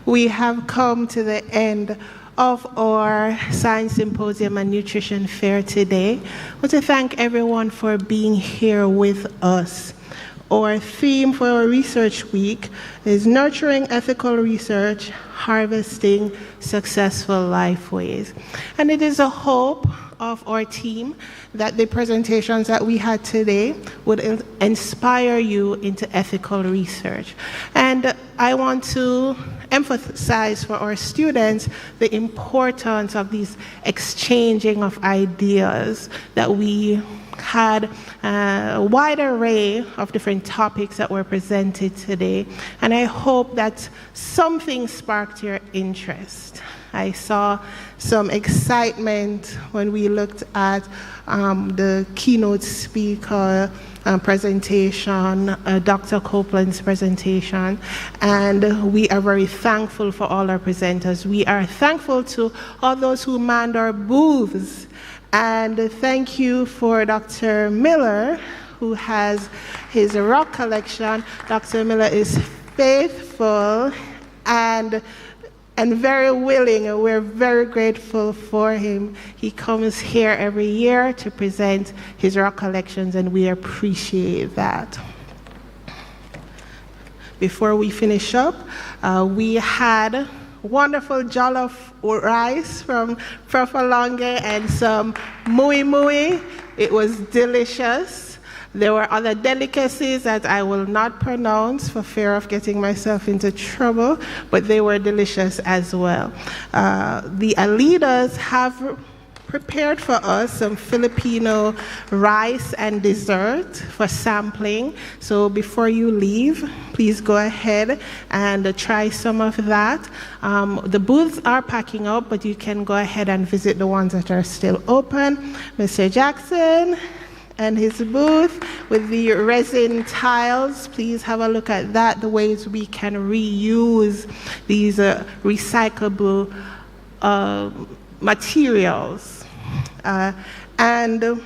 We have come to the end of our Science Symposium and Nutrition Fair today. I want to thank everyone for being here with us. Our theme for our research week is Nurturing Ethical Research, Harvesting Successful Lifeways. And it is a hope of our team that the presentations that we had today would inspire you into ethical research. And I want to emphasize for our students the importance of these exchanging of ideas, that we had a wide array of different topics that were presented today, and I hope that something sparked your interest. I saw some excitement when we looked at the keynote speaker presentation, Dr. Copeland's presentation, and we are very thankful for all our presenters. We are thankful to all those who manned our booths, and thank you for Dr. Miller, who has his rock collection. Dr. Miller is faithful and very willing, and we're very grateful for him. He comes here every year to present his rock collections, and we appreciate that. Before we finish up, we had wonderful jollof rice from Prof. Alonge and some mui mui. It was delicious. There were other delicacies that I will not pronounce for fear of getting myself into trouble, but they were delicious as well. The leaders have prepared for us some Filipino rice and dessert for sampling. So before you leave, please go ahead and try some of that. The booths are packing up, but you can go ahead and visit the ones that are still open. Mr. Jackson and his booth with the resin tiles. Please have a look at that, the ways we can reuse these recyclable materials. And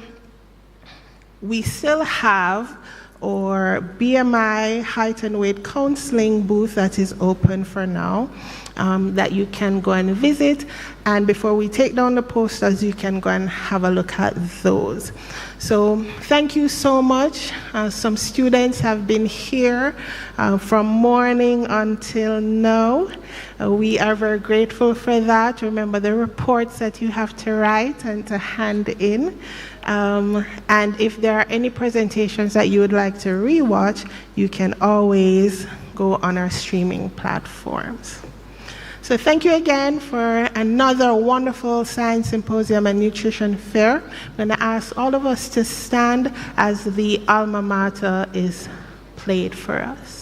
we still have our BMI height and weight counseling booth that is open for now, that you can go and visit. And before we take down the posters, you can go and have a look at those. So thank you so much. Some students have been here from morning until now. We are very grateful for that. Remember the reports that you have to write and to hand in. And if there are any presentations that you would like to rewatch, you can always go on our streaming platforms. So thank you again for another wonderful Science Symposium and Nutrition Fair. I'm going to ask all of us to stand as the alma mater is played for us.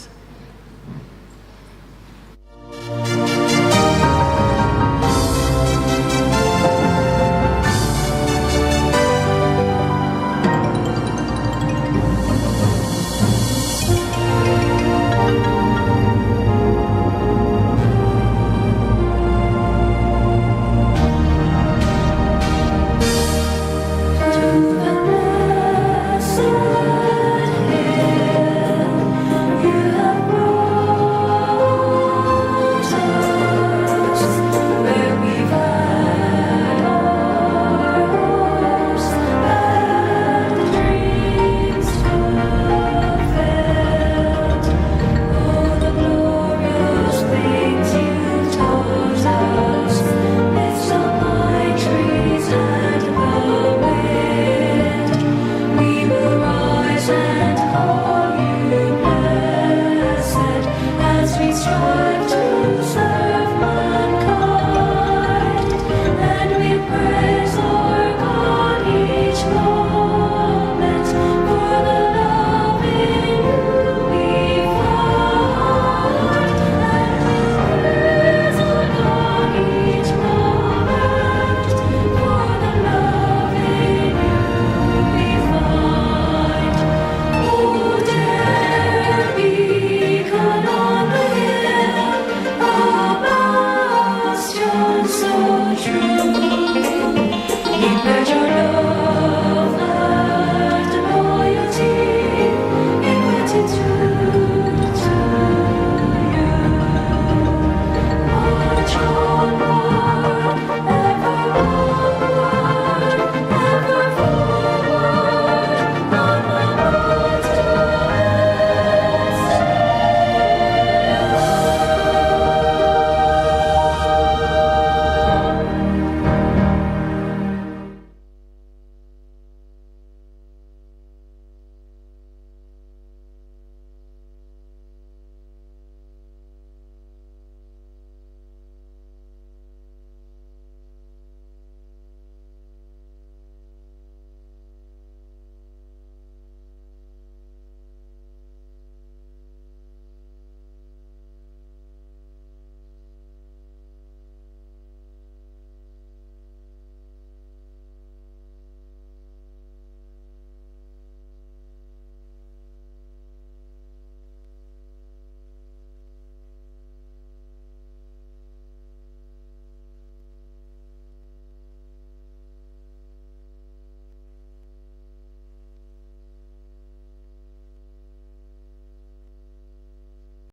As we strive